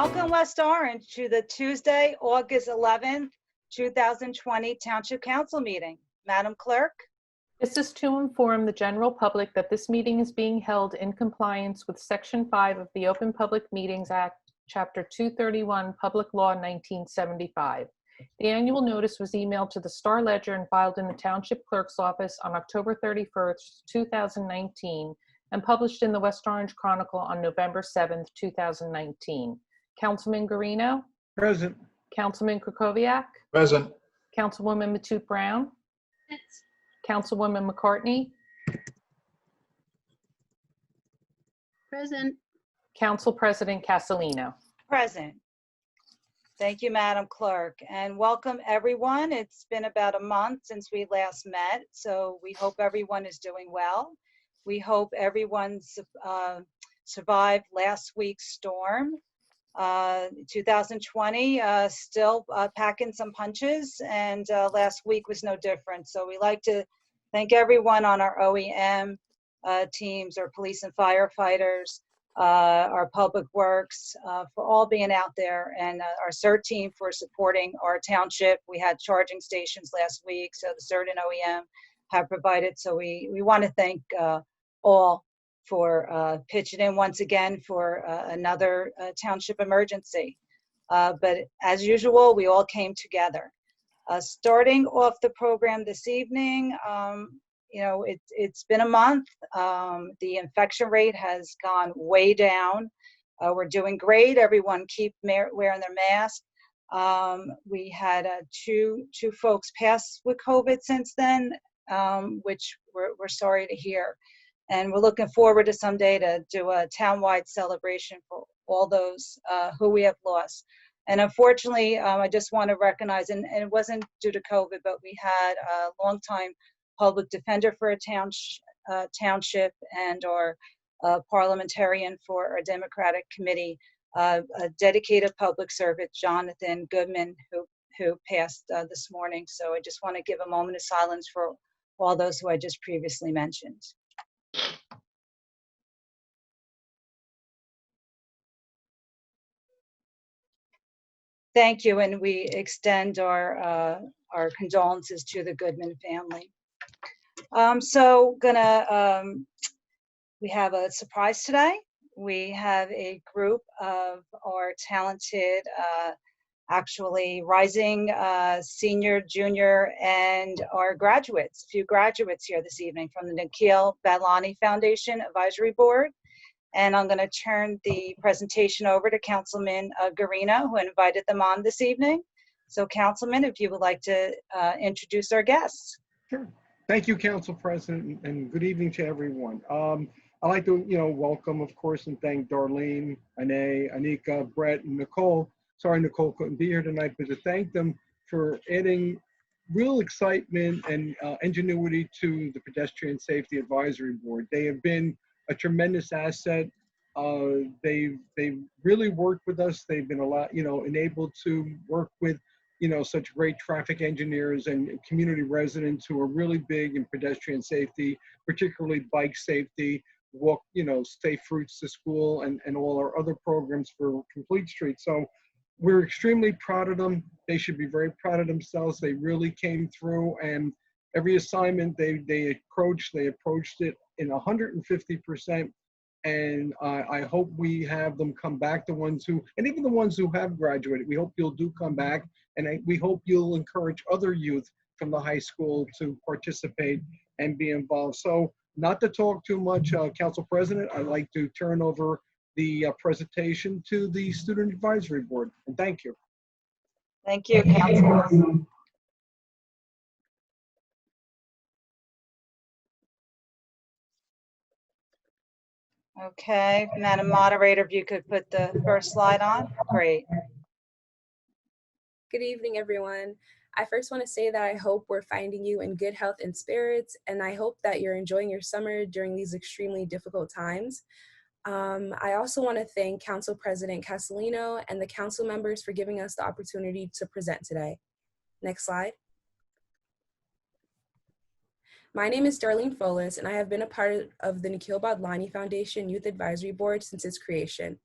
Welcome, West Orange, to the Tuesday, August 11th, 2020 Township Council meeting. Madam Clerk? This is to inform the general public that this meeting is being held in compliance with Section 5 of the Open Public Meetings Act, Chapter 231, Public Law 1975. The annual notice was emailed to the Star Ledger and filed in the Township Clerk's office on October 31st, 2019, and published in the West Orange Chronicle on November 7th, 2019. Councilman Guarino? Present. Councilman Krakowiak? Present. Councilwoman Matute Brown? Councilwoman McCartney? Present. Council President Castellino? Present. Thank you, Madam Clerk, and welcome everyone. It's been about a month since we last met, so we hope everyone is doing well. We hope everyone survived last week's storm. 2020 still packing some punches, and last week was no different. So we like to thank everyone on our OEM teams, our police and firefighters, our public works for all being out there, and our CERT team for supporting our township. We had charging stations last week, so the CERT and OEM have provided. So we want to thank all for pitching in once again for another township emergency. But as usual, we all came together. Starting off the program this evening, you know, it's been a month. The infection rate has gone way down. We're doing great. Everyone keep wearing their mask. We had two folks pass with COVID since then, which we're sorry to hear. And we're looking forward to someday to do a townwide celebration for all those who we have lost. And unfortunately, I just want to recognize, and it wasn't due to COVID, but we had a longtime public defender for a township and our parliamentarian for our Democratic Committee, a dedicated public servant, Jonathan Goodman, who passed this morning. So I just want to give a moment of silence for all those who I just previously mentioned. Thank you, and we extend our condolences to the Goodman family. We have a surprise today. We have a group of our talented, actually rising senior, junior, and our graduates, a few graduates here this evening from the Nikhil Badlani Foundation Advisory Board. And I'm going to turn the presentation over to Councilman Guarino, who invited them on this evening. So Councilman, if you would like to introduce our guests. Sure. Thank you, Council President, and good evening to everyone. I'd like to, welcome, of course, and thank Darlene, Ane, Anika, Brett, and Nicole. Sorry, Nicole couldn't be here tonight, but to thank them for adding real excitement and ingenuity to the Pedestrian Safety Advisory Board. They have been a tremendous asset. They've really worked with us. They've been enabled to work with, such great traffic engineers and community residents who are really big in pedestrian safety, particularly bike safety, walk, safe routes to school, and all our other programs for Complete Street. So we're extremely proud of them. They should be very proud of themselves. They really came through, and every assignment they approached it in 150%. And I hope we have them come back, the ones who, and even the ones who have graduated, we hope you'll do come back. And we hope you'll encourage other youth from the high school to participate and be involved. So not to talk too much, Council President, I'd like to turn over the presentation to the Student Advisory Board. And thank you. Thank you, Councilman. Okay, Madam Moderator, if you could put the first slide on, great. Good evening, everyone. I first want to say that I hope we're finding you in good health and spirits, and I hope that you're enjoying your summer during these extremely difficult times. I also want to thank Council President Castellino and the council members for giving us the opportunity to present today. Next slide. My name is Darlene Folis, and I have been a part of the Nikhil Badlani Foundation Youth Advisory Board since its creation.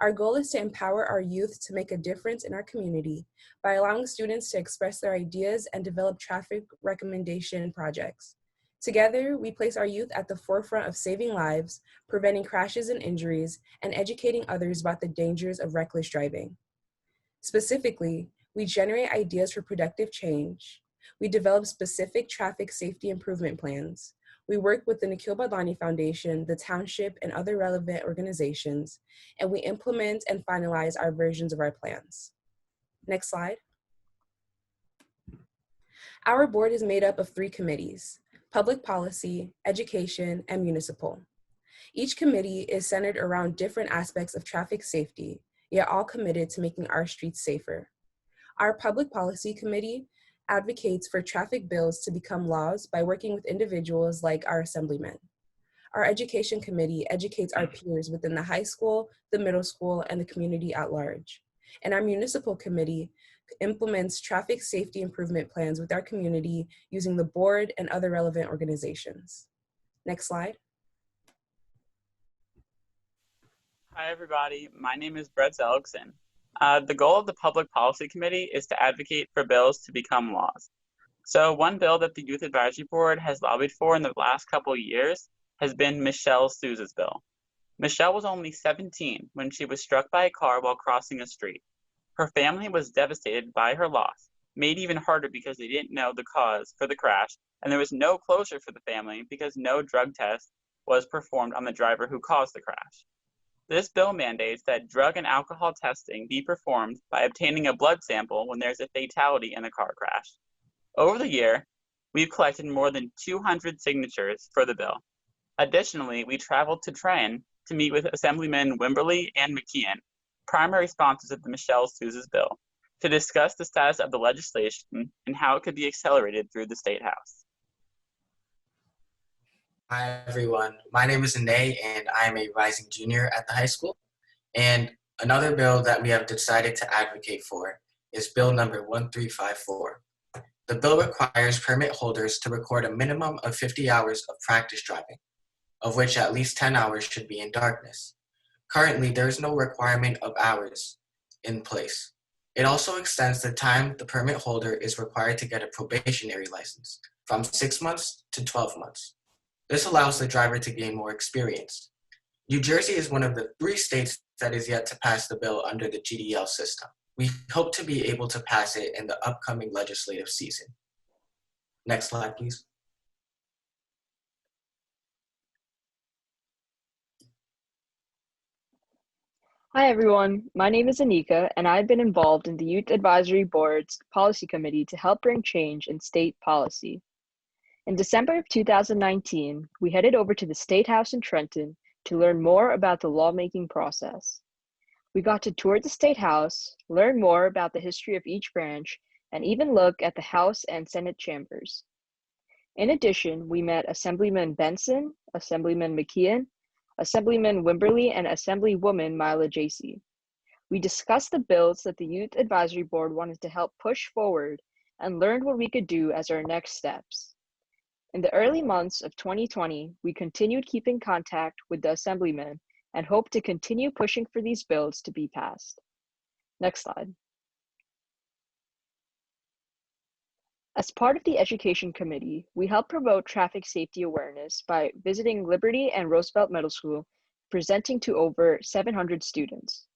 Our goal is to empower our youth to make a difference in our community by allowing students to express their ideas and develop traffic recommendation projects. Together, we place our youth at the forefront of saving lives, preventing crashes and injuries, and educating others about the dangers of reckless driving. Specifically, we generate ideas for productive change. We develop specific traffic safety improvement plans. We work with the Nikhil Badlani Foundation, the township, and other relevant organizations, and we implement and finalize our versions of our plans. Next slide. Our board is made up of 3 committees: public policy, education, and municipal. Each committee is centered around different aspects of traffic safety, yet all committed to making our streets safer. Our public policy committee advocates for traffic bills to become laws by working with individuals like our assemblymen. Our education committee educates our peers within the high school, the middle school, and the community at large. And our municipal committee implements traffic safety improvement plans with our community using the board and other relevant organizations. Next slide. Hi, everybody. My name is Brett Zellickson. The goal of the Public Policy Committee is to advocate for bills to become laws. So one bill that the Youth Advisory Board has lobbied for in the last couple of years has been Michelle Souza's bill. Michelle was only 17 when she was struck by a car while crossing a street. Her family was devastated by her loss, made even harder because they didn't know the cause for the crash, and there was no closure for the family because no drug test was performed on the driver who caused the crash. This bill mandates that drug and alcohol testing be performed by obtaining a blood sample when there's a fatality in a car crash. Over the year, we've collected more than 200 signatures for the bill. Additionally, we traveled to Trenton to meet with Assemblymen Wimberly and McKeon, primary sponsors of the Michelle Souza's bill, to discuss the status of the legislation and how it could be accelerated through the State House. Hi, everyone. My name is Ane, and I am a rising junior at the high school. And another bill that we have decided to advocate for is Bill number 1354. The bill requires permit holders to record a minimum of 50 hours of practice driving, of which at least 10 hours should be in darkness. Currently, there is no requirement of hours in place. It also extends the time the permit holder is required to get a probationary license from 6 months to 12 months. This allows the driver to gain more experience. New Jersey is one of the 3 states that is yet to pass the bill under the GDL system. We hope to be able to pass it in the upcoming legislative season. Next slide, please. Hi everyone, my name is Anika and I've been involved in the Youth Advisory Board's Policy Committee to help bring change in state policy. In December of 2019, we headed over to the State House in Trenton to learn more about the lawmaking process. We got to tour the State House, learn more about the history of each branch, and even look at the House and Senate chambers. In addition, we met Assemblyman Benson, Assemblyman McKeon, Assemblyman Wimberly, and Assemblywoman Mila Jacey. We discussed the bills that the Youth Advisory Board wanted to help push forward and learned what we could do as our next steps. In the early months of 2020, we continued keeping contact with the Assemblymen and hope to continue pushing for these bills to be passed. Next slide. As part of the Education Committee, we help promote traffic safety awareness by visiting Liberty and Roosevelt Middle School, presenting to over 700 students.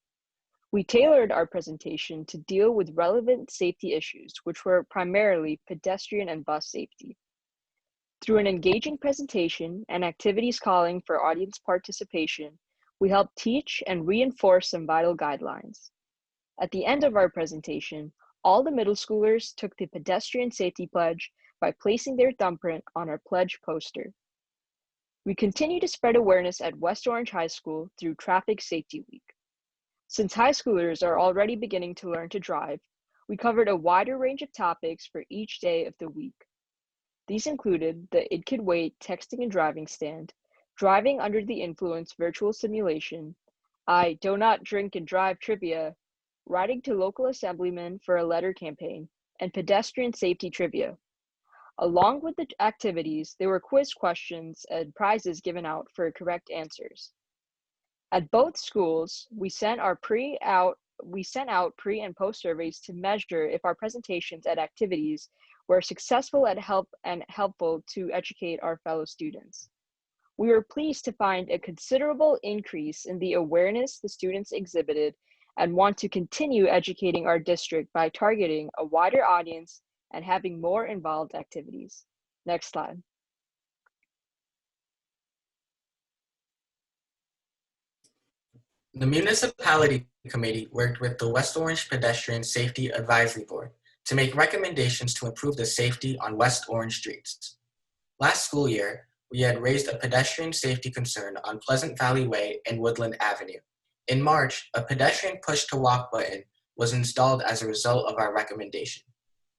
We tailored our presentation to deal with relevant safety issues, which were primarily pedestrian and bus safety. Through an engaging presentation and activities calling for audience participation, we helped teach and reinforce some vital guidelines. At the end of our presentation, all the middle schoolers took the pedestrian safety pledge by placing their thumbprint on our pledge poster. We continue to spread awareness at West Orange High School through Traffic Safety Week. Since high schoolers are already beginning to learn to drive, we covered a wider range of topics for each day of the week. These included the It Could Wait texting and driving stand, driving under the influence virtual simulation, I do not drink and drive trivia, writing to local assemblymen for a letter campaign, and pedestrian safety trivia. Along with the activities, there were quiz questions and prizes given out for correct answers. At both schools, we sent out pre and post surveys to measure if our presentations and activities were successful and helpful to educate our fellow students. We were pleased to find a considerable increase in the awareness the students exhibited and want to continue educating our district by targeting a wider audience and having more involved activities. Next slide. The Municipality Committee worked with the West Orange Pedestrian Safety Advisory Board to make recommendations to improve the safety on West Orange streets. Last school year, we had raised a pedestrian safety concern on Pleasant Valley Way and Woodland Avenue. In March, a pedestrian push-to-walk button was installed as a result of our recommendation.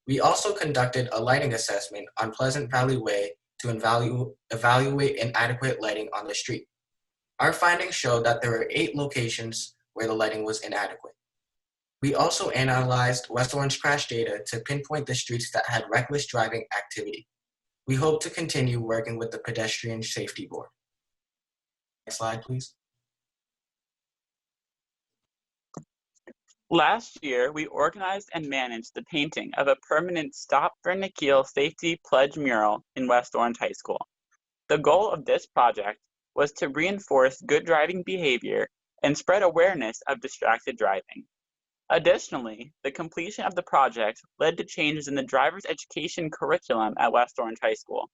We also conducted a lighting assessment on Pleasant Valley Way to evaluate inadequate lighting on the street. Our findings showed that there were 8 locations where the lighting was inadequate. We also analyzed West Orange crash data to pinpoint the streets that had reckless driving activity. We hope to continue working with the Pedestrian Safety Board. Next slide, please. Last year, we organized and managed the painting of a permanent Stop for Nikhil Safety Pledge mural in West Orange High School. The goal of this project was to reinforce good driving behavior and spread awareness of distracted driving. Additionally, the completion of the project led to changes in the driver's education curriculum at West Orange High School.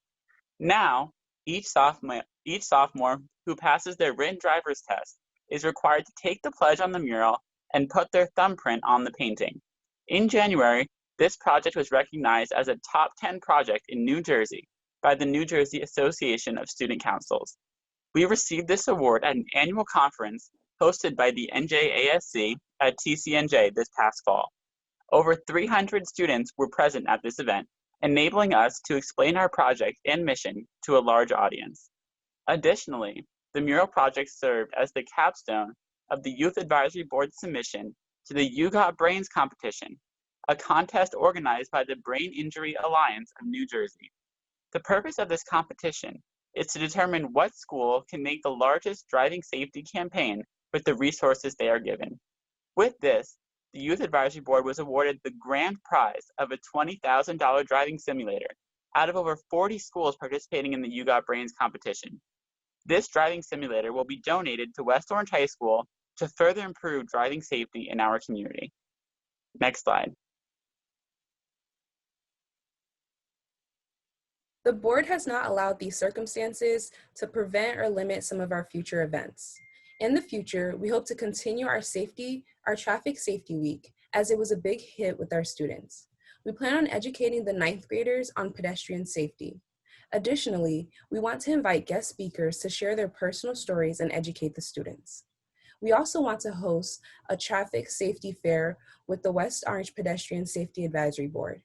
Now, each sophomore who passes their written driver's test is required to take the pledge on the mural and put their thumbprint on the painting. In January, this project was recognized as a top 10 project in New Jersey by the New Jersey Association of Student Councils. We received this award at an annual conference hosted by the NJASC at TCNJ this past fall. Over 300 students were present at this event, enabling us to explain our project and mission to a large audience. Additionally, the mural project served as the capstone of the Youth Advisory Board's submission to the You Got Brains competition, a contest organized by the Brain Injury Alliance of New Jersey. The purpose of this competition is to determine what school can make the largest driving safety campaign with the resources they are given. With this, the Youth Advisory Board was awarded the grand prize of a $20,000 driving simulator out of over 40 schools participating in the You Got Brains competition. This driving simulator will be donated to West Orange High School to further improve driving safety in our community. Next slide. The board has not allowed these circumstances to prevent or limit some of our future events. In the future, we hope to continue our traffic safety week, as it was a big hit with our students. We plan on educating the 9th graders on pedestrian safety. Additionally, we want to invite guest speakers to share their personal stories and educate the students. We also want to host a traffic safety fair with the West Orange Pedestrian Safety Advisory Board.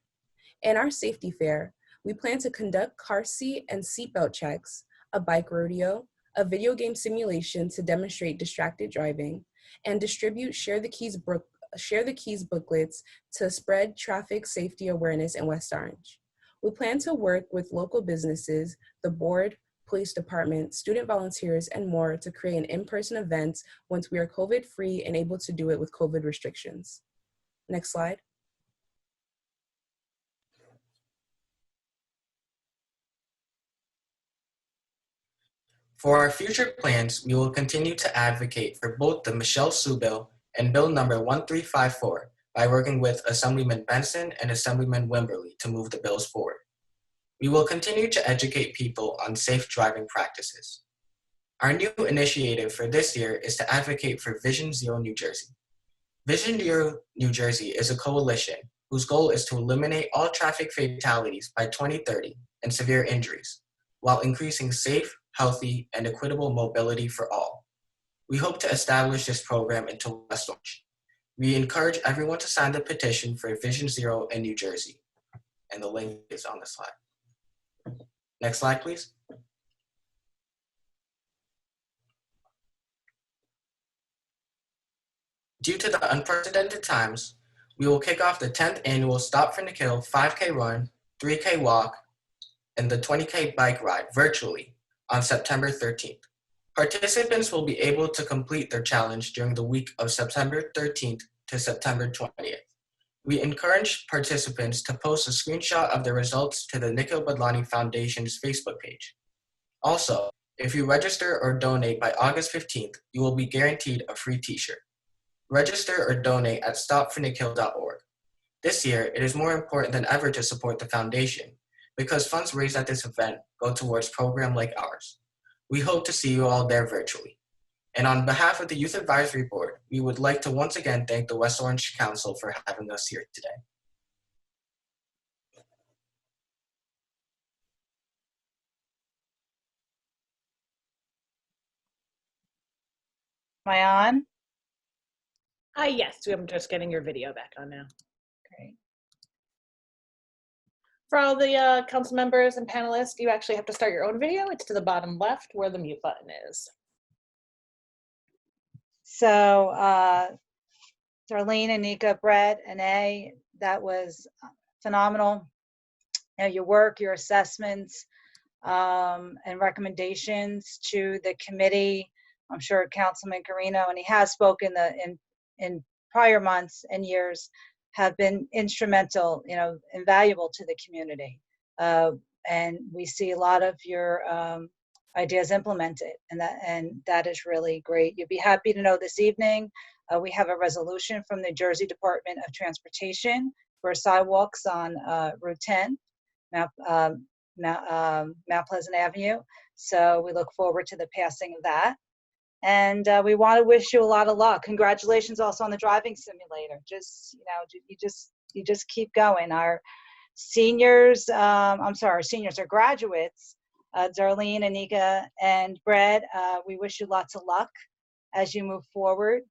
In our safety fair, we plan to conduct car seat and seatbelt checks, a bike rodeo, a video game simulation to demonstrate distracted driving, and distribute Share the Keys booklets to spread traffic safety awareness in West Orange. We plan to work with local businesses, the board, police department, student volunteers, and more to create an in-person event once we are COVID-free and able to do it with COVID restrictions. Next slide. For our future plans, we will continue to advocate for both the Michelle Sue Bill and Bill number 1354 by working with Assemblyman Benson and Assemblyman Wimberly to move the bills forward. We will continue to educate people on safe driving practices. Our new initiative for this year is to advocate for Vision Zero New Jersey. Vision Zero New Jersey is a coalition whose goal is to eliminate all traffic fatalities by 2030 and severe injuries, while increasing safe, healthy, and equitable mobility for all. We hope to establish this program into West Orange. We encourage everyone to sign the petition for Vision Zero in New Jersey, and the link is on the slide. Next slide, please. Due to the unprecedented times, we will kick off the 10th annual Stop for Nikhil 5K run, 3K walk, and the 20K bike ride virtually on September 13th. Participants will be able to complete their challenge during the week of September 13th to September 20th. We encourage participants to post a screenshot of their results to the Nikhil Badlani Foundation's Facebook page. Also, if you register or donate by August 15th, you will be guaranteed a free t-shirt. Register or donate at stopfornikhil.org. This year, it is more important than ever to support the foundation because funds raised at this event go towards programs like ours. We hope to see you all there virtually. And on behalf of the Youth Advisory Board, we would like to once again thank the West Orange Council for having us here today. Am I on? Yes, I'm just getting your video back on now. Great. For all the council members and panelists, you actually have to start your own video. It's to the bottom left where the mute button is. So Darlene, Anika, Brett, and A, that was phenomenal. You know, your work, your assessments, and recommendations to the committee. I'm sure Councilman Carino, and he has spoken in prior months and years, have been instrumental, you know, invaluable to the community. And we see a lot of your ideas implemented, and that is really great. You'll be happy to know this evening we have a resolution from the Jersey Department of Transportation for sidewalks on Route 10, Mount Pleasant Avenue. So we look forward to the passing of that. And we want to wish you a lot of luck. Congratulations also on the driving simulator. Just, you know, you just keep going. Our seniors, seniors are graduates, Darlene, Anika, and Brett. We wish you lots of luck as you move forward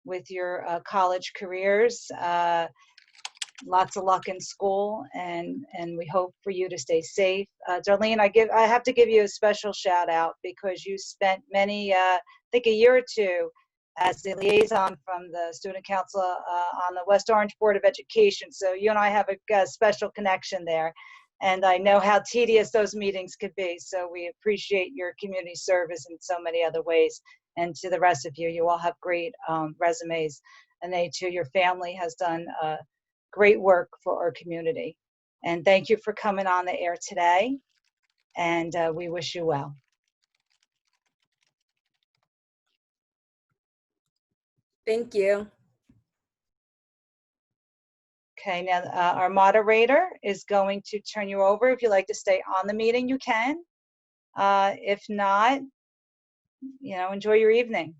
with your college careers. Lots of luck in school, and we hope for you to stay safe. Darlene, I have to give you a special shout out because you spent many, I think a year or two as the liaison from the Student Council on the West Orange Board of Education. So you and I have a special connection there, and I know how tedious those meetings could be. So we appreciate your community service in so many other ways. And to the rest of you, you all have great resumes, and they too, your family has done great work for our community. And thank you for coming on the air today. And we wish you well. Thank you. Okay, now our moderator is going to turn you over. If you'd like to stay on the meeting, you can. If not, you know, enjoy your evening.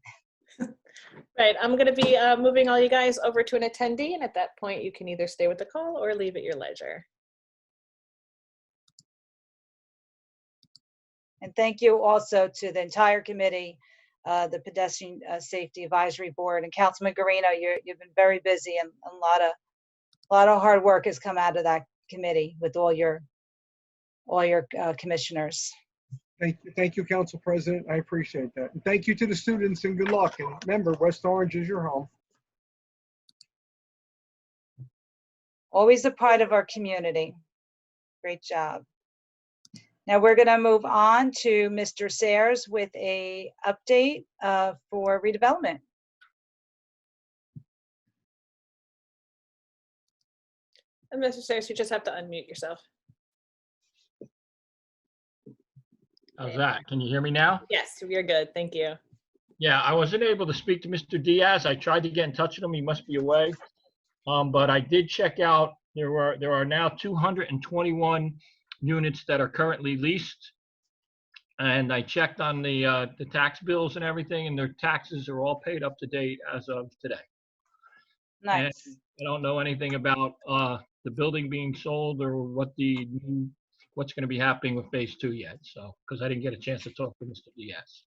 Right, I'm going to be moving all you guys over to an attendee, and at that point you can either stay with the call or leave at your leisure. And thank you also to the entire committee, the Pedestrian Safety Advisory Board, and Councilman Garino. You've been very busy, and a lot of hard work has come out of that committee with all your commissioners. Thank you, Council President. I appreciate that. And thank you to the students, and good luck. And remember, West Orange is your home. Always a part of our community. Great job. Now we're going to move on to Mr. Sayers with a update for redevelopment. And Mr. Sayers, you just have to unmute yourself. How's that? Can you hear me now? Yes, you're good. Thank you. Yeah, I wasn't able to speak to Mr. Diaz. I tried to get in touch with him. He must be away. But I did check out. There are now 221 units that are currently leased, and I checked on the tax bills and everything, and their taxes are all paid up to date as of today. Nice. And I don't know anything about the building being sold or what's going to be happening with phase 2 yet. So, because I didn't get a chance to talk to Mr. Diaz.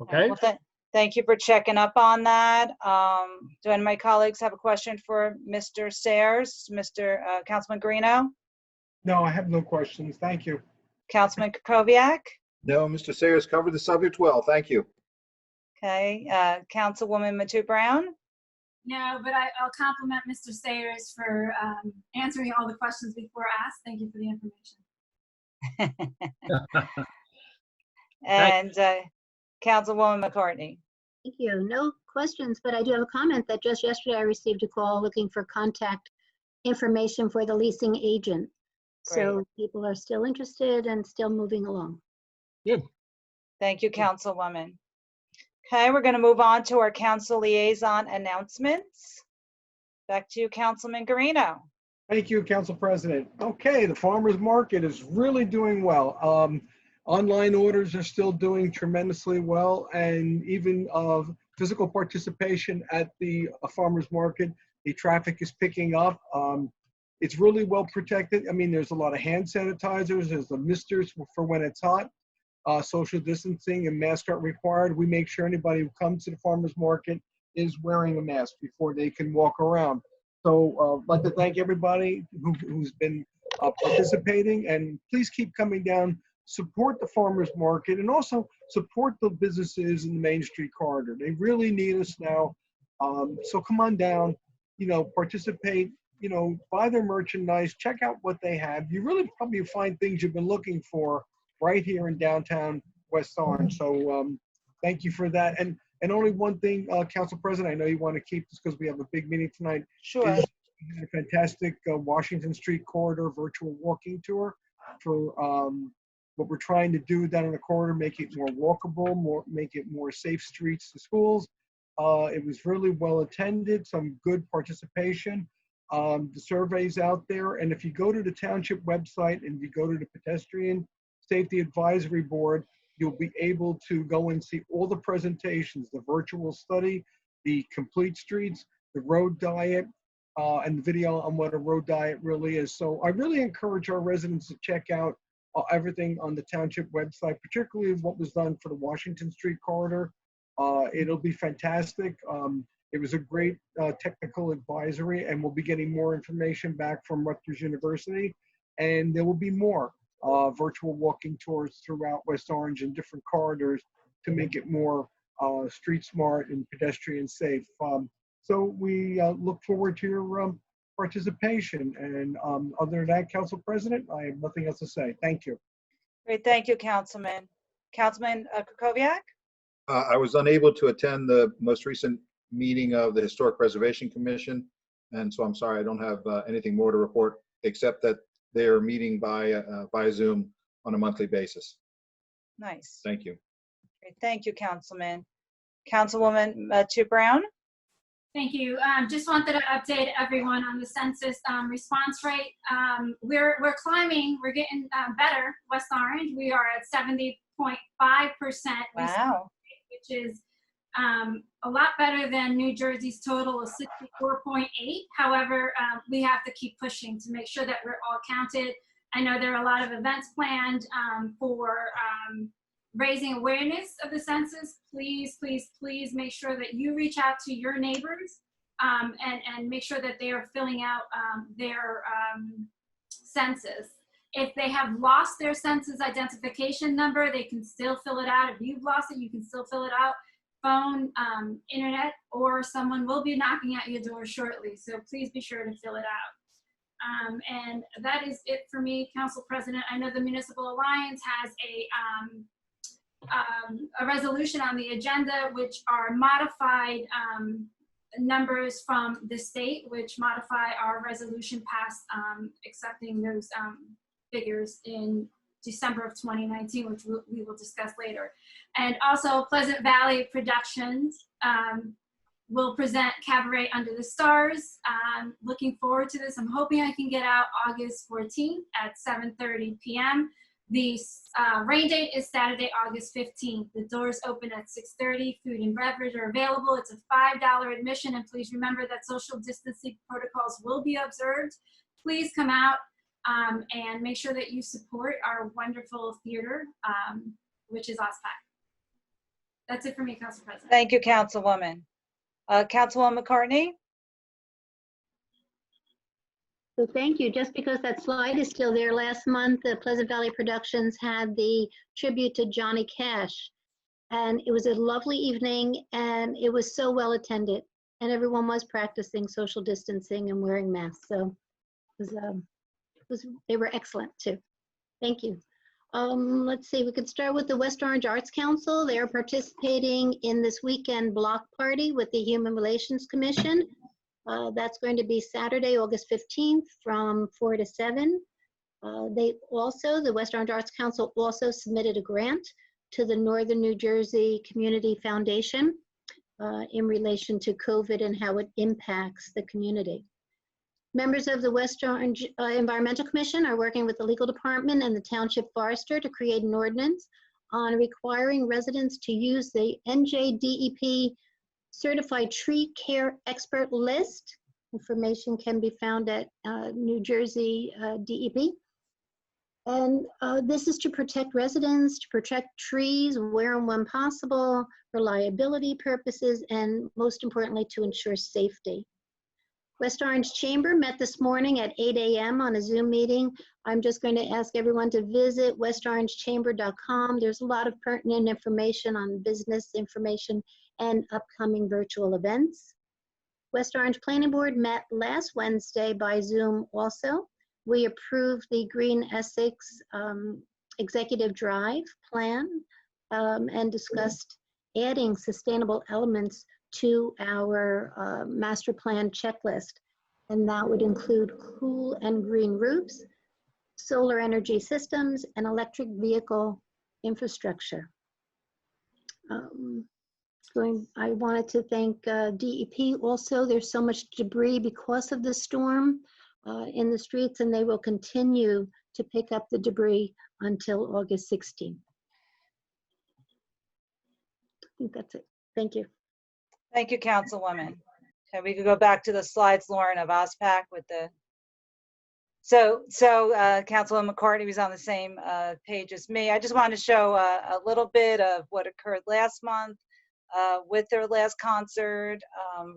Okay. Well, thank you for checking up on that. Do any of my colleagues have a question for Mr. Sayers, Mr. Councilman Garino? No, I have no questions. Thank you. Councilman Kukoviac? No, Mr. Sayers covered the subject well. Thank you. Okay. Councilwoman Matu Brown? No, but I'll compliment Mr. Sayers for answering all the questions before asked. Thank you for the information. And Councilwoman McCartney. Thank you. No questions, but I do have a comment that just yesterday I received a call looking for contact information for the leasing agent. So people are still interested and still moving along. Good. Thank you, Councilwoman. Okay, we're going to move on to our council liaison announcements. Back to you, Councilman Guarino. Thank you, Council President. Okay, the farmer's market is really doing well. Online orders are still doing tremendously well, and even physical participation at the farmer's market, the traffic is picking up. It's really well protected. I mean, there's a lot of hand sanitizers, there's the misters for when it's hot, social distancing and mask aren't required. We make sure anybody who comes to the farmer's market is wearing a mask before they can walk around. So I'd like to thank everybody who's been participating, and please keep coming down, support the farmer's market, and also support the businesses in the Main Street corridor. They really need us now. So come on down, participate, buy their merchandise, check out what they have. You really probably find things you've been looking for right here in downtown West Orange. So thank you for that. And only one thing, Council President, I know you want to keep this because we have a big meeting tonight. Sure. Is a fantastic Washington Street corridor virtual walking tour for what we're trying to do down in the corridor, make it more walkable, make it more safe streets to schools. It was really well attended, some good participation. The survey's out there, and if you go to the township website and you go to the Pedestrian Safety Advisory Board, you'll be able to go and see all the presentations, the virtual study, the complete streets, the road diet, and the video on what a road diet really is. So I really encourage our residents to check out everything on the township website, particularly what was done for the Washington Street corridor. It'll be fantastic. It was a great technical advisory, and we'll be getting more information back from Rutgers University, and there will be more virtual walking tours throughout West Orange and different corridors to make it more street smart and pedestrian safe. So we look forward to your participation. And other than that, Council President, I have nothing else to say. Thank you. Great, thank you, Councilman. Councilman Kukoviac? I was unable to attend the most recent meeting of the Historic Preservation Commission, and so I'm sorry I don't have anything more to report except that they are meeting by Zoom on a monthly basis. Nice. Thank you. Great, thank you, Councilman. Councilwoman Chu Brown? Thank you. Just wanted to update everyone on the census response rate. We're climbing. We're getting better. West Orange, we are at 70.5%. Wow. Which is a lot better than New Jersey's total of 64.8. However, we have to keep pushing to make sure that we're all counted. I know there are a lot of events planned for raising awareness of the census. Please, please, please make sure that you reach out to your neighbors and make sure that they are filling out their census. If they have lost their census identification number, they can still fill it out. If you've lost it, you can still fill it out. Phone, internet, or someone will be knocking at your door shortly. So please be sure to fill it out. And that is it for me, Council President. I know the Municipal Alliance has a resolution on the agenda, which are modified numbers from the state, which modify our resolution passed accepting those figures in December of 2019, which we will discuss later. And also Pleasant Valley Productions will present Cabaret Under the Stars. Looking forward to this. I'm hoping I can get out August 14th at 7:30 p.m. The rain date is Saturday, August 15th. The doors open at 6:30. Food and beverage are available. It's a $5 admission, and please remember that social distancing protocols will be observed. Please come out and make sure that you support our wonderful theater, which is OSPAC. That's it for me, Council President. Thank you, Councilwoman. Councilwoman McCartney? So thank you. Just because that slide is still there, last month, the Pleasant Valley Productions had the tribute to Johnny Cash. And it was a lovely evening, and it was so well attended. And everyone was practicing social distancing and wearing masks. So it was they were excellent too. Thank you. Let's see, we could start with the West Orange Arts Council. They're participating in this weekend block party with the Human Relations Commission. That's going to be Saturday, August 15th from 4 to 7. The West Orange Arts Council also submitted a grant to the Northern New Jersey Community Foundation in relation to COVID and how it impacts the community. Members of the West Orange Environmental Commission are working with the legal department and the township forester to create an ordinance on requiring residents to use the NJDEP Certified Tree Care Expert List. Information can be found at New Jersey DEP. And this is to protect residents, to protect trees where and when possible, for liability purposes, and most importantly, to ensure safety. West Orange Chamber met this morning at 8 a.m. on a Zoom meeting. I'm just going to ask everyone to visit westorangechamber.com. There's a lot of pertinent information on business information and upcoming virtual events. West Orange Planning Board met last Wednesday by Zoom also. We approved the Green Essex Executive Drive plan and discussed adding sustainable elements to our master plan checklist. And that would include cool and green roofs, solar energy systems, and electric vehicle infrastructure. I wanted to thank DEP also. There's so much debris because of the storm in the streets, and they will continue to pick up the debris until August 16th. I think that's it. Thank you. Thank you, Councilwoman. Okay, we could go back to the slides, Lauren, of OSPAC with the. So Councilwoman McCartney was on the same page as me. I just wanted to show a little bit of what occurred last month with their last concert.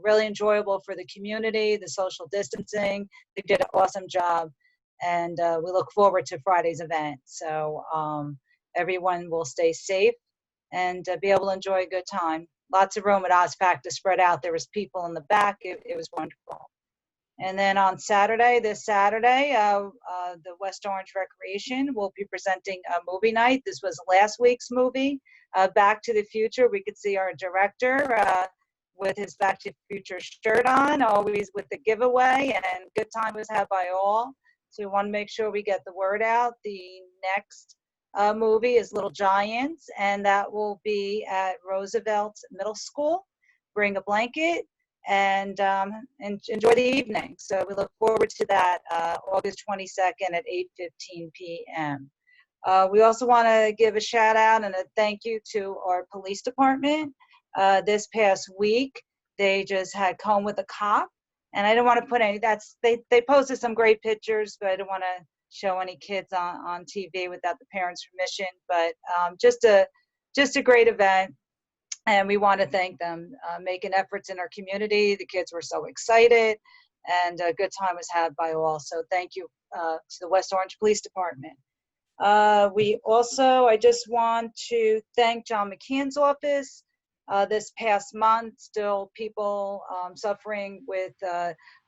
Really enjoyable for the community, the social distancing. They did an awesome job, and we look forward to Friday's event. So everyone will stay safe and be able to enjoy a good time. Lots of room at OSPAC to spread out. There was people in the back. It was wonderful. And then on Saturday, this Saturday, the West Orange Recreation will be presenting a movie night. This was last week's movie, Back to the Future. We could see our director with his Back to the Future shirt on, always with the giveaway, and good time was had by all. So we want to make sure we get the word out. The next movie is Little Giants, and that will be at Roosevelt Middle School. Bring a blanket and enjoy the evening. So we look forward to that August 22nd at 8:15 p.m. We also want to give a shout out and a thank you to our police department. This past week, they just had Comb with a Cop, and I don't want to put any, they posted some great pictures, but I don't want to show any kids on TV without the parents' permission, but just a great event, and we want to thank them making efforts in our community. The kids were so excited, and a good time was had by all. So thank you to the West Orange Police Department. I just want to thank John McCann's office. This past month, still people suffering with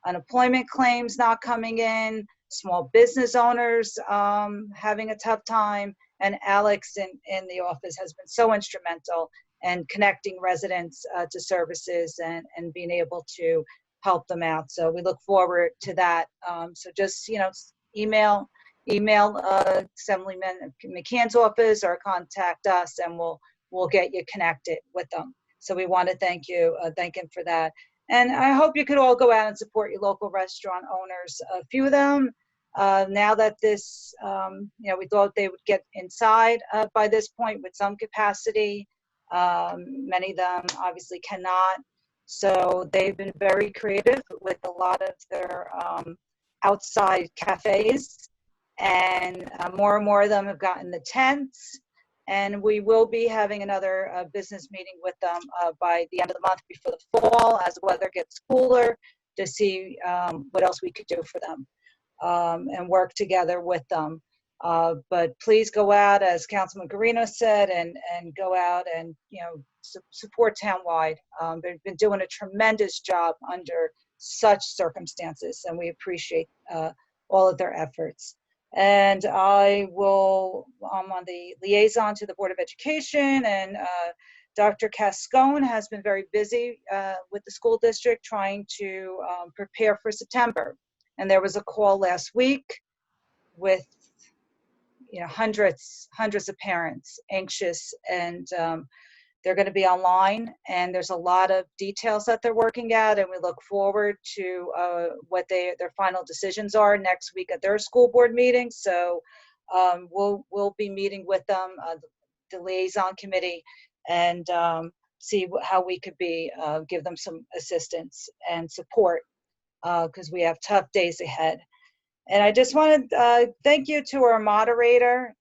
unemployment claims not coming in, small business owners having a tough time, and Alex in the office has been so instrumental in connecting residents to services and being able to help them out. So we look forward to that. So just, email Assemblyman McCann's office or contact us, and we'll get you connected with them. So we want to thank him for that. And I hope you could all go out and support your local restaurant owners. A few of them, now that this, we thought they would get inside by this point with some capacity. Many of them obviously cannot. So they've been very creative with a lot of their outside cafes. And more and more of them have gotten the tents. And we will be having another business meeting with them by the end of the month before the fall as the weather gets cooler to see what else we could do for them and work together with them. But please go out, as Councilman Guarino said, and go out and support townwide. They've been doing a tremendous job under such circumstances, and we appreciate all of their efforts. And I'm on the liaison to the Board of Education, and Dr. Cascone has been very busy with the school district trying to prepare for September. And there was a call last week with hundreds of parents anxious, and they're going to be online, and there's a lot of details that they're working out, and we look forward to what their final decisions are next week at their school board meeting. So we'll be meeting with them, the liaison committee, and see how we could give them some assistance and support, because we have tough days ahead. And I just want to thank you to our moderator.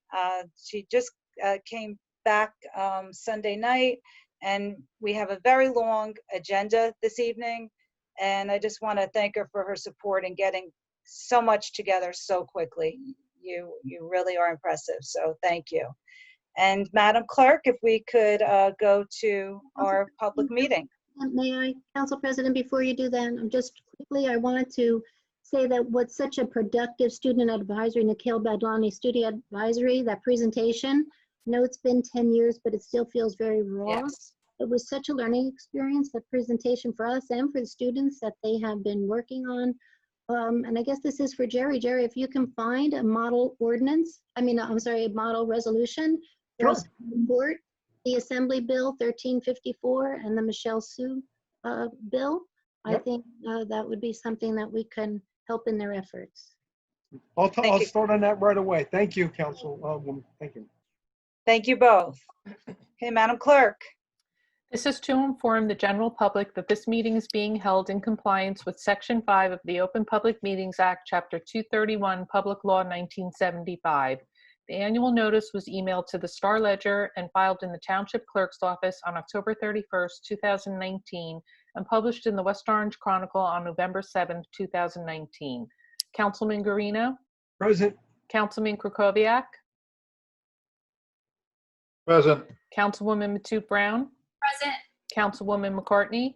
She just came back Sunday night, and we have a very long agenda this evening. And I just want to thank her for her support in getting so much together so quickly. You really are impressive, so thank you. And Madam Clerk, if we could go to our public meeting. May I, Council President, before you do that, just quickly, I wanted to say that what's such a productive student advisory, Nikhil Badlani Student Advisory, that presentation, I know it's been 10 years, but it still feels very raw. Yes. It was such a learning experience, that presentation for us and for the students that they have been working on. And I guess this is for Jerry. Jerry, if you can find a model ordinance, a model resolution for us to support the Assembly Bill 1354 and the Michelle Sue bill, I think that would be something that we can help in their efforts. I'll start on that right away. Thank you, Councilwoman. Thank you. Thank you both. Okay, Madam Clerk. This is to inform the general public that this meeting is being held in compliance with Section 5 of the Open Public Meetings Act, Chapter 231, Public Law 1975. The annual notice was emailed to the Star Ledger and filed in the Township Clerk's office on October 31st, 2019, and published in the West Orange Chronicle on November 7th, 2019. Councilman Guarino? Present. Councilman Krakowiak? Present. Councilwoman Matute Brown? Present. Councilwoman McCartney?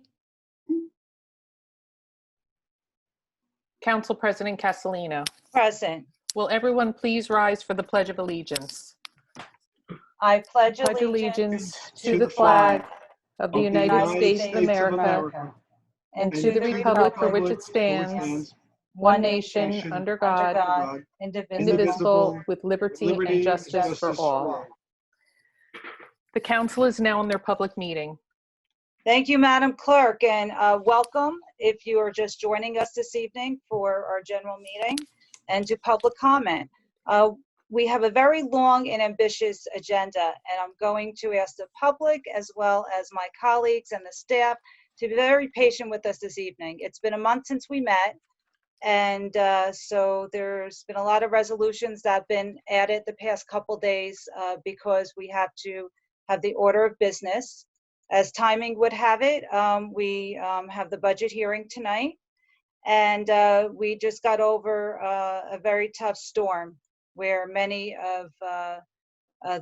Council President Castellino? Present. Will everyone please rise for the Pledge of Allegiance? I pledge Allegiance to the flag of the United States of America and to the republic for which it stands, one nation, under God, indivisible, with liberty and justice for all. The council is now in their public meeting. Thank you, Madam Clerk, and welcome if you are just joining us this evening for our general meeting and to public comment. We have a very long and ambitious agenda, and I'm going to ask the public as well as my colleagues and the staff to be very patient with us this evening. It's been a month since we met, and so there's been a lot of resolutions that have been added the past couple days because we have to have the order of business. As timing would have it, we have the budget hearing tonight, and we just got over a very tough storm where many of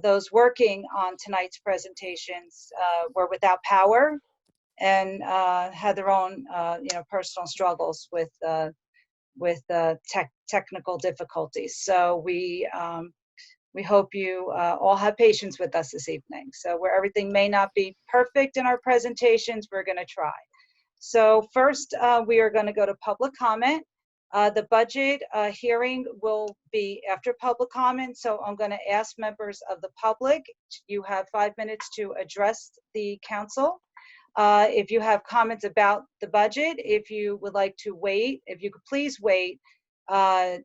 those working on tonight's presentations were without power and had their own personal struggles with technical difficulties. So we hope you all have patience with us this evening. So where everything may not be perfect in our presentations, we're going to try. So first, we are going to go to public comment. The budget hearing will be after public comment. So I'm going to ask members of the public, you have 5 minutes to address the council. If you have comments about the budget, if you would like to wait, if you could please wait,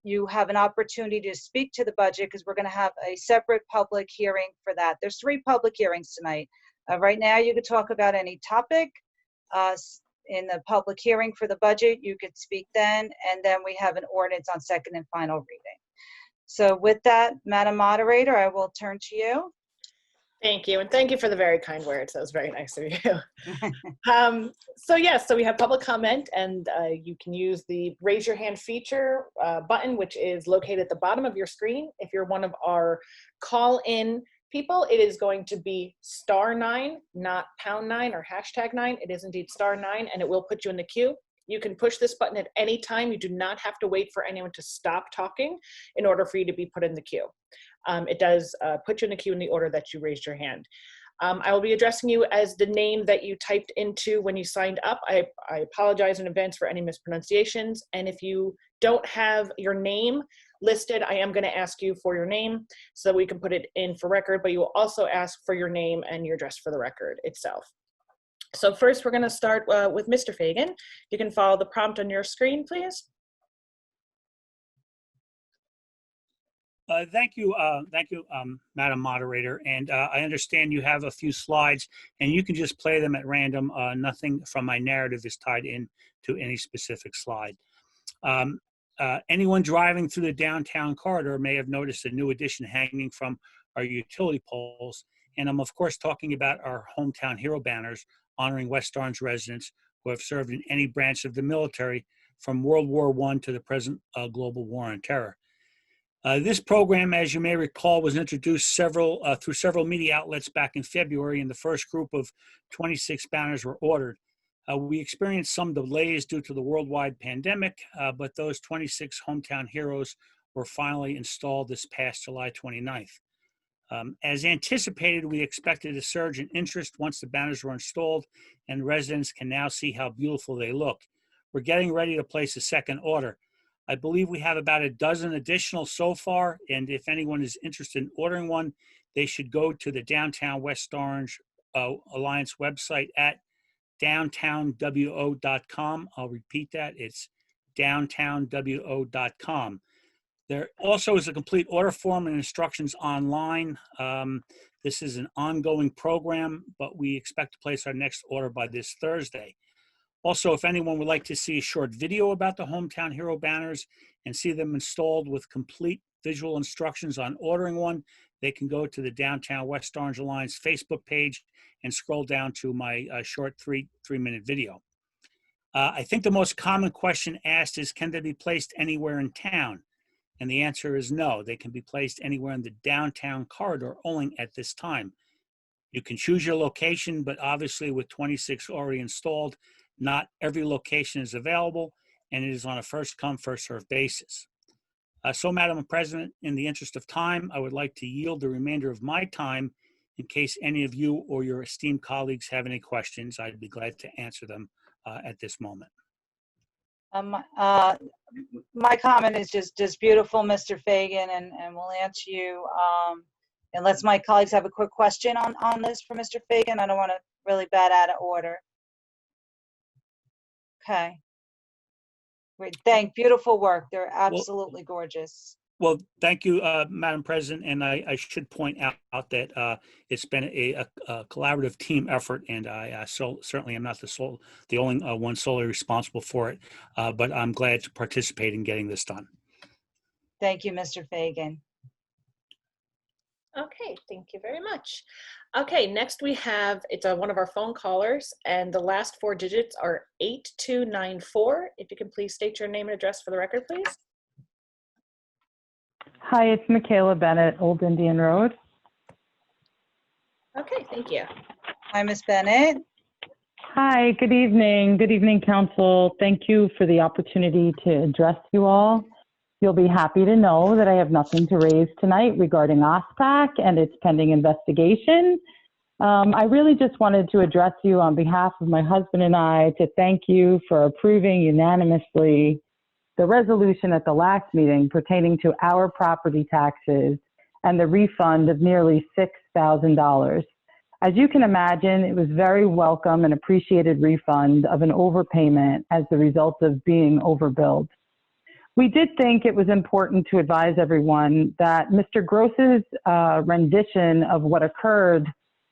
you have an opportunity to speak to the budget because we're going to have a separate public hearing for that. There's 3 public hearings tonight. Right now, you could talk about any topic. In the public hearing for the budget, you could speak then, and then we have an ordinance on second and final reading. So with that, Madam Moderator, I will turn to you. Thank you, and thank you for the very kind words. That was very nice of you. So yes, so we have public comment, and you can use the raise your hand feature button, which is located at the bottom of your screen. If you're one of our call-in people, it is going to be *9, not #9 or #9. It is indeed *9, and it will put you in the queue. You can push this button at any time. You do not have to wait for anyone to stop talking in order for you to be put in the queue. It does put you in the queue in the order that you raised your hand. I will be addressing you as the name that you typed into when you signed up. I apologize in advance for any mispronunciations. And if you don't have your name listed, I am going to ask you for your name so that we can put it in for record, but you will also ask for your name and your address for the record itself. So first, we're going to start with Mr. Fagan. You can follow the prompt on your screen, please. Thank you, Madam Moderator. And I understand you have a few slides, and you can just play them at random. Nothing from my narrative is tied in to any specific slide. Anyone driving through the downtown corridor may have noticed a new addition hanging from our utility poles. And I'm, of course, talking about our hometown hero banners honoring West Orange residents who have served in any branch of the military from World War I to the present global war on terror. This program, as you may recall, was introduced through several media outlets back in February, and the first group of 26 banners were ordered. We experienced some delays due to the worldwide pandemic, but those 26 hometown heroes were finally installed this past July 29th. As anticipated, we expected a surge in interest once the banners were installed, and residents can now see how beautiful they look. We're getting ready to place a second order. I believe we have about a dozen additional so far, and if anyone is interested in ordering one, they should go to the Downtown West Orange Alliance website at downtownwo.com. I'll repeat that. It's downtownwo.com. There also is a complete order form and instructions online. This is an ongoing program, but we expect to place our next order by this Thursday. Also, if anyone would like to see a short video about the Hometown Hero banners and see them installed with complete visual instructions on ordering one, they can go to the Downtown West Orange Alliance Facebook page and scroll down to my short three-minute video. I think the most common question asked is, can they be placed anywhere in town? And the answer is no. They can be placed anywhere in the downtown corridor only at this time. You can choose your location, but obviously with 26 already installed, not every location is available, and it is on a first-come, first-served basis. So, Madam President, in the interest of time, I would like to yield the remainder of my time in case any of you or your esteemed colleagues have any questions. I'd be glad to answer them at this moment. My comment is just beautiful, Mr. Fagan, and we'll answer you unless my colleagues have a quick question on this for Mr. Fagan. I don't want to really bat out of order. Okay. Great. Beautiful work. They're absolutely gorgeous. Well, thank you, Madam President. And I should point out that it's been a collaborative team effort, and I certainly am not the only one solely responsible for it. But I'm glad to participate in getting this done. Thank you, Mr. Fagan. Okay, thank you very much. Okay, next we have, it's one of our phone callers, and the last four digits are 8294. If you can please state your name and address for the record, please. Hi, it's Michaela Bennett, Old Indian Road. Okay, thank you. Hi, Ms. Bennett. Hi, good evening. Good evening, Council. Thank you for the opportunity to address you all. You'll be happy to know that I have nothing to raise tonight regarding OSPAC and its pending investigation. I really just wanted to address you on behalf of my husband and I to thank you for approving unanimously the resolution at the last meeting pertaining to our property taxes and the refund of nearly $6,000. As you can imagine, it was very welcome and appreciated refund of an overpayment as the result of being overbilled. We did think it was important to advise everyone that Mr. Gross's rendition of what occurred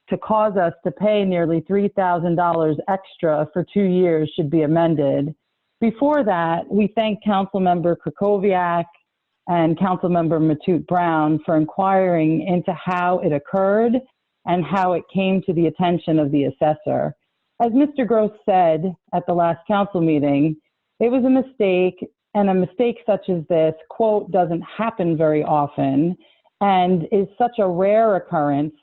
to cause us to pay nearly $3,000 extra for 2 years should be amended. Before that, we thank Councilmember Krakowiak and Councilmember Matute Brown for inquiring into how it occurred and how it came to the attention of the assessor. As Mr. Gross said at the last council meeting, it was a mistake, and a mistake such as this, quote, doesn't happen very often and is such a rare occurrence,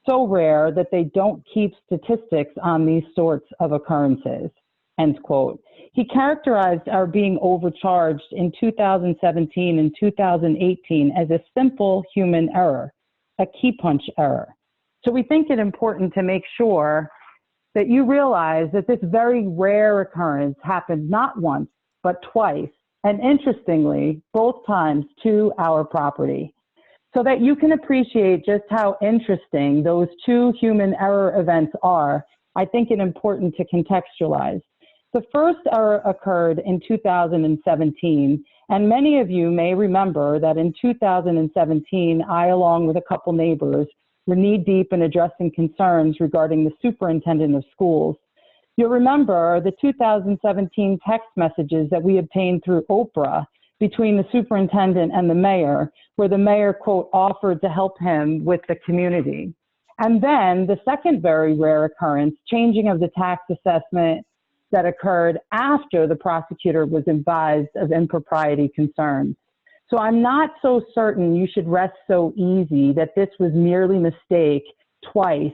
so rare that they don't keep statistics on these sorts of occurrences. end quote. He characterized our being overcharged in 2017 and 2018 as a simple human error, a key punch error. So we think it important to make sure that you realize that this very rare occurrence happened not once, but twice, and interestingly, both times to our property. So that you can appreciate just how interesting those two human error events are, I think it important to contextualize. The first error occurred in 2017, and many of you may remember that in 2017, I, along with a couple neighbors, were knee-deep in addressing concerns regarding the superintendent of schools. You'll remember the 2017 text messages that we obtained through Oprah between the superintendent and the mayor, where the mayor, quote, offered to help him with the community. And then the second very rare occurrence, changing of the tax assessment that occurred after the prosecutor was advised of impropriety concerns. So I'm not so certain you should rest so easy that this was merely mistake twice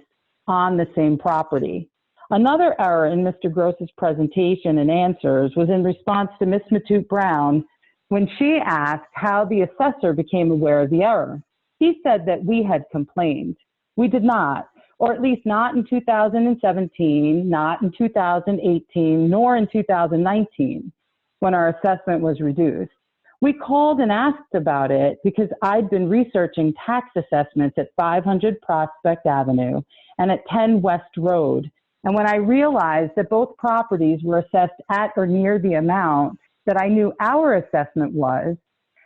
on the same property. Another error in Mr. Gross's presentation and answers was in response to Ms. Matute Brown when she asked how the assessor became aware of the error. He said that we had complained. We did not, or at least not in 2017, not in 2018, nor in 2019, when our assessment was reduced. We called and asked about it because I'd been researching tax assessments at 500 Prospect Avenue and at 10 West Road. And when I realized that both properties were assessed at or near the amount that I knew our assessment was,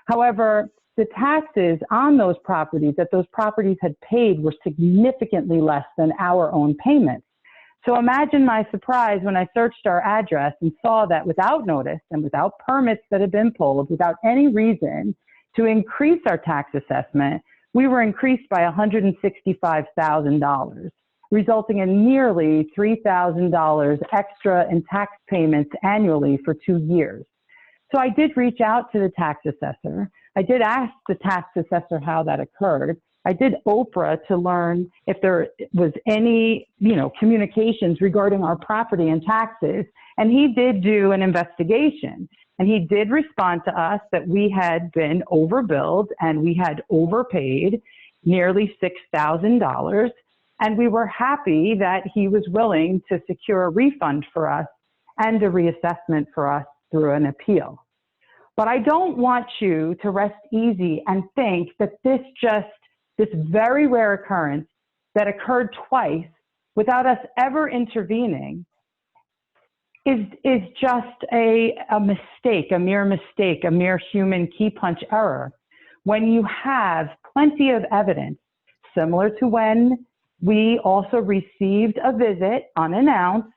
however, the taxes on those properties that those properties had paid were significantly less than our own payments. So imagine my surprise when I searched our address and saw that without notice and without permits that had been pulled, without any reason to increase our tax assessment, we were increased by $165,000, resulting in nearly $3,000 extra in tax payments annually for 2 years. So I did reach out to the tax assessor. I did ask the tax assessor how that occurred. I did Oprah to learn if there was any, communications regarding our property and taxes. And he did do an investigation. And he did respond to us that we had been overbilled and we had overpaid nearly $6,000. And we were happy that he was willing to secure a refund for us and a reassessment for us through an appeal. But I don't want you to rest easy and think that this very rare occurrence that occurred twice without us ever intervening is just a mistake, a mere human key punch error. When you have plenty of evidence, similar to when we also received a visit unannounced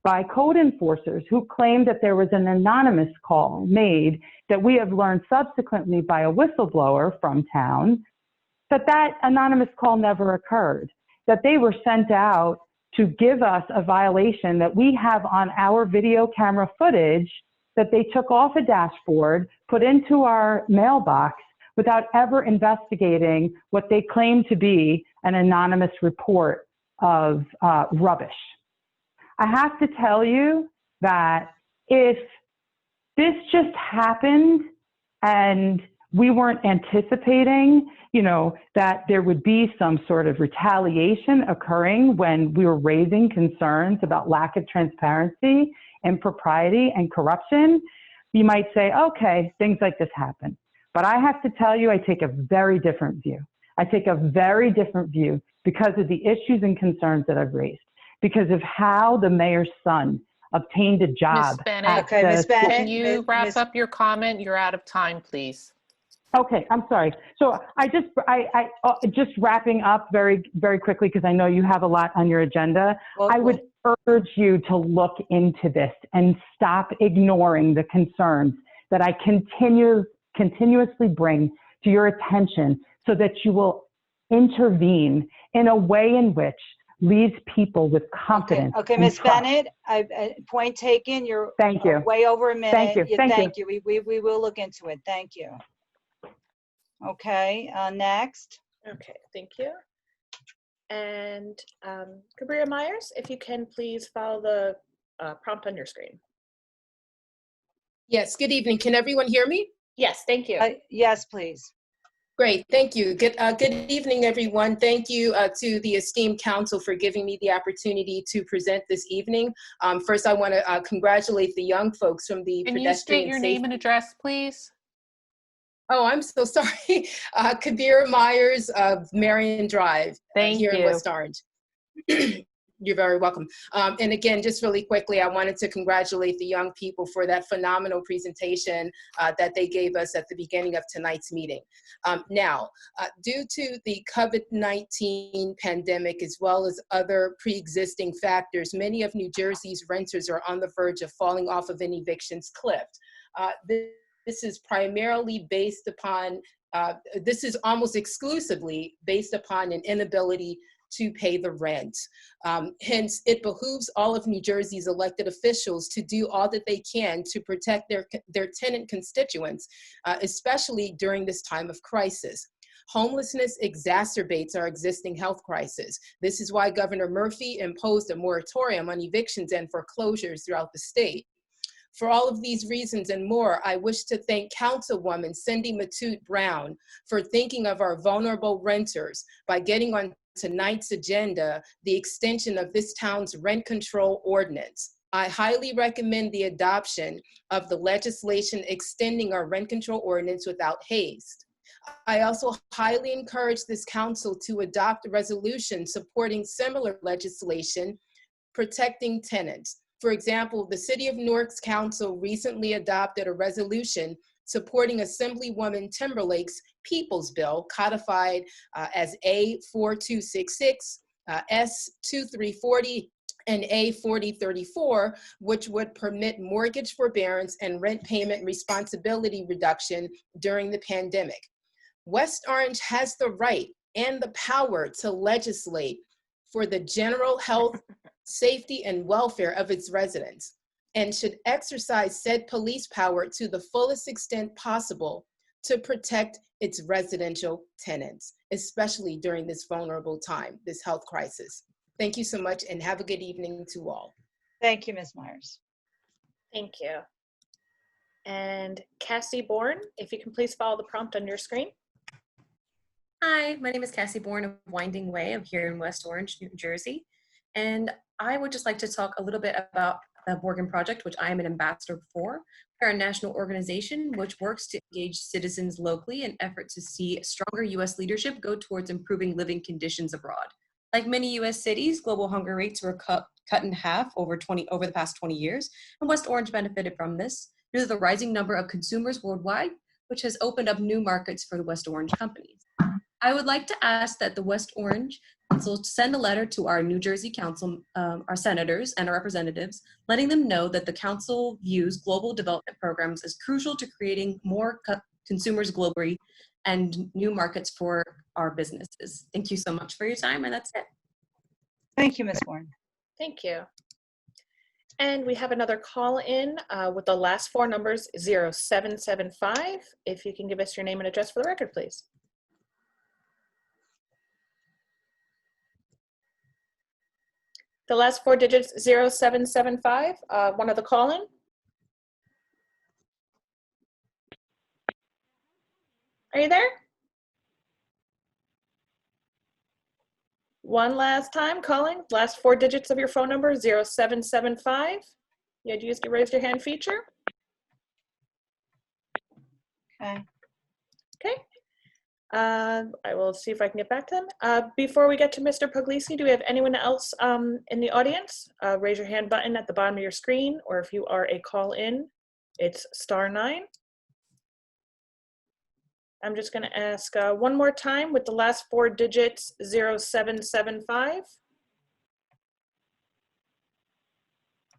by code enforcers who claimed that there was an anonymous call made that we have learned subsequently by a whistleblower from town, that anonymous call never occurred, that they were sent out to give us a violation that we have on our video camera footage that they took off a dashboard, put into our mailbox without ever investigating what they claimed to be an anonymous report of rubbish. I have to tell you that if this just happened and we weren't anticipating, that there would be some sort of retaliation occurring when we were raising concerns about lack of transparency, impropriety, and corruption, you might say, okay, things like this happen. But I have to tell you, I take a very different view. I take a very different view because of the issues and concerns that I've raised, because of how the mayor's son obtained a job. Ms. Bennett, Okay, Ms. Bennett. can you wrap up your comment? You're out of time, please. Okay, I'm sorry. So I just wrapping up very, very quickly, because I know you have a lot on your agenda. I would urge you to look into this and stop ignoring the concerns that I continuously bring to your attention so that you will intervene in a way in which leaves people with confidence. Okay, Ms. Bennett, point taken. You're Thank you. Way over a minute. Thank you. Thank you. We will look into it. Thank you. Okay, next. Okay, thank you. And Cabrera Myers, if you can please follow the prompt on your screen. Yes, good evening. Can everyone hear me? Yes, thank you. Yes, please. Great, thank you. Good evening, everyone. Thank you to the esteemed council for giving me the opportunity to present this evening. First, I want to congratulate the young folks from the Can you state your name and address, please? Oh, I'm so sorry. Kabir Myers of Marion Drive here in West Orange. You're very welcome. And again, just really quickly, I wanted to congratulate the young people for that phenomenal presentation that they gave us at the beginning of tonight's meeting. Now, due to the COVID-19 pandemic, as well as other pre-existing factors, many of New Jersey's renters are on the verge of falling off of an evictions cliff. This is primarily based upon, this is almost exclusively based upon an inability to pay the rent. Hence, it behooves all of New Jersey's elected officials to do all that they can to protect their tenant constituents, especially during this time of crisis. Homelessness exacerbates our existing health crisis. This is why Governor Murphy imposed a moratorium on evictions and foreclosures throughout the state. For all of these reasons and more, I wish to thank Councilwoman Cindy Matute Brown for thinking of our vulnerable renters by getting on tonight's agenda the extension of this town's rent control ordinance. I highly recommend the adoption of the legislation extending our rent control ordinance without haste. I also highly encourage this council to adopt a resolution supporting similar legislation protecting tenants. For example, the City of Newark's council recently adopted a resolution supporting Assemblywoman Timberlake's People's Bill, codified as A4266, S2340, and A4034, which would permit mortgage forbearance and rent payment responsibility reduction during the pandemic. West Orange has the right and the power to legislate for the general health, safety, and welfare of its residents, and should exercise said police power to the fullest extent possible to protect its residential tenants, especially during this vulnerable time, this health crisis. Thank you so much and have a good evening to all. Thank you, Ms. Myers. Thank you. And Cassie Bourne, if you can please follow the prompt on your screen. Hi, my name is Cassie Bourne of Winding Way. I'm here in West Orange, New Jersey. And I would just like to talk a little bit about the Morgan Project, which I am an ambassador for. We're a national organization which works to engage citizens locally in effort to see stronger U.S. leadership go towards improving living conditions abroad. Like many U.S. cities, global hunger rates were cut in half over the past 20 years, and West Orange benefited from this due to the rising number of consumers worldwide, which has opened up new markets for the West Orange companies. I would like to ask that the West Orange Council send a letter to our New Jersey Council, our senators and our representatives, letting them know that the Council views global development programs as crucial to creating more consumers globally and new markets for our businesses. Thank you so much for your time, and that's it. Thank you, Ms. Warren. Thank you. And we have another call in with the last four numbers 0775. If you can give us your name and address for the record, please. The last four digits 0775, one of the call-in. Are you there? One last time, calling. Last four digits of your phone number 0775. You had used the raise your hand feature. Okay. Okay. I will see if I can get back to them. Before we get to Mr. Puglisi, do we have anyone else in the audience? Raise your hand button at the bottom of your screen, or if you are a call-in, it's *9. I'm just going to ask one more time with the last four digits 0775.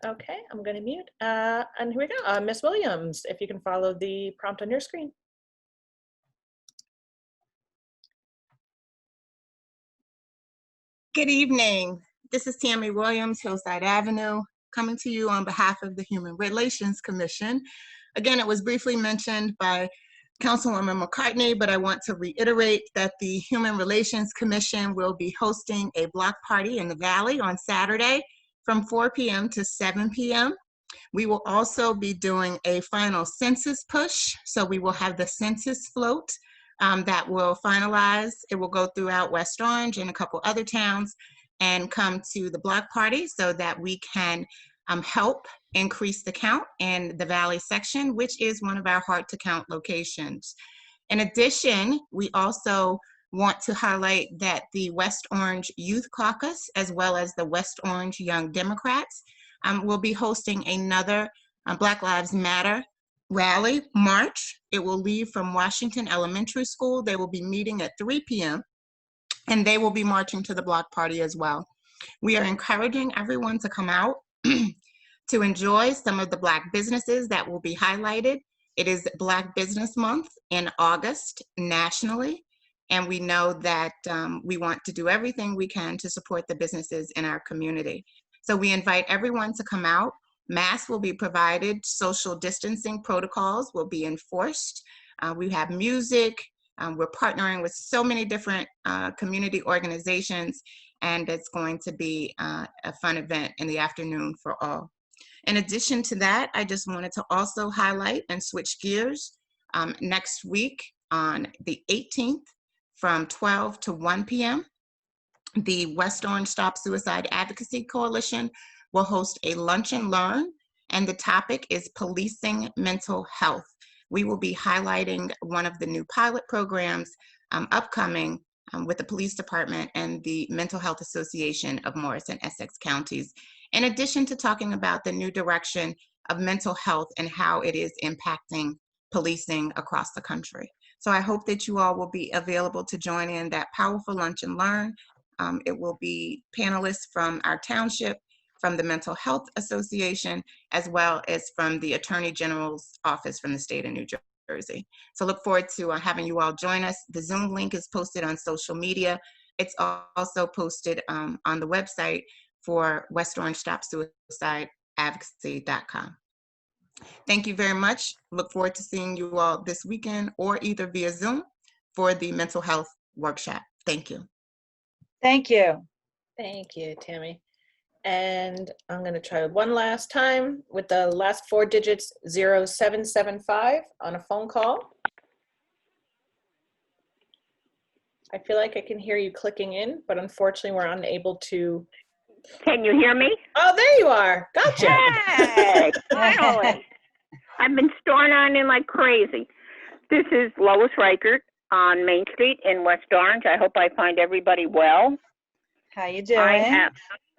Okay, I'm going to mute. And here we go. Ms. Williams, if you can follow the prompt on your screen. Good evening. This is Tammy Williams, Hillside Avenue, coming to you on behalf of the Human Relations Commission. Again, it was briefly mentioned by Councilwoman McCartney, but I want to reiterate that the Human Relations Commission will be hosting a block party in the Valley on Saturday, from 4 p.m. to 7 p.m. We will also be doing a final census push. So we will have the census float that will finalize. It will go throughout West Orange and a couple other towns and come to the block party so that we can help increase the count in the Valley section, which is one of our hard to count locations. In addition, we also want to highlight that the West Orange Youth Caucus, as well as the West Orange Young Democrats, will be hosting another Black Lives Matter rally march. It will leave from Washington Elementary School. They will be meeting at 3 p.m. and they will be marching to the block party as well. We are encouraging everyone to come out to enjoy some of the Black businesses that will be highlighted. It is Black Business Month in August nationally, and we know that we want to do everything we can to support the businesses in our community. So we invite everyone to come out. Masks will be provided, social distancing protocols will be enforced. We have music, we're partnering with so many different community organizations, and it's going to be a fun event in the afternoon for all. In addition to that, I just wanted to also highlight and switch gears. Next week on the 18th from 12 to 1 p.m., the West Orange Stop Suicide Advocacy Coalition will host a lunch and learn, and the topic is policing mental health. We will be highlighting one of the new pilot programs upcoming with the police department and the Mental Health Association of Morris and Essex counties, in addition to talking about the new direction of mental health and how it is impacting policing across the country. So I hope that you all will be available to join in that powerful lunch and learn. It will be panelists from our township, from the Mental Health Association, as well as from the Attorney General's office from the state of New Jersey. So look forward to having you all join us. The Zoom link is posted on social media. It's also posted on the website for West Orange Stop Suicide Advocacy.com. Thank you very much. Look forward to seeing you all this weekend or either via Zoom for the mental health workshop. Thank you. Thank you. Thank you, Tammy. And I'm going to try one last time with the last 4 digits, 0775 on a phone call. I feel like I can hear you clicking in, but unfortunately we're unable to. Can you hear me? Oh, there you are. Gotcha. Hey, finally. I've been storming on in like crazy. This is Lois Reichert on Main Street in West Orange. I hope I find everybody well. How you doing?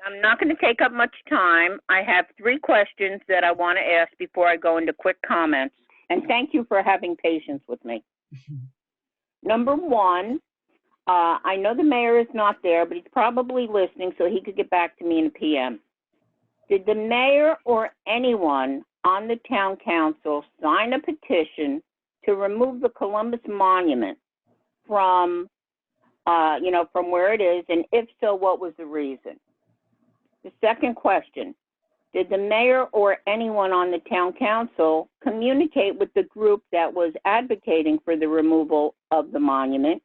I'm not going to take up much time. I have 3 questions that I want to ask before I go into quick comments. And thank you for having patience with me. Number 1, I know the mayor is not there, but he's probably listening, so he could get back to me in a PM. Did the mayor or anyone on the town council sign a petition to remove the Columbus Monument from, from where it is? And if so, what was the reason? The second question, did the mayor or anyone on the town council communicate with the group that was advocating for the removal of the monument?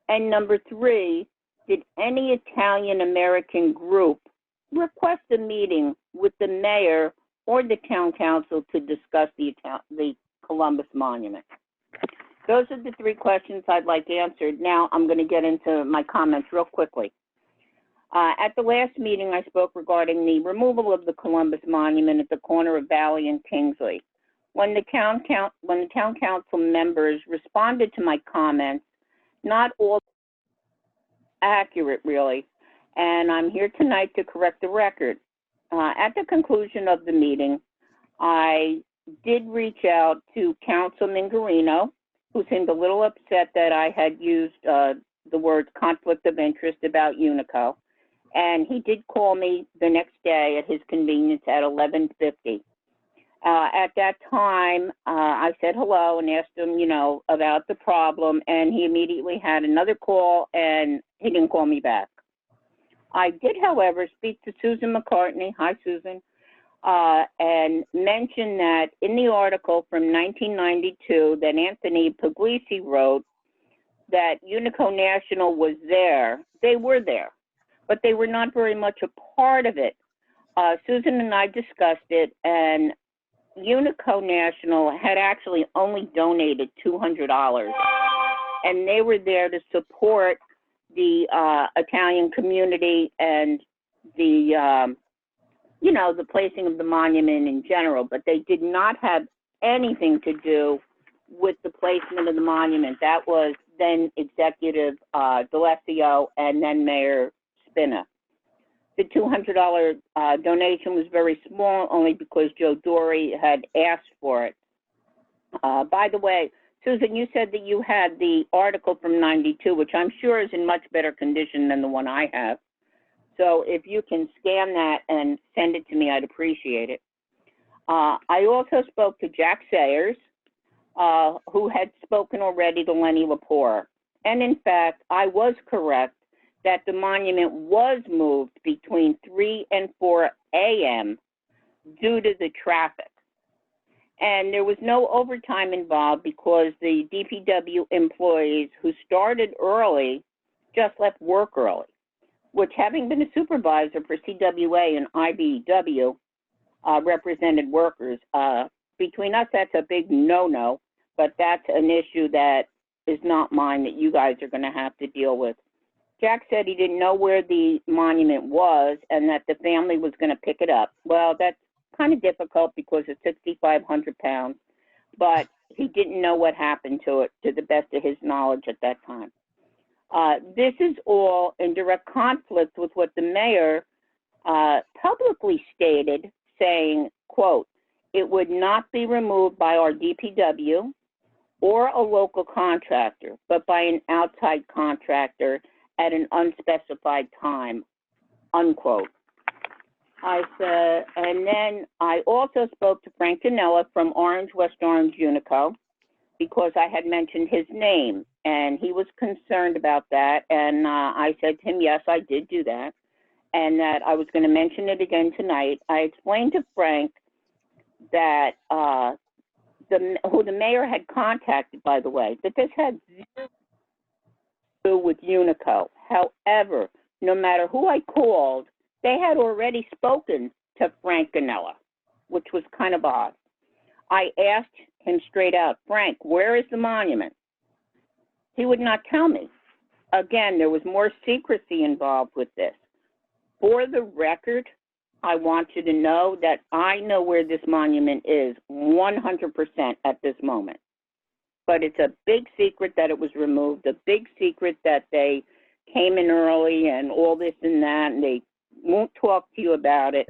And number 3, did any Italian-American group request a meeting with the mayor or the town council to discuss the Columbus Monument? Those are the 3 questions I'd like answered. Now I'm going to get into my comments real quickly. At the last meeting, I spoke regarding the removal of the Columbus Monument at the corner of Valley and Kingsley. When the town council members responded to my comments, not all accurate, really, and I'm here tonight to correct the record. At the conclusion of the meeting, I did reach out to Councilman Guarino, who seemed a little upset that I had used the words conflict of interest about Unico. And he did call me the next day at his convenience at 11:50. At that time, I said hello and asked him, about the problem, and he immediately had another call, and he didn't call me back. I did, however, speak to Susan McCartney, hi Susan, and mention that in the article from 1992 that Anthony Puglisi wrote, that Unico National was there. They were there, but they were not very much a part of it. Susan and I discussed it, and Unico National had actually only donated $200, and they were there to support the Italian community and the, you know, the placing of the monument in general, but they did not have anything to do with the placement of the monument. That was then Executive D'Alessio and then Mayor Spina. The $200 donation was very small, only because Joe Dory had asked for it. By the way, Susan, you said that you had the article from '92, which I'm sure is in much better condition than the one I have. So if you can scan that and send it to me, I'd appreciate it. I also spoke to Jack Sayers, who had spoken already to Lenny Lepore. And in fact, I was correct that the monument was moved between 3 and 4 a.m. due to the traffic. And there was no overtime involved because the DPW employees who started early just left work early, which, having been a supervisor for CWA and IBEW, represented workers. Between us, that's a big no-no, but that's an issue that is not mine that you guys are going to have to deal with. Jack said he didn't know where the monument was and that the family was going to pick it up. Well, that's kind of difficult because it's 6,500 pounds, but he didn't know what happened to it to the best of his knowledge at that time. This is all in direct conflict with what the mayor publicly stated, saying, quote, "It would not be removed by our DPW or a local contractor, but by an outside contractor at an unspecified time," unquote. I said, and then I also spoke to Frank Ganella from West Orange Unico, because I had mentioned his name, and he was concerned about that. And I said to him, yes, I did do that, and that I was going to mention it again tonight. I explained to Frank that who the mayor had contacted, by the way, that this had zero to do with Unico. However, no matter who I called, they had already spoken to Frank Ganella, which was kind of odd. I asked him straight out, Frank, where is the monument? He would not tell me. Again, there was more secrecy involved with this. For the record, I want you to know that I know where this monument is 100% at this moment. But it's a big secret that it was removed, a big secret that they came in early and all this and that, and they won't talk to you about it.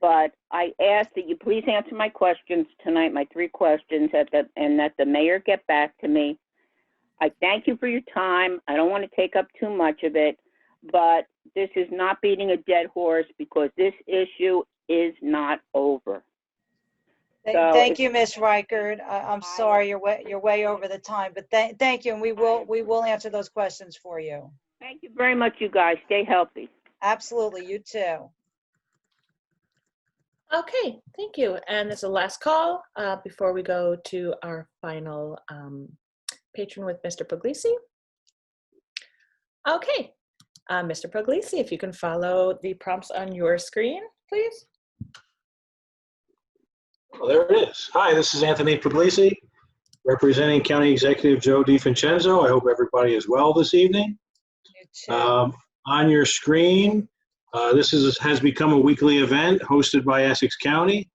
But I ask that you please answer my questions tonight, my 3 questions, and that the mayor get back to me. I thank you for your time. I don't want to take up too much of it, but this is not beating a dead horse because this issue is not over. Thank you, Ms. Reichert. I'm sorry you're way over the time, but thank you, and we will answer those questions for you. Thank you very much, you guys. Stay healthy. Absolutely, you too. Okay, thank you. And this is the last call before we go to our final patron with Mr. Puglisi. Okay, Mr. Puglisi, if you can follow the prompts on your screen, please. Well, there it is. Hi, this is Anthony Puglisi, representing County Executive Joe DiFincenzo. I hope everybody is well this evening. On your screen, this has become a weekly event hosted by Essex County.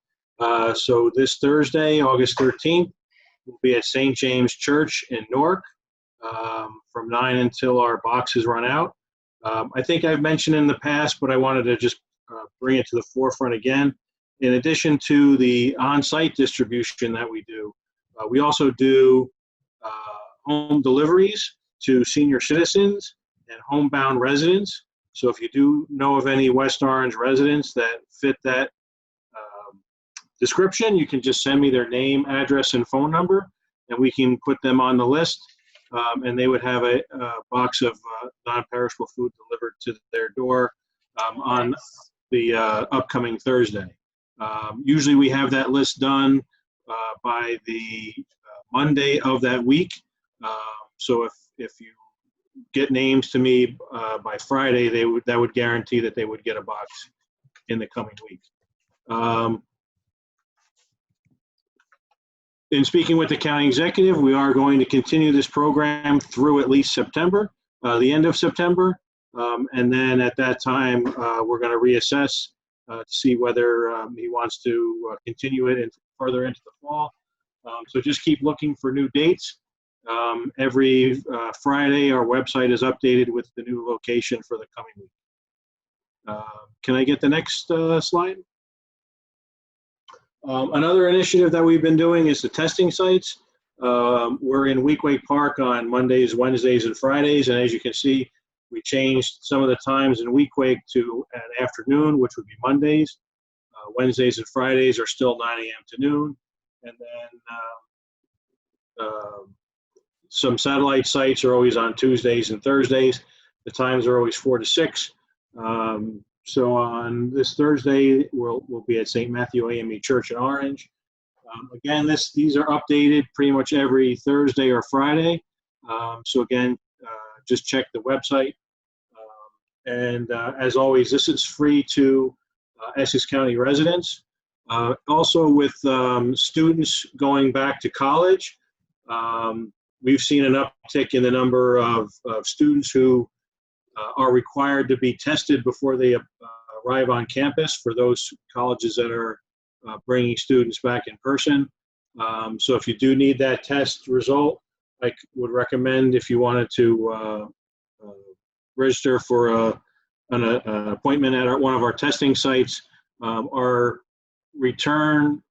So this Thursday, August 13th, we'll be at St. James Church in Newark from 9 until our boxes run out. I think I've mentioned in the past, but I wanted to just bring it to the forefront again. In addition to the on-site distribution that we do, we also do home deliveries to senior citizens and homebound residents. So if you do know of any West Orange residents that fit that description, you can just send me their name, address, and phone number, and we can put them on the list, and they would have a box of non-perishable food delivered to their door on the upcoming Thursday. Usually we have that list done by the Monday of that week. So if you get names to me by Friday, that would guarantee that they would get a box. in the coming week. In speaking with the county executive, we are going to continue this program through at least September, the end of September. And then at that time, we're going to reassess to see whether he wants to continue it further into the fall. So just keep looking for new dates. Every Friday, our website is updated with the new location for the coming week. Can I get the next slide? Another initiative that we've been doing is the testing sites. We're in Weequahic Park on Mondays, Wednesdays, and Fridays. And as you can see, we changed some of the times in Weequahic to an afternoon, which would be Mondays. Wednesdays and Fridays are still 9 a.m. to noon. And then some satellite sites are always on Tuesdays and Thursdays. The times are always 4 to 6. So on this Thursday, we'll be at St. Matthew AME Church in Orange. Again, these are updated pretty much every Thursday or Friday. So again, just check the website. And as always, this is free to Essex County residents. Also with students going back to college, we've seen an uptick in the number of students who are required to be tested before they arrive on campus for those colleges that are bringing students back in person. So if you do need that test result, I would recommend, if you wanted to register for an appointment at one of our testing sites. Our return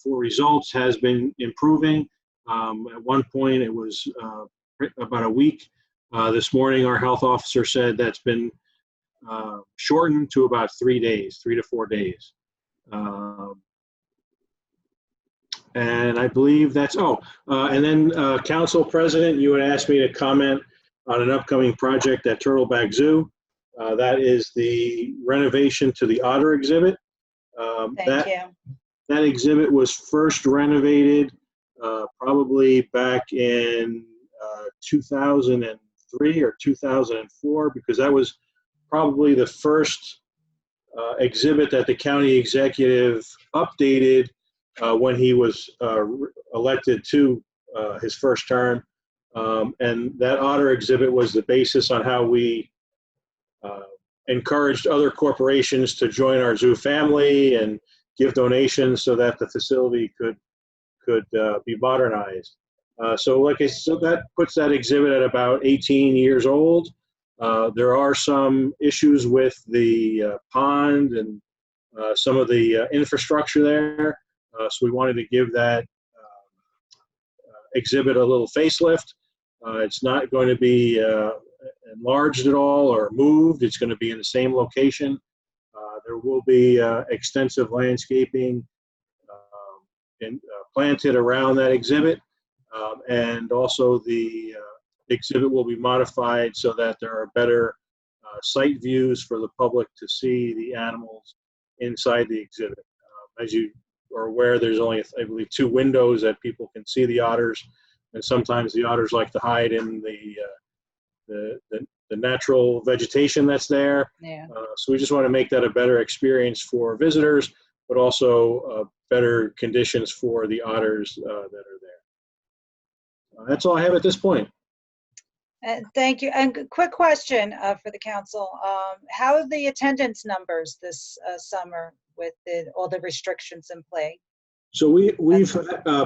for results has been improving. At one point, it was about a week. This morning, our health officer said that's been shortened to about 3 days, 3 to 4 days. And I believe that's, and then Council President, you had asked me to comment on an upcoming project at Turtleback Zoo. That is the renovation to the otter exhibit. Thank you. That exhibit was first renovated probably back in 2003 or 2004, because that was probably the first exhibit that the county executive updated when he was elected to his first term. And that otter exhibit was the basis on how we encouraged other corporations to join our zoo family and give donations so that the facility could be modernized. So like I said, that puts that exhibit at about 18 years old. There are some issues with the pond and some of the infrastructure there. So we wanted to give that exhibit a little facelift. It's not going to be enlarged at all or moved. It's going to be in the same location. There will be extensive landscaping planted around that exhibit. And also the exhibit will be modified so that there are better sight views for the public to see the animals inside the exhibit. As you are aware, there's only, I believe, 2 windows that people can see the otters, and sometimes the otters like to hide in the natural vegetation that's there. Yeah. So we just want to make that a better experience for visitors, but also better conditions for the otters that are there. That's all I have at this point. Thank you. And quick question for the council. How are the attendance numbers this summer with all the restrictions in play? So we've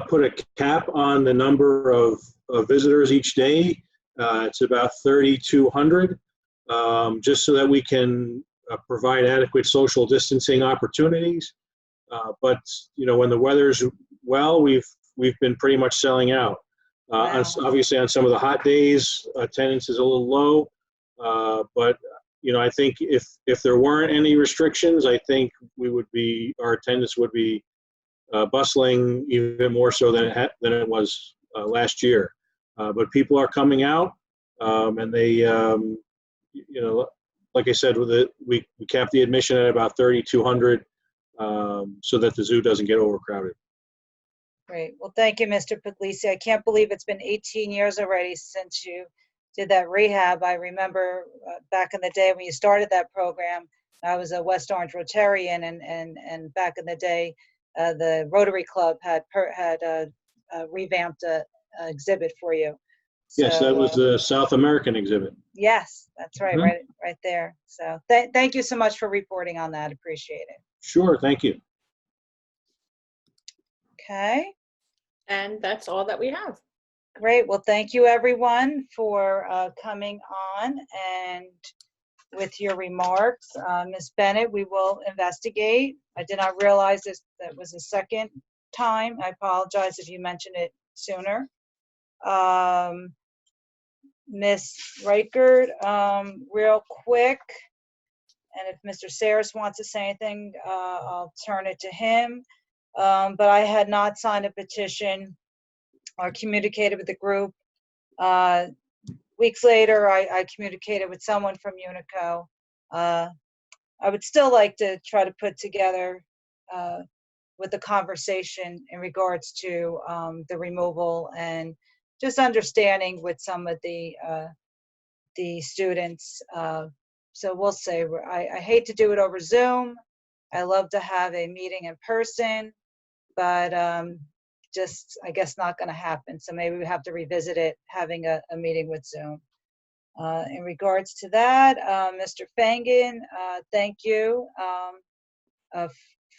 put a cap on the number of visitors each day. It's about 3,200, just so that we can provide adequate social distancing opportunities. But when the weather's well, we've been pretty much selling out. Obviously, on some of the hot days, attendance is a little low. But I think if there weren't any restrictions, I think our attendance would be bustling even more so than it was last year. But people are coming out, and they, like I said, we capped the admission at about 3,200, so that the zoo doesn't get overcrowded. Great. Well, thank you, Mr. Puglisi. I can't believe it's been 18 years already since you did that rehab. I remember back in the day when you started that program, I was a West Orange Rotarian, and back in the day, the Rotary Club had revamped a exhibit for you. Yes, that So, was the South American exhibit. yes, that's right, Mhm. right there. So thank you so much for reporting on that. Appreciate it. Sure, thank you. Okay, And that's all that we have. great. Well, thank you everyone for coming on and with your remarks. Ms. Bennett, we will investigate. I did not realize that was the second time. I apologize if you mentioned it sooner. Ms. Reichert, real quick, and if Mr. Saris wants to say anything, I'll turn it to him. But I had not signed a petition or communicated with the group. Weeks later, I communicated with someone from Unico. I would still like to try to put together with the conversation in regards to the removal and just understanding with some of the students. So we'll say, I hate to do it over Zoom. I love to have a meeting in person, but just, I guess, not going to happen. So maybe we have to revisit it, having a meeting with Zoom. In regards to that, Mr. Fangen, thank you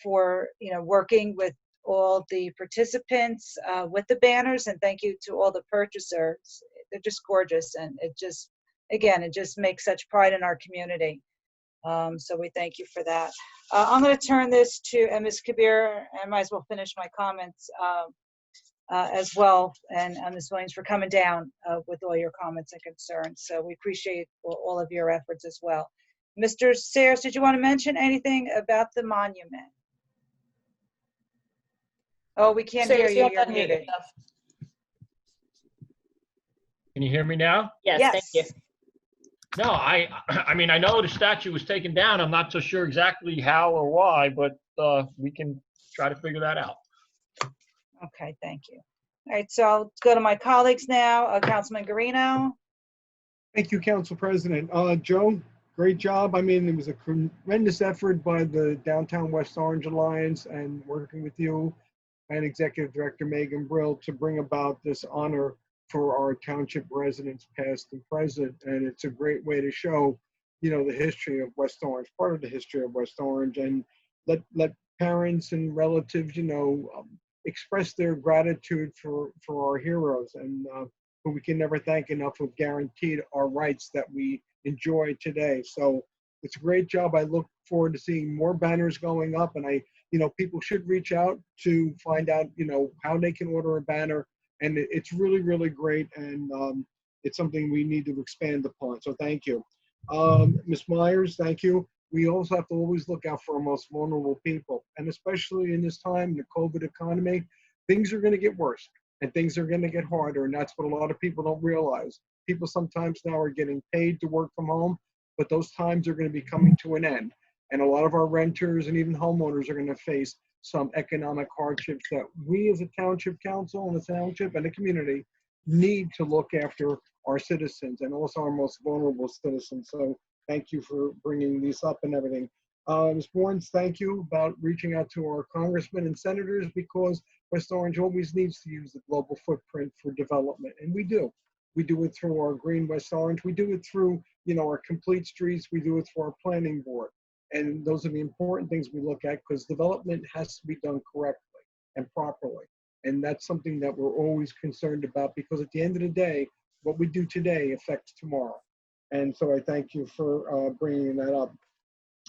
for working with all the participants with the banners, and thank you to all the purchasers. They're just gorgeous, and it just, again, it just makes such pride in our community. So we thank you for that. I'm going to turn this to Ms. Kabir. I might as well finish my comments as well, and Ms. Williams for coming down with all your comments and concerns. So we appreciate all of your efforts as well. Mr. Sayers, did you want to mention anything about the monument? Oh, we can't hear you. You're muted. Can you hear me now? Yes, thank you. No, I mean, I know the statue was taken down. I'm not so sure exactly how or why, but we can try to figure that out. Okay, thank you. All right, so I'll go to my colleagues now. Councilman Guarino. Thank you, Council President. Joe, great job. I mean, it was a tremendous effort by the Downtown West Orange Alliance and working with you and Executive Director Megan Brill to bring about this honor for our township residents, past and present. And it's a great way to show, the history of West Orange, part of the history of West Orange, and let parents and relatives, express their gratitude for our heroes, and who we can never thank enough, who've guaranteed our rights that we enjoy today. So it's a great job. I look forward to seeing more banners going up, and people should reach out to find out, how they can order a banner. And it's really, really great. And it's something we need to expand upon. So thank you. Ms. Myers, thank you. We also have to always look out for our most vulnerable people. And especially in this time, the COVID economy, things are going to get worse and things are going to get harder. And that's what a lot of people don't realize. People sometimes now are getting paid to work from home, but those times are going to be coming to an end. And a lot of our renters and even homeowners are going to face some economic hardships that we as a township council and the township and the community need to look after our citizens and also our most vulnerable citizens. So thank you for bringing these up and everything. Ms. Bourne, thank you about reaching out to our congressmen and senators, because West Orange always needs to use the global footprint for development. And we do. We do it through our Green West Orange. We do it through, our complete streets. We do it through our planning board. And those are the important things we look at, because development has to be done correctly and properly. And that's something that we're always concerned about, because at the end of the day, what we do today affects tomorrow. And so I thank you for bringing that up.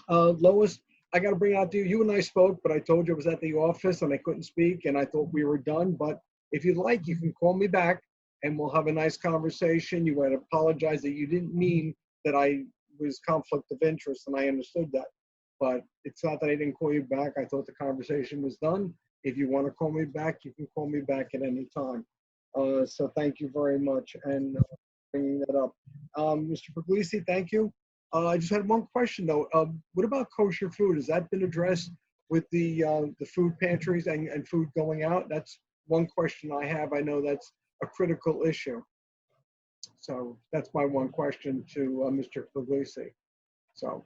Lois, I got to bring it out to you. You and I spoke, but I told you I was at the office and I couldn't speak and I thought we were done. But if you'd like, you can call me back and we'll have a nice conversation. You would apologize that you didn't mean that I was conflict of interest, and I understood that. But it's not that I didn't call you back. I thought the conversation was done. If you want to call me back, you can call me back at any time. So thank you very much, and bringing that up. Mr. Puglisi, thank you. I just had one question though. What about kosher food? Has that been addressed with the food pantries and food going out? That's one question I have. I know that's a critical issue. So that's my one question to Mr. Puglisi. So.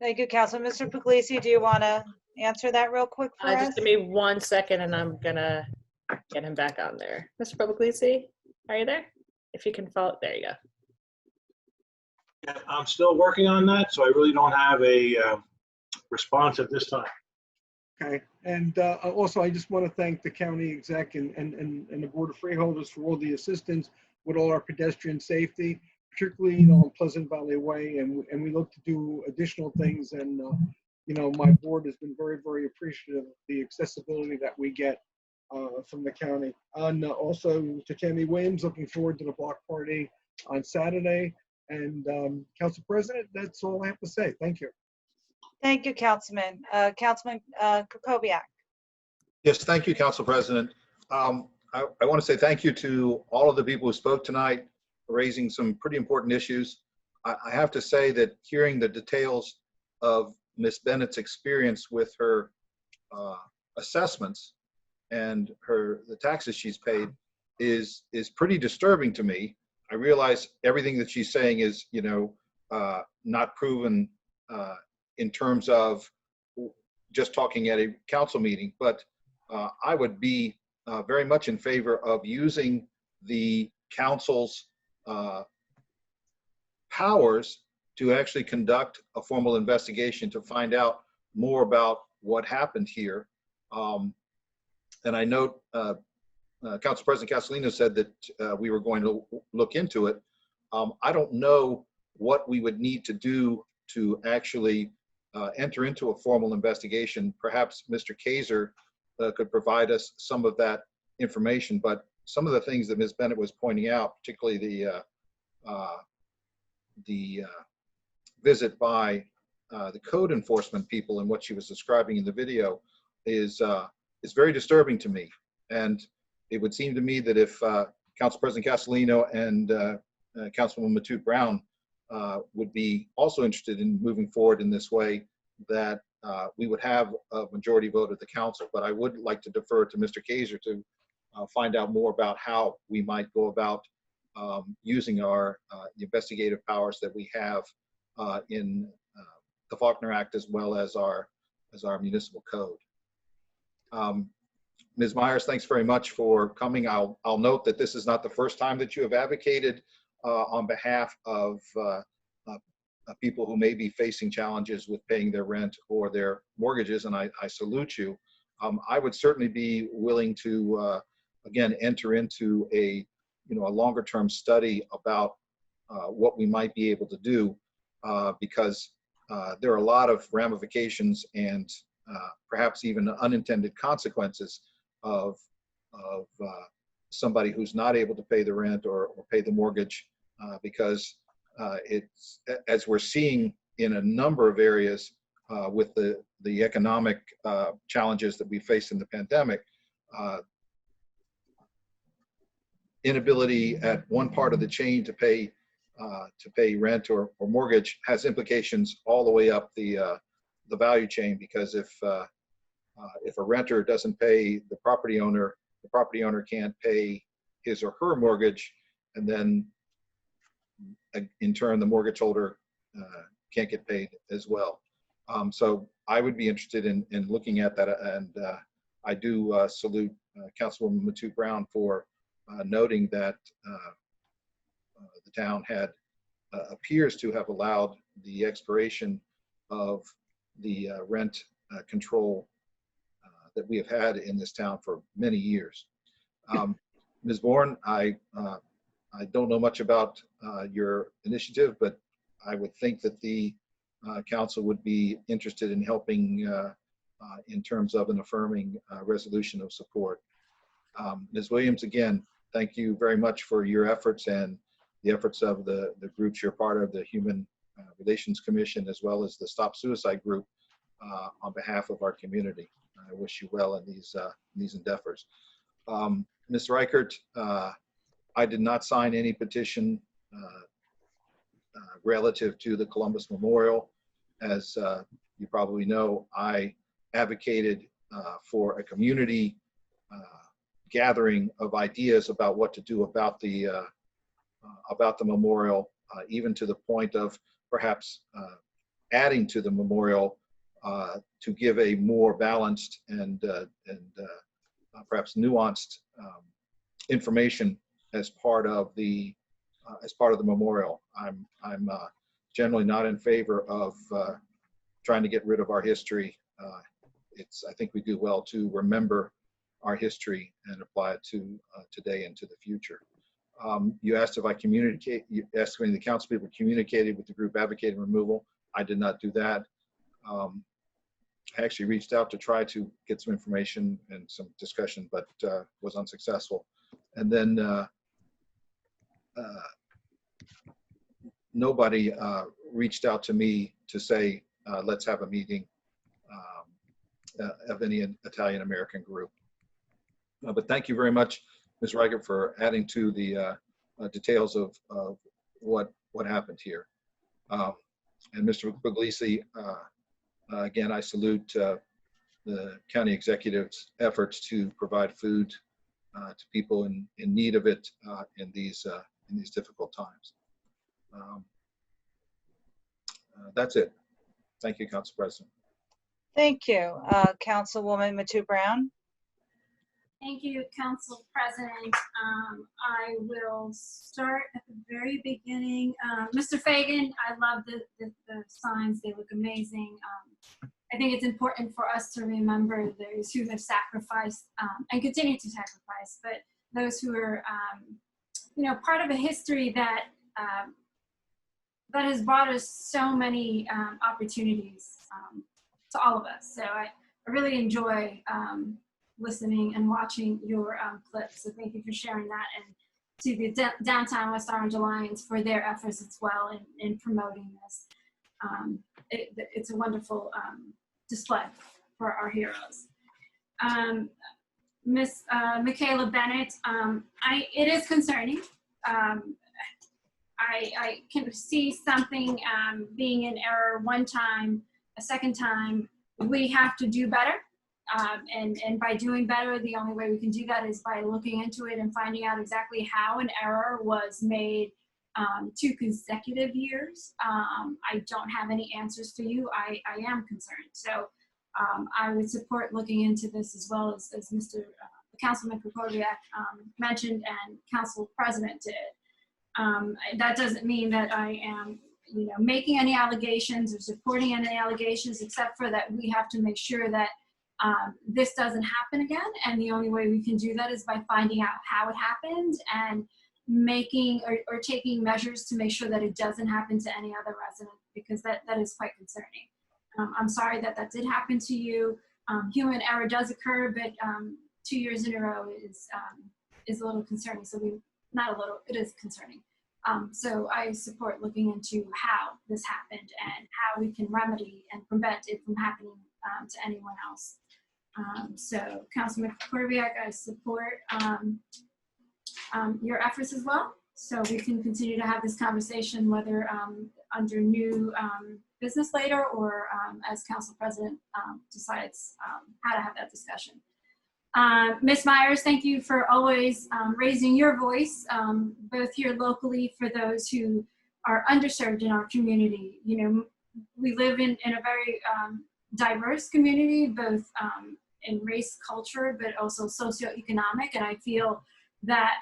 Thank you, Councilman. Mr. Puglisi, do you want to answer that real quick for us? Just give me 1 second and I'm gonna get him back on there. Mr. Puglisi, are you there? If you can follow, there you go. Yeah, I'm still working on that, so I really don't have a response at this time. Okay, and also I just want to thank the county exec and the board of freeholders for all the assistance with all our pedestrian safety, particularly on Pleasant Valley Way, and we look to do additional things. And my board has been very, very appreciative of the accessibility that we get from the county. And also to Tammy Williams, looking forward to the block party on Saturday. And Council President, that's all I have to say. Thank you. Thank you, Councilman. Councilman Kukoviac. Yes, thank you, Council President. I want to say thank you to all of the people who spoke tonight, raising some pretty important issues. I have to say that hearing the details of Ms. Bennett's experience with her assessments and the taxes she's paid is pretty disturbing to me. I realize everything that she's saying is, not proven in terms of just talking at a council meeting, but I would be very much in favor of using the council's powers to actually conduct a formal investigation to find out more about what happened here. And I note Council President Castellino said that we were going to look into it. I don't know what we would need to do to actually enter into a formal investigation. Perhaps Mr. Kaiser could provide us some of that information, but some of the things that Ms. Bennett was pointing out, particularly the visit by the code enforcement people and what she was describing in the video is very disturbing to me. And it would seem to me that if Council President Castellino and Councilwoman Matute Brown would be also interested in moving forward in this way, that we would have a majority vote of the council. But I would like to defer to Mr. Kaiser to find out more about how we might go about using our investigative powers that we have in the Faulkner Act, as well as our municipal code. Ms. Myers, thanks very much for coming. I'll note that this is not the first time that you have advocated on behalf of people who may be facing challenges with paying their rent or their mortgages, and I salute you. I would certainly be willing to, again, enter into a longer-term study about what we might be able to do, because there are a lot of ramifications and perhaps even unintended consequences of somebody who's not able to pay the rent or pay the mortgage, because it's, as we're seeing in a number of areas with the economic challenges that we faced in the pandemic, inability at one part of the chain to pay rent or mortgage has implications all the way up the value chain, because if a renter doesn't pay the property owner can't pay his or her mortgage, and then in turn the mortgage holder can't get paid as well. So I would be interested in looking at that, and I do salute Councilwoman Matute Brown for noting that the town appears to have allowed the expiration of the rent control that we have had in this town for many years. Ms. Bourne, I don't know much about your initiative, but I would think that the council would be interested in helping in terms of an affirming resolution of support. Ms. Williams, again, thank you very much for your efforts and the efforts of the groups you're part of, the Human Relations Commission, as well as the Stop Suicide Group, on behalf of our community. I wish you well in these endeavors. Ms. Reichert, I did not sign any petition relative to the Columbus Memorial. As you probably know, I advocated for a community gathering of ideas about what to do about the memorial, even to the point of perhaps adding to the memorial to give a more balanced and perhaps nuanced information as part of the memorial. I'm generally not in favor of trying to get rid of our history. I think we do well to remember our history and apply it to today and to the future. You asked if you asked when the council people communicated with the group advocating removal. I did not do that. I actually reached out to try to get some information and some discussion, but was unsuccessful. And then nobody reached out to me to say, let's have a meeting of any Italian American group. But thank you very much, Ms. Reichert, for adding to the details of what happened here. And Mr. Puglisi, again, I salute the county executive's efforts to provide food to people in need of it in these difficult times. That's it. Thank you, Council President. Thank you. Councilwoman Matu Brown. Thank you, Council President. I will start at the very beginning. Mr. Fagan, I love the signs. They look amazing. I think it's important for us to remember those who have sacrificed and continue to sacrifice, but those who are, part of a history that that has brought us so many opportunities to all of us. So I really enjoy listening and watching your clips. So thank you for sharing that, and to the Downtown West Orange Alliance for their efforts as well in promoting this. It's a wonderful display for our heroes. Miss Michaela Bennett, it is concerning. I can see something being in error one time, a second time. We have to do better. And by doing better, the only way we can do that is by looking into it and finding out exactly how an error was made 2 consecutive years. I don't have any answers for you. I am concerned. So I would support looking into this as well as Mr. Councilman Krokowiak mentioned and Council President did. That doesn't mean that I am making any allegations or supporting any allegations, except for that we have to make sure that this doesn't happen again, and the only way we can do that is by finding out how it happened and making or taking measures to make sure that it doesn't happen to any other resident, because that is quite concerning. I'm sorry that did happen to you. Human error does occur, but 2 years in a row is a little concerning. So it is concerning. So I support looking into how this happened and how we can remedy and prevent it from happening to anyone else. So Councilman Krokowiak, I support your efforts as well. So we can continue to have this conversation, whether under new business later or as Council President decides how to have that discussion. Ms. Myers, thank you for always raising your voice, both here locally for those who are underserved in our community. We live in a very diverse community, both in race, culture, but also socioeconomic. And I feel that,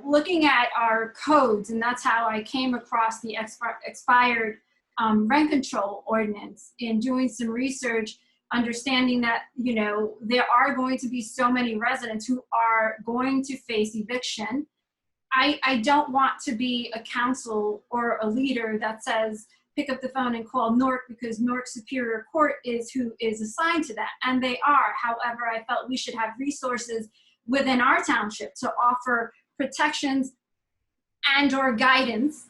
looking at our codes, and that's how I came across the expired rent control ordinance, in doing some research, understanding that, there are going to be so many residents who are going to face eviction. I don't want to be a council or a leader that says, pick up the phone and call Newark, because Newark Superior Court is who is assigned to that, and they are. However, I felt we should have resources within our township to offer protections and or guidance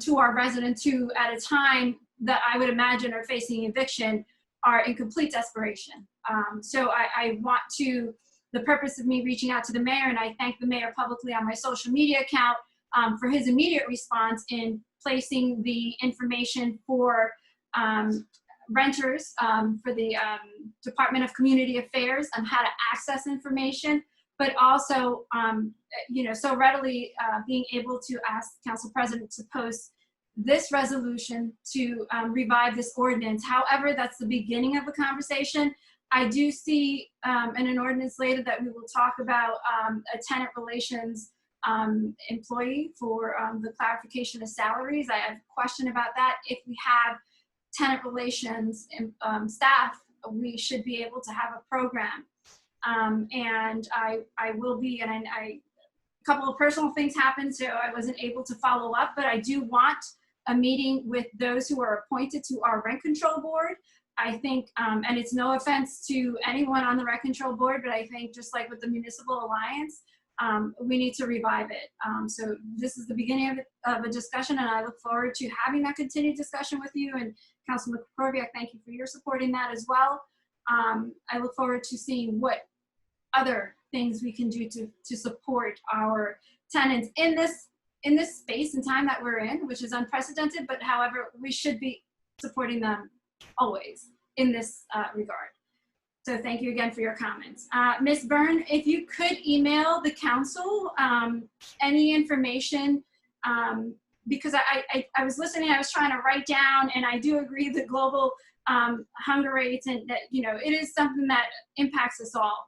to our residents who, at a time that I would imagine are facing eviction, are in complete desperation. So I want to, the purpose of me reaching out to the mayor, and I thank the mayor publicly on my social media account for his immediate response in placing the information for renters, for the Department of Community Affairs on how to access information, but also, so readily being able to ask Council President to post this resolution to revive this ordinance. However, that's the beginning of a conversation. I do see in an ordinance later that we will talk about a tenant relations employee for the clarification of salaries. I have a question about that. If we have tenant relations staff, we should be able to have a program. And I will be, and a couple of personal things happened, so I wasn't able to follow up, but I do want a meeting with those who are appointed to our rent control board. I think, and it's no offense to anyone on the rent control board, but I think just like with the Municipal Alliance, we need to revive it. So this is the beginning of a discussion, and I look forward to having that continued discussion with you. And Councilman Krokoviac, thank you for your supporting that as well. I look forward to seeing what other things we can do to support our tenants in this space and time that we're in, which is unprecedented, but however, we should be supporting them always in this regard. So thank you again for your comments. Ms. Byrne, if you could email the council any information, because I was listening, I was trying to write down, and I do agree the global hunger rates, and that, you know, it is something that impacts us all.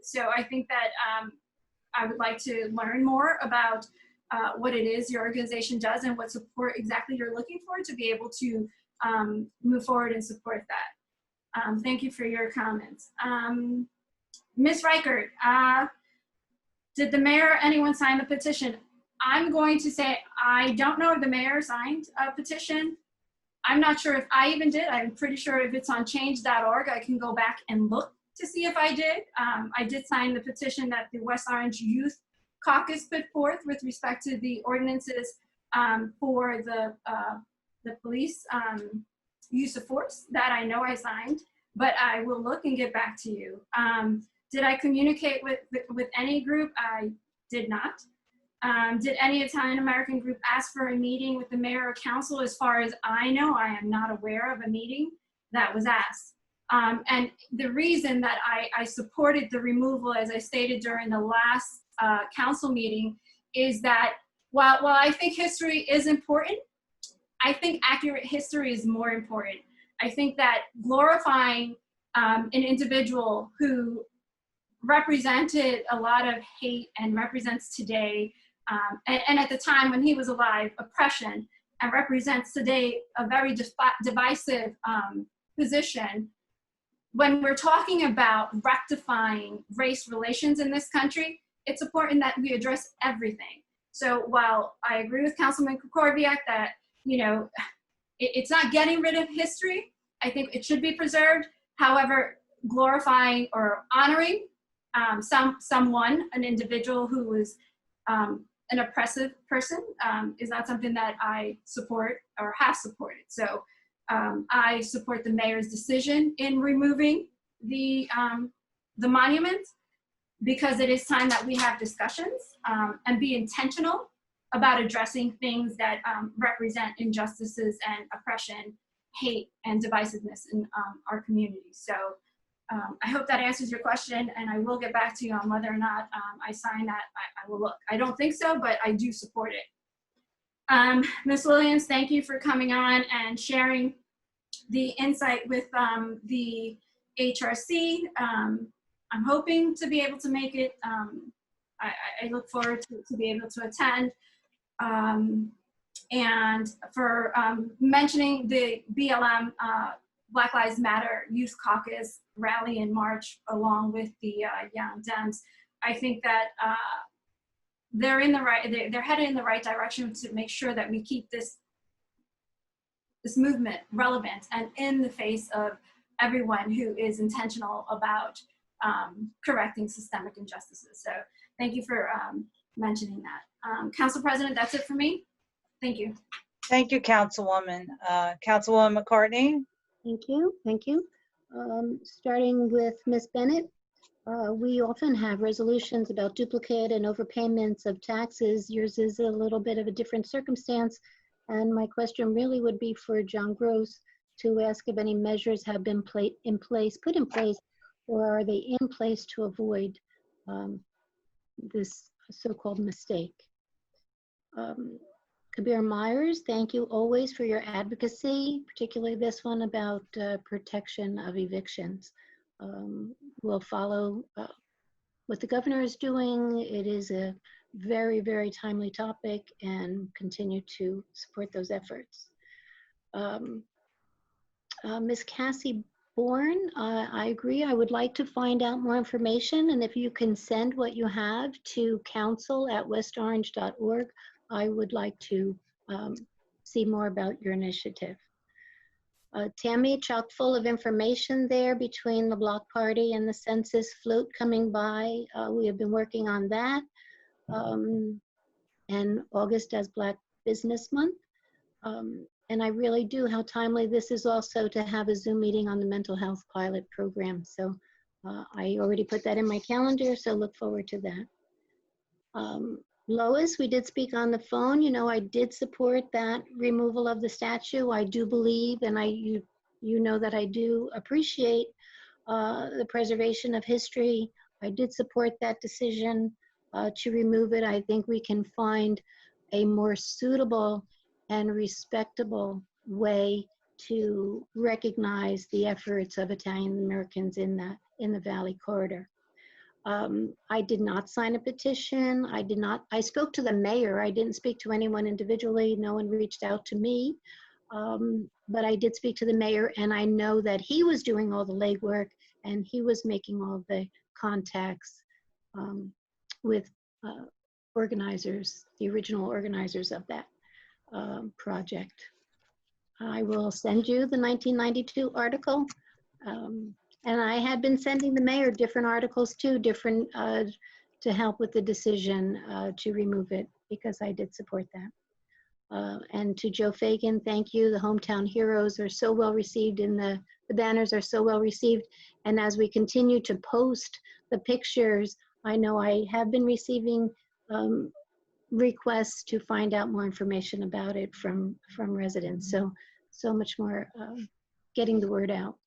So I think that I would like to learn more about what it is your organization does and what support exactly you're looking for to be able to move forward and support that. Thank you for your comments. Ms. Reichert, did the mayor or anyone sign the petition? I'm going to say I don't know if the mayor signed a petition. I'm not sure if I even did. I'm pretty sure if it's on change.org, I can go back and look to see if I did. I did sign the petition that the West Orange Youth Caucus put forth with respect to the ordinances for the police use of force. That I know I signed, but I will look and get back to you. Did I communicate with any group? I did not. Did any Italian American group ask for a meeting with the mayor or council? As far as I know, I am not aware of a meeting that was asked. And the reason that I supported the removal, as I stated during the last council meeting, is that while I think history is important, I think accurate history is more important. I think that glorifying an individual who represented a lot of hate and represents today, and at the time when he was alive, oppression, and represents today a very divisive position. When we're talking about rectifying race relations in this country, it's important that we address everything. So while I agree with Councilman Krokoviac that, you know, it's not getting rid of history, I think it should be preserved. However, glorifying or honoring someone, an individual who was an oppressive person, is not something that I support or have supported. So I support the mayor's decision in removing the monument, because it is time that we have discussions and be intentional about addressing things that represent injustices and oppression, hate, and divisiveness in our community. So I hope that answers your question, and I will get back to you on whether or not I sign that. I will look. I don't think so, but I do support it. Ms. Williams, thank you for coming on and sharing the insight with the HRC. I'm hoping to be able to make it. I look forward to be able to attend. And for mentioning the BLM Black Lives Matter Youth Caucus rally in March, along with the Young Dems, I think that they're in the right. They're headed in the right direction to make sure that we keep this movement relevant and in the face of everyone who is intentional about correcting systemic injustices. So thank you for mentioning that. Council President, that's it for me. Thank you. Thank you, Councilwoman. Councilwoman McCartney. Thank you. Thank you. Starting with Ms. Bennett, we often have resolutions about duplicate and overpayments of taxes. Yours is a little bit of a different circumstance. And my question really would be for John Gross to ask if any measures have been put in place, or are they in place to avoid this so-called mistake. Kabir Myers, thank you always for your advocacy, particularly this one about protection of evictions. We'll follow what the governor is doing. It is a very, very timely topic and continue to support those efforts. Ms. Cassie Bourne, I agree. I would like to find out more information, and if you can send what you have to council@westorange.org, I would like to see more about your initiative. Tammy, chock full of information there between the block party and the census float coming by. We have been working on that. And August as Black Business Month. And I really do how timely this is also to have a Zoom meeting on the mental health pilot program. So I already put that in my calendar, so look forward to that. Lois, we did speak on the phone. You know, I did support that removal of the statue. I do believe, and you know that I do appreciate the preservation of history. I did support that decision to remove it. I think we can find a more suitable and respectable way to recognize the efforts of Italian Americans in the Valley Corridor. I did not sign a petition. I spoke to the mayor. I didn't speak to anyone individually. No one reached out to me. But I did speak to the mayor, and I know that he was doing all the legwork and he was making all the contacts with organizers, the original organizers of that project. I will send you the 1992 article. And I had been sending the mayor different articles too, to help with the decision to remove it, because I did support that. And to Joe Fagan, thank you. The hometown heroes are so well received, and the banners are so well received. And as we continue to post the pictures, I know I have been receiving requests to find out more information about it from residents. So much more getting the word out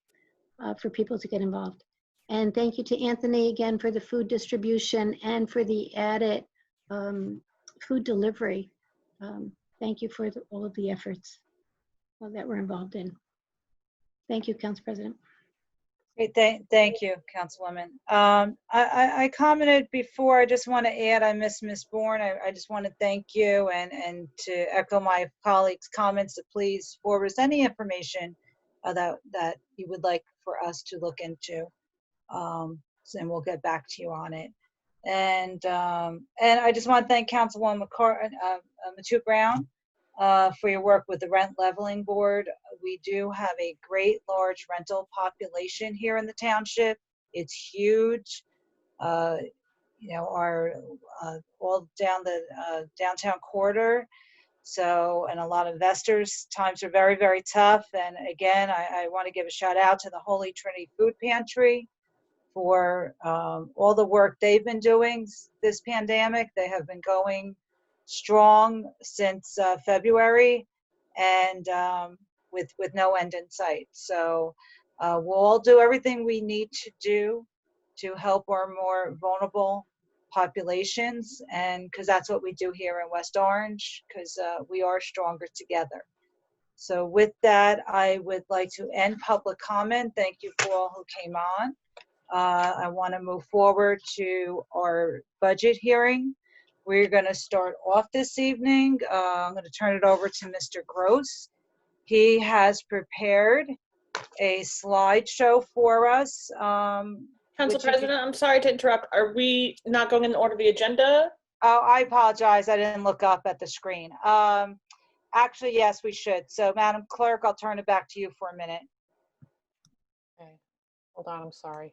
for people to get involved. And thank you to Anthony again for the food distribution and for the added food delivery. Thank you for all of the efforts that we're involved in. Thank you, Council President. Great, thank you, Councilwoman. I commented before. I just want to add, I miss Ms. Bourne. I just want to thank you and to echo my colleagues' comments to please forward us any information that you would like for us to look into. And we'll get back to you on it. And I just want to thank Councilwoman Matute Brown for your work with the Rent Leveling Board. We do have a great large rental population here in the township. It's huge. You know, our all down the downtown corridor. So, and a lot of investors, times are very, very tough. And again, I want to give a shout out to the Holy Trinity Food Pantry for all the work they've been doing this pandemic. They have been going strong since February, and with no end in sight. So we'll all do everything we need to do to help our more vulnerable populations, and because that's what we do here in West Orange, because we are stronger together. So with that, I would like to end public comment. Thank you for all who came on. I want to move forward to our budget hearing. We're going to start off this evening. I'm going to turn it over to Mr. Gross. He has prepared a slideshow for us. Council President, I'm sorry to interrupt. Are we not going in order of the agenda? Oh, I apologize. I didn't look up at the screen. Actually, yes, we should. So, Madam Clerk, I'll turn it back to you for a minute. Okay, hold on, I'm sorry.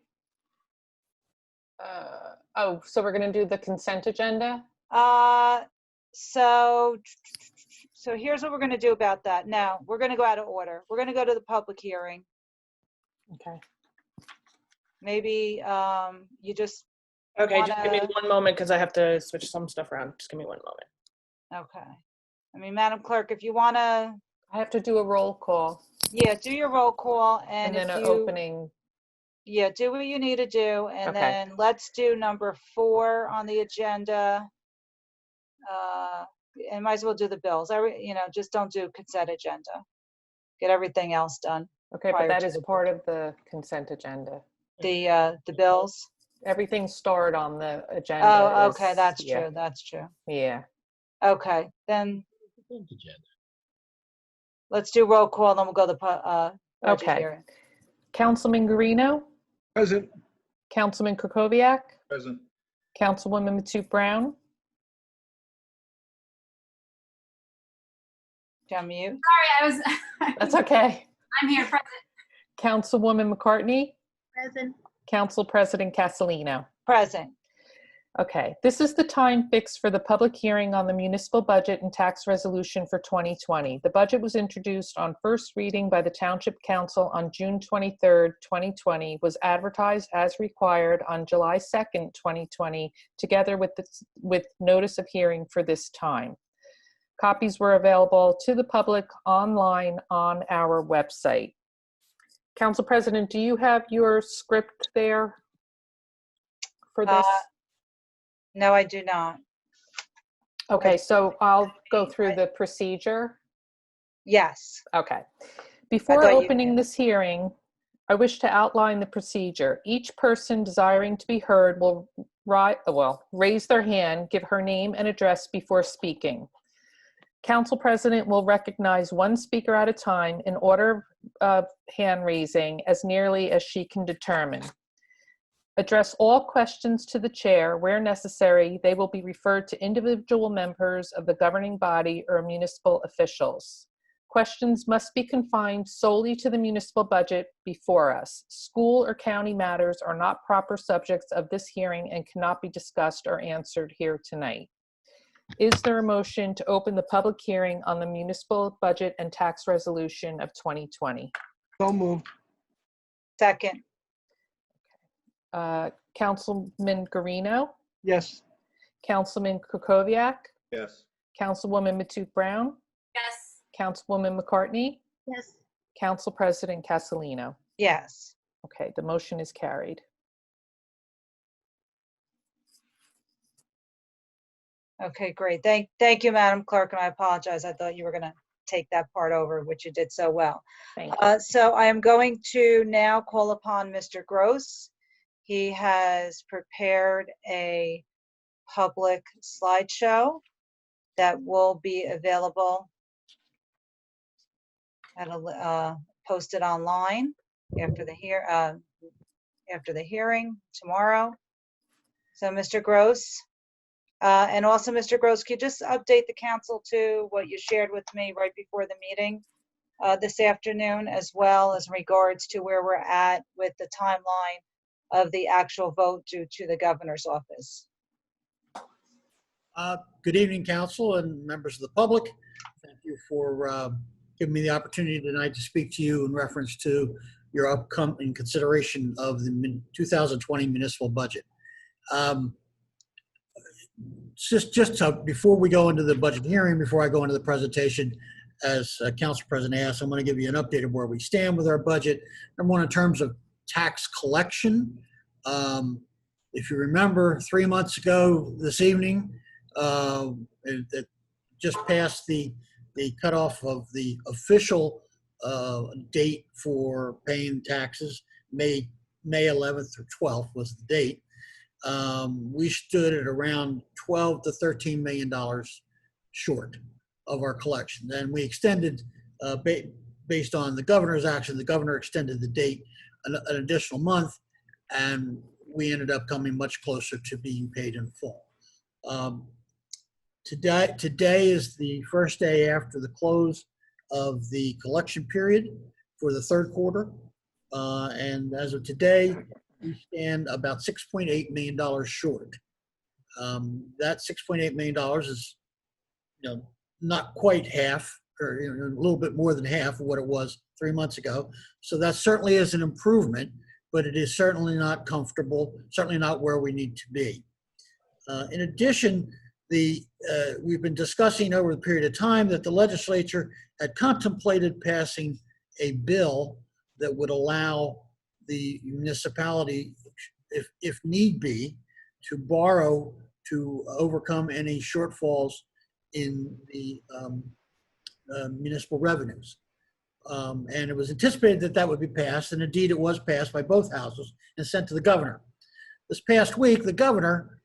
Oh, so we're going to do the consent agenda? So here's what we're going to do about that. Now, we're going to go out of order. We're going to go to the public hearing. Okay. Maybe you just Okay, just give me one moment because I have to switch some stuff around. Just give me 1 moment. Okay. I mean, Madam Clerk, if you want to. I have to do a roll call. Yeah, do your roll call. And then if an you, opening. Yeah, do what you need to do. And Okay. then let's do number 4 on the agenda. and might as well do the bills. Just don't do consent agenda. Get everything else done. Okay, but prior that to is the- part of the consent agenda. The bills. Everything stored on the agenda. Oh, okay, is- that's yeah, true. That's true. Yeah. Okay, then let's do roll call, then we'll go to budget Okay. hearing. Councilman Guarino, Present. Councilman Kukoviac, Present. Councilwoman Matute Brown, Do you mute? Sorry, I was. that's okay. I'm here, present. Councilwoman McCartney, Present. Council President Castellino. Present. Okay, this is the time fixed for the public hearing on the municipal budget and tax resolution for 2020. The budget was introduced on first reading by the Township Council on June 23rd, 2020, was advertised as required on July 2nd, 2020, together with notice of hearing for this time. Copies were available to the public online on our website. Council President, do you have your script there for this? No, I do not. Okay, so I'll go through the procedure. Yes. Okay. Before opening this hearing, I wish to outline the procedure. Each person desiring to be heard will raise their hand, give her name and address before speaking. Council President will recognize one speaker at a time in order of hand raising as nearly as she can determine. Address all questions to the chair. Where necessary, they will be referred to individual members of the governing body or municipal officials. Questions must be confined solely to the municipal budget before us. School or county matters are not proper subjects of this hearing and cannot be discussed or answered here tonight. Is there a motion to open the public hearing on the municipal budget and tax resolution of 2020? So moved. Second. Councilman Guarino, Yes. Councilman Kukoviac, Yes. Councilwoman Matute Brown, Yes. Councilwoman McCartney, Yes. Council President Castellino. Yes. Okay, the motion is carried. Okay, great. Thank you, Madam Clerk, and I apologize. I thought you were going to take that part over, which you did so well. Thank you. So I am going to now call upon Mr. Gross. He has prepared a public slideshow that will be available at posted online after the hearing tomorrow. So Mr. Gross, and also Mr. Gross, could you just update the council to what you shared with me right before the meeting this afternoon, as well as in regards to where we're at with the timeline of the actual vote due to the governor's office? Good evening, council and members of the public. Thank you for giving me the opportunity tonight to speak to you in reference to your upcoming consideration of the 2020 municipal budget. Before we go into the budget hearing, before I go into the presentation, as Council President asked, I'm going to give you an update of where we stand with our budget. Number one, in terms of tax collection. If you remember, 3 months ago this evening, it just passed the cutoff of the official date for paying taxes. May 11th or 12th was the date. We stood at around $12 to $13 million short of our collection. And we extended, based on the governor's action, the governor extended the date an additional month, and we ended up coming much closer to being paid in full. Today is the first day after the close of the collection period for the third quarter. And as of today, we stand about $6.8 million short. That $6.8 million is, not quite half, or a little bit more than half of what it was 3 months ago. So that certainly is an improvement, but it is certainly not comfortable, certainly not where we need to be. In addition, we've been discussing over the period of time that the legislature had contemplated passing a bill that would allow the municipality, if need be, to borrow to overcome any shortfalls in the municipal revenues. And it was anticipated that that would be passed, and indeed it was passed by both houses and sent to the governor. This past week, the governor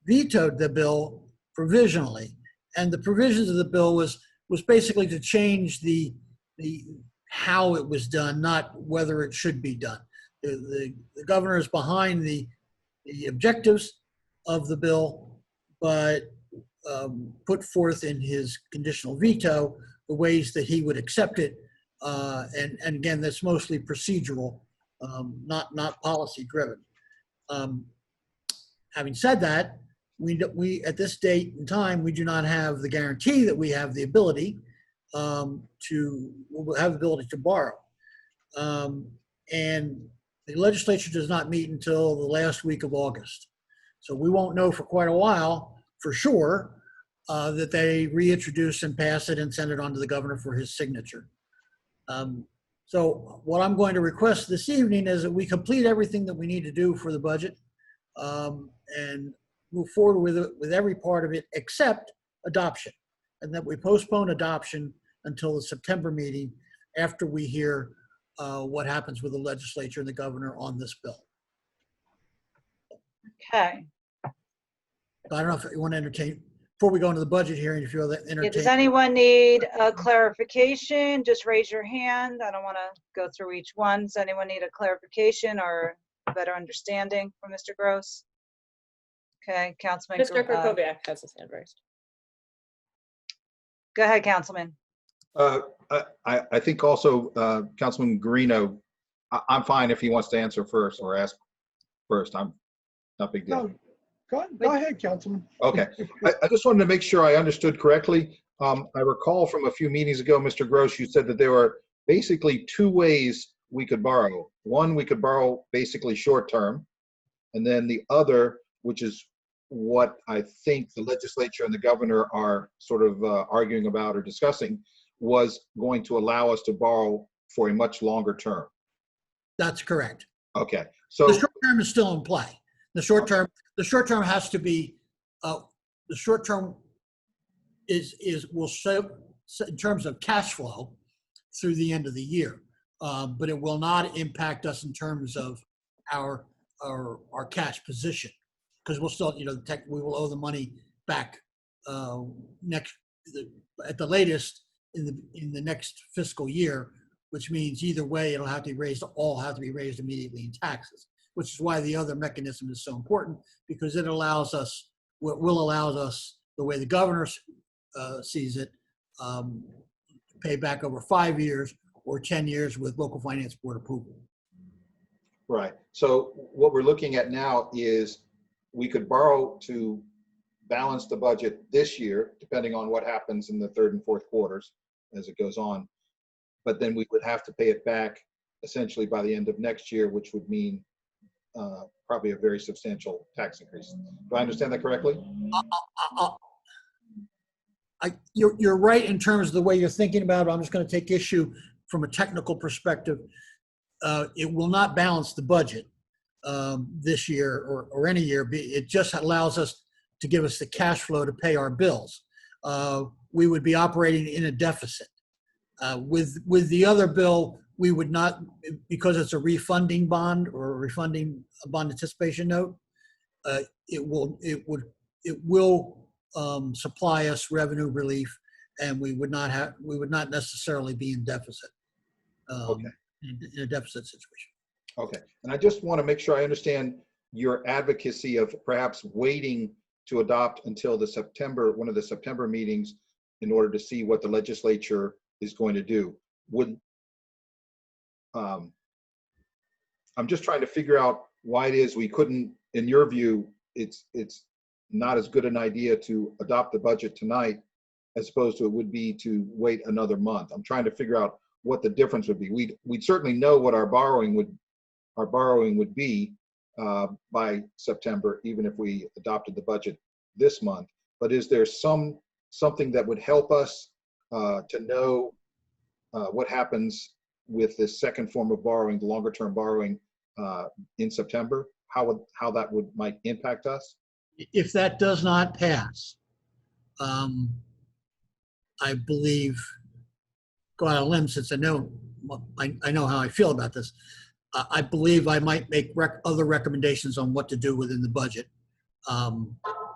vetoed the bill provisionally, and the provisions of the bill was basically to change the how it was done, not whether it should be done. The governor is behind the objectives of the bill, but put forth in his conditional veto the ways that he would accept it. And again, that's mostly procedural, not policy driven. Having said that, we at this date and time, we do not have the guarantee that we have the ability to borrow. And the legislature does not meet until the last week of August. So we won't know for quite a while, for sure, that they reintroduce and pass it and send it on to the governor for his signature. So what I'm going to request this evening is that we complete everything that we need to do for the budget and move forward with every part of it except adoption, and that we postpone adoption until the September meeting after we hear what happens with the legislature and the governor on this bill. Okay. I don't know if you want to entertain, before we go into the budget hearing, if you want to Yeah, entertain. does anyone need a clarification? Just raise your hand. I don't want to go through each one. Does anyone need a clarification or a better understanding from Mr. Gross? Okay, Councilman. Mr. Krakowiak has his hand raised. Go ahead, Councilman. I think also Councilman Guarino, I'm fine if he wants to answer first or ask first. I'm not big deal. No, go ahead, Councilman. Okay. I just wanted to make sure I understood correctly. I recall from a few meetings ago, Mr. Gross, you said that there were basically two ways we could borrow. One, we could borrow basically short term, and then the other, which is what I think the legislature and the governor are sort of arguing about or discussing, was going to allow us to borrow for a much longer term. That's correct. Okay. So the short term is still in play. The short term has to be, the short term will show in terms of cash flow through the end of the year, but it will not impact us in terms of our cash position, because we'll still, we will owe the money back at the latest in the next fiscal year, which means either way it'll have to be raised, all have to be raised immediately in taxes, which is why the other mechanism is so important, because it allows us, will allow us, the way the governor sees it, pay back over 5 years or 10 years with local finance board approval. right. So what we're looking at now is we could borrow to balance the budget this year, depending on what happens in the third and fourth quarters as it goes on. But then we would have to pay it back essentially by the end of next year, which would mean probably a very substantial tax increase. Do I understand that correctly? You're right in terms of the way you're thinking about it. I'm just going to take issue from a technical perspective. It will not balance the budget this year or any year. It just allows us to give us the cash flow to pay our bills. We would be operating in a deficit. With the other bill, we would not, because it's a refunding bond or a refunding bond anticipation note. It will supply us revenue relief, and we would not necessarily be in deficit. Okay. In a deficit situation. Okay. And I just want to make sure I understand your advocacy of perhaps waiting to adopt until one of the September meetings in order to see what the legislature is going to do. I'm just trying to figure out why it is we couldn't, in your view, it's not as good an idea to adopt the budget tonight as opposed to it would be to wait another month. I'm trying to figure out what the difference would be. We'd certainly know what our borrowing would be by September, even if we adopted the budget this month. But is there something that would help us to know what happens with this second form of borrowing, the longer term borrowing in September? How that might impact us? If that does not pass, I believe, go out on a limb since I know how I feel about this. I believe I might make other recommendations on what to do within the budget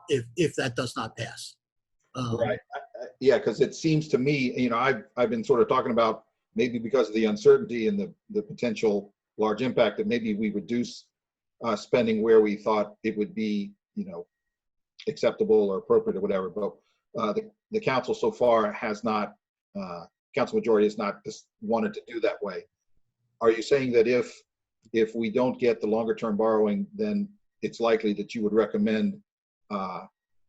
if that does not pass. Right. Yeah, because it seems to me, you know, I've been sort of talking about maybe because of the uncertainty and the potential large impact that maybe we reduce spending where we thought it would be, you know, acceptable or appropriate or whatever. But the council so far has not, council majority has not just wanted to do that way. Are you saying that if we don't get the longer term borrowing, then it's likely that you would recommend,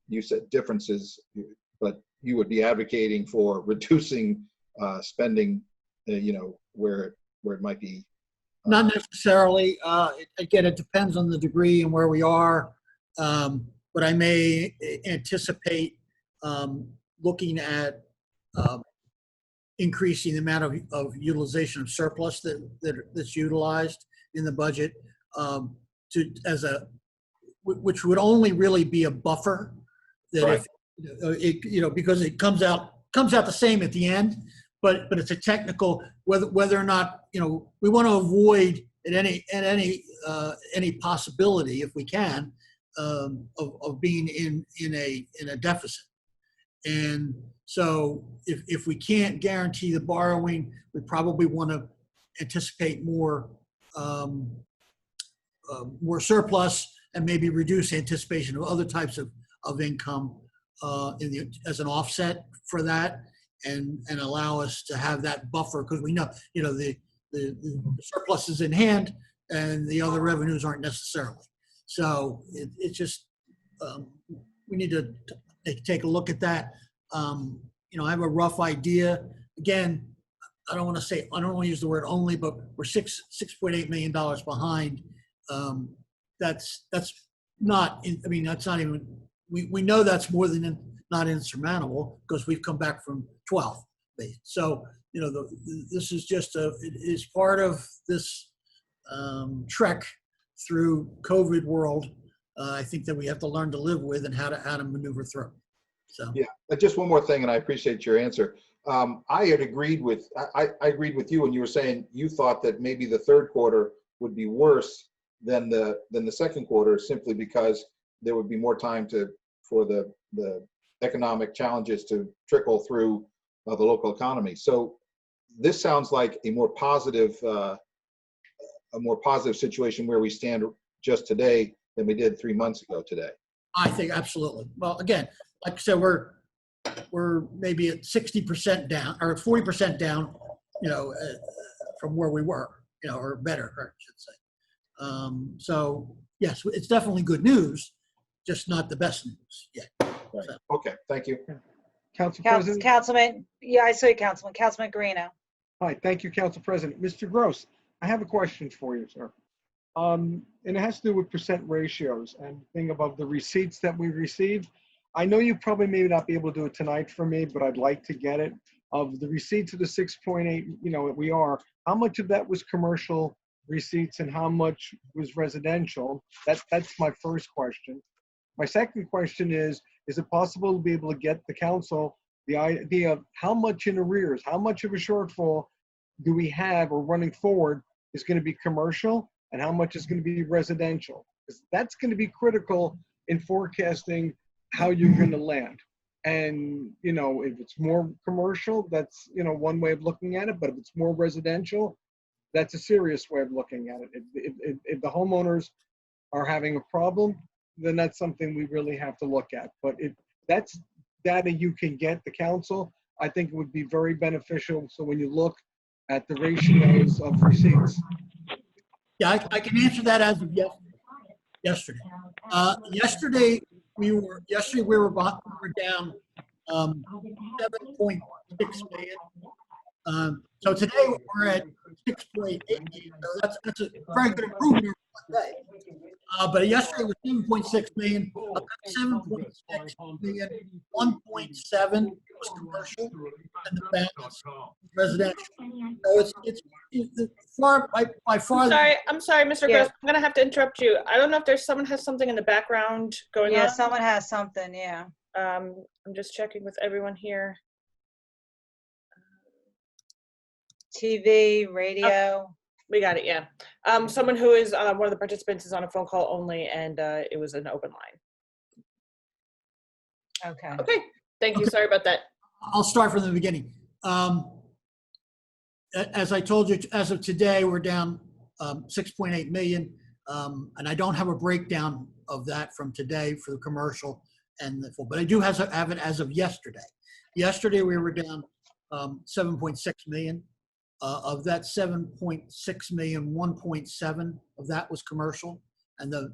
you said differences, but you would be advocating for reducing spending, you know, where it might be? Not necessarily. Again, it depends on the degree and where we are. But I may anticipate looking at increasing the amount of utilization of surplus that's utilized in the budget which would only really be a buffer that right. If you know, because it comes out the same at the end, but it's a technical whether or not, you know, we want to avoid at any possibility, if we can, of being in a deficit. And so if we can't guarantee the borrowing, we probably want to anticipate more surplus and maybe reduce anticipation of other types of income as an offset for that, and allow us to have that buffer, because we know, you know, the surplus is in hand and the other revenues aren't necessarily. So it's just we need to take a look at that. You know, I have a rough idea. Again, I don't want to use the word only, but we're $6.8 million behind. That's not. I mean, that's not even. We know that's more than not insurmountable, because we've come back from 12. So, you know, this is just it is part of this trek through COVID world. I think that we have to learn to live with and how to maneuver through. So yeah, just one more thing, and I appreciate your answer. I agreed with you when you were saying you thought that maybe the third quarter would be worse than the second quarter, simply because there would be more time for the economic challenges to trickle through the local economy. So this sounds like a more positive situation where we stand just today than we did 3 months ago today. I think absolutely. Well, again, like I said, we're maybe at 60% down or 40% down, you know, from where we were, you know, or better, I should say. So yes, it's definitely good news, just not the best news yet. Right. So. Okay, thank you. Council President. Councilman, yeah, I saw you, Councilman Guarino. Hi, thank you, Council President. Mr. Gross, I have a question for you, sir. And it has to do with percent ratios and thing about the receipts that we received. I know you probably may not be able to do it tonight for me, but I'd like to get it. Of the receipts of the 6.8, you know, how much of that was commercial receipts and how much was residential? That's my first question. My second question is it possible to be able to get the council the idea of how much in arrears, how much of a shortfall do we have or running forward is going to be commercial and how much is going to be residential? Because that's going to be critical in forecasting how you're going to land. And, you know, if it's more commercial, that's, you know, one way of looking at it. But if it's more residential, that's a serious way of looking at it. If the homeowners are having a problem, then that's something we really have to look at. But if that's data you can get the council, I think it would be very beneficial. So when you look at the ratios of receipts. Yeah, I can answer that as of yesterday. Yesterday we were down 7.6 million. So today we're at 6.8 million. So that's a very good improvement over one day. But yesterday was 7.6 million, 7.6 million, 1.7 was commercial, and the balance residential. So it's far by far. I'm sorry, Mr. Gross. I'm gonna have to interrupt you. I don't know if someone has something in the background going on. Yeah, someone has something. Yeah. I'm just checking with everyone here. TV, radio. We got it, yeah. Someone who is one of the participants is on a phone call only, and it was an open line. Okay. Okay, thank you. Sorry about that. I'll start from the beginning. As I told you, as of today, we're down 6.8 million. And I don't have a breakdown of that from today for the commercial and the full, but I do have it as of yesterday. Yesterday, we were down 7.6 million. Of that 7.6 million, 1.7 of that was commercial, and the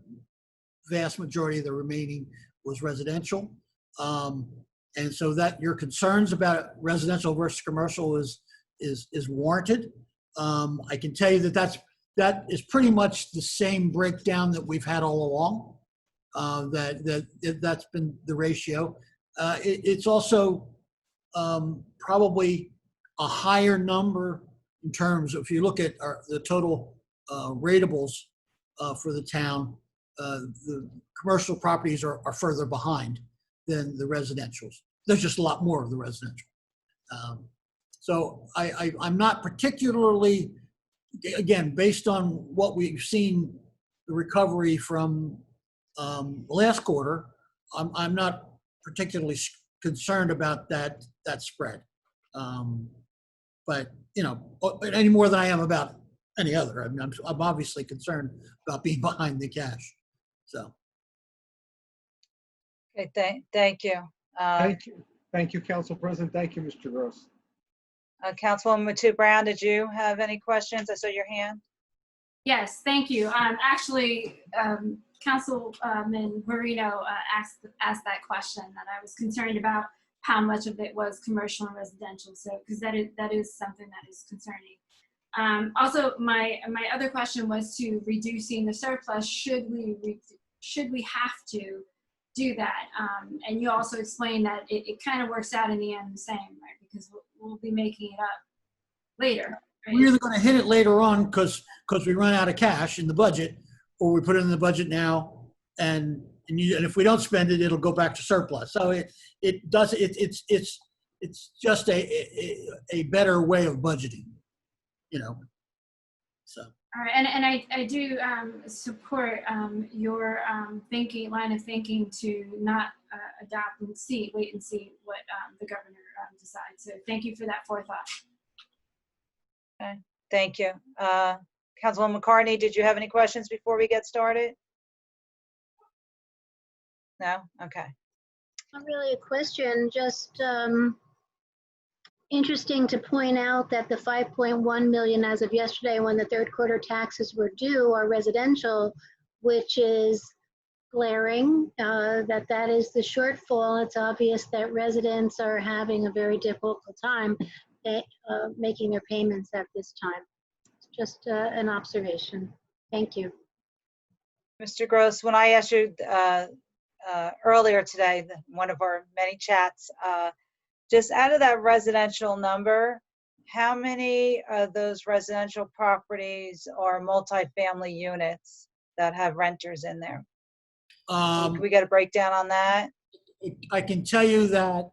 vast majority of the remaining was residential. And so that your concerns about residential versus commercial is warranted. I can tell you that is pretty much the same breakdown that we've had all along. That's been the ratio. It's also probably a higher number in terms of, if you look at the total ratables for the town, the commercial properties are further behind than the residentials. There's just a lot more of the residential. So I'm not particularly, again, based on what we've seen, the recovery from last quarter, I'm not particularly concerned about that spread. But, you know, any more than I am about any other. I mean, I'm obviously concerned about being behind the cash. So. Okay, thank you. Thank you, Council President. Thank you, Mr. Gross. Councilwoman Matu Brown, did you have any questions? I saw your hand. Yes, thank you. Actually, Councilman Marino asked that question, that I was concerned about how much of it was commercial and residential. So, because that is something that is concerning. Also, my other question was to reducing the surplus. Should we have to do that? And you also explained that it kind of works out in the end the same, right? Because we'll be making it up later. Right? We're either going to hit it later on because we run out of cash in the budget, or we put it in the budget now, and if we don't spend it, it'll go back to surplus. So it's just a better way of budgeting, you know. So. All right, and I do support your line of thinking to not adopt and wait and see what the governor decides. So thank you for that forethought. Okay, thank you. Councilwoman McCartney, did you have any questions before we get started? No? Okay. Not really a question, just interesting to point out that the 5.1 million as of yesterday, when the third quarter taxes were due, are residential, which is glaring, that is the shortfall. It's obvious that residents are having a very difficult time making their payments at this time. It's just an observation. Thank you. Mr. Gross, when I asked you earlier today, one of our many chats, just out of that residential number, how many of those residential properties are multifamily units that have renters in there? Can we get a breakdown on that? I can tell you that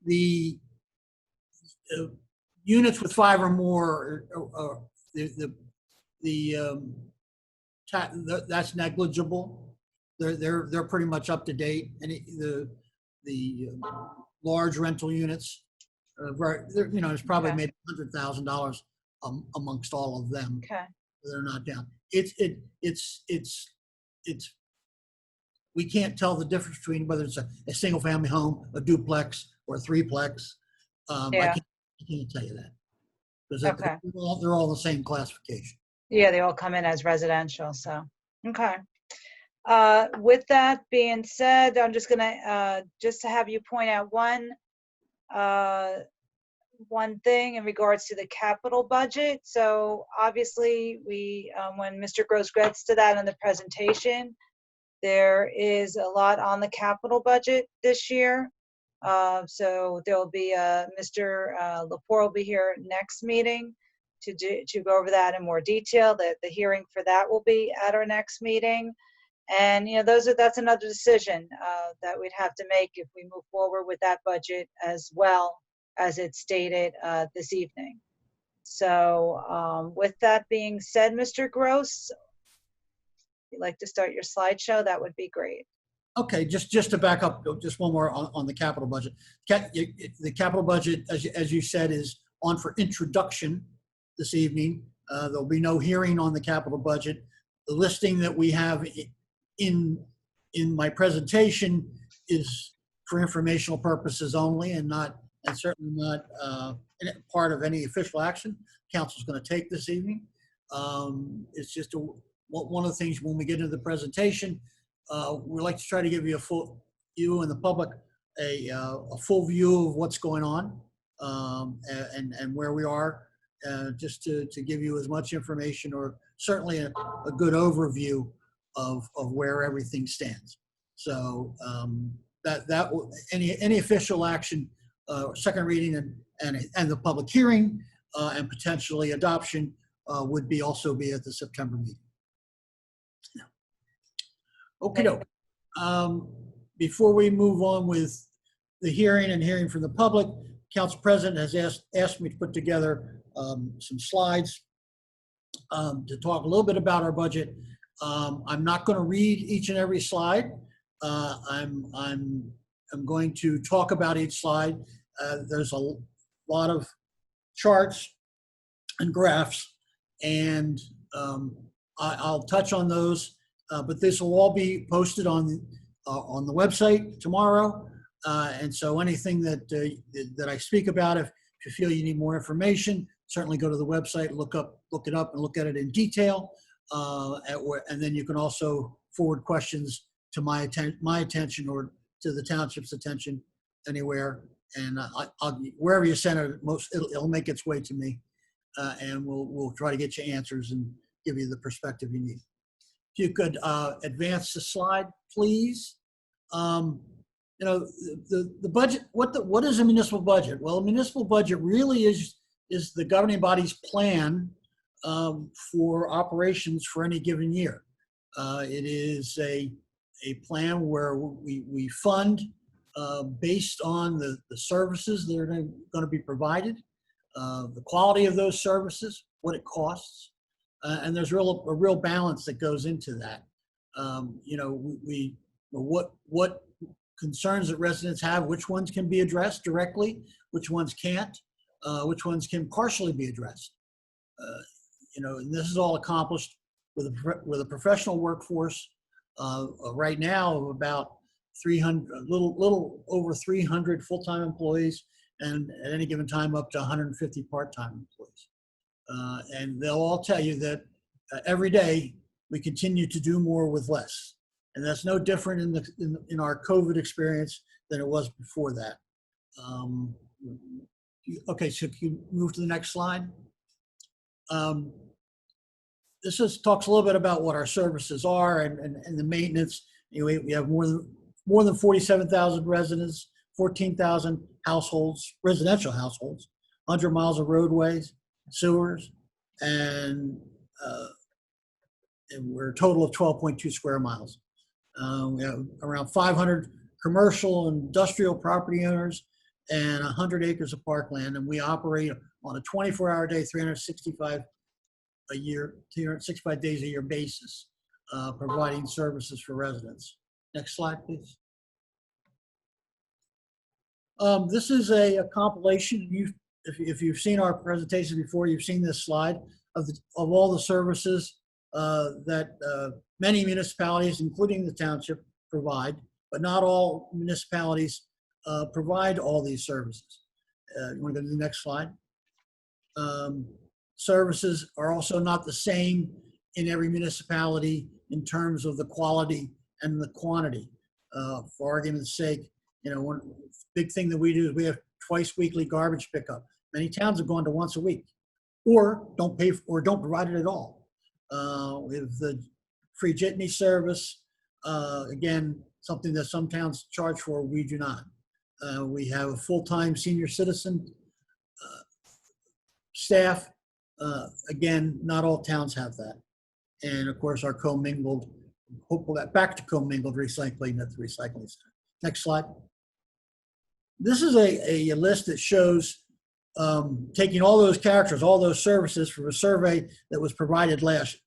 the units with 5 or more, that's negligible. They're pretty much up to date, and the large rental units, there's probably maybe $100,000 amongst all of them. Okay. They're not down. We can't tell the difference between whether it's a single family home, a duplex, or a threeplex. Yeah. I can't tell you that, because Okay. they're all the same classification. Yeah, they all come in as residential, so, okay. With that being said, I'm just gonna, just to have you point out one thing in regards to the capital budget. So obviously we, when Mr. Gross gets to that in the presentation, there is a lot on the capital budget this year. So there'll be Mr. Lepore will be here next meeting to go over that in more detail. The hearing for that will be at our next meeting. And, that's another decision that we'd have to make if we move forward with that budget, as well as it's stated this evening. So with that being said, Mr. Gross, if you'd like to start your slideshow, that would be great. Okay, just to back up, just one more on the capital budget. The capital budget, as you said, is on for introduction this evening. There'll be no hearing on the capital budget. The listing that we have in my presentation is for informational purposes only, and certainly not part of any official action council's going to take this evening. It's just one of the things when we get into the presentation. We like to try to give you and the public a full view of what's going on and where we are, just to give you as much information, or certainly a good overview of where everything stands. So any official action, second reading and the public hearing and potentially adoption would also be at the September meeting. Okay. Before we move on with the hearing and hearing from the public, Council President has asked me to put together some slides to talk a little bit about our budget. I'm not going to read each and every slide. I'm going to talk about each slide. There's a lot of charts and graphs, and I'll touch on those. But this will all be posted on the website tomorrow, and so anything that I speak about, if you feel you need more information, certainly go to the website, look it up, and look at it in detail. And then you can also forward questions to my attention or to the township's attention anywhere, and wherever you send it, it'll make its way to me, and we'll try to get you answers and give you the perspective you need. If you could advance the slide, please. The budget. What is a municipal budget? Well, a municipal budget really is the governing body's plan for operations for any given year. It is a plan where we fund based on the services that are going to be provided, the quality of those services, what it costs. And there's a real balance that goes into that. What concerns that residents have, which ones can be addressed directly, which ones can't, which ones can partially be addressed. And this is all accomplished with a professional workforce right now of about 300, a little over 300 full-time employees, and at any given time up to 150 part-time employees. And they'll all tell you that every day we continue to do more with less, and that's no different in our COVID experience than it was before that. Okay, so can you move to the next slide? This talks a little bit about what our services are and the maintenance. We have more than 47,000 residents, 14,000 households, residential households, 100 miles of roadways, sewers, and we're a total of 12.2 square miles. We have around 500 commercial and industrial property owners and 100 acres of parkland, and we operate on a 24-hour day, 365 days a year basis, providing services for residents. Next slide, please. This is a compilation. If you've seen our presentation before, you've seen this slide of all the services that many municipalities, including the township, provide, but not all municipalities provide all these services. You want to go to the next slide? Services are also not the same in every municipality in terms of the quality and the quantity. For argument's sake, one big thing that we do is we have twice weekly garbage pickup. Many towns have gone to once a week, or don't pay or don't provide it at all. We have the free jitney service. Again, something that some towns charge for, we do not. We have a full-time senior citizen staff. Again, not all towns have that. And of course, our commingled, hopefully back to commingled recycling at the recycling center. Next slide. This is a list that shows taking all those characters, all those services from a survey that was provided last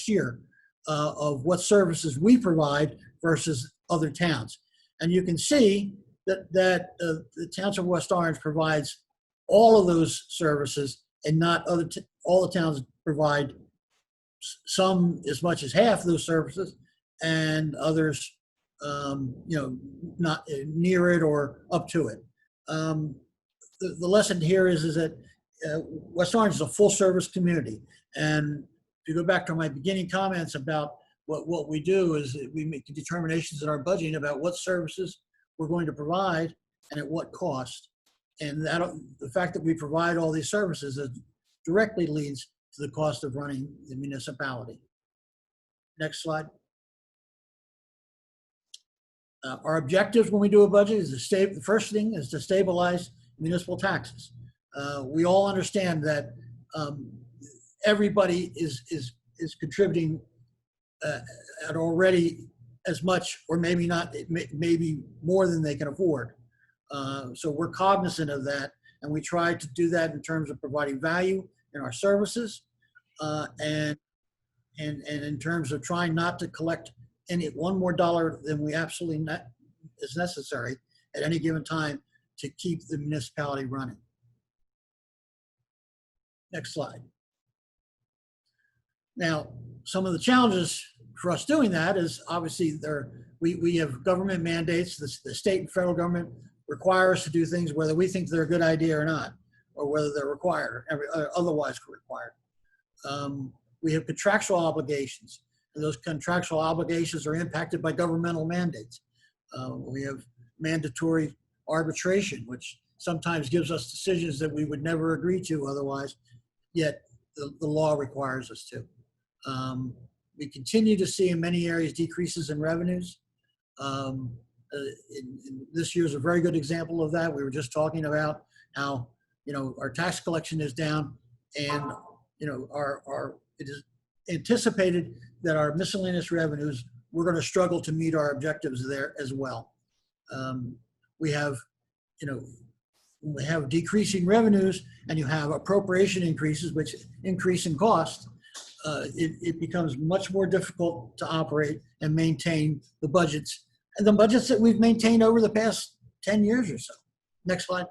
year of what services we provide versus other towns. And you can see that the Township of West Orange provides all of those services, and not all the towns provide some as much as half of those services, and others, not near it or up to it. The lesson here is that West Orange is a full service community. And if you go back to my beginning comments about what we do is we make determinations in our budgeting about what services we're going to provide and at what cost. And the fact that we provide all these services directly leads to the cost of running the municipality. Next slide. Our objectives when we do a budget is the first thing is to stabilize municipal taxes. We all understand that everybody is contributing at already as much, or maybe not, maybe more than they can afford. So we're cognizant of that, and we try to do that in terms of providing value in our services, and in terms of trying not to collect one more dollar than we absolutely is necessary at any given time to keep the municipality running. Next slide. Now, some of the challenges for us doing that is obviously we have government mandates. The state and federal government require us to do things whether we think they're a good idea or not, or whether they're required or otherwise required. We have contractual obligations, and those contractual obligations are impacted by governmental mandates. We have mandatory arbitration, which sometimes gives us decisions that we would never agree to otherwise, yet the law requires us to. We continue to see in many areas decreases in revenues. This year's a very good example of that. We were just talking about how our tax collection is down, and it is anticipated that our miscellaneous revenues, we're going to struggle to meet our objectives there as well. We have decreasing revenues, and you have appropriation increases, which increase in cost. It becomes much more difficult to operate and maintain the budgets, and the budgets that we've maintained over the past 10 years or so. Next slide.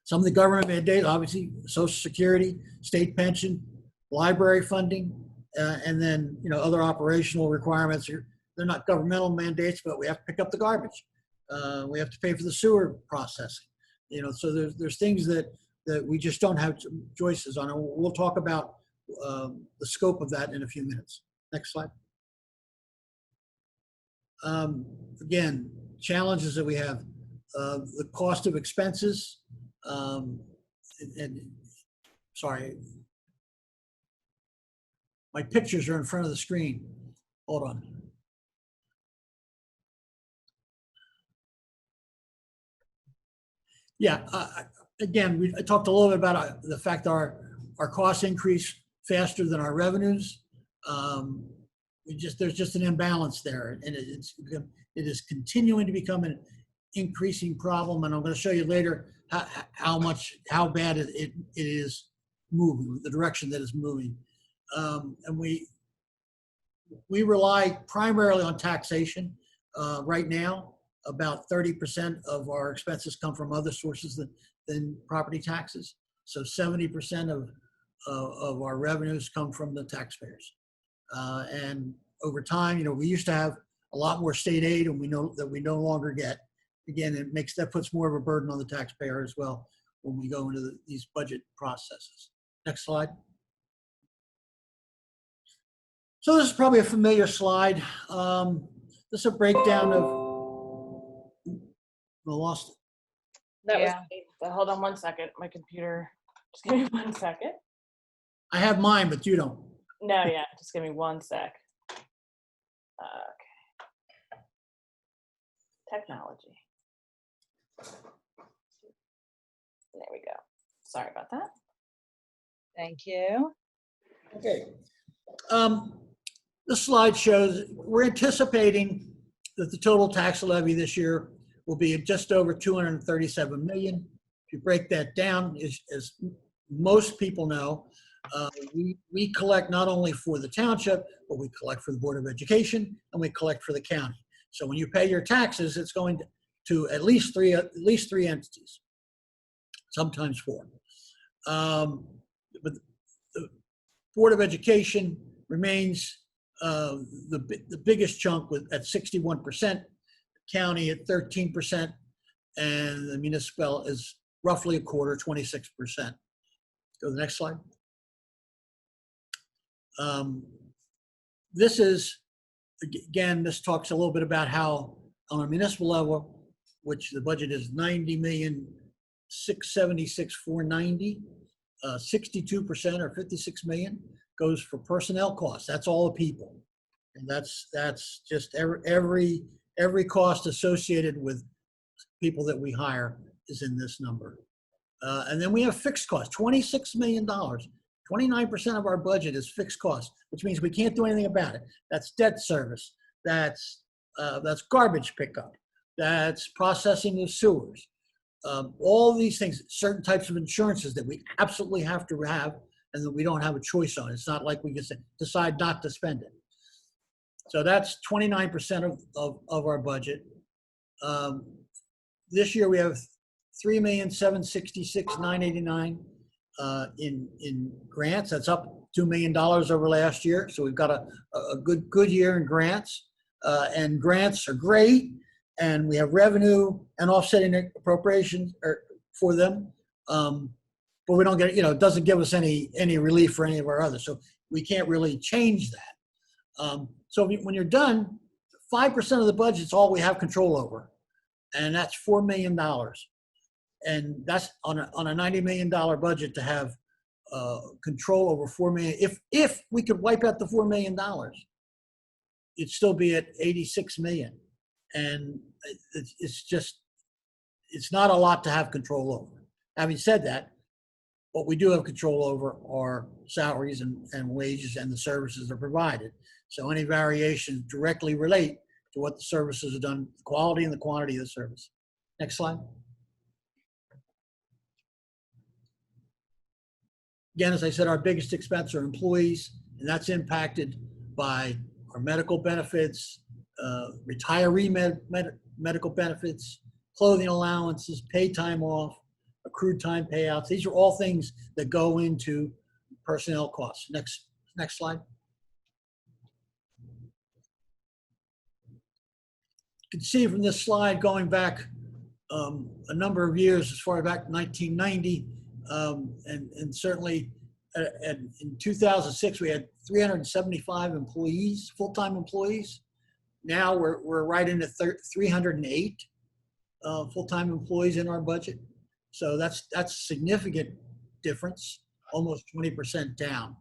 Some of the government mandates, obviously, Social Security, state pension, library funding, and then other operational requirements. They're not governmental mandates, but we have to pick up the garbage. We have to pay for the sewer processing. So there's things that we just don't have choices on. And we'll talk about the scope of that in a few minutes. Next slide. Again, challenges that we have, the cost of expenses, sorry, my pictures are in front of the screen. Hold on. Yeah, again, I talked a little bit about the fact that our costs increase faster than our revenues. There's just an imbalance there, and it is continuing to become an increasing problem. And I'm going to show you later how bad it is moving, the direction that it's moving. And we rely primarily on taxation right now. About 30% of our expenses come from other sources than property taxes. So 70% of our revenues come from the taxpayers. And over time, we used to have a lot more state aid, and we know that we no longer get. Again, that puts more of a burden on the taxpayer as well when we go into these budget processes. Next slide. So this is probably a familiar slide. This is a breakdown of. I lost it. That was me. Hold on one second. My computer. Just give me 1 second. I have mine, but you don't. No, yeah. Just give me 1 sec. Okay. Technology. There we go. Sorry about that. Thank you. Okay. This slide shows we're anticipating that the total tax levy this year will be just over 237 million. If you break that down, as most people know, we collect not only for the township, but we collect for the Board of Education and we collect for the county. So when you pay your taxes, it's going to at least three entities, sometimes four. But the Board of Education remains the biggest chunk at 61%, county at 13%, and the municipal is roughly a quarter, 26%. Go to the next slide. This is, again, this talks a little bit about how on a municipal level, which the budget is 90,676,490, 62% or 56 million goes for personnel costs. That's all the people. And that's just every cost associated with people that we hire is in this number. And then we have fixed costs, $26 million. 29% of our budget is fixed costs, which means we can't do anything about it. That's debt service. That's garbage pickup. That's processing of sewers. All these things, certain types of insurances that we absolutely have to have and that we don't have a choice on. It's not like we can decide not to spend it. So that's 29% of our budget. This year we have $3,766,989 in grants. That's up $2 million over last year. So we've got a good year in grants, and grants are great. And we have revenue and offsetting appropriations for them, but we don't get, it doesn't give us any relief for any of our others. So we can't really change that. So when you're done, 5% of the budget is all we have control over, and that's $4 million. And that's on a $90 million budget to have control over $4 million. If we could wipe out the $4 million, it'd still be at 86 million. And it's not a lot to have control over. Having said that, what we do have control over are salaries and wages and the services that are provided. So any variations directly relate to what the services are done, the quality and the quantity of the service. Next slide. Again, as I said, our biggest expense are employees, and that's impacted by our medical benefits, retiree medical benefits, clothing allowances, paid time off, accrued time payouts. These are all things that go into personnel costs. Next slide. You can see from this slide going back a number of years, as far back 1990, and certainly in 2006 we had 375 employees, full-time employees. Now we're right into 308 full-time employees in our budget. So that's a significant difference, almost 20% down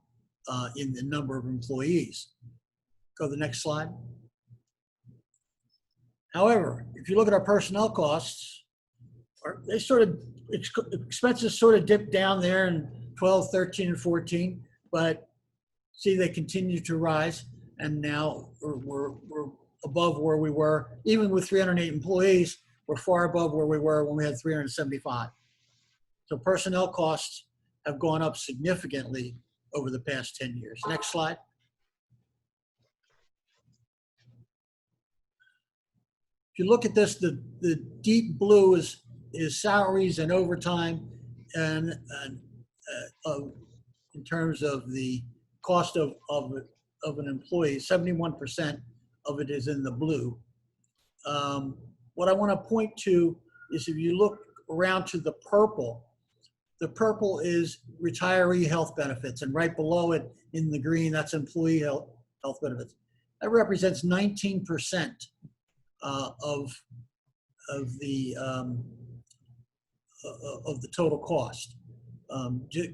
in the number of employees. Go to the next slide. However, if you look at our personnel costs, expenses sort of dipped down there in 12, 13, and 14, but see they continue to rise, and now we're above where we were. Even with 308 employees, we're far above where we were when we had 375. So personnel costs have gone up significantly over the past 10 years. Next slide. If you look at this, the deep blue is salaries and overtime, and in terms of the cost of an employee, 71% of it is in the blue. What I want to point to is if you look around to the purple is retiree health benefits, and right below it in the green, that's employee health benefits. That represents 19% of the total cost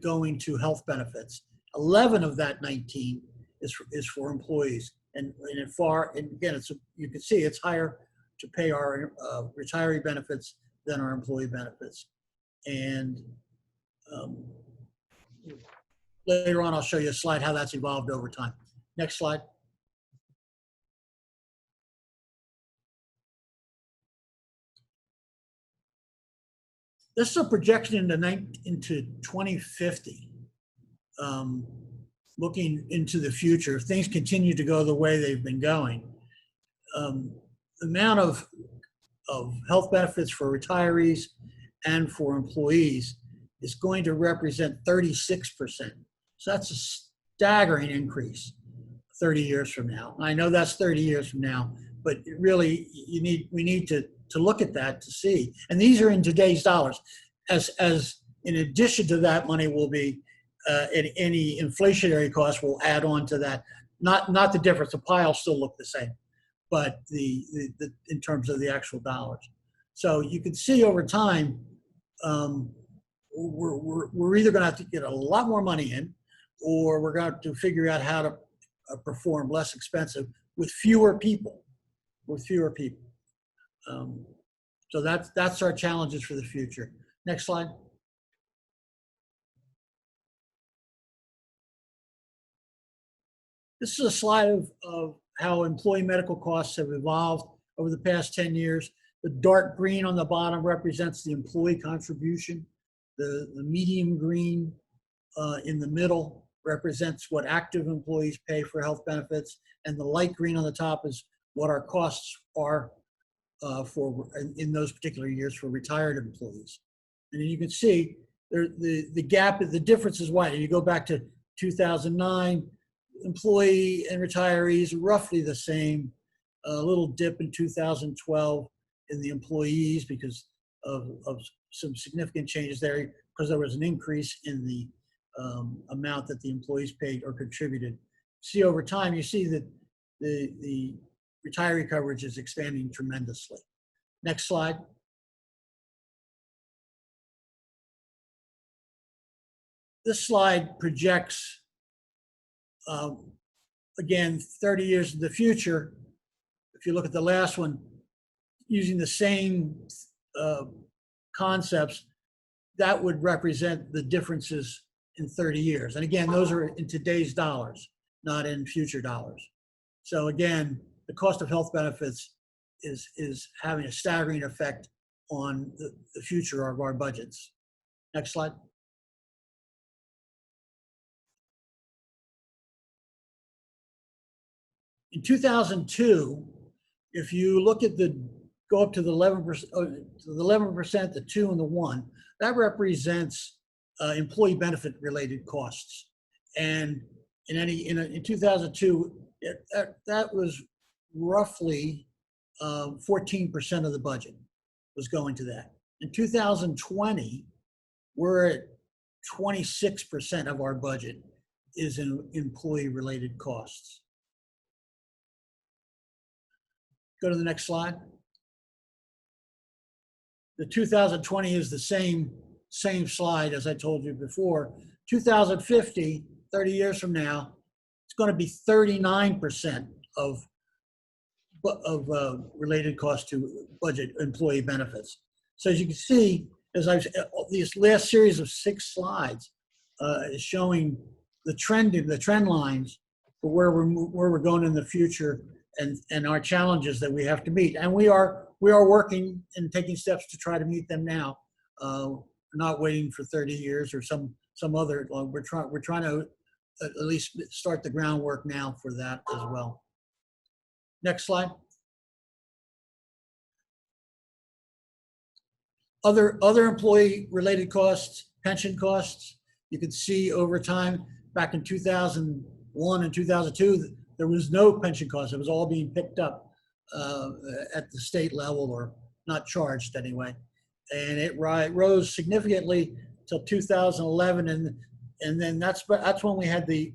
going to health benefits. 11 of that 19 is for employees, and again, you can see it's higher to pay our retiree benefits than our employee benefits. And later on, I'll show you a slide how that's evolved over time. Next slide. This is a projection into 2050. Looking into the future, if things continue to go the way they've been going, the amount of health benefits for retirees and for employees is going to represent 36%. So that's a staggering increase 30 years from now. I know that's 30 years from now, but really we need to look at that to see. And these are in today's dollars. As in addition to that, money will be any inflationary costs will add on to that. Not the difference. The pile still look the same, but the in terms of the actual dollars. So you can see over time, we're either going to have to get a lot more money in, or we're going to have to figure out how to perform less expensive with fewer people. So that's our challenges for the future. Next slide. This is a slide of how employee medical costs have evolved over the past 10 years. The dark green on the bottom represents the employee contribution. The medium green in the middle represents what active employees pay for health benefits. And the light green on the top is what our costs are in those particular years for retired employees. And you can see the gap, the difference is wide. You go back to 2009, employee and retirees roughly the same. A little dip in 2012 in the employees because of some significant changes there, because there was an increase in the amount that the employees paid or contributed. See, over time, you see that the retiree coverage is expanding tremendously. Next slide. This slide projects, again, 30 years in the future. If you look at the last one, using the same concepts, that would represent the differences in 30 years. And again, those are in today's dollars, not in future dollars. So again, the cost of health benefits is having a staggering effect on the future of our budgets. Next slide. In 2002, if you look at go up to the 11%, the 2 and the 1, that represents employee benefit related costs. And in 2002, that was roughly 14% of the budget was going to that. In 2020, we're at 26% of our budget is in employee related costs. Go to the next slide. The 2020 is the same slide as I told you before. 2050, 30 years from now, it's going to be 39% of related costs to budget employee benefits. So as you can see, these last series of 6 slides is showing the trend lines for where we're going in the future and our challenges that we have to meet. And we are working and taking steps to try to meet them now. We're not waiting for 30 years or some other. We're trying to at least start the groundwork now for that as well. Next slide. Other employee related costs, pension costs. You can see over time, back in 2001 and 2002, there was no pension cost. It was all being picked up at the state level, or not charged anyway. And it rose significantly till 2011, and then that's when we had the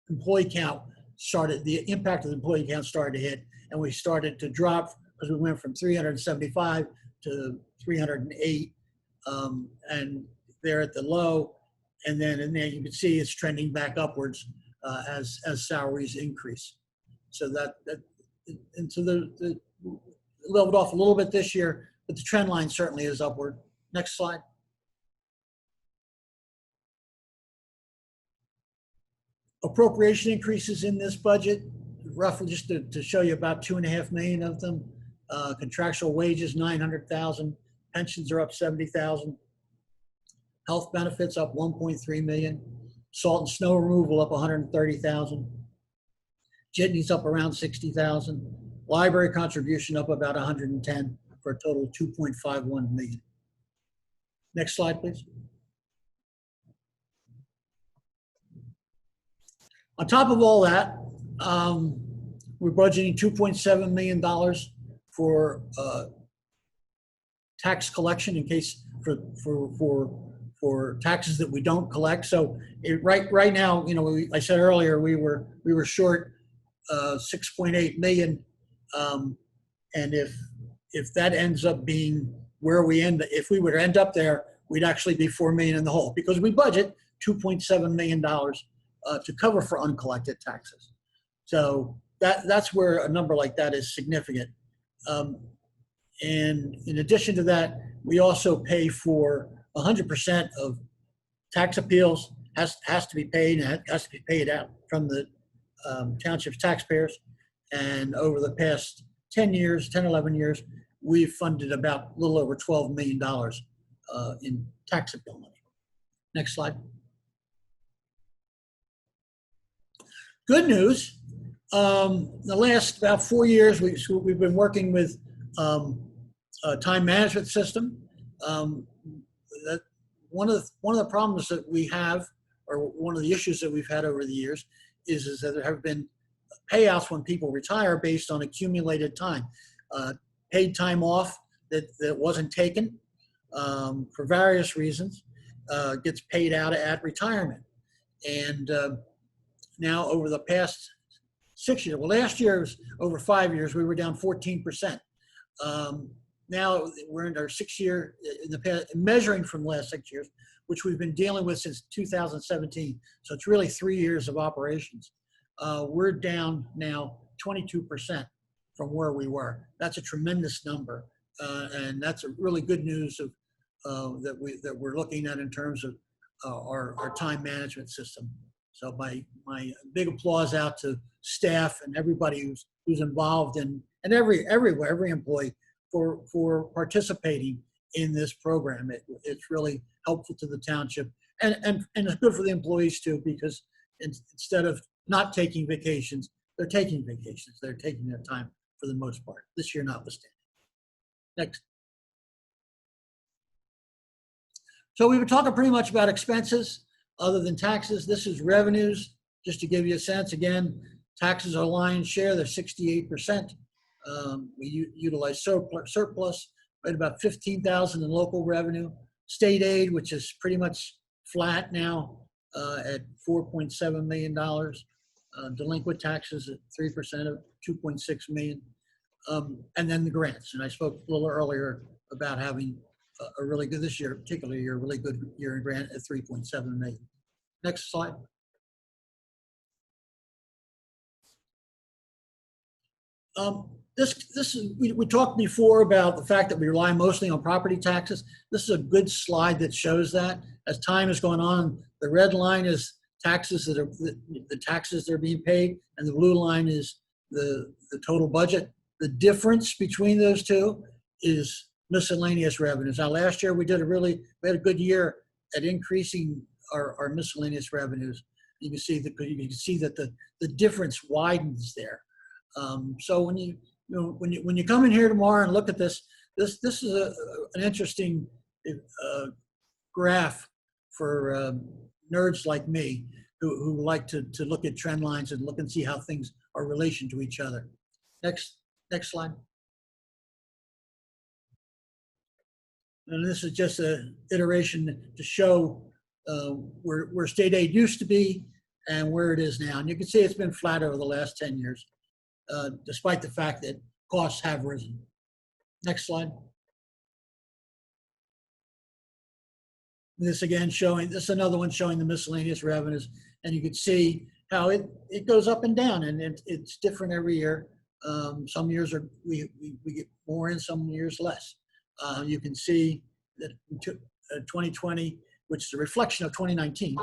employee count started. The impact of the employee count started to hit, and we started to drop because we went from 375 to 308, and they're at the low. And then you can see it's trending back upwards as salaries increase. So the leveled off a little bit this year, but the trend line certainly is upward. Next slide. Appropriation increases in this budget, roughly just to show you about $2.5 million of them. Contractual wages, 900,000. Pensions are up 70,000. Health benefits up 1.3 million. Salt and snow removal up 130,000. Jitney's up around 60,000. Library contribution up about 110 for a total of 2.51 million. Next slide, please. On top of all that, we're budgeting $2.7 million for tax collection in case for taxes that we don't collect. So right now, you know, I said earlier we were short 6.8 million, and if that ends up being where we if we were to end up there, we'd actually be 4 million in the hole because we budget $2.7 million to cover for uncollected taxes. So that's where a number like that is significant. And in addition to that, we also pay for 100% of tax appeals has to be paid, and it has to be paid out from the township's taxpayers. And over the past 10 years, 10, 11 years, we've funded about a little over $12 million in tax appeal money. Next slide. Good news. The last about 4 years, we've been working with a time management system. That one of the problems that we have, or one of the issues that we've had over the years, is that there have been payouts when people retire based on accumulated time, paid time off that wasn't taken for various reasons, gets paid out at retirement. And now over the past 6 years, well, last year was over 5 years, we were down 14%. Now we're in our 6th year in the past, measuring from the last 6 years, which we've been dealing with since 2017. So it's really 3 years of operations. We're down now 22% from where we were. That's a tremendous number, and that's a really good news that we're looking at in terms of our time management system. So my big applause out to staff and everybody who's involved and everywhere, every employee for participating in this program. It's really helpful to the township, and it's good for the employees too, because instead of not taking vacations, they're taking vacations. They're taking their time for the most part, this year notwithstanding. Next. So we were talking pretty much about expenses other than taxes. This is revenues, just to give you a sense. Again, taxes are lion's share, they're 68%. We utilize surplus, right about 15,000 in local revenue. State aid, which is pretty much flat now at $4.7 million. Delinquent taxes at 3% of 2.6 million. And then the grants. And I spoke a little earlier about having a really good, this year, particularly a really good year in grant at 3.7 million. Next slide. This is, we talked before about the fact that we rely mostly on property taxes. This is a good slide that shows that. As time has gone on, the red line is taxes that are the taxes that are being paid, and the blue line is the total budget. The difference between those two is miscellaneous revenues. Now, last year we had a good year at increasing our miscellaneous revenues. You can see that the difference widens there. So when you come in here tomorrow and look at this is an interesting graph for nerds like me who like to look at trend lines and look and see how things are in relation to each other. Next slide. And this is just an iteration to show where state aid used to be and where it is now. And you can see it's been flat over the last 10 years, despite the fact that costs have risen. Next slide. This again showing, this is another one showing the miscellaneous revenues, and you can see how it goes up and down, and it's different every year. Some years we get more in, some years less. You can see that 2020, which is a reflection of 2019,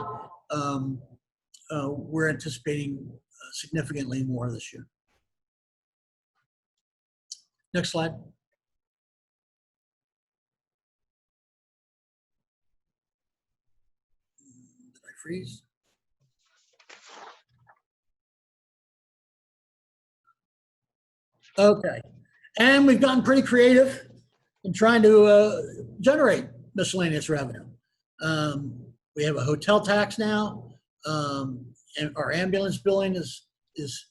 we're anticipating significantly more this year. Next slide. Did I freeze? Okay. And we've gotten pretty creative in trying to generate miscellaneous revenue. We have a hotel tax now, and our ambulance billing is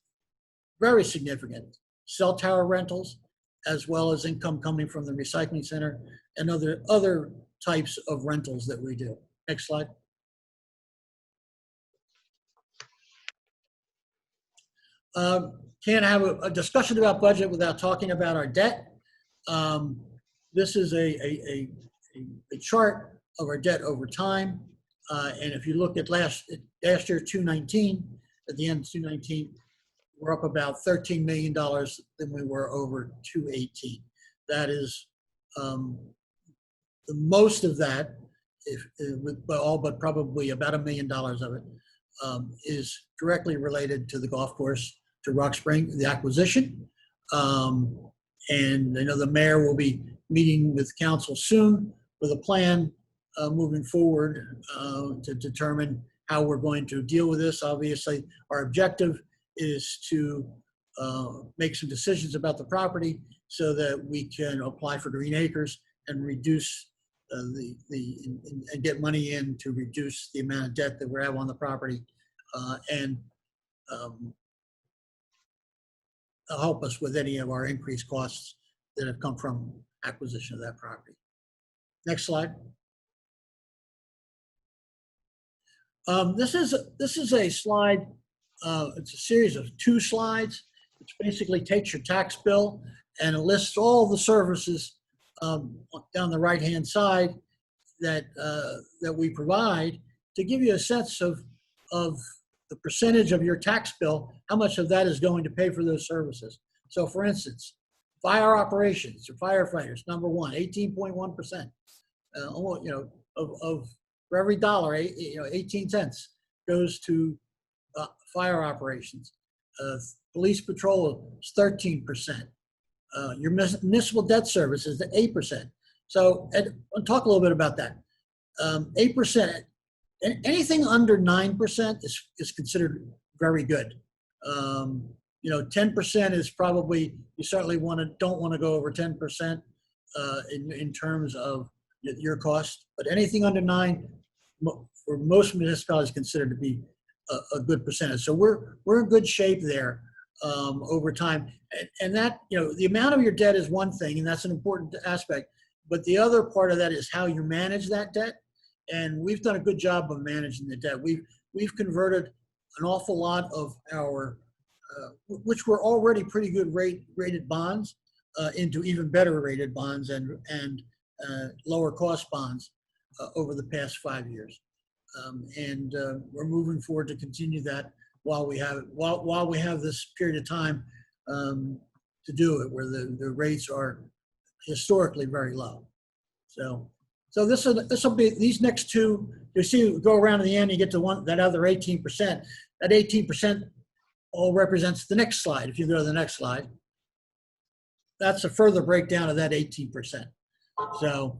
very significant. Cell tower rentals, as well as income coming from the recycling center and other types of rentals that we do. Next slide. Can't have a discussion about budget without talking about our debt. This is a chart of our debt over time. And if you look at last year, 2019, at the end of 2019, we're up about $13 million than we were over 2018. That is the most of that, all but probably about $1 million of it, is directly related to the golf course, to Rock Spring, the acquisition. And I know the mayor will be meeting with council soon with a plan moving forward to determine how we're going to deal with this. Obviously, our objective is to make some decisions about the property so that we can apply for green acres and reduce and get money in to reduce the amount of debt that we have on the property and help us with any of our increased costs that have come from acquisition of that property. Next slide. This is a slide. It's a series of 2 slides, which basically takes your tax bill and it lists all the services down the right-hand side that we provide to give you a sense of the percentage of your tax bill, how much of that is going to pay for those services. So, for instance, fire operations or firefighters, number one, 18.1%. For every dollar, 18 cents goes to fire operations. Police patrol is 13%. Your municipal debt service is 8%. So I'll talk a little bit about that. 8%, anything under 9% is considered very good. 10% is probably, you certainly don't want to go over 10% in terms of your cost, but anything under 9, for most municipalities, considered to be a good percentage. So we're in good shape there over time. And that, the amount of your debt is one thing, and that's an important aspect. But the other part of that is how you manage that debt. And we've done a good job of managing the debt. We've converted an awful lot of our, which were already pretty good rated bonds, into even better rated bonds and lower cost bonds over the past 5 years. We're moving forward to continue that while we have this period of time to do it, where the rates are historically very low. So this will be, these next 2, you see, go around to the end, you get to that other 18%. That 18% all represents the next slide. If you go to the next slide, that's a further breakdown of that 18%. So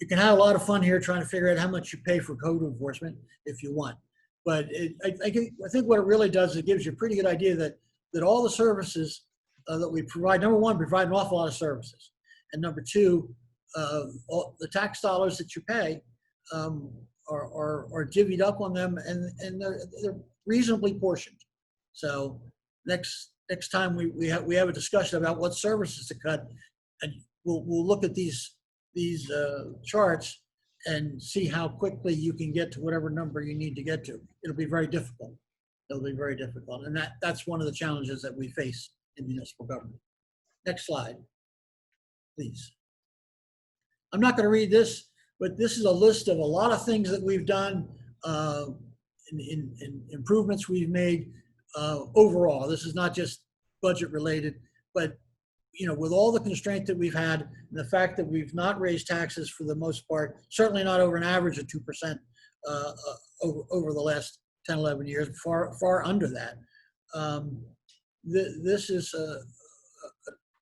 you can have a lot of fun here trying to figure out how much you pay for code enforcement if you want. But I think what it really does is it gives you a pretty good idea that all the services that we provide, number one, provide an awful lot of services. And number two, all the tax dollars that you pay are divvied up on them, and they're reasonably portioned. So next time we have a discussion about what services to cut, and we'll look at these charts and see how quickly you can get to whatever number you need to get to. It'll be very difficult. It'll be very difficult, and that's one of the challenges that we face in municipal government. Next slide, please. I'm not going to read this, but this is a list of a lot of things that we've done, in improvements we've made overall. This is not just budget related, but with all the constraint that we've had, and the fact that we've not raised taxes for the most part, certainly not over an average of 2% over the last 10, 11 years, far under that. This is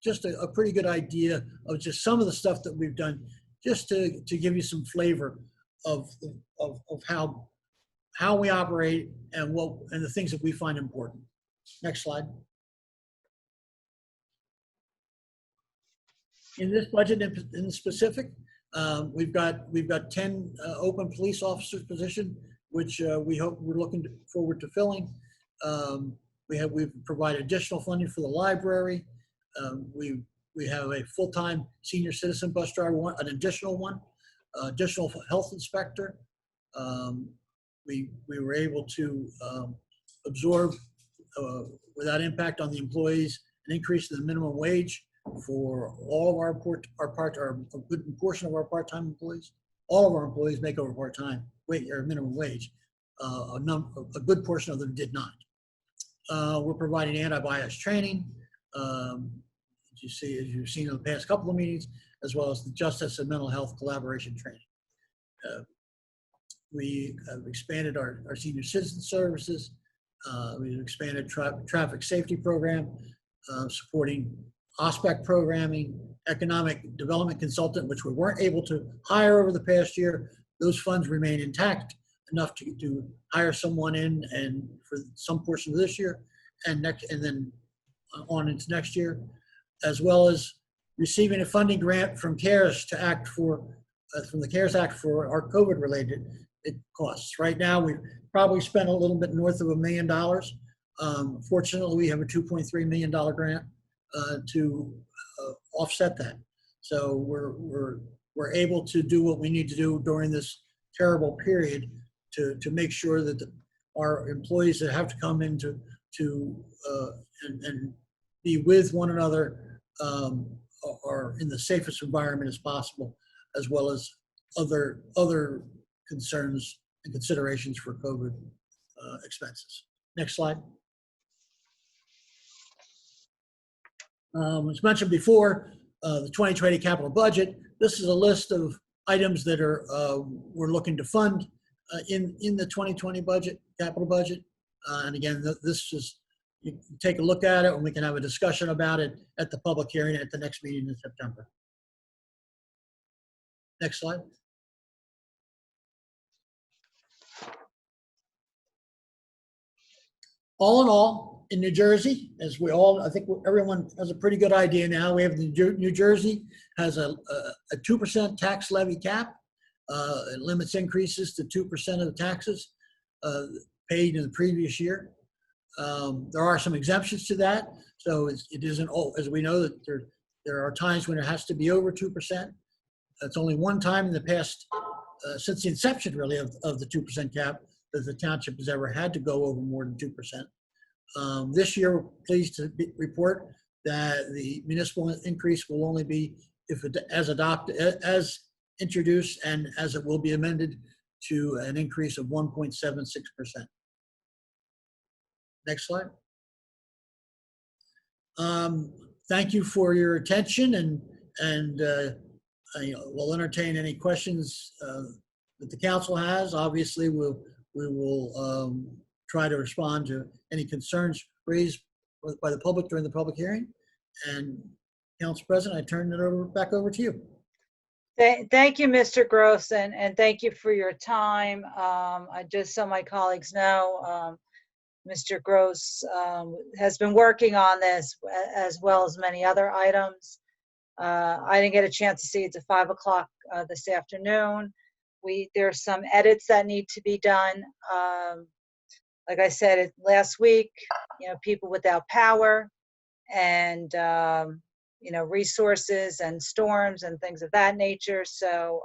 just a pretty good idea of just some of the stuff that we've done, just to give you some flavor of how we operate and the things that we find important. Next slide. In this budget in specific, we've got 10 open police officers position, which we're looking forward to filling. We've provided additional funding for the library. We have a full-time senior citizen bus driver, an additional one, additional health inspector. We were able to absorb without impact on the employees an increase in the minimum wage for all of a good portion of our part-time employees. All of our employees make over part-time wage or minimum wage. A good portion of them did not. We're providing anti-bias training, as you've seen in the past couple of meetings, as well as the justice and mental health collaboration training. We have expanded our senior citizen services. We've expanded traffic safety program, supporting OSPEC programming, economic development consultant, which we weren't able to hire over the past year. Those funds remain intact, enough to hire someone in and for some portion of this year and then on into next year, as well as receiving a funding grant from CARES to act for from the CARES Act for our COVID related costs. Right now, we've probably spent a little bit north of $1 million. Fortunately, we have a $2.3 million grant to offset that. So we're able to do what we need to do during this terrible period to make sure that our employees that have to come in and be with one another are in the safest environment as possible, as well as other concerns and considerations for COVID expenses. Next slide. As mentioned before, the 2020 capital budget. This is a list of items that we're looking to fund in the 2020 budget, capital budget. And again, this is, you can take a look at it and we can have a discussion about it at the public hearing at the next meeting in September. Next slide. All in all, in New Jersey, as I think everyone has a pretty good idea now, we have New Jersey has a 2% tax levy cap. It limits increases to 2% of the taxes paid in the previous year. There are some exemptions to that. So it isn't, as we know, that there are times when it has to be over 2%. That's only one time in the past, since the inception really of the 2% cap, that the township has ever had to go over more than 2%. This year, we're pleased to report that the municipal increase will only be as introduced and as it will be amended to an increase of 1.76%. Next slide. Thank you for your attention, and we'll entertain any questions that the council has. Obviously, we will try to respond to any concerns raised by the public during the public hearing. And Council President, I turn it back over to you. Thank you, Mr. Gross, and thank you for your time. Just so my colleagues know, Mr. Gross has been working on this as well as many other items. I didn't get a chance to see it till 5 o'clock this afternoon. There's some edits that need to be done. Like I said last week, people without power and resources and storms and things of that nature. So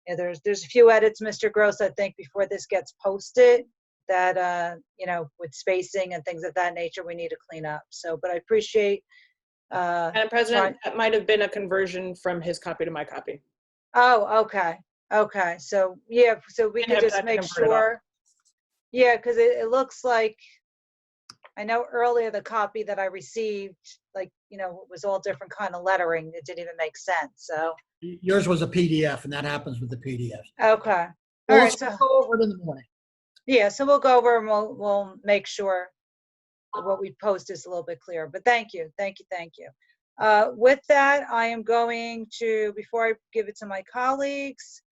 there's a few edits, Mr. Gross, I think, before this gets posted that with spacing and things of that nature we need to clean up. So, but I appreciate. Madam President, that might have been a conversion from his copy to my copy. Oh, okay. Okay. So yeah, so we can just make sure. Yeah, because it looks like, I know earlier the copy that I received, it was all different kind of lettering. It didn't even make sense. So yours was a PDF, and that happens with the PDF. Okay. All right. So we'll go over it in the morning. Yeah. So we'll go over and we'll make sure that what we post is a little bit clearer. But thank you. Thank you. Thank you. With that, I am going to, before I give it to my colleagues,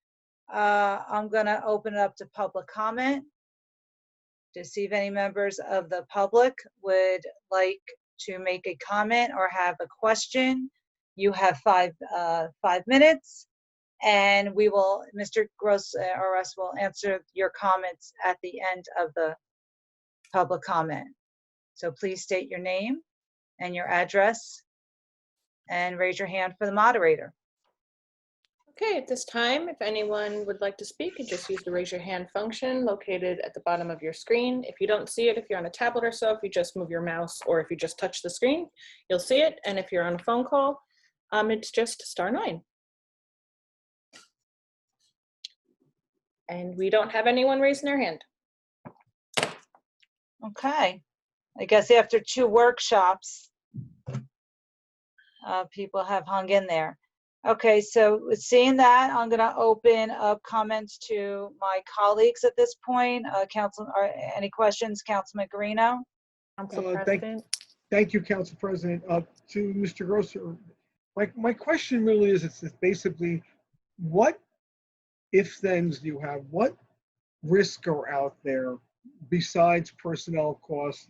I'm going to open it up to public comment to see if any members of the public would like to make a comment or have a question. You have 5 minutes, and we will, Mr. Gross or us will answer your comments at the end of the public comment. So please state your name and your address and raise your hand for the moderator. Okay, at this time, if anyone would like to speak, you just use the raise your hand function located at the bottom of your screen. If you don't see it, if you're on a tablet or so, if you just move your mouse or if you just touch the screen, you'll see it. And if you're on a phone call, it's just *9. And we don't have anyone raising their hand. Okay, I guess after 2 workshops, people have hung in there. Okay, so seeing that, I'm going to open up comments to my colleagues at this point. Any questions, Councilman Guarino? Council President. Thank you, Council President. To Mr. Grosser, my question really is, it's basically, what if-thens do you have? What risks are out there besides personnel costs?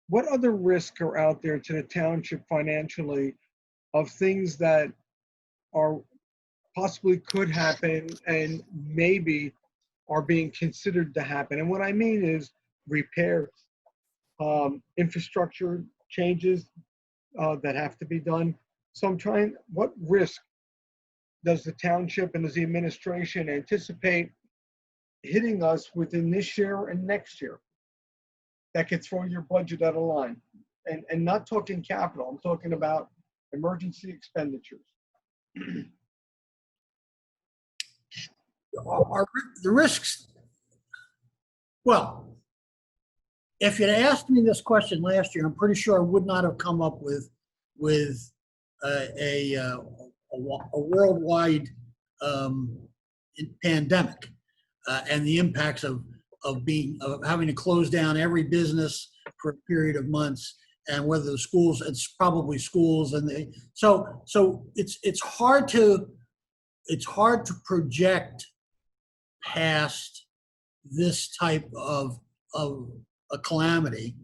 What other risks are out there to the township financially of things that are possibly could happen and maybe are being considered to happen? And what I mean is repair, infrastructure changes that have to be done. So I'm trying, what risk does the township and does the administration anticipate hitting us within this year and next year that could throw your budget out of line? And not talking capital, I'm talking about emergency expenditures. The risks, well, if you'd asked me this question last year, I'm pretty sure I would not have come up with a worldwide pandemic and the impacts of having to close down every business for a period of months, and whether the schools, it's probably schools, and so it's hard to project past this type of a calamity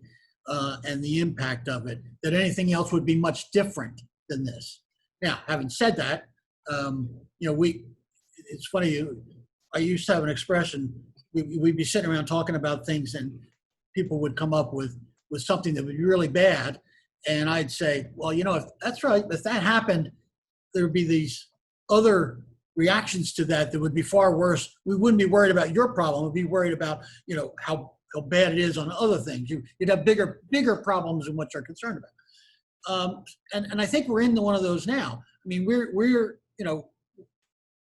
and the impact of it, that anything else would be much different than this. Now, having said that, it's funny, I used to have an expression, we'd be sitting around talking about things and people would come up with something that would be really bad. And I'd say, well, if that's right, if that happened, there would be these other reactions to that would be far worse. We wouldn't be worried about your problem. We'd be worried about, how bad it is on other things. You'd have bigger problems than what you're concerned about. And I think we're into one of those now. I mean,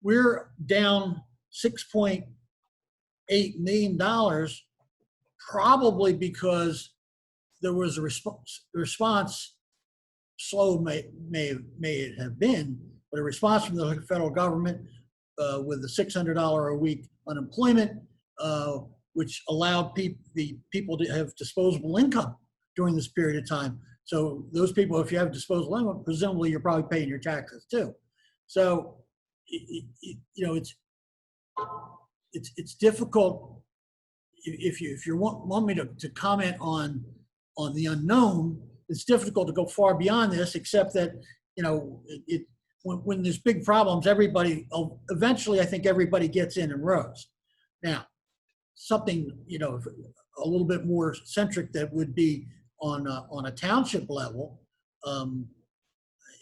we're down $6.8 million, probably because there was a response, slow may it have been, but a response from the federal government with the $600 a week unemployment, which allowed the people to have disposable income during this period of time. So those people, if you have disposable income, presumably you're probably paying your taxes too. So it's difficult if you want me to comment on the unknown. It's difficult to go far beyond this, except that when there's big problems, eventually I think everybody gets in and rows. Now, something a little bit more centric that would be on a township level,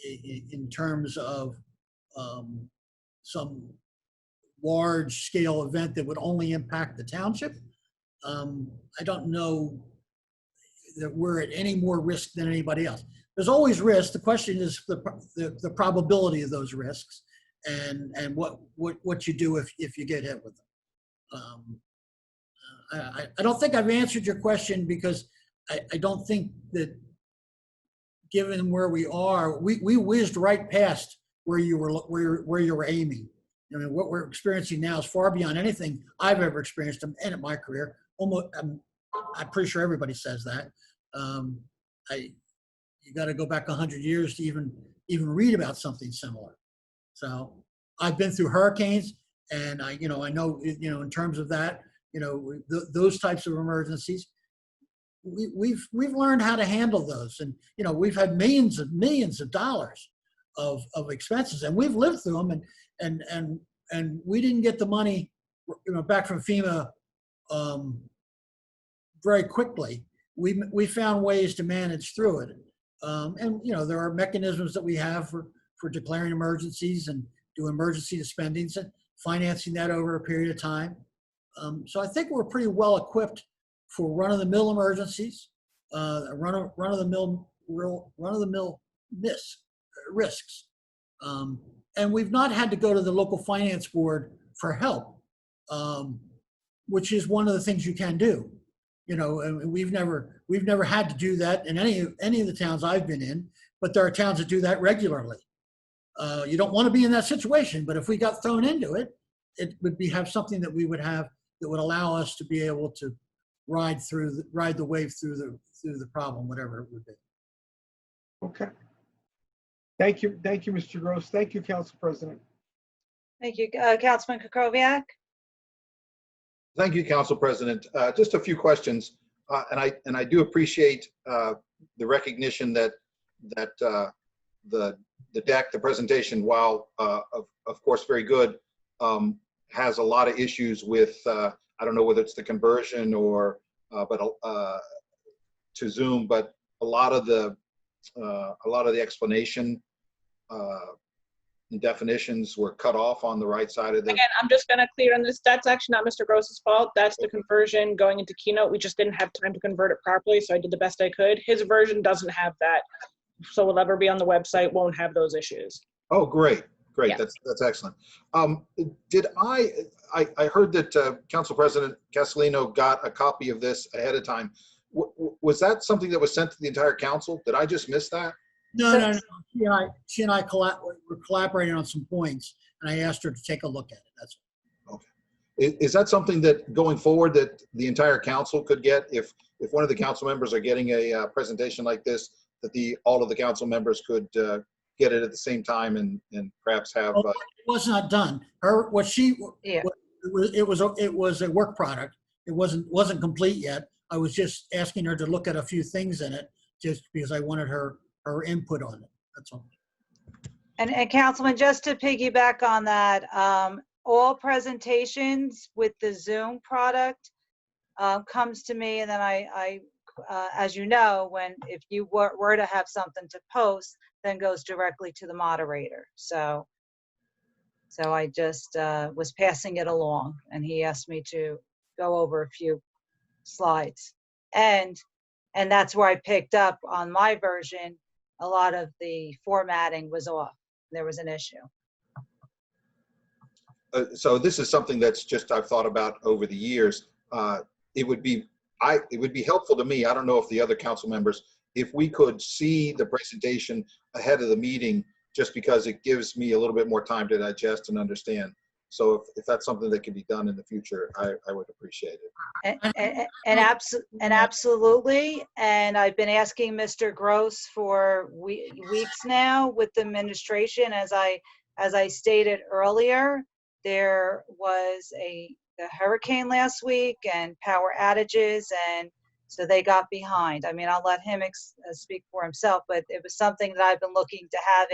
in terms of some large scale event that would only impact the township. I don't know that we're at any more risk than anybody else. There's always risk. The question is the probability of those risks and what you do if you get hit with them. I don't think I've answered your question, because I don't think that, given where we are, we whizzed right past where you were aiming. I mean, what we're experiencing now is far beyond anything I've ever experienced in my career. Almost, I'm pretty sure everybody says that. you got to go back 100 years to even read about something similar. So I've been through hurricanes, and I know, in terms of that, those types of emergencies, we've learned how to handle those. And, we've had millions of dollars of expenses, and we've lived through them, and we didn't get the money, back from FEMA very quickly. We found ways to manage through it. And, there are mechanisms that we have for declaring emergencies and doing emergency spendings and financing that over a period of time. So I think we're pretty well equipped for run-of-the-mill emergencies, run-of-the-mill risks. And we've not had to go to the local finance board for help, which is one of the things you can do. And we've never had to do that in any of the towns I've been in, but there are towns that do that regularly. You don't want to be in that situation, but if we got thrown into it, it would have something that we would have that would allow us to be able to ride the wave through the problem, whatever it would be. Okay. Thank you, Mr. Gross. Thank you, Council President. Thank you. Councilman Kukoviac? Thank you, Council President. Just a few questions, and I do appreciate the recognition that the deck, the presentation, while of course very good, has a lot of issues with I don't know whether it's the conversion or to Zoom, but a lot of the explanation and definitions were cut off on the right side of the. Again, I'm just going to clear on this. That's actually not Mr. Gross's fault. That's the conversion going into Keynote. We just didn't have time to convert it properly, so I did the best I could. His version doesn't have that, so will ever be on the website, won't have those issues. Oh, great. Yeah. That's excellent. Did I heard that Council President Castellino got a copy of this ahead of time. Was that something that was sent to the entire council? Did I just miss that? No. She and I were collaborating on some points, and I asked her to take a look at it. That's all. Okay. Is that something that going forward that the entire council could get if one of the council members are getting a presentation like this, that all of the council members could get it at the same time and perhaps have. It was not done. It was a work product. It wasn't complete yet. I was just asking her to look at a few things in it, just because I wanted her input on it. That's all. And Councilman, just to piggyback on that, all presentations with the Zoom product comes to me, and then I as you know, if you were to have something to post, then goes directly to the moderator. So I just was passing it along, and he asked me to go over a few slides, and that's where I picked up on my version. A lot of the formatting was off. There was an issue. So this is something that's just I've thought about over the years. It would be helpful to me. I don't know if the other council members, if we could see the presentation ahead of the meeting, just because it gives me a little bit more time to digest and understand. So if that's something that can be done in the future, I would appreciate it. And absolutely. And I've been asking Mr. Gross for weeks now with the administration. As I stated earlier, there was the hurricane last week and power outages, and so they got behind. I mean, I'll let him speak for himself, but it was something that I've been looking to have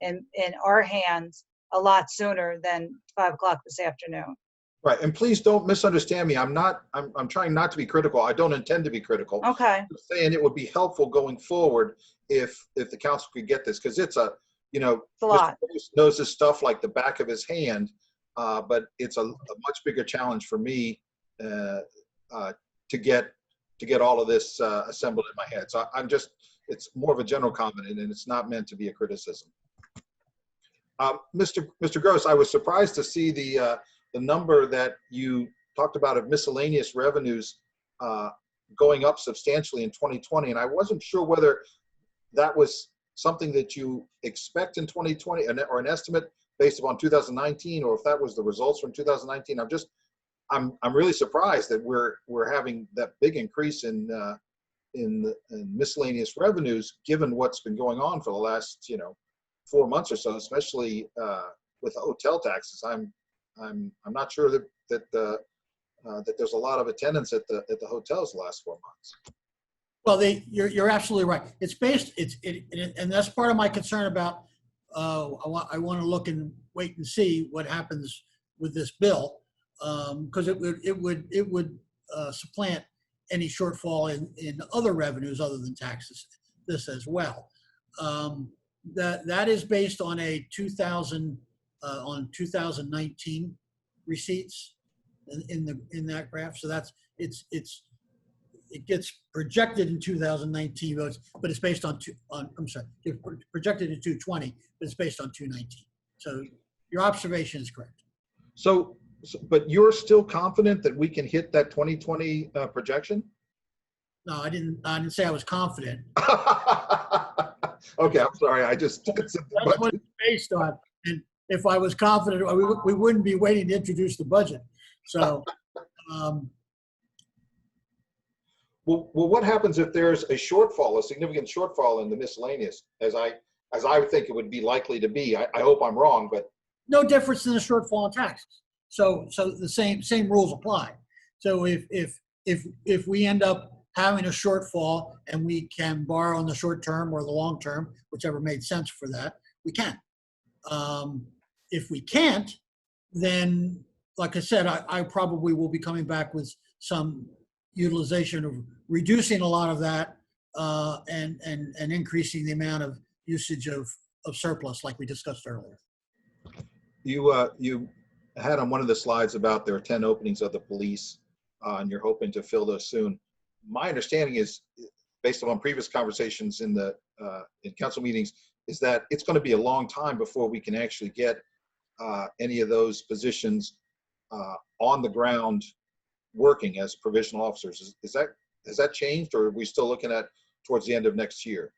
in our hands a lot sooner than 5 o'clock this afternoon. Right, and please don't misunderstand me. I'm trying not to be critical. I don't intend to be critical. Okay. I'm saying it would be helpful going forward if the council could get this, because it's a lot. Mr. knows this stuff like the back of his hand, but it's a much bigger challenge for me to get all of this assembled in my head. So it's more of a general comment, and it's not meant to be a criticism. Mr. Gross, I was surprised to see the number that you talked about of miscellaneous revenues going up substantially in 2020, and I wasn't sure whether that was something that you expect in 2020 or an estimate based upon 2019, or if that was the results from 2019. I'm really surprised that we're having that big increase in in miscellaneous revenues, given what's been going on for the last 4 months or so, especially with hotel taxes. I'm not sure that there's a lot of attendance at the hotels the last 4 months. Well, you're absolutely right. It's based, and that's part of my concern about, I want to look and wait and see what happens with this bill, because it would supplant any shortfall in other revenues other than taxes, this as well. That is based on a 2019 receipts in that graph. So it gets projected in 2019 votes, but it's based on projected in 220, but it's based on 219. So your observation is correct. So, but you're still confident that we can hit that 2020 projection? No, I didn't say I was confident. Okay, I'm sorry. That's what it's based on. And if I was confident, we wouldn't be waiting to introduce the budget. So. Well, what happens if there's a shortfall, a significant shortfall in the miscellaneous, as I think it would be likely to be? I hope I'm wrong, but no difference in the shortfall in taxes. So the same rules apply. So if we end up having a shortfall and we can borrow in the short term or the long term, whichever made sense for that, we can. If we can't, then like I said, I probably will be coming back with some utilization of reducing a lot of that and increasing the amount of usage of surplus like we discussed earlier. You had on one of the slides about there are 10 openings of the police and you're hoping to fill those soon. My understanding is, based on previous conversations in council meetings, is that it's going to be a long time before we can actually get any of those positions on the ground working as provisional officers. Has that changed, or are we still looking at towards the end of next year?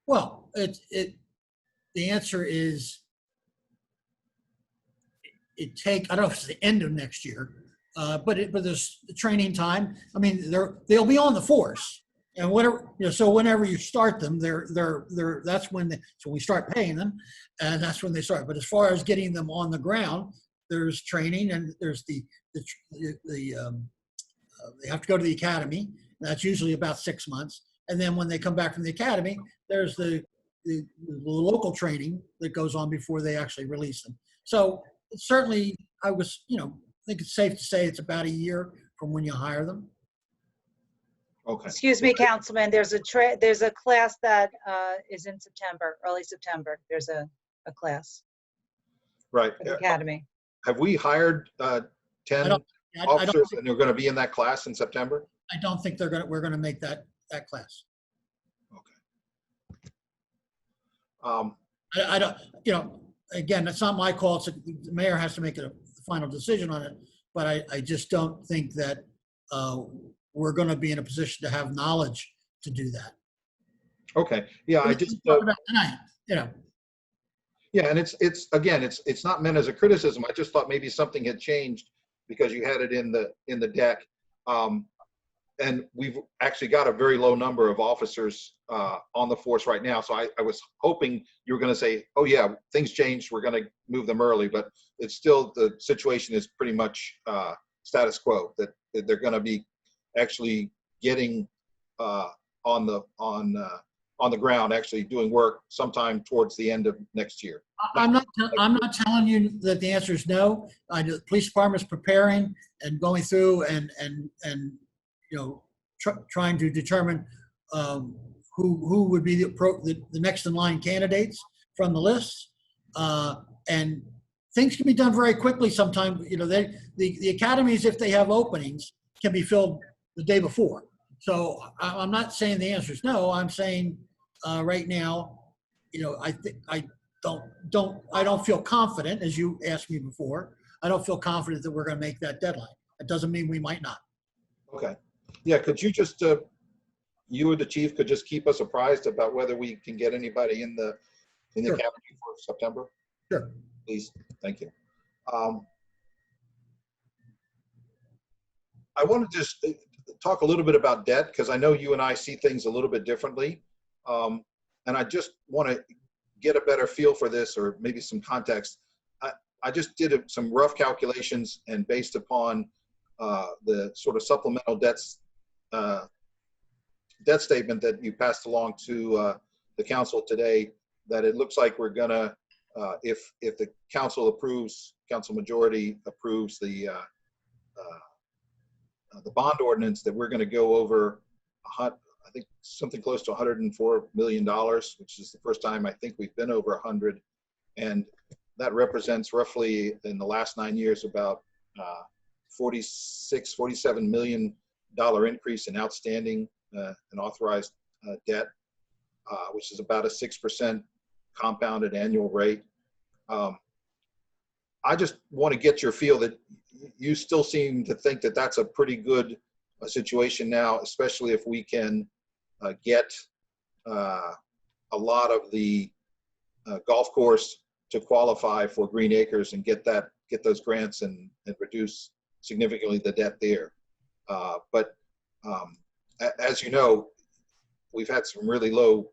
Well, the answer is I don't know if it's the end of next year, but there's the training time. I mean, they'll be on the force, and whatever, so whenever you start them, that's when we start paying them, and that's when they start. But as far as getting them on the ground, there's training, and there's they have to go to the academy. That's usually about 6 months, and then when they come back from the academy, there's the local training that goes on before they actually release them. So certainly, I think it's safe to say it's about a year from when you hire them. Okay. Excuse me, Councilman. There's a class that is in September, early September. There's a class. Right. For the academy. Have we hired 10 officers and they're going to be in that class in September? I don't think we're going to make that class. Okay. I don't, again, that's not my call. The mayor has to make a final decision on it, but I just don't think that we're going to be in a position to have knowledge to do that. Okay. Yeah, I just yeah, and it's not meant as a criticism. I just thought maybe something had changed because you had it in the deck, and we've actually got a very low number of officers on the force right now. So I was hoping you were going to say, "Oh yeah, things changed. We're going to move them early," but it's still, the situation is pretty much status quo. That they're going to be actually getting on the ground, actually doing work sometime towards the end of next year. I'm not telling you that the answer is no. The police department's preparing and going through and trying to determine who would be the next in line candidates from the list. And things can be done very quickly sometimes. The academies, if they have openings, can be filled the day before. So I'm not saying the answer is no. I'm saying right now, I don't feel confident, as you asked me before. I don't feel confident that we're going to make that deadline. That doesn't mean we might not. Okay. Yeah. Could you just, you or the chief could just keep us apprised about whether we can get anybody in the Sure. academy for September? Sure. Please. Thank you. I want to just talk a little bit about debt, because I know you and I see things a little bit differently. And I just want to get a better feel for this, or maybe some context. I just did some rough calculations, and based upon the sort of supplemental debts debt statement that you passed along to the council today, that it looks like we're gonna, if the council majority approves the bond ordinance, that we're gonna go over, I think something close to $104 million, which is the first time I think we've been over 100. And that represents roughly, in the last 9 years, about $47 million increase in outstanding and authorized debt, which is about a 6% compounded annual rate. I just want to get your feel that you still seem to think that that's a pretty good situation now, especially if we can get a lot of the golf course to qualify for Green Acres and get those grants and reduce significantly the debt there. But as you know, we've had some really low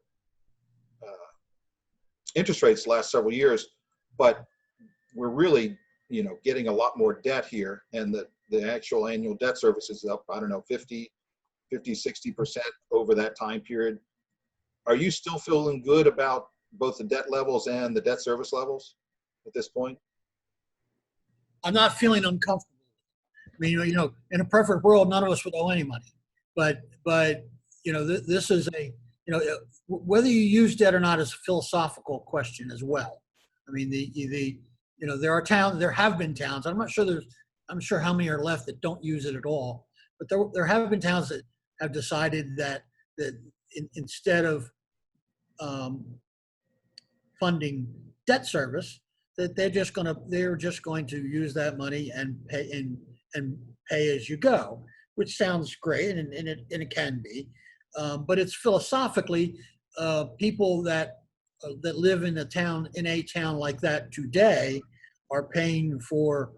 interest rates the last several years, but we're really, getting a lot more debt here, and the actual annual debt service is up, I don't know, 50, 60% over that time period. Are you still feeling good about both the debt levels and the debt service levels at this point? I'm not feeling uncomfortable. I mean, in a perfect world, none of us would owe any money, but this is whether you use debt or not is a philosophical question as well. I mean, there have been towns, I'm sure how many are left that don't use it at all, but there have been towns that have decided that instead of funding debt service, that they're just going to use that money and pay as you go, which sounds great, and it can be, but it's philosophically people that live in a town like that today are paying for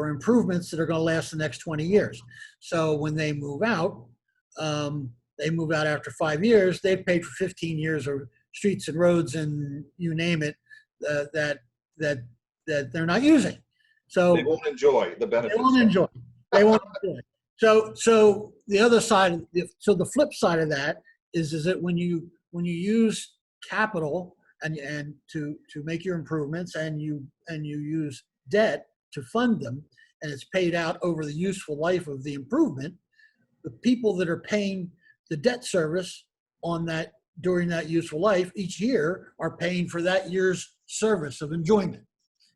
improvements that are going to last the next 20 years. So when they move out after 5 years, they've paid for 15 years of streets and roads and you name it that they're not using. So they won't enjoy the benefits. They won't enjoy. So the other side, so the flip side of that is that when you use capital and to make your improvements, and you use debt to fund them, and it's paid out over the useful life of the improvement, the people that are paying the debt service on that during that useful life each year are paying for that year's service of enjoyment,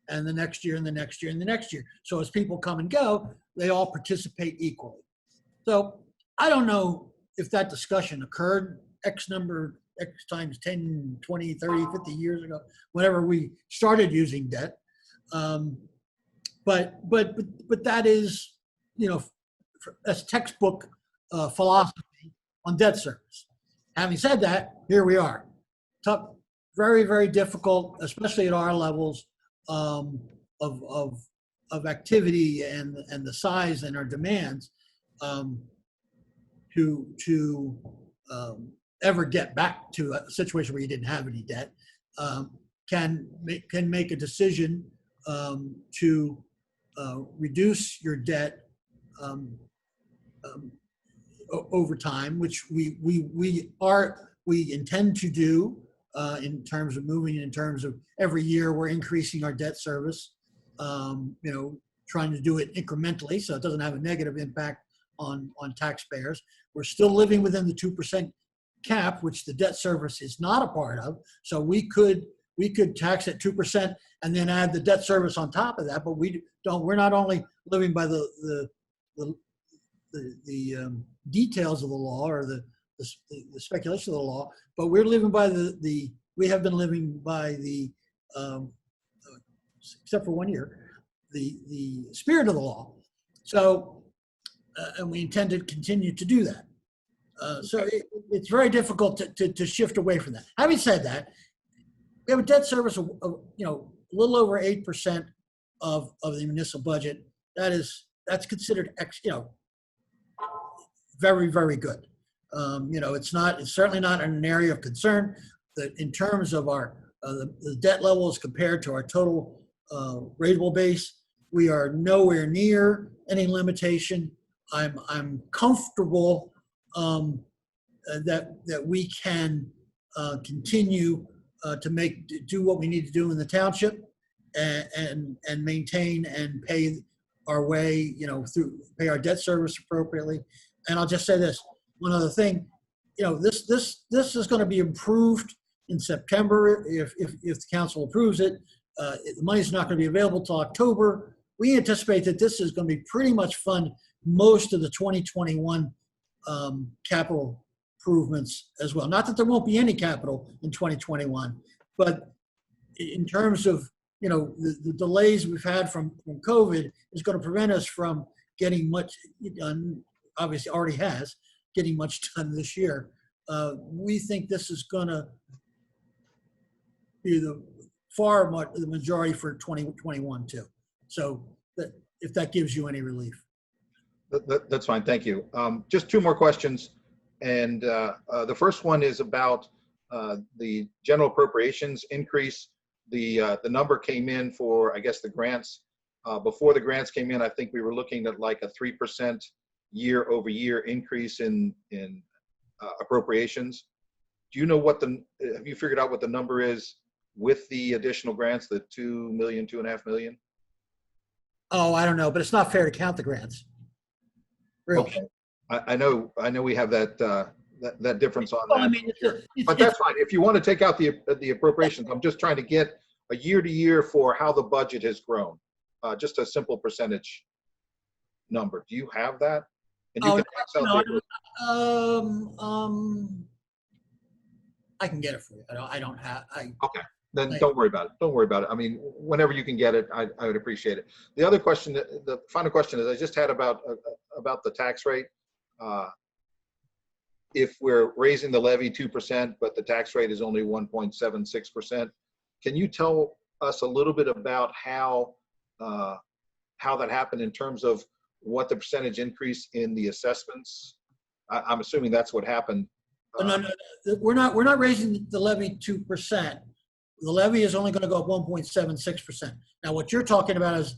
and the next year and the next year and the next year. So as people come and go, they all participate equally. So I don't know if that discussion occurred X times 10, 20, 30, 50 years ago, whenever we started using debt. But that is, that's textbook philosophy on debt service. Having said that, here we are. Tough, very, very difficult, especially at our levels of activity and the size and our demands, to ever get back to a situation where you didn't have any debt, can make a decision to reduce your debt over time, which we intend to do in terms of every year we're increasing our debt service, trying to do it incrementally so it doesn't have a negative impact on taxpayers. We're still living within the 2% cap, which the debt service is not a part of. So we could tax at 2% and then add the debt service on top of that, but we're not only living by the details of the law or the speculation of the law, but we're living by we have been living by except for 1 year, the spirit of the law. So, and we intend to continue to do that. So it's very difficult to shift away from that. Having said that, we have a debt service of a little over 8% of the municipal budget. That's considered very, very good. It's certainly not an area of concern that in terms of our the debt levels compared to our total rateable base, we are nowhere near any limitation. I'm comfortable that we can continue to do what we need to do in the township and maintain and pay our way, pay our debt service appropriately. And I'll just say this, one other thing, this is going to be improved in September if the council approves it. The money's not going to be available till October. We anticipate that this is going to be pretty much fund most of the 2021 capital improvements as well. Not that there won't be any capital in 2021, but in terms of the delays we've had from COVID is going to prevent us from getting much done. Obviously, already has getting much done this year. We think this is going to be the majority for 2021 too. So if that gives you any relief. That's fine, thank you. Just two more questions. And the first one is about the general appropriations increase. The number came in for, I guess, the grants. Before the grants came in, I think we were looking at like a 3% year-over-year increase in appropriations. Do you know have you figured out what the number is with the additional grants, the 2 million, 2.5 million? Oh, I don't know, but it's not fair to count the grants. Really. Okay. I know we have that difference on that. I mean, but that's fine. If you want to take out the appropriations, I'm just trying to get a year-to-year for how the budget has grown. Just a simple percentage number. Do you have that? And you I can get it for you. I don't have. Okay. Then don't worry about it. Don't worry about it. I mean, whenever you can get it, I would appreciate it. The other question, the final question is I just had about the tax rate. If we're raising the levy 2%, but the tax rate is only 1.76%, can you tell us a little bit about how that happened in terms of what the percentage increase in the assessments? I'm assuming that's what happened. No, we're not raising the levy 2%. The levy is only going to go up 1.76%. Now, what you're talking about is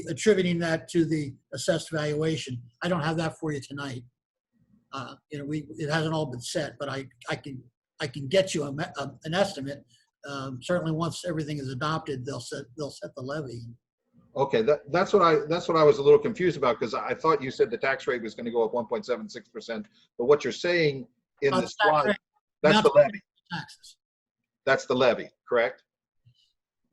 attributing that to the assessed valuation. I don't have that for you tonight. It hasn't all been set, but I can get you an estimate. Certainly, once everything is adopted, they'll set the levy. Okay, that's what I was a little confused about, because I thought you said the tax rate was going to go up 1.76%, but what you're saying in the slide, that's the levy. Taxes. That's the levy, correct?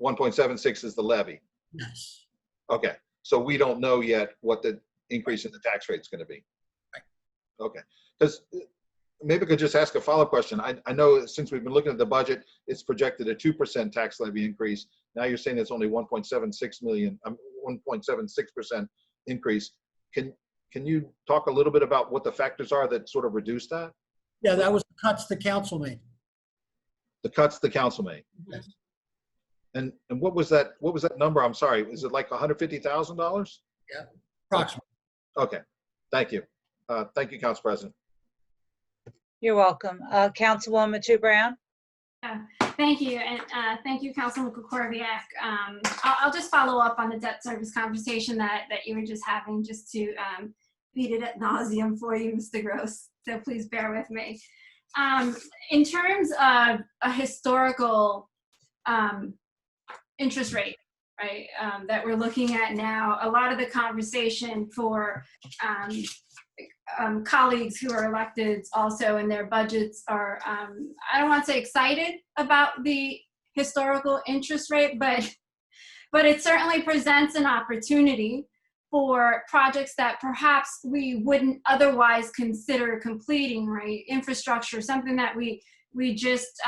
1.76 is the levy. Yes. Okay, so we don't know yet what the increase in the tax rate is going to be. Right. Okay, because maybe I could just ask a follow-up question. I know since we've been looking at the budget, it's projected a 2% tax levy increase. Now you're saying it's only 1.76% increase. Can you talk a little bit about what the factors are that sort of reduce that? Yeah, that was the cuts the council made. The cuts the council made. Yes. And what was that number? I'm sorry. Is it like $150,000? Yeah, approximately. Okay. Thank you. Thank you, Council President. You're welcome. Councilwoman Chu Brown. Thank you, and thank you, Councilman Kukorviak. I'll just follow up on the debt service conversation that you were just having, just to beat it ad nauseum for you, Mr. Gross. So please bear with me. In terms of a historical interest rate, right, that we're looking at now, a lot of the conversation for colleagues who are elected also in their budgets are, I don't want to say excited about the historical interest rate, but it certainly presents an opportunity for projects that perhaps we wouldn't otherwise consider completing, right? Infrastructure, something that we just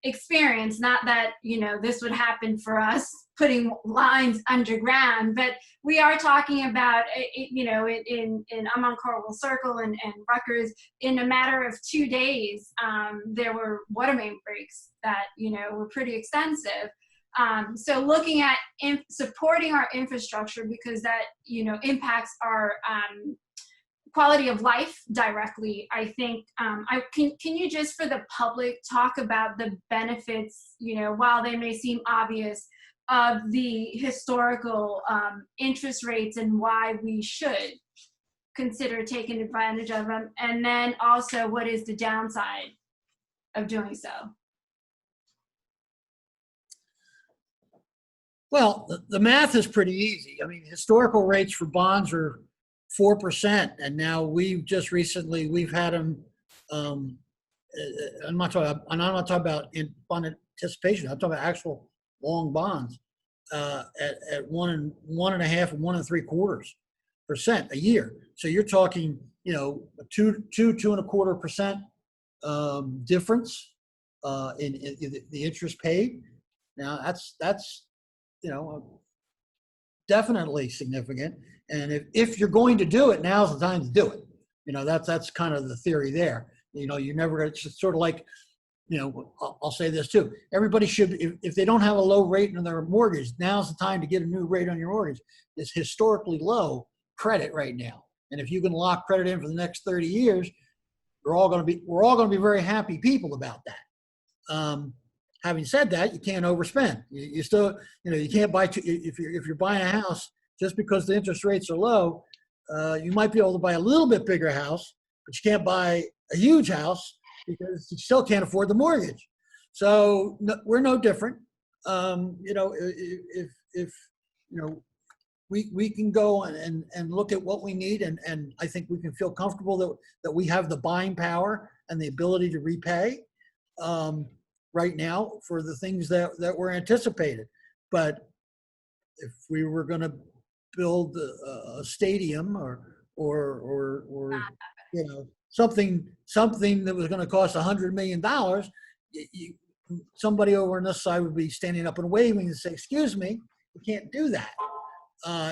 experienced, not that, this would happen for us, putting lines underground, but we are talking about, in I'm on Corwell Circle and Rutgers, in a matter of 2 days, there were water main breaks that, were pretty extensive. So looking at supporting our infrastructure, because that, impacts our quality of life directly, I think, can you just for the public talk about the benefits, you know, while they may seem obvious, of the historical interest rates and why we should consider taking advantage of them, and then also what is the downside of doing so? Well, the math is pretty easy. I mean, historical rates for bonds are 4%, and now we've had them. I'm not talking about bond anticipation. I'm talking about actual long bonds at 1.5% and 1.75% a year. So you're talking, you know, 2.25% difference in the interest paid. Now that's you know, definitely significant. And if you're going to do it, now's the time to do it. You know, that's kind of the theory there. You know, you're never, it's just sort of like, you know, I'll say this too. Everybody should, if they don't have a low rate on their mortgage, now's the time to get a new rate on your mortgage. It's historically low credit right now. And if you can lock credit in for the next 30 years, we're all going to be very happy people about that. Having said that, you can't overspend. You still, you know, you can't buy if you're buying a house just because the interest rates are low. You might be able to buy a little bit bigger house, but you can't buy a huge house because you still can't afford the mortgage. So we're no different. You know, if you know, we can go and look at what we need, and I think we can feel comfortable that we have the buying power and the ability to repay right now for the things that were anticipated. But if we were going to build a stadium or you know, something that was going to cost $100 million, somebody over on this side would be standing up and waving and say, "Excuse me, we can't do that."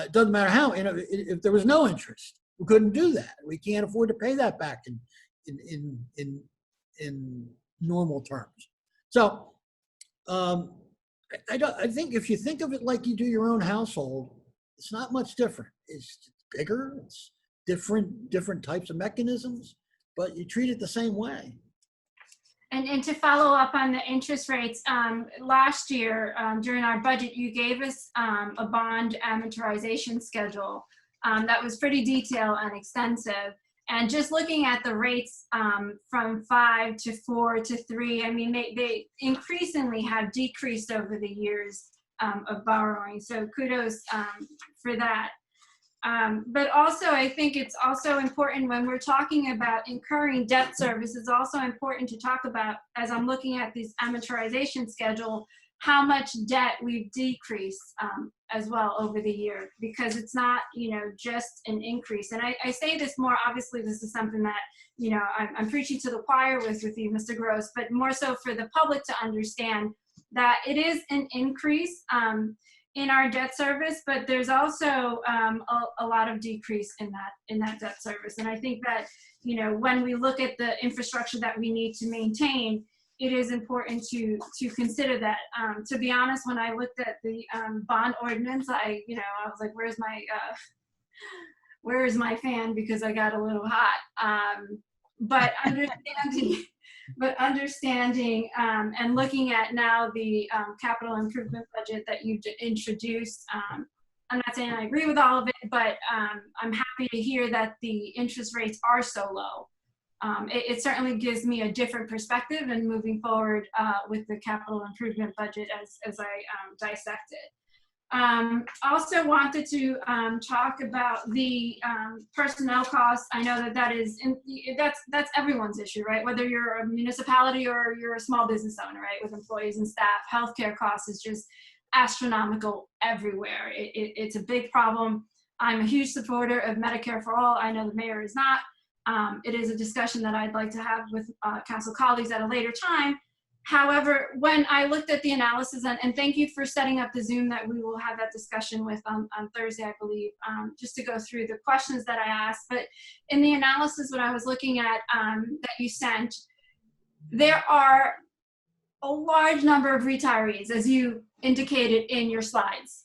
It doesn't matter how, you know, if there was no interest, we couldn't do that. We can't afford to pay that back in normal terms. So I think if you think of it like you do your own household, it's not much different. It's bigger, it's different types of mechanisms, but you treat it the same way. And to follow up on the interest rates, last year during our budget, you gave us a bond amortization schedule that was pretty detailed and extensive. And just looking at the rates from 5 to 4 to 3, I mean, they increasingly have decreased over the years of borrowing. So kudos for that. But also, I think it's also important when we're talking about incurring debt service, it's also important to talk about, as I'm looking at this amortization schedule, how much debt we've decreased as well over the year, because it's not, you know, just an increase. And I say this more, obviously this is something that, you know, I'm preaching to the choir with you, Mr. Gross, but more so for the public to understand that it is an increase in our debt service, but there's also a lot of decrease in that debt service. And I think that, you know, when we look at the infrastructure that we need to maintain, it is important to consider that. To be honest, when I looked at the bond ordinance, I was like, where's my fan? Because I got a little hot. But understanding and looking at now the capital improvement budget that you introduced, I'm not saying I agree with all of it, but I'm happy to hear that the interest rates are so low. It certainly gives me a different perspective in moving forward with the capital improvement budget as I dissect it. Also wanted to talk about the personnel costs. I know that's everyone's issue, right? Whether you're a municipality or you're a small business owner, right? With employees and staff, healthcare costs is just astronomical everywhere. It's a big problem. I'm a huge supporter of Medicare for all. I know the mayor is not. It is a discussion that I'd like to have with council colleagues at a later time. However, when I looked at the analysis, and thank you for setting up the Zoom that we will have that discussion with on Thursday, I believe, just to go through the questions that I asked. But in the analysis, when I was looking at that you sent, there are a large number of retirees, as you indicated in your slides.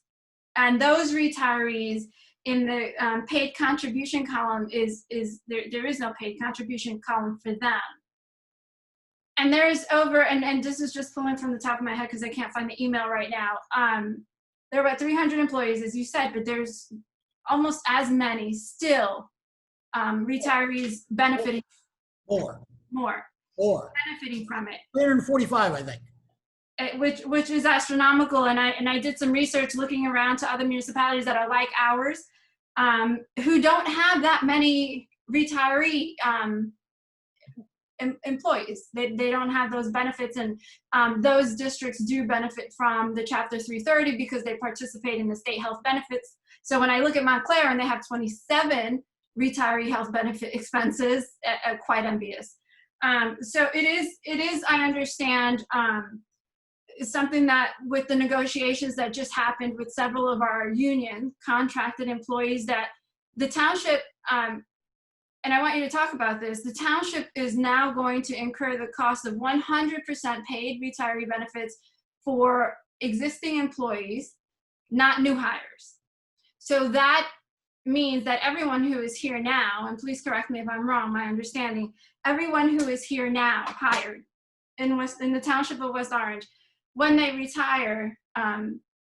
And those retirees in the paid contribution column is there is no paid contribution column for them. And there's over, and this is just pulling from the top of my head because I can't find the email right now. There are about 300 employees, as you said, but there's almost as many still retirees benefiting more benefiting from it. 345, I think. Which is astronomical, and I did some research looking around to other municipalities that are like ours, who don't have that many retiree employees. They don't have those benefits, and those districts do benefit from the Chapter 330 because they participate in the state health benefits. So when I look at Montclair and they have 27 retiree health benefit expenses, quite envious. So it is, I understand, something that with the negotiations that just happened with several of our union contracted employees, that the township, and I want you to talk about this, the township is now going to incur the cost of 100% paid retiree benefits for existing employees, not new hires. So that means that everyone who is here now, and please correct me if I'm wrong, my understanding, everyone who is here now hired in the township of West Orange, when they retire,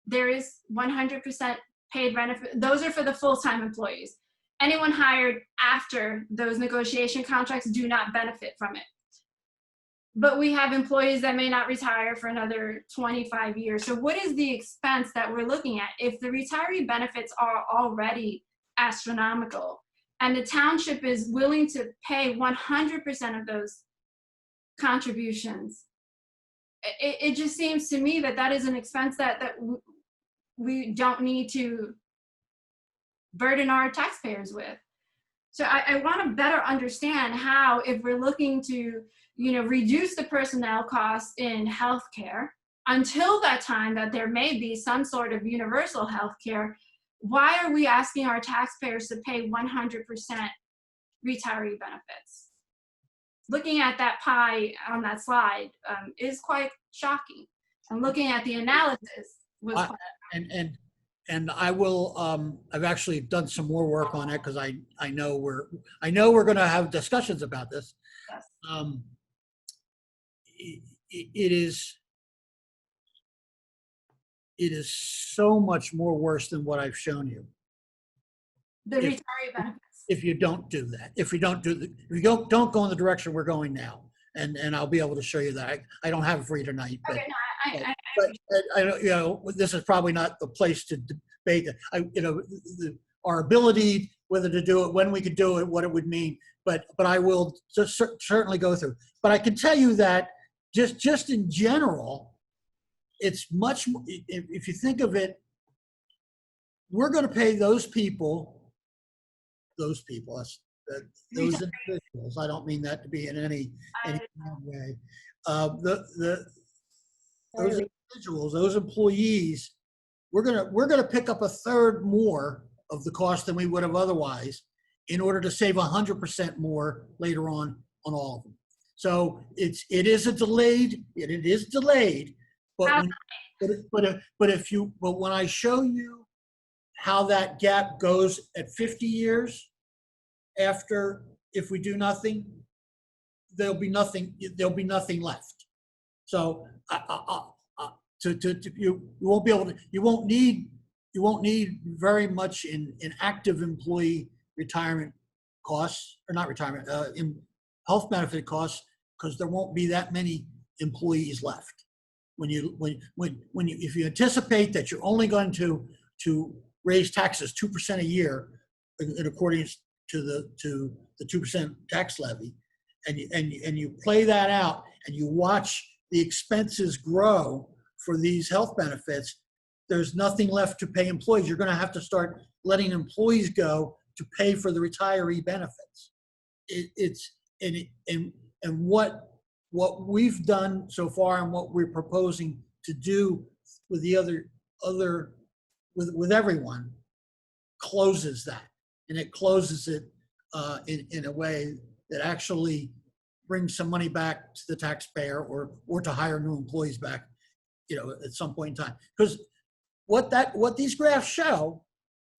there is 100% paid benefit. Those are for the full-time employees. Anyone hired after those negotiation contracts do not benefit from it. But we have employees that may not retire for another 25 years. So what is the expense that we're looking at? If the retiree benefits are already astronomical and the township is willing to pay 100% of those contributions, it just seems to me that is an expense that we don't need to burden our taxpayers with. So I want to better understand how, if we're looking to, reduce the personnel costs in healthcare until that time that there may be some sort of universal healthcare, why are we asking our taxpayers to pay 100% retiree benefits? Looking at that pie on that slide is quite shocking. And looking at the analysis was quite and I will. I've actually done some more work on it because I know we're going to have discussions about this. Yes. It is so much more worse than what I've shown you. The retiree benefits. If you don't do that, if you don't go in the direction we're going now, and I'll be able to show you that. I don't have it for you tonight, but, okay, but I this is probably not the place to debate. Our ability, whether to do it, when we could do it, what it would mean. But I will just certainly go through. But I can tell you that just in general, it's much. If you think of it, we're going to pay those people, those individuals. I don't mean that to be in any way. Those individuals, those employees, we're gonna pick up a third more of the cost than we would have otherwise, in order to save 100% more later on all of them. So it is delayed, but when I show you how that gap goes at 50 years after, if we do nothing, there'll be nothing left. So you won't be able to, you won't need very much in active employee retirement costs, or not retirement, in health benefit costs, because there won't be that many employees left. If you anticipate that you're only going to raise taxes 2% a year in accordance to the 2% tax levy, and you play that out and you watch the expenses grow for these health benefits, there's nothing left to pay employees. You're going to have to start letting employees go to pay for the retiree benefits. And what we've done so far and what we're proposing to do with the other with everyone closes that, and it closes it in a way that actually brings some money back to the taxpayer, or to hire new employees back, at some point in time. Because what these graphs show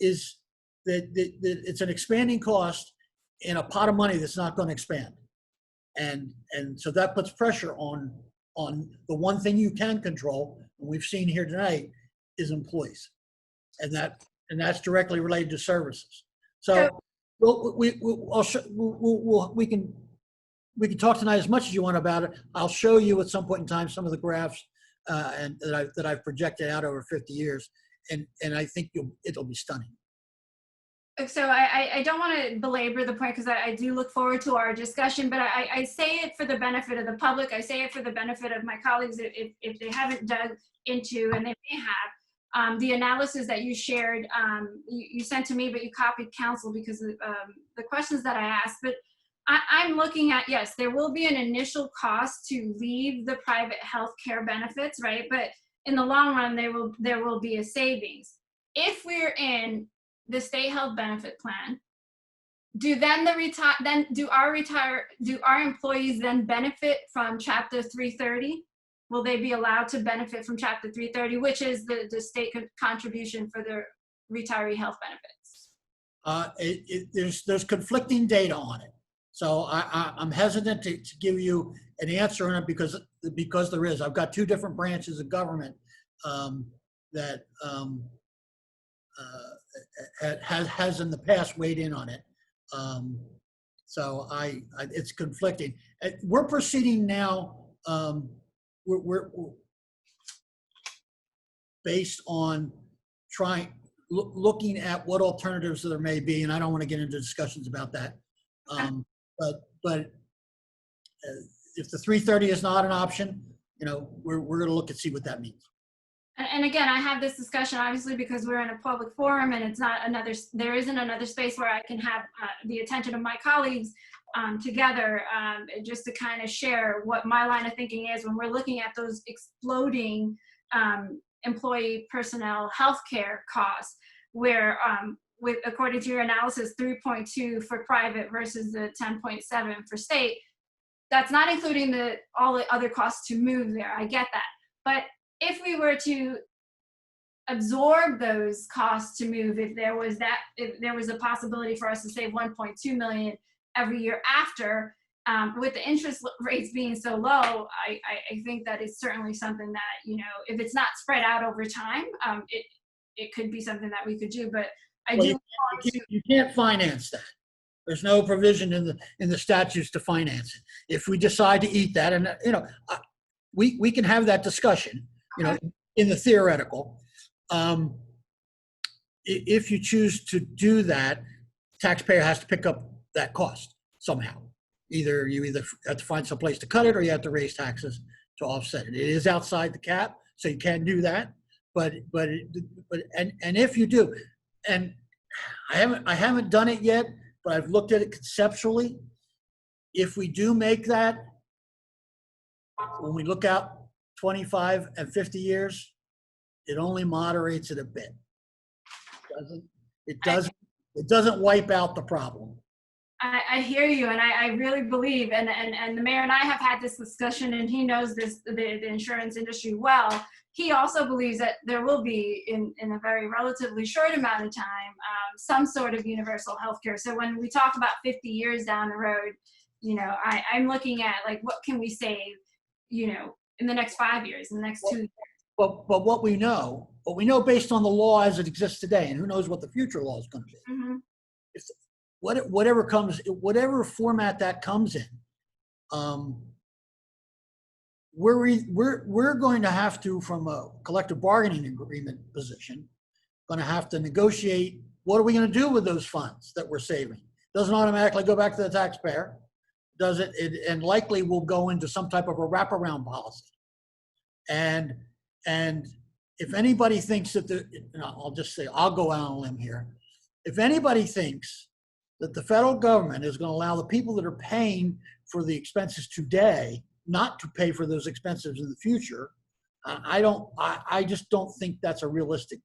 is it's an expanding cost in a pot of money that's not going to expand. And so that puts pressure on the one thing you can control, and we've seen here tonight, is employees. And that's directly related to services. So we can talk tonight as much as you want about it. I'll show you at some point in time some of the graphs and that I've projected out over 50 years, and I think it'll be stunning. So I don't want to belabor the point, because I do look forward to our discussion, but I say it for the benefit of the public. I say it for the benefit of my colleagues if they haven't dug into, and they may have, the analysis that you shared, you sent to me, but you copied council because of the questions that I asked. But I'm looking at, yes, there will be an initial cost to leave the private health care benefits, right? But in the long run, there will be a savings. If we're in the state health benefit plan, do our employees then benefit from Chapter 330? Will they be allowed to benefit from Chapter 330, which is the state contribution for the retiree health benefits? There's conflicting data on it. So I'm hesitant to give you an answer on it because there is. I've got two different branches of government that has in the past weighed in on it. So it's conflicting. We're proceeding now. We're based on looking at what alternatives there may be, and I don't want to get into discussions about that. But if the 330 is not an option, we're going to look and see what that means. And again, I have this discussion obviously because we're in a public forum, and there isn't another space where I can have the attention of my colleagues together, just to kind of share what my line of thinking is when we're looking at those exploding employee personnel healthcare costs, where according to your analysis, 3.2 for private versus the 10.7 for state. That's not including all the other costs to move there. I get that. But if we were to absorb those costs to move, if there was a possibility for us to save 1.2 million every year after, with the interest rates being so low, I think that is certainly something that, if it's not spread out over time, it could be something that we could do. But you can't finance that. There's no provision in the statutes to finance it. If we decide to eat that, and we can have that discussion, in the theoretical. If you choose to do that, taxpayer has to pick up that cost somehow. You either have to find some place to cut it, or you have to raise taxes to offset it. It is outside the cap, so you can do that. But if you do, and I haven't done it yet, but I've looked at it conceptually. If we do make that, when we look out 25 and 50 years, it only moderates it a bit. It doesn't wipe out the problem. I hear you, and I really believe, and the mayor and I have had this discussion, and he knows the insurance industry well. He also believes that there will be, in a very relatively short amount of time, some sort of universal health care. So when we talk about 50 years down the road, I'm looking at, like, what can we save, in the next 5 years, in the next 2 years. But what we know based on the law as it exists today, and who knows what the future law is going to be. Mm-hmm. Whatever format that comes in, we're going to have to, from a collective bargaining agreement position, going to have to negotiate what are we going to do with those funds that we're saving. Doesn't automatically go back to the taxpayer, does it? And likely will go into some type of a wraparound policy. And if anybody thinks that I'll just say, I'll go out on a limb here. If anybody thinks that the federal government is going to allow the people that are paying for the expenses today not to pay for those expenses in the future, I just don't think that's a realistic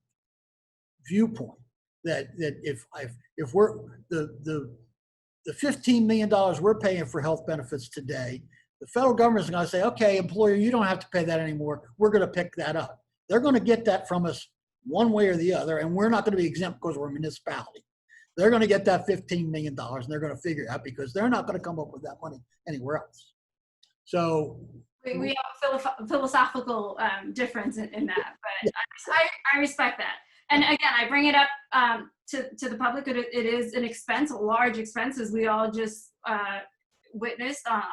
viewpoint. That if we're the $15 million we're paying for health benefits today, the federal government is going to say, okay, employer, you don't have to pay that anymore. We're going to pick that up. They're going to get that from us one way or the other, and we're not going to be exempt because we're a municipality. They're going to get that $15 million and they're going to figure it out because they're not going to come up with that money anywhere else. So we have a philosophical difference in that, but I respect that. And again, I bring it up to the public. It is an expense, a large expense, as we all just witnessed on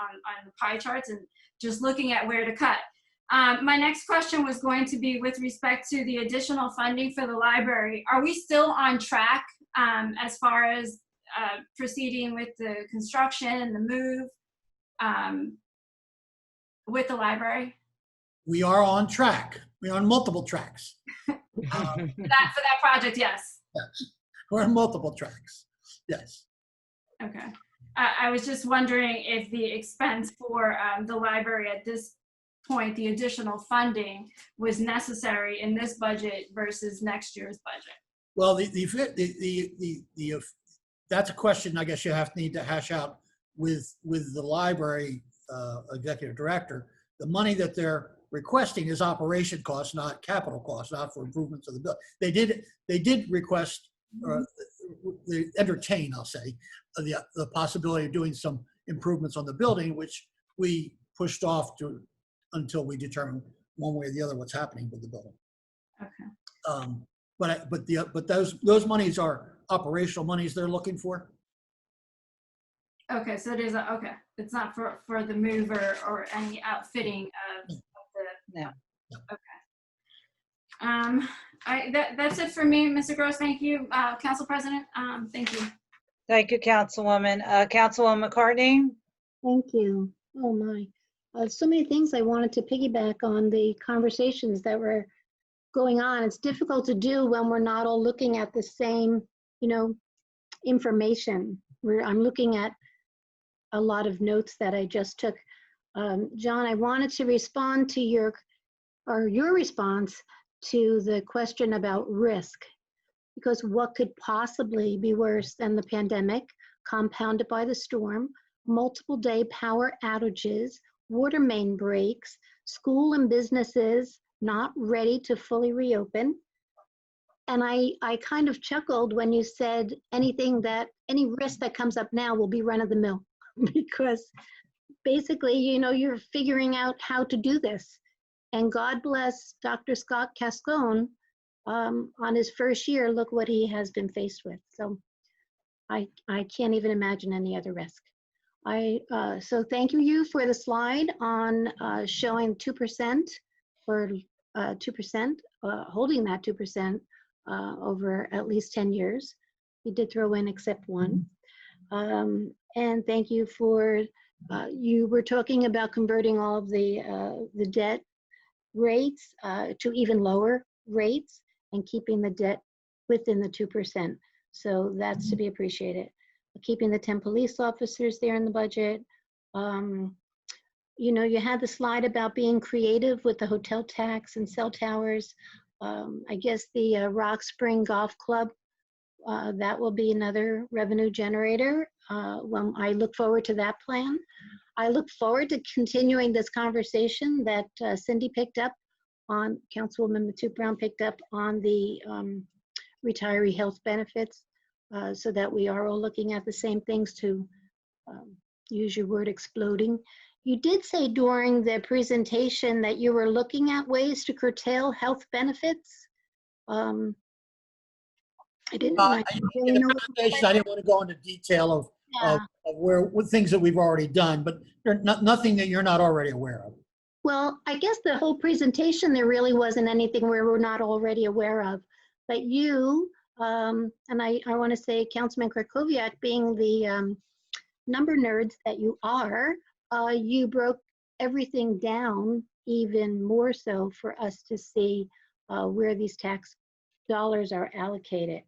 the pie charts and just looking at where to cut. My next question was going to be with respect to the additional funding for the library. Are we still on track as far as proceeding with the construction and the move with the library? We are on track. We're on multiple tracks. For that project, yes. Yes, we're on multiple tracks. Yes. Okay. I was just wondering if the expense for the library at this point, the additional funding was necessary in this budget versus next year's budget. Well, that's a question I guess you need to hash out with the library executive director. The money that they're requesting is operation costs, not capital costs, not for improvements of the building. They did request, they entertain, I'll say, the possibility of doing some improvements on the building, which we pushed off until we determine one way or the other what's happening with the building. Okay. But those monies are operational monies they're looking for. Okay, so it is okay. It's not for the move or any outfitting of the. No. Okay. That's it for me, Mr. Gross. Thank you, Council President. Thank you. Thank you, Councilwoman. Councilwoman McCartney? Thank you. Oh my. So many things I wanted to piggyback on the conversations that were going on. It's difficult to do when we're not all looking at the same, information. I'm looking at a lot of notes that I just took. John, I wanted to respond to your response to the question about risk, because what could possibly be worse than the pandemic, compounded by the storm, multiple day power outages, water main breaks, school and businesses not ready to fully reopen. And I kind of chuckled when you said any risk that comes up now will be run of the mill, because basically, you're figuring out how to do this. And God bless Dr. Scott Cascone on his first year, look what he has been faced with. So I can't even imagine any other risk. So thank you for the slide on showing 2% or 2%, holding that 2% over at least 10 years. You did throw in except one. And thank you for, you were talking about converting all of the debt rates to even lower rates and keeping the debt within the 2%. So that's to be appreciated. Keeping the 10 police officers there in the budget. You had the slide about being creative with the hotel tax and cell towers. I guess the Rock Spring Golf Club, that will be another revenue generator. When I look forward to that plan. I look forward to continuing this conversation that Cindy picked up on, Councilwoman Matute Brown picked up on the retiree health benefits, so that we are all looking at the same things to use your word exploding. You did say during the presentation that you were looking at ways to curtail health benefits. I didn't really know. I didn't want to go into detail of what things that we've already done, but nothing that you're not already aware of. Well, I guess the whole presentation, there really wasn't anything where we're not already aware of. But you, and I want to say Councilman Krakowiak, being the number nerds that you are, you broke everything down even more so for us to see where these tax dollars are allocated.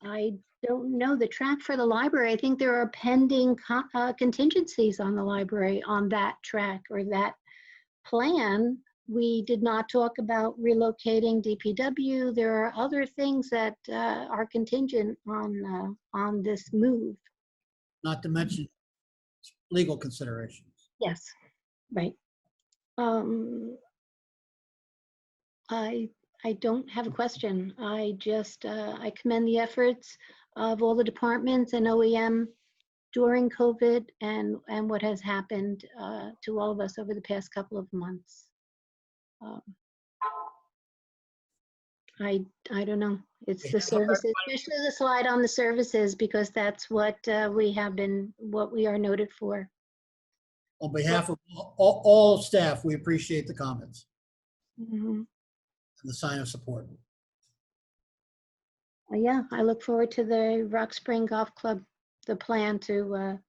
I don't know the track for the library. I think there are pending contingencies on the library on that track or that plan. We did not talk about relocating DPW. There are other things that are contingent on this move. Not to mention legal considerations. Yes, right. I don't have a question. I just, I commend the efforts of all the departments and OEM during COVID and what has happened to all of us over the past couple of months. I don't know. It's the services, especially the slide on the services, because that's what we have been, what we are noted for. On behalf of all staff, we appreciate the comments Mhm. and the sign of support. Yeah, I look forward to the Rock Spring Golf Club, the plan to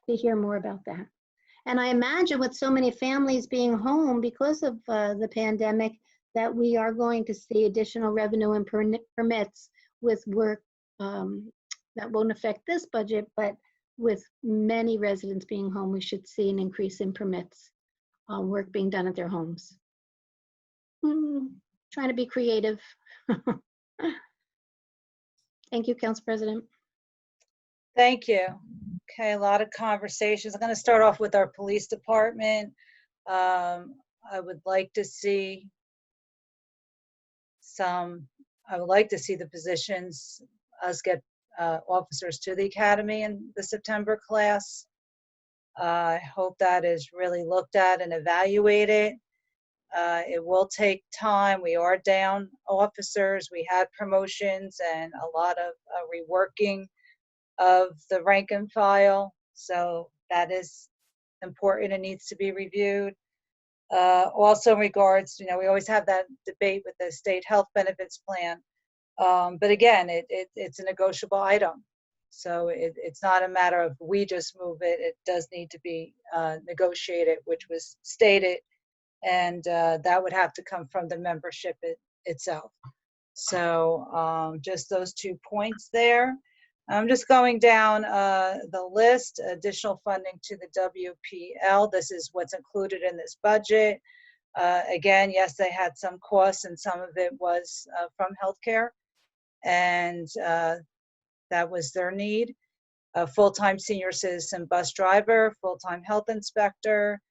hear more about that. And I imagine with so many families being home because of the pandemic, that we are going to see additional revenue and permits with work that won't affect this budget, but with many residents being home, we should see an increase in permits, work being done at their homes. Trying to be creative. Thank you, Council President. Thank you. Okay, a lot of conversations. I'm going to start off with our police department. I would like to see the positions, us get officers to the academy in the September class. I hope that is really looked at and evaluated. It will take time. We are down officers. We had promotions and a lot of reworking of the rank and file. So that is important and needs to be reviewed. Also in regards, we always have that debate with the state health benefits plan. But again, it's a negotiable item. So it's not a matter of we just move it. It does need to be negotiated, which was stated. And that would have to come from the membership itself. So just those 2 points there. I'm just going down the list, additional funding to the WPL. This is what's included in this budget. Again, yes, they had some costs and some of it was from healthcare, and that was their need. A full-time senior citizen bus driver, full-time health inspector,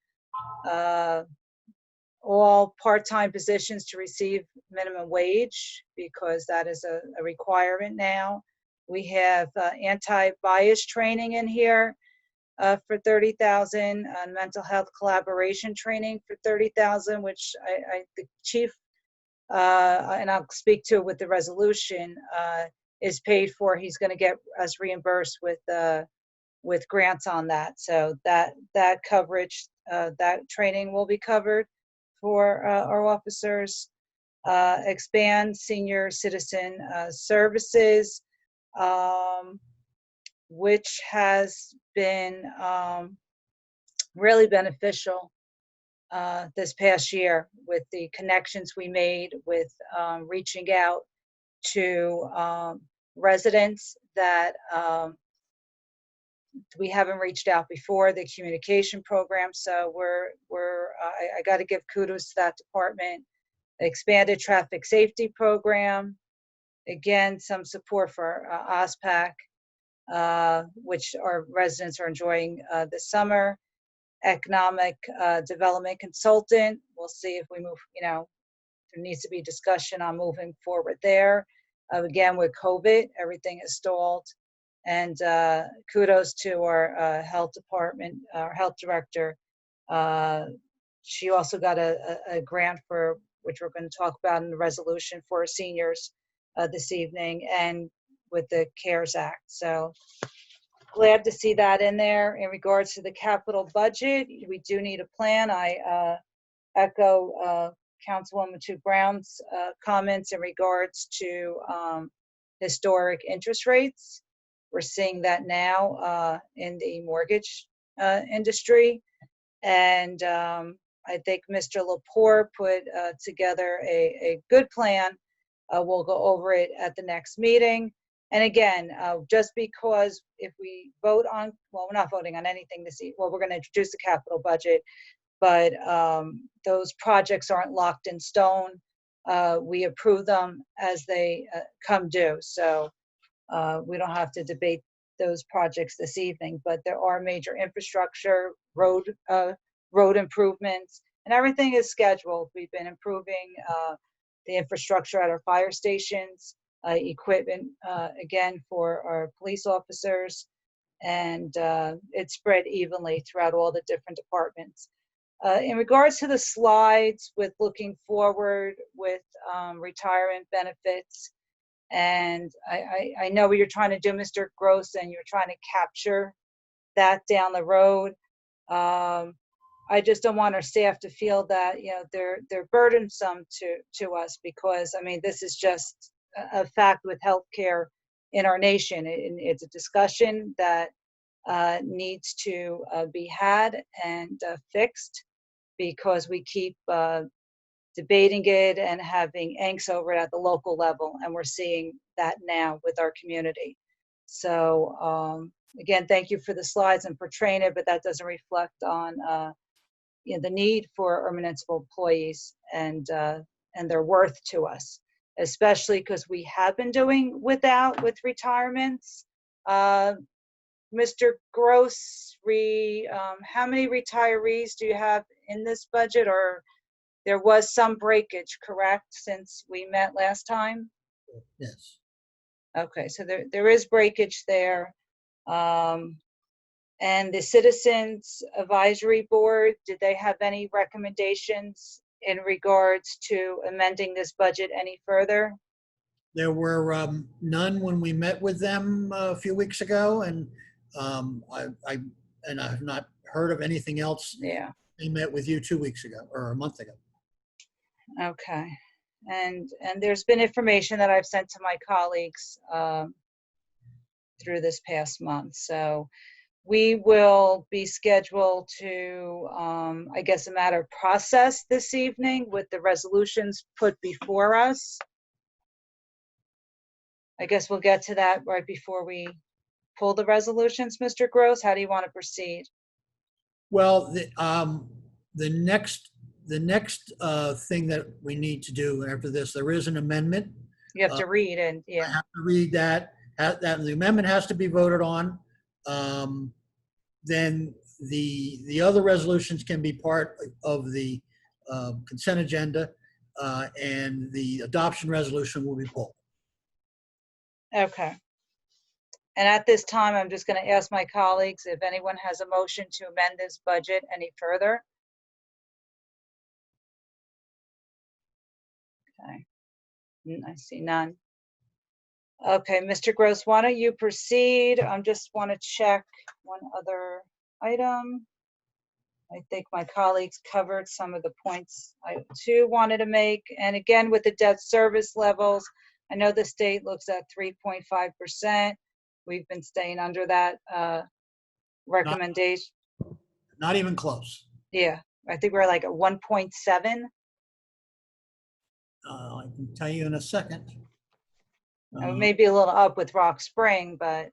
all part-time positions to receive minimum wage because that is a requirement now. We have anti-bias training in here for $30,000, mental health collaboration training for $30,000, which the chief, and I'll speak to it with the resolution, is paid for. He's going to get us reimbursed with grants on that. So that coverage, that training will be covered for our officers. Expand senior citizen services, which has been really beneficial this past year with the connections we made with reaching out to residents that we haven't reached out before, the communication program. So I got to give kudos to that department. Expanded traffic safety program. Again, some support for OSPAC, which our residents are enjoying this summer. Economic development consultant. We'll see if we move, there needs to be discussion on moving forward there. Again, with COVID, everything is stalled. And kudos to our health department, our health director. She also got a grant for, which we're going to talk about in the resolution for seniors this evening, and with the CARES Act. So glad to see that in there. In regards to the capital budget, we do need a plan. I echo Councilwoman Chu Brown's comments in regards to historic interest rates. We're seeing that now in the mortgage industry. And I think Mr. Lepore put together a good plan. We'll go over it at the next meeting. And again, just because if we vote on, well, we're not voting on anything this evening. Well, we're going to introduce the capital budget, but those projects aren't locked in stone. We approve them as they come due. So we don't have to debate those projects this evening, but there are major infrastructure, road improvements, and everything is scheduled. We've been improving the infrastructure at our fire stations, equipment, again, for our police officers, and it's spread evenly throughout all the different departments. In regards to the slides with looking forward with retirement benefits, and I know what you're trying to do, Mr. Gross, and you're trying to capture that down the road. I just don't want our staff to feel that, they're burdensome to us, because, I mean, this is just a fact with healthcare in our nation. It's a discussion that needs to be had and fixed, because we keep debating it and having angst over it at the local level, and we're seeing that now with our community. So again, thank you for the slides and portraying it, but that doesn't reflect on the need for our municipal employees and their worth to us, especially because we have been doing with retirements. Mr. Gross, how many retirees do you have in this budget? Or there was some breakage, correct, since we met last time? Yes. Okay, so there is breakage there. And the Citizens Advisory Board, did they have any recommendations in regards to amending this budget any further? There were none when we met with them a few weeks ago, and I have not heard of anything else. Yeah. They met with you 2 weeks ago or a month ago. Okay. And there's been information that I've sent to my colleagues through this past month. So we will be scheduled to, I guess, a matter of process this evening with the resolutions put before us. I guess we'll get to that right before we pull the resolutions. Mr. Gross, how do you want to proceed? Well, the next thing that we need to do after this, there is an amendment. You have to read, and yeah. I have to read that. The amendment has to be voted on. Then the other resolutions can be part of the consent agenda, and the adoption resolution will be pulled. Okay. And at this time, I'm just going to ask my colleagues if anyone has a motion to amend this budget any further. Okay. I see none. Okay, Mr. Gross, why don't you proceed? I just want to check one other item. I think my colleagues covered some of the points I too wanted to make. And again, with the debt service levels, I know the state looks at 3.5%. We've been staying under that recommendation. Not even close. Yeah, I think we're like at 1.7. I can tell you in a second. Maybe a little up with Rock Spring, but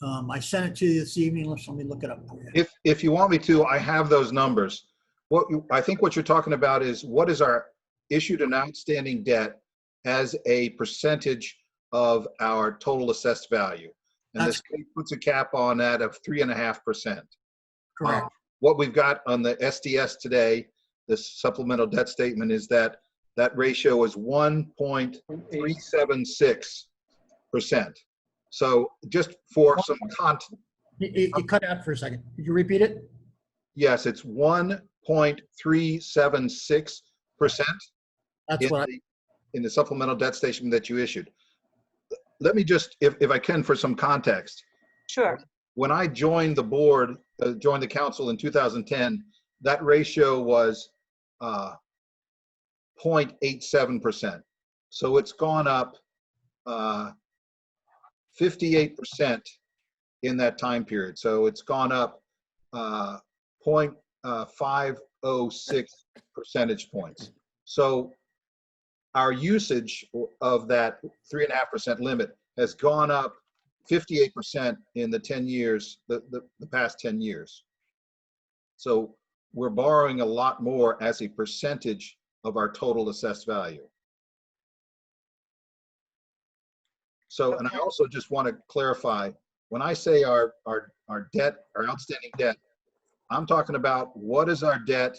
I sent it to you this evening. Let me look it up for you. If you want me to, I have those numbers. I think what you're talking about is what is our issued and outstanding debt as a percentage of our total assessed value. And the state puts a cap on that of 3.5%. Correct. What we've got on the SDS today, the supplemental debt statement, is that ratio is 1.376%. So just for some context. You cut out for a second. Could you repeat it? Yes, it's 1.376%. That's what in the supplemental debt statement that you issued. Let me just, if I can, for some context. Sure. When I joined the board, joined the council in 2010, that ratio was 0.87%. So it's gone up 58% in that time period. So it's gone up 0.506 percentage points. So our usage of that 3.5% limit has gone up 58% in the 10 years, the past 10 years. So we're borrowing a lot more as a percentage of our total assessed value. So, and I also just want to clarify, when I say our debt, our outstanding debt, I'm talking about what is our debt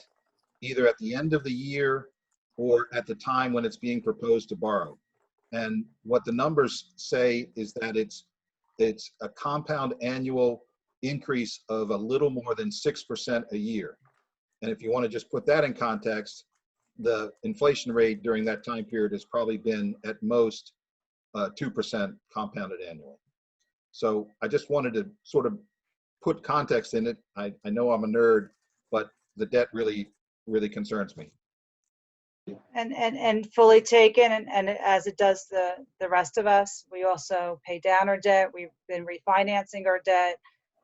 either at the end of the year or at the time when it's being proposed to borrow. And what the numbers say is that it's a compound annual increase of a little more than 6% a year. And if you want to just put that in context, the inflation rate during that time period has probably been at most 2% compounded annually. So I just wanted to sort of put context in it. I know I'm a nerd, but the debt really concerns me. And fully taken, and as it does the rest of us, we also pay down our debt. We've been refinancing our debt.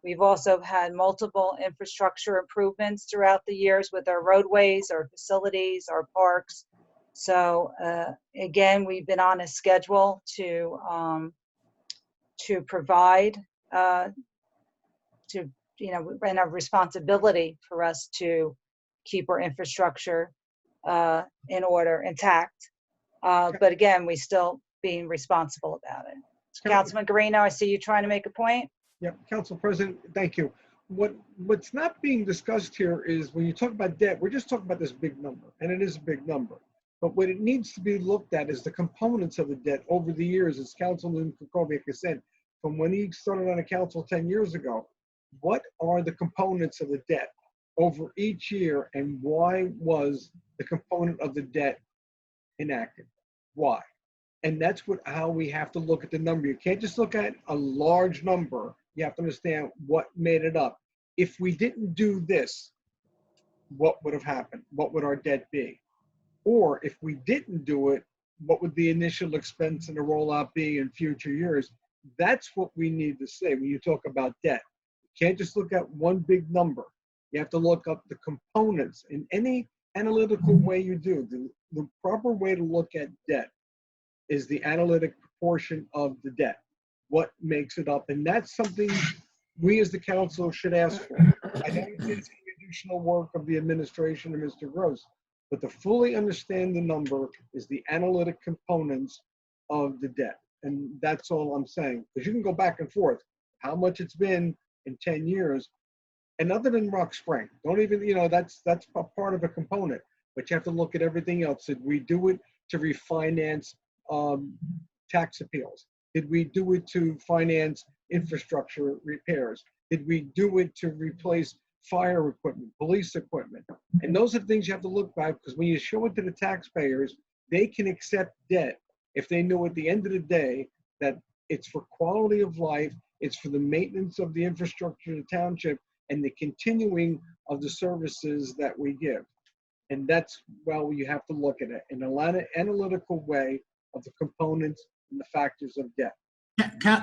We've also had multiple infrastructure improvements throughout the years with our roadways, our facilities, our parks. So again, we've been on a schedule to provide, and a responsibility for us to keep our infrastructure in order, intact. But again, we still being responsible about it. Councilman Guarino, I see you trying to make a point. Yeah, Council President, thank you. What's not being discussed here is when you talk about debt, we're just talking about this big number, and it is a big number. But what it needs to be looked at is the components of the debt over the years, as Councilman Kukovic has said, from when he started on the council 10 years ago. What are the components of the debt over each year, and why was the component of the debt enacted? Why? And that's how we have to look at the number. You can't just look at a large number. You have to understand what made it up. If we didn't do this, what would have happened? What would our debt be? Or if we didn't do it, what would the initial expense and the rollout be in future years? That's what we need to say when you talk about debt. You can't just look at one big number. You have to look up the components in any analytical way you do. The proper way to look at debt is the analytic proportion of the debt. What makes it up? And that's something we as the council should ask for. I know it's the additional work of the administration and Mr. Gross, but to fully understand the number is the analytic components of the debt. And that's all I'm saying. Because you can go back and forth, how much it's been in 10 years. And other than Rock Spring, don't even, that's a part of a component. But you have to look at everything else. Did we do it to refinance tax appeals? Did we do it to finance infrastructure repairs? Did we do it to replace fire equipment, police equipment? And those are things you have to look back, because when you show it to the taxpayers, they can accept debt if they know at the end of the day that it's for quality of life, it's for the maintenance of the infrastructure of the township, and the continuing of the services that we give. And that's, well, you have to look at it in an analytical way of the components and the factors of debt.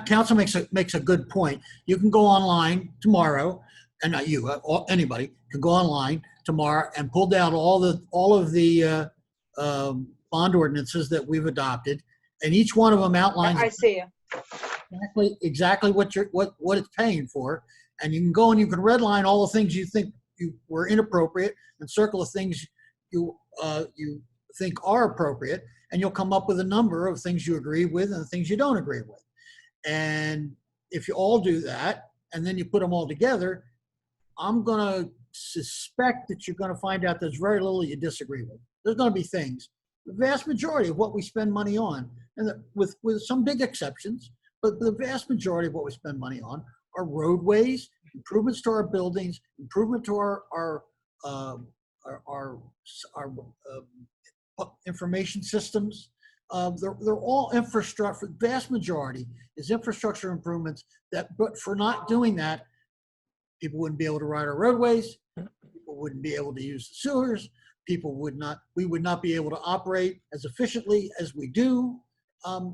Council makes a good point. You can go online tomorrow, and not you, anybody can go online tomorrow and pull down all of the bond ordinances that we've adopted, and each one of them outlines. I see you. Exactly what it's paying for, and you can go and you can redline all the things you think you were inappropriate and circle the things you think are appropriate, and you'll come up with a number of things you agree with and things you don't agree with. And if you all do that and then you put them all together, I'm going to suspect that you're going to find out there's very little you disagree with. There's going to be things. The vast majority of what we spend money on, and with some big exceptions, but the vast majority of what we spend money on are roadways, improvements to our buildings, improvement to our information systems. They're all infrastructure. The vast majority is infrastructure improvements but for not doing that, people wouldn't be able to ride our roadways, people wouldn't be able to use the sewers, we would not be able to operate as efficiently as we do. But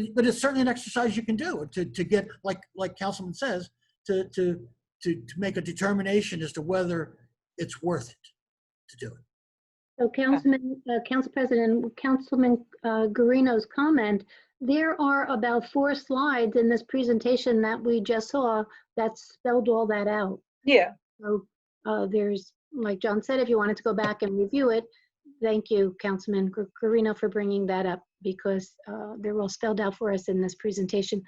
it's certainly an exercise you can do to get, like Councilman says, to make a determination as to whether it's worth it to do it. So Council President, Councilman Guarino's comment, there are about 4 slides in this presentation that we just saw that spelled all that out. Yeah. So there's, like John said, if you wanted to go back and review it, thank you, Councilman Guarino, for bringing that up, because they're all spelled out for us in this presentation.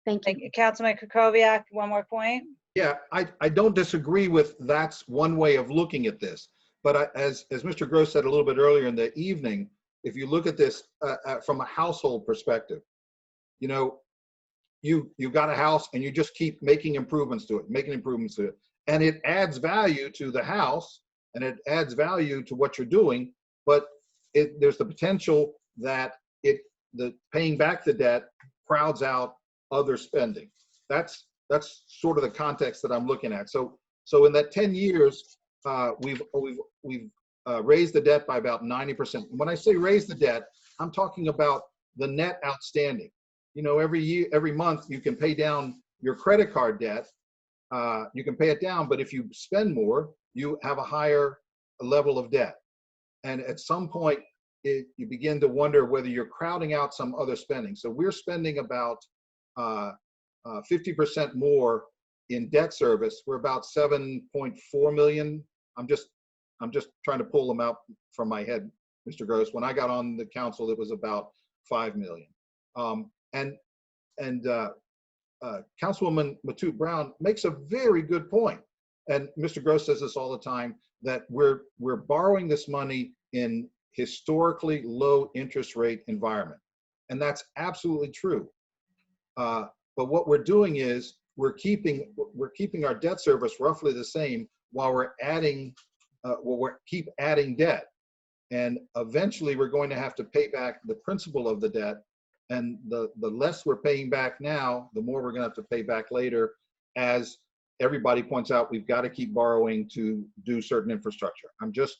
Thank you. Councilman Kukovic, one more point. Yeah, I don't disagree with that's one way of looking at this. But as Mr. Gross said a little bit earlier in the evening, if you look at this from a household perspective, you know, you've got a house and you just keep making improvements to it, and it adds value to the house and it adds value to what you're doing, but there's the potential that the paying back the debt crowds out other spending. That's sort of the context that I'm looking at. So in that 10 years, we've raised the debt by about 90%. When I say raise the debt, I'm talking about the net outstanding. You know, every month you can pay down your credit card debt. You can pay it down, but if you spend more, you have a higher level of debt. And at some point, you begin to wonder whether you're crowding out some other spending. So we're spending about 50% more in debt service. We're about 7.4 million. I'm just trying to pull them out from my head, Mr. Gross. When I got on the council, it was about 5 million. Councilwoman Matute Brown makes a very good point. And Mr. Gross says this all the time, that we're borrowing this money in historically low interest rate environment. And that's absolutely true. But what we're doing is we're keeping our debt service roughly the same while we're keep adding debt. And eventually we're going to have to pay back the principal of the debt. And the less we're paying back now, the more we're going to have to pay back later. As everybody points out, we've got to keep borrowing to do certain infrastructure. I'm just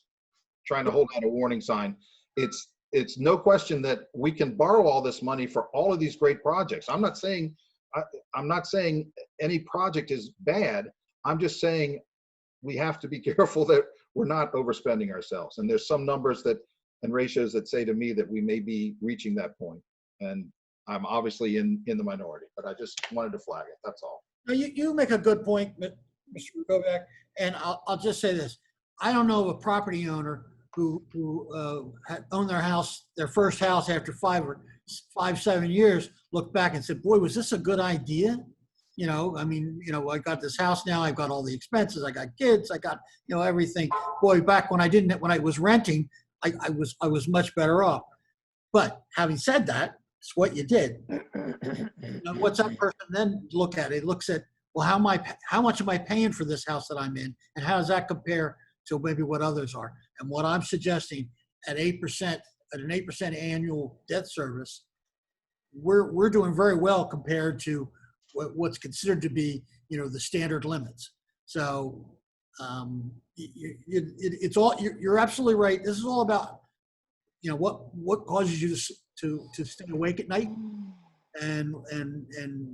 trying to hold out a warning sign. It's no question that we can borrow all this money for all of these great projects. I'm not saying any project is bad. I'm just saying we have to be careful that we're not overspending ourselves. And there's some numbers and ratios that say to me that we may be reaching that point. And I'm obviously in the minority, but I just wanted to flag it. That's all. Now, you make a good point, Mr. Kovac, and I'll just say this. I don't know of a property owner who had owned their first house after 7 years, looked back and said, boy, was this a good idea? You know, I mean, you know, I got this house now, I've got all the expenses, I got kids, I got, you know, everything. Boy, back when I was renting, I was much better off. But having said that, it's what you did. Now, what's that person then look at? It looks at, well, how much am I paying for this house that I'm in? And how does that compare to maybe what others are? And what I'm suggesting at 8%, at an 8% annual debt service, we're doing very well compared to what's considered to be, you know, the standard limits. So it's all, you're absolutely right. This is all about, you know, what causes you to stay awake at night, and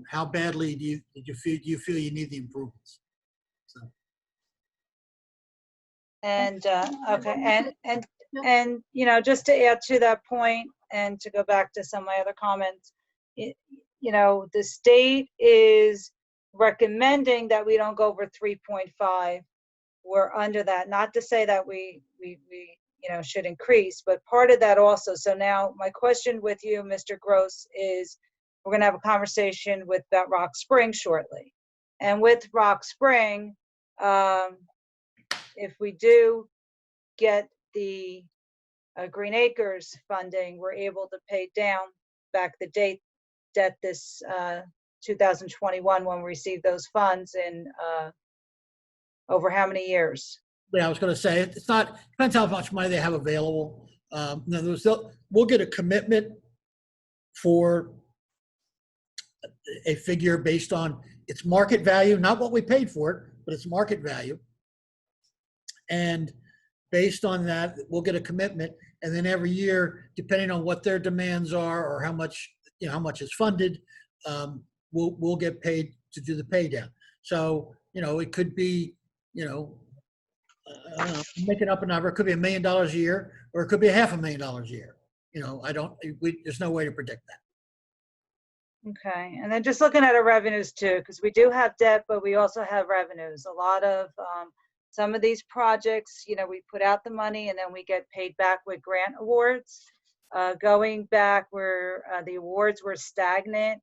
how badly do you feel you need the improvements. So. And okay, and you know, just to add to that point and to go back to some of my other comments, you know, the state is recommending that we don't go over 3.5. We're under that. Not to say that we you know, should increase, but part of that also. So now my question with you, Mr. Gross, is we're going to have a conversation about Rock Spring shortly. And with Rock Spring, if we do get the Green Acres funding, we're able to pay down back the debt this 2021 when we receive those funds in over how many years? Yeah, I was going to say, it's not, depends how much money they have available. In other words, we'll get a commitment for a figure based on its market value, not what we paid for it, but its market value. And based on that, we'll get a commitment. And then every year, depending on what their demands are or how much, you know, how much is funded, we'll get paid to do the pay down. So, you know, it could be, you know, I don't know, making up a number. It could be $1 million a year, or it could be $500,000 a year. You know, there's no way to predict that. Okay, and then just looking at our revenues too, because we do have debt, but we also have revenues. A lot of some of these projects, you know, we put out the money and then we get paid back with grant awards. Going back where the awards were stagnant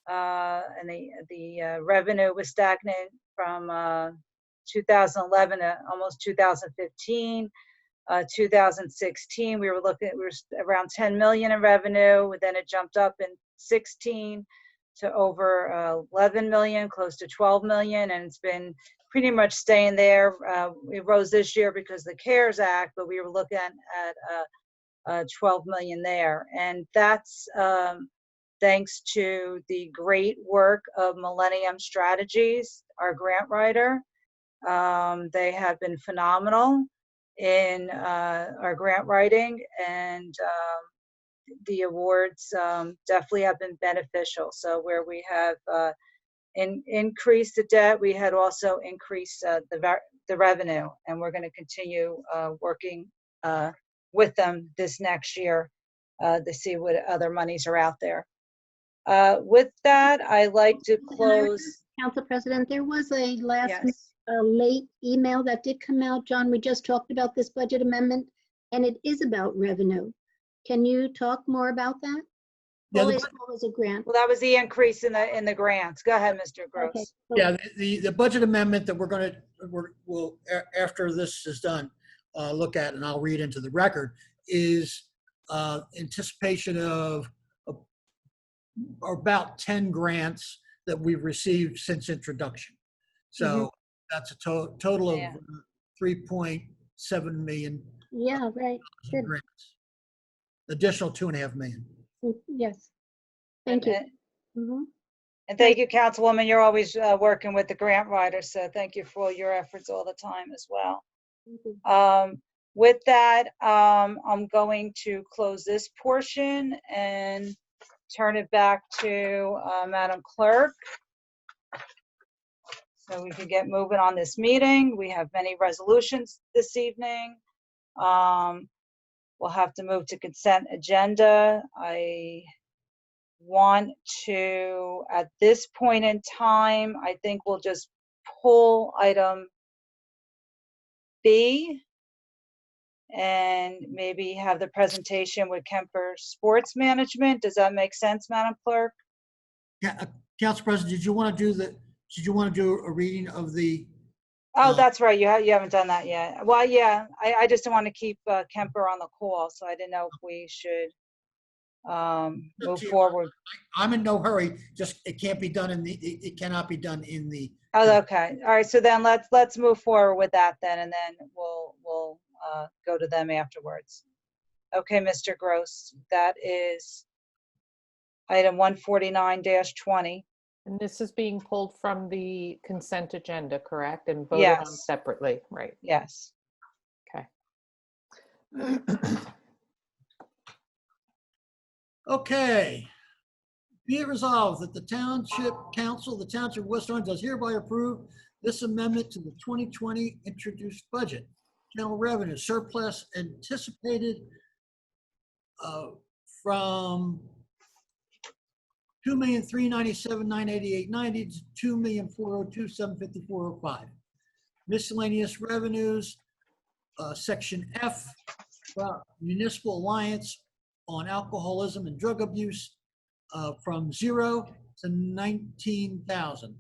and the revenue was stagnant from 2011 to almost 2015. 2016, we were around 10 million in revenue. Then it jumped up in 16 to over 11 million, close to 12 million, and it's been pretty much staying there. It rose this year because of the CARES Act, but we were looking at 12 million there, and that's thanks to the great work of Millennium Strategies, our grant writer. They have been phenomenal in our grant writing, and the awards definitely have been beneficial. So where we have increased the debt, we had also increased the revenue, and we're going to continue working with them this next year to see what other monies are out there. With that, I like to close. Council President, there was a last Yes. late email that did come out. John, we just talked about this budget amendment, and it is about revenue. Can you talk more about that? Yeah, All I saw was a grant. Well, that was the increase in the grants. Go ahead, Mr. Gross. Okay. Yeah, the budget amendment that we'll after this is done, look at, and I'll read into the record, is anticipation of about 10 grants that we've received since introduction. So that's a total of 3.7 million Yeah, right. Good. grants. Additional 2.5 million. Yes. Thank you. And thank you, Councilwoman. You're always working with the grant writers, so thank you for all your efforts all the time as well. With that, I'm going to close this portion and turn it back to Madam Clerk, so we can get moving on this meeting. We have many resolutions this evening. We'll have to move to consent agenda. I want to, at this point in time, I think we'll just pull item B and maybe have the presentation with Kemper Sports Management. Does that make sense, Madam Clerk? Yeah, Council President, did you want to do a reading of the? Oh, that's right. You haven't done that yet. Well, yeah, I just don't want to keep Kemper on the call, so I didn't know if we should move forward. I'm in no hurry. Just it can't be done it cannot be done in the. Oh, okay. All right. So then let's move forward with that then, and then we'll go to them afterwards. Okay, Mr. Gross, that is item 149-20. And this is being pulled from the consent agenda, correct? And voted on Yes. separately, right? Yes. Okay. Okay. Be it resolved that the Township Council of the Township of West Orange does hereby approve this amendment to the 2020 introduced budget. General revenue surplus anticipated from $2,397,988.90 to $2,402,754.05. Miscellaneous revenues, section F, Municipal Alliance on Alcoholism and Drug Abuse, from 0 to 19,000.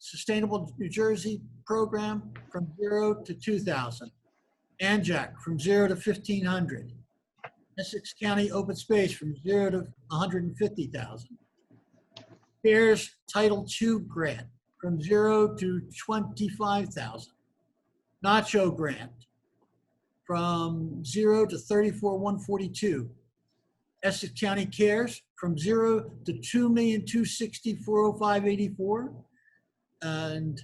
Sustainable New Jersey program from 0 to 2,000. ANJAC from 0 to 1,500. Essex County Open Space from 0 to 150,000. CARES Title II grant from 0 to 25,000. Nacho grant from 0 to 34,142. Essex County CARES from 0 to 2,264,0584. And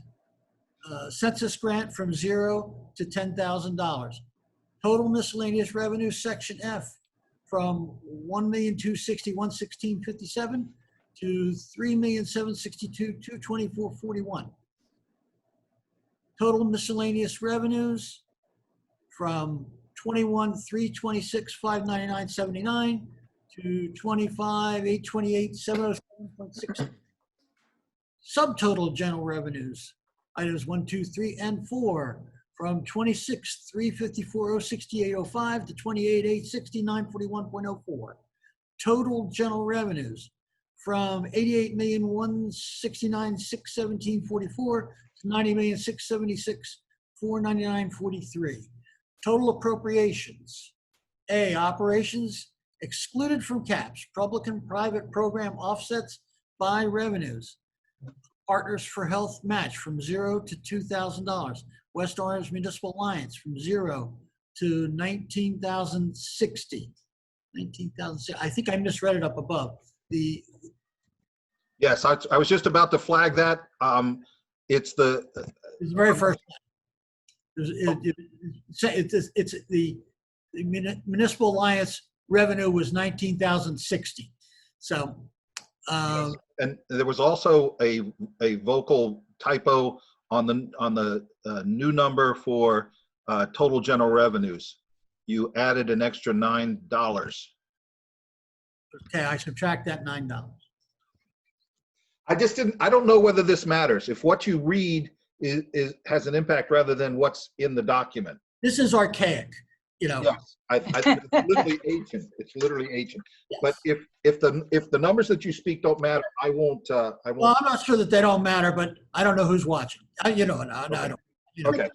census grant from 0 to $10,000. Total miscellaneous revenue, section F, from $1,260,116.57 to $3,762,224.41. Total miscellaneous revenues from $21,326,599.79 to $25,828,707.60. Subtotal general revenues, items 1, 2, 3, and 4, from $26,354,068.05 to $28,869.41.04. Total general revenues from $88,169,617.44 to $90,676,499.43. Total appropriations. A, operations excluded from caps, public and private program offsets by revenues. Partners for Health match from $0 to $2,000. West Orange Municipal Alliance from $0 to $19,060. 19,000. I think I misread it up above. Yes, I was just about to flag that. It's the very first. It's the Municipal Alliance revenue was 19,060. So. And there was also a vocal typo on the new number for total general revenues. You added an extra $9. Okay, I subtract that $9. I don't know whether this matters. If what you read has an impact rather than what's in the document. This is archaic, you know. Yes, it's literally ancient. It's literally ancient. Yes. But if the numbers that you speak don't matter, I won't. Well, I'm not sure that they don't matter, but I don't know who's watching. I don't. You know, okay.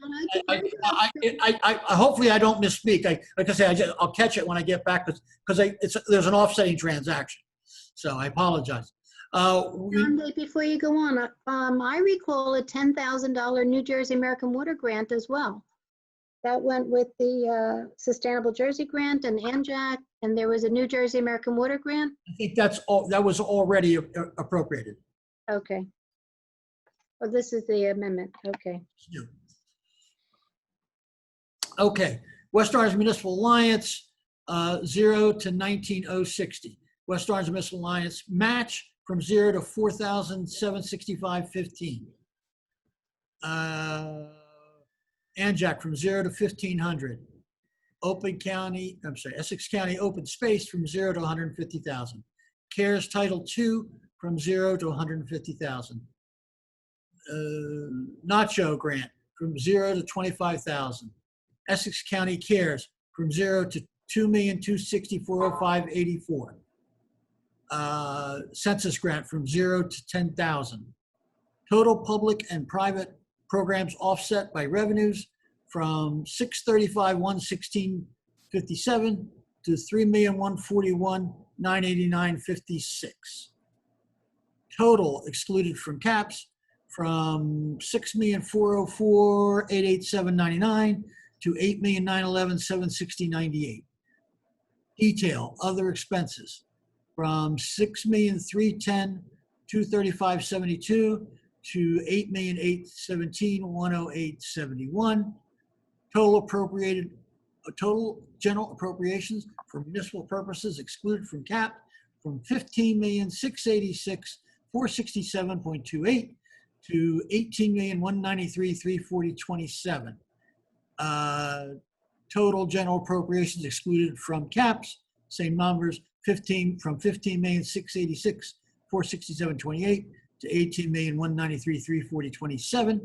Hopefully I don't misspeak. Like I say, I'll catch it when I get back because there's an offsetting transaction. So I apologize. Wait, before you go on, I recall a $10,000 New Jersey American Water grant as well. That went with the Sustainable Jersey grant and ANJAC, and there was a New Jersey American Water grant. I think that was already appropriated. Okay. Well, this is the amendment. Okay. Yeah. Okay. West Orange Municipal Alliance, 0 to 19,060. West Orange Municipal Alliance match from 0 to 4,765.15. ANJAC from 0 to 1,500. Essex County Open Space from 0 to 150,000. CARES Title II from 0 to 150,000. Nacho Grant from 0 to 25,000. Essex County Cares from 0 to 2,264,584. Census Grant from 0 to 10,000. Total public and private programs offset by revenues from 635,116.57 to 3,141,989.56. Total excluded from caps from 6,404,887.99 to 8,911,760.98. Detail other expenses from 6,310,235.72 to 8,817,108.71. Total general appropriations for municipal purposes excluded from cap from 15,686,467.28 to 18,193,340.27. Total general appropriations excluded from caps, same numbers, from 15,686,467.28 to 18,193,340.27.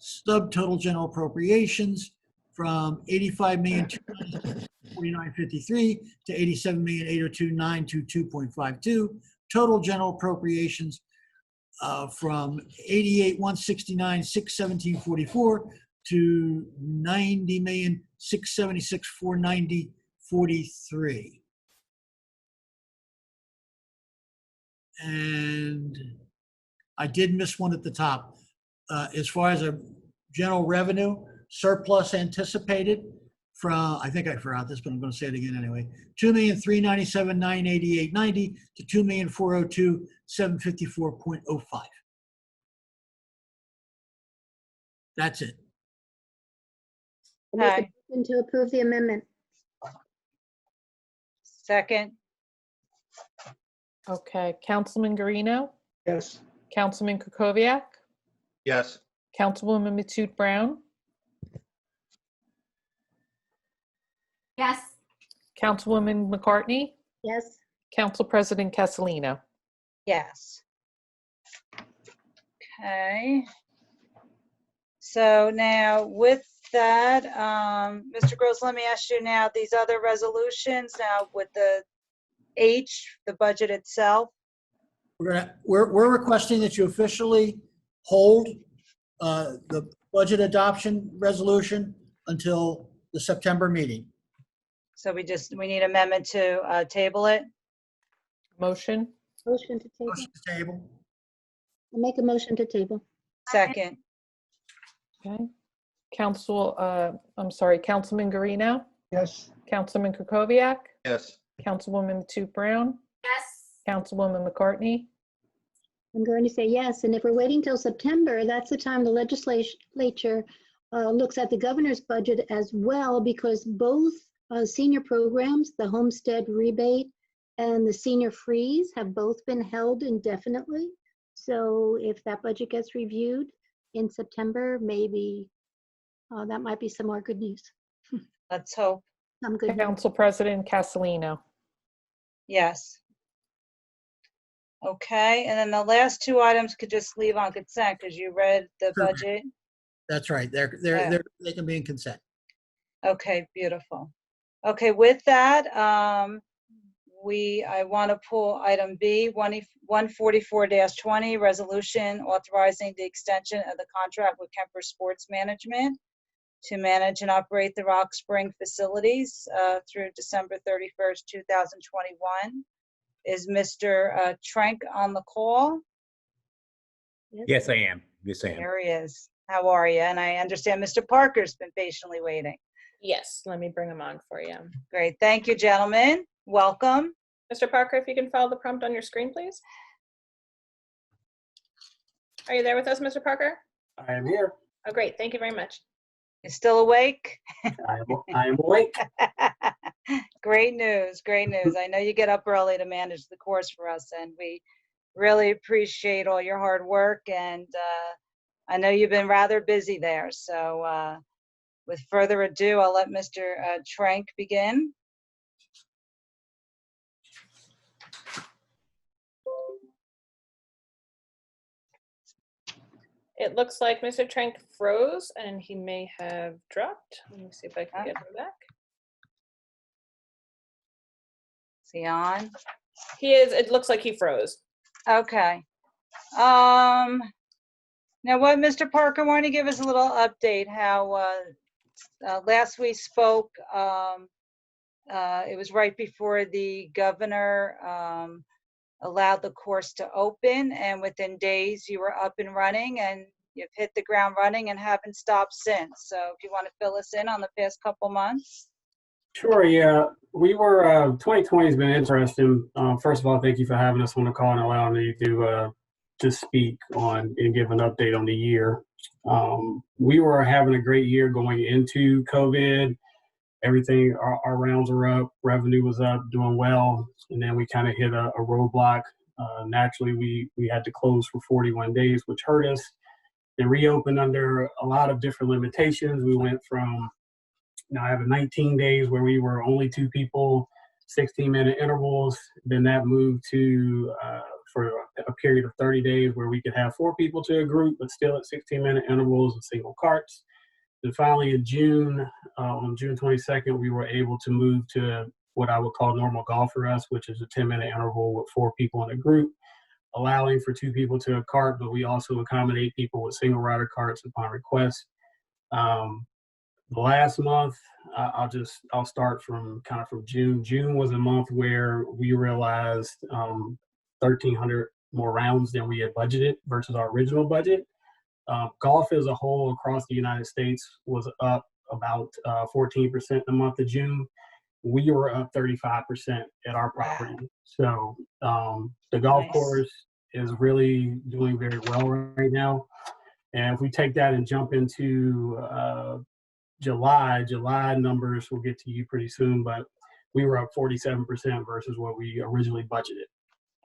Subtotal general appropriations from 85,249.53 to 87,802,922.52. Total general appropriations from 88,169,617.44 to 90,676,490.43. And I did miss one at the top. As far as a general revenue, surplus anticipated from, I think I forgot this, but I'm going to say it again anyway, 2,397,988.90 to 2,402,754.05. That's it. Okay. To approve the amendment. Second. Okay, Councilman Guarino, Yes. Councilman Kukoviac, Yes. Councilwoman Matute Brown, Yes. Councilwoman McCartney, Yes. Council President Castellino. Yes. Okay. So now with that, Mr. Gross, let me ask you now, these other resolutions now with the the budget itself. We're requesting that you officially hold the budget adoption resolution until the September meeting. So we need amendment to table it. Motion? Motion to table. Motion to table. I'll make a motion to table. Second. Okay. Councilman Garino, Yes. Councilman Kukoviac, Yes. Councilwoman Matute Brown, Yes. Councilwoman McCartney. I'm going to say yes, and if we're waiting till September, that's the time the legislature looks at the governor's budget as well, because both senior programs, the homestead rebate and the senior freeze, have both been held indefinitely. So if that budget gets reviewed in September, maybe that might be some more good news. Let's hope. Some good news. Council President Castellino. Yes. Okay, and then the last two items could just leave on consent because you read the Sure. budget. That's right. They can be in consent. Okay, beautiful. Okay, with that, I want to pull item B, 144-20, resolution authorizing the extension of the contract with Kemper Sports Management to manage and operate the Rock Spring facilities through December 31st, 2021. Is Mr. Trank on the call? Yes, I am. Yes, I am. There he is. How are you? And I understand Mr. Parker's been patiently waiting. Yes, let me bring them on for you. Great. Thank you, gentlemen. Welcome. Mr. Parker, if you can follow the prompt on your screen, please. Are you there with us, Mr. Parker? I am here. Oh, great. Thank you very much. You still awake? I am awake. Great news. Great news. I know you get up early to manage the course for us, and we really appreciate all your hard work. And I know you've been rather busy there. So with further ado, I'll let Mr. Trank begin. It looks like Mr. Trank froze and he may have dropped. Let me see if I can get him back. Is he on? He is. It looks like he froze. Okay. Now what, Mr. Parker, want to give us a little update how last we spoke, it was right before the governor allowed the course to open, and within days you were up and running, and you've hit the ground running and haven't stopped since. So if you want to fill us in on the past couple months. Sure, yeah. We were, 2020 has been interesting. First of all, thank you for having us on the call and allowing me to speak on and give an update on the year. We were having a great year going into COVID. Everything, our rounds are up, revenue was up, doing well, and then we kind of hit a roadblock. Naturally, we had to close for 41 days, which hurt us, and reopened under a lot of different limitations. We went from, I have 19 days where we were only 2 people, 16-minute intervals. Then that moved to for a period of 30 days where we could have 4 people to a group, but still at 16-minute intervals and single carts. And finally in June, on June 22nd, we were able to move to what I would call normal golf for us, which is a 10-minute interval with 4 people in a group, allowing for 2 people to a cart, but we also accommodate people with single rider carts upon request. Last month, I'll start from June. June was a month where we realized 1,300 more rounds than we had budgeted versus our original budget. Golf as a whole across the United States was up about 14% in the month of June. We were up 35% at our property. So the golf course is really doing very well right now. And if we take that and jump into July numbers, we'll get to you pretty soon, but we were up 47% versus what we originally budgeted.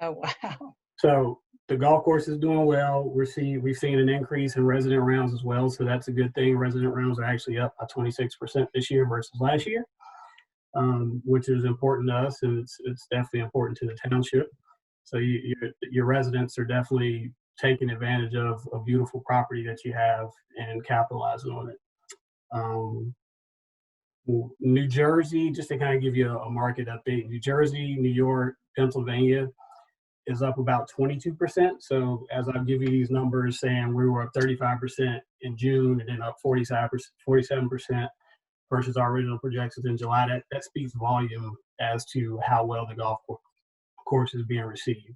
Oh, wow. So the golf course is doing well. We've seen an increase in resident rounds as well, so that's a good thing. Resident rounds are actually up by 26% this year versus last year, which is important to us, and it's definitely important to the township. So your residents are definitely taking advantage of a beautiful property that you have and capitalizing on it. New Jersey, just to kind of give you a market update, New Jersey, New York, Pennsylvania, is up about 22%. So as I give you these numbers saying we were up 35% in June and then up 47% versus our original projections in July, that speaks volume as to how well the golf course is being received.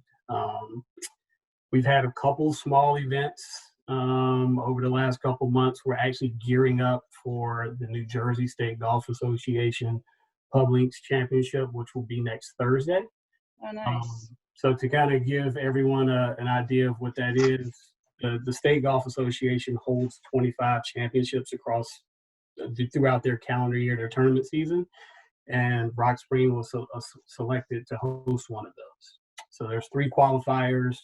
We've had a couple small events over the last couple months. We're actually gearing up for the New Jersey State Golf Association Pub Links Championship, which will be next Thursday. Oh, nice. So to kind of give everyone an idea of what that is, the State Golf Association holds 25 championships throughout their calendar year, their tournament season, and Rock Spring was selected to host one of those. So there's 3 qualifiers.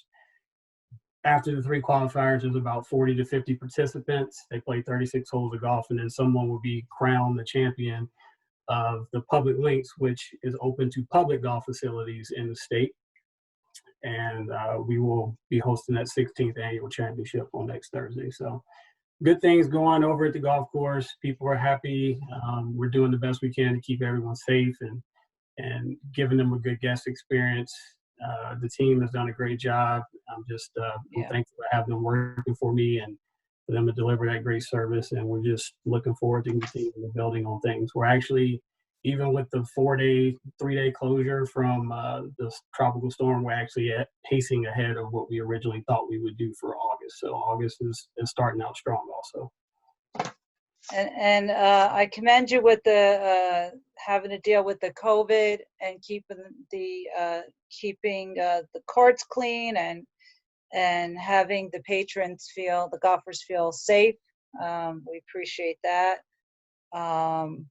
After the 3 qualifiers, there's about 40 to 50 participants. They play 36 holes of golf, and then someone will be crowned the champion of the public links, which is open to public golf facilities in the state. And we will be hosting that 16th annual championship on next Thursday. So good things going over at the golf course. People are happy. We're doing the best we can to keep everyone safe and giving them a good guest experience. The team has done a great job. I'm just I'm thankful to have them working for me and for them to deliver that great service. And we're just looking forward to continuing building on things. We're actually, even with the 3-day closure from the tropical storm, we're actually pacing ahead of what we originally thought we would do for August. So August is starting out strong also. And I commend you with the having to deal with the COVID and keeping the courts clean and having the patrons the golfers feel safe. We appreciate that. And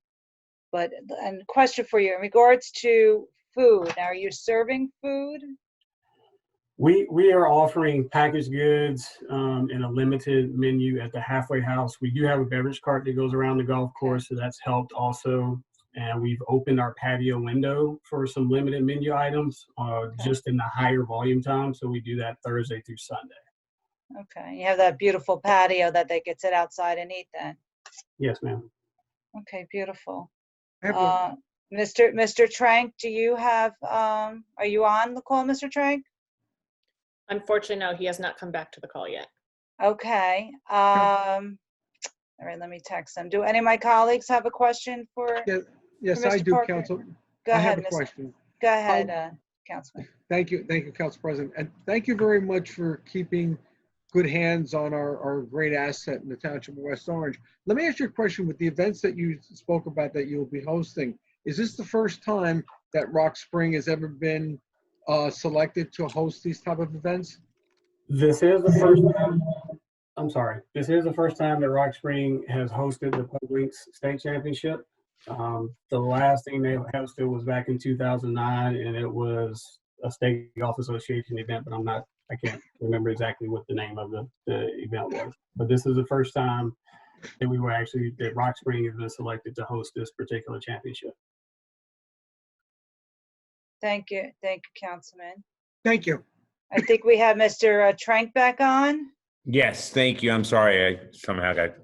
question for you in regards to food. Now, are you serving food? We are offering packaged goods in a limited menu at the halfway house. We do have a beverage cart that goes around the golf course, so that's helped also. And we've opened our patio window for some limited menu items just in the higher volume time. So we do that Thursday through Sunday. Okay. You have that beautiful patio that they could sit outside and eat then. Yes, ma'am. Okay, beautiful. Mr. Trank, do you have, are you on the call, Mr. Trank? Unfortunately, no, he has not come back to the call yet. Okay. All right, let me text them. Do any of my colleagues have a question for? Yes, for I Mr. do, Parker? Council. Go I ahead, have a question. Go ahead, Councilman. Thank you, Council President. And thank you very much for keeping good hands on our great asset in the Township of West Orange. Let me ask you a question. With the events that you spoke about that you'll be hosting, is this the first time that Rock Spring has ever been selected to host these type of events? This is the first time. I'm sorry. This is the first time that Rock Spring has hosted the Pub Links State Championship. The last thing they hosted was back in 2009, and it was a State Golf Association event, but I can't remember exactly what the name of the event was. But this is the first time that that Rock Spring has been selected to host this particular championship. Thank you, Councilman. Thank you. I think we have Mr. Trank back on. Yes, thank you. I'm sorry, I somehow got.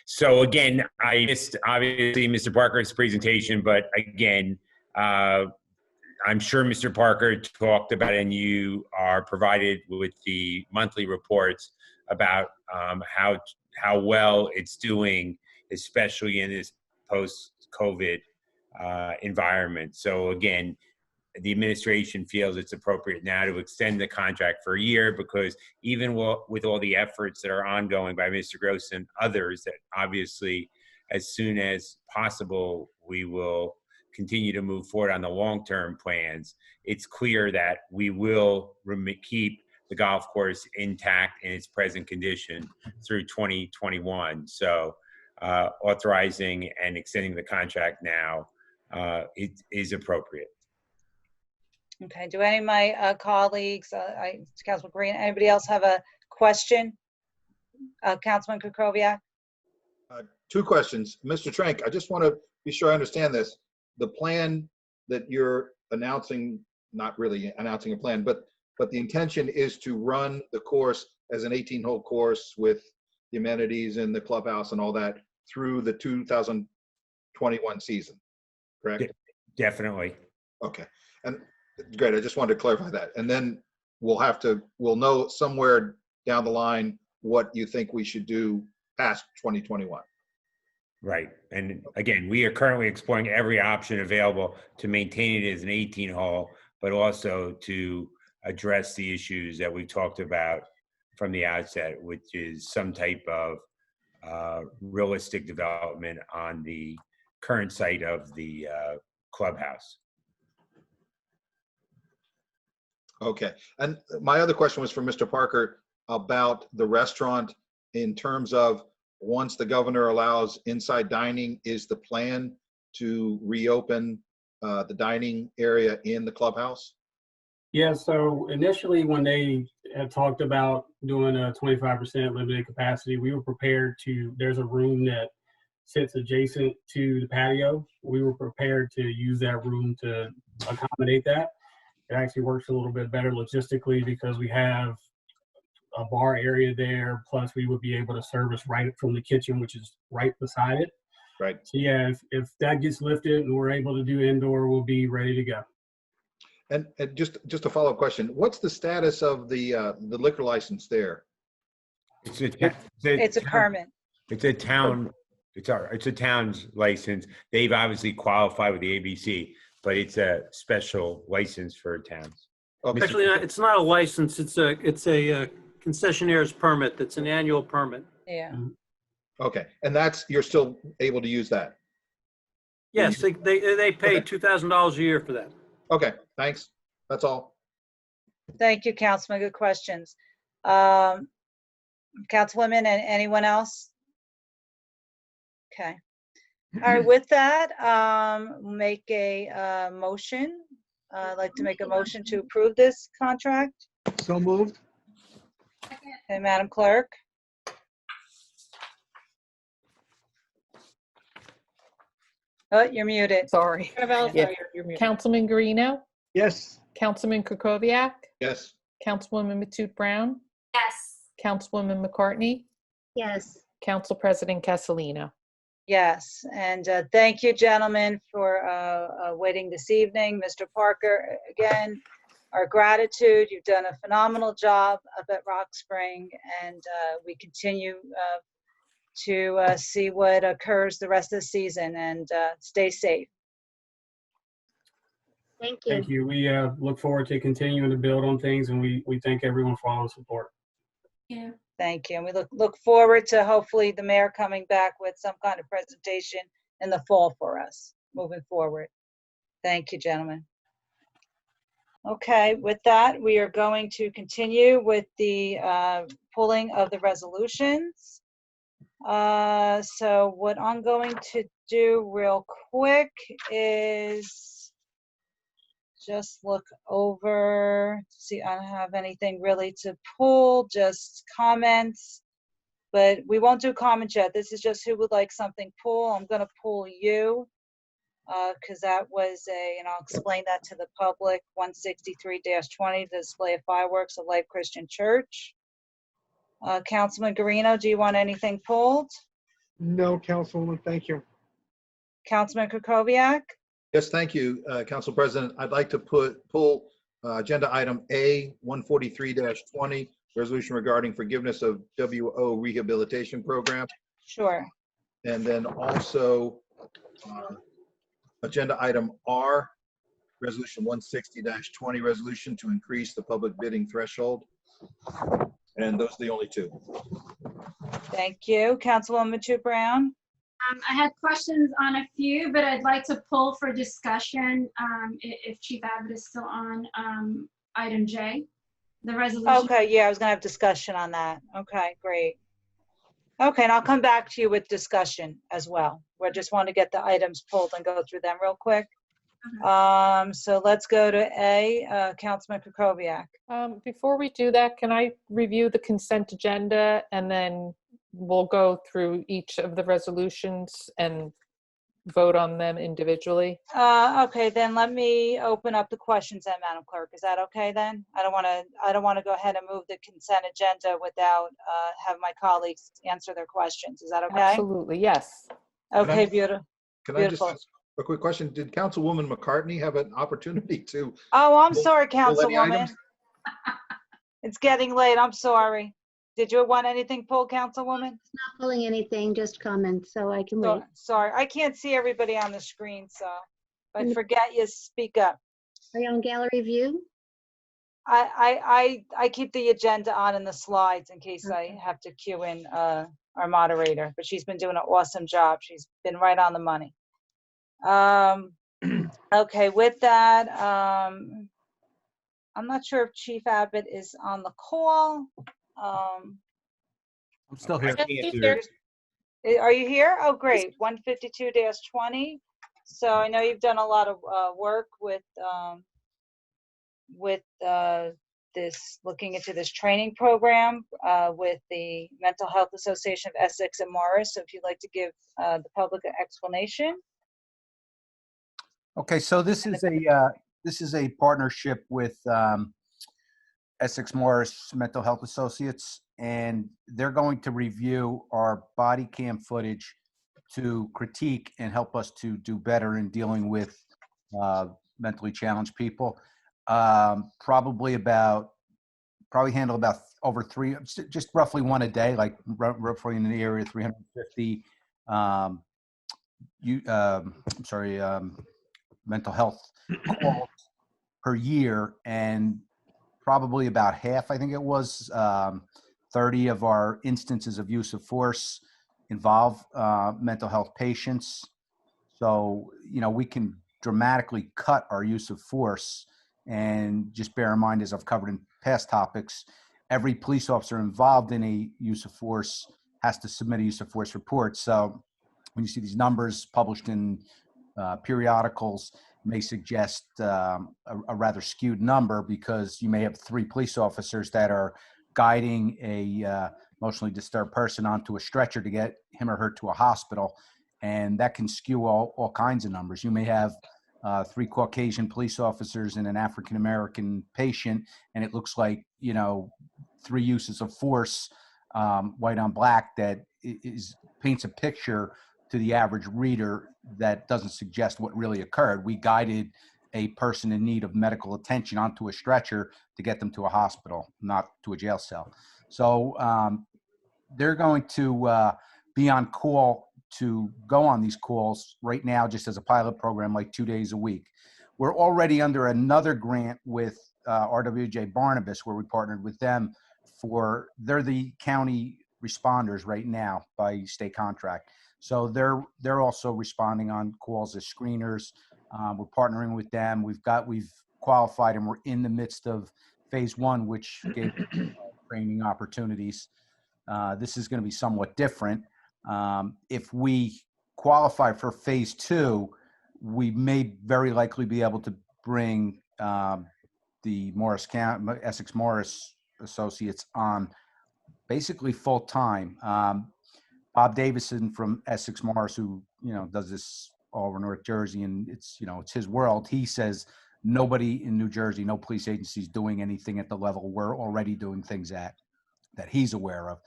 So again, I missed obviously Mr. Parker's presentation, but again, I'm sure Mr. Parker talked about it, and you are provided with the monthly reports about how well it's doing, especially in this post-COVID environment. So again, the administration feels it's appropriate now to extend the contract for a year, because even with all the efforts that are ongoing by Mr. Gross and others, that obviously as soon as possible we will continue to move forward on the long-term plans. It's clear that we will keep the golf course intact in its present condition through 2021. So authorizing and extending the contract now it is appropriate. Okay, do any of my colleagues, Councilman Green, anybody else have a question? Councilman Kukoviac? 2 questions. Mr. Trank, I just want to be sure I understand this. The plan that you're announcing, not really announcing a plan, but the intention is to run the course as an 18-hole course with the amenities and the clubhouse and all that through the 2021 season, correct? Definitely. Okay. And Great, I just wanted to clarify that. And then we'll know somewhere down the line what you think we should do past 2021. Right. And again, we are currently exploring every option available to maintain it as an 18-hole, but also to address the issues that we talked about from the outset, which is some type of realistic development on the current site of the clubhouse. Okay. And my other question was for Mr. Parker about the restaurant in terms of once the governor allows inside dining, is the plan to reopen the dining area in the clubhouse? Yeah, so initially when they had talked about doing a 25% limited capacity, we were prepared to, there's a room that sits adjacent to the patio. We were prepared to use that room to accommodate that. It actually works a little bit better logistically because we have a bar area there, plus we would be able to service right from the kitchen, which is right beside it. Right. So yeah, if that gets lifted and we're able to do indoor, we'll be ready to go. And just a follow-up question: what's the status of the liquor license there? It's a permit. It's a town. It's a town's license. They've obviously qualified with the ABC, but it's a special license for towns. Okay. Actually, it's not a license. It's a concessionaire's permit. That's an annual permit. Yeah. Okay, and you're still able to use that? Yes, they pay $2,000 a year for that. Okay, thanks. That's all. Thank you, Councilman. Good questions. Councilwoman, and anyone else? Okay. All right, with that, make a motion. I'd like to make a motion to approve this contract. So moved. Okay, Madam Clerk. Oh, you're muted. Sorry. Yeah. You're muted. Councilman Guarino, Yes. Councilman Kukoviac, Yes. Councilwoman Matute Brown, Yes. Councilwoman McCartney, Yes. Council President Castellino. Yes, and thank you, gentlemen, for waiting this evening. Mr. Parker, again, our gratitude. You've done a phenomenal job up at Rock Spring, and we continue to see what occurs the rest of the season, and stay safe. Thank you. Thank you. We look forward to continuing to build on things, and we thank everyone for all the support. Yeah. Thank you. And we look forward to hopefully the mayor coming back with some kind of presentation in the fall for us moving forward. Thank you, gentlemen. Okay, with that, we are going to continue with the pulling of the resolutions. So what I'm going to do real quick is just look over, see, I don't have anything really to pull, just comments, but we won't do comments yet. This is just who would like something pulled. I'm gonna pull you, because that was and I'll explain that to the public, 163-20, the display of fireworks of Life Christian Church. Councilman Guarino, do you want anything pulled? No, Councilwoman, thank you. Councilman Kukoviac? Yes, thank you, Council President. I'd like to pull agenda item A 143-20, resolution regarding forgiveness of WO rehabilitation program. Sure. And then also agenda item R, resolution 160-20, resolution to increase the public bidding threshold. And those are the only two. Thank you. Councilwoman Matute Brown? I had questions on a few, but I'd like to pull for discussion if Chief Abbott is still on item J, the resolution. Okay, yeah, I was gonna have discussion on that. Okay, great. Okay, and I'll come back to you with discussion as well. We just want to get the items pulled and go through them real quick. So let's go to A, Councilman Kukoviac. Before we do that, can I review the consent agenda and then we'll go through each of the resolutions and vote on them individually? Okay, then let me open up the questions then, Madam Clerk. Is that okay then? I don't want to go ahead and move the consent agenda without have my colleagues answer their questions. Is that okay? Absolutely, yes. Okay, beautiful. Can I just ask A quick question. Did Councilwoman McCartney have an opportunity to? Oh, I'm sorry, pull any Councilwoman. items? It's getting late. I'm sorry. Did you want anything pulled, Councilwoman? Not pulling anything, just comments, so I can wait. Sorry, I can't see everybody on the screen, so if I Mm. forget you, speak up. Are you on gallery view? I keep the agenda on in the slides in case I have to cue in our moderator, but she's been doing an awesome job. She's been right on the money. Okay, with that, I'm not sure if Chief Abbott is on the call. I'm still here. Are you here? Oh, great. 152-20. So I know you've done a lot of work with this, looking into this training program with the Mental Health Association of Essex and Morris. So if you'd like to give the public an explanation. Okay, so this is a partnership with Essex Morris Mental Health Associates, and they're going to review our body cam footage to critique and help us to do better in dealing with mentally challenged people. Probably handle about over three, just roughly one a day, like roughly in the area of 350 mental health calls per year, and probably about half, I think it was, 30 of our instances of use of force involve mental health patients. So, we can dramatically cut our use of force. And just bear in mind, as I've covered in past topics, every police officer involved in a use of force has to submit a use of force report. So when you see these numbers published in periodicals, may suggest a rather skewed number, because you may have 3 police officers that are guiding a emotionally disturbed person onto a stretcher to get him or her to a hospital, and that can skew all kinds of numbers. You may have 3 Caucasian police officers and an African-American patient, and it looks like, 3 uses of force, white on black, that paints a picture to the average reader that doesn't suggest what really occurred. We guided a person in need of medical attention onto a stretcher to get them to a hospital, not to a jail cell. So they're going to be on call to go on these calls right now, just as a pilot program, like 2 days a week. We're already under another grant with RWJ Barnabas, where we partnered with them they're the county responders right now by state contract. So they're also responding on calls as screeners. We're partnering with them. We've qualified, and we're in the midst of phase 1, which gave training opportunities. This is going to be somewhat different. If we qualify for phase 2, we may very likely be able to bring the Essex Morris Associates on basically full time. Bob Davison from Essex Morris, who does this all over North Jersey, and it's his world. He says nobody in New Jersey, no police agency is doing anything at the level we're already doing things at, that he's aware of.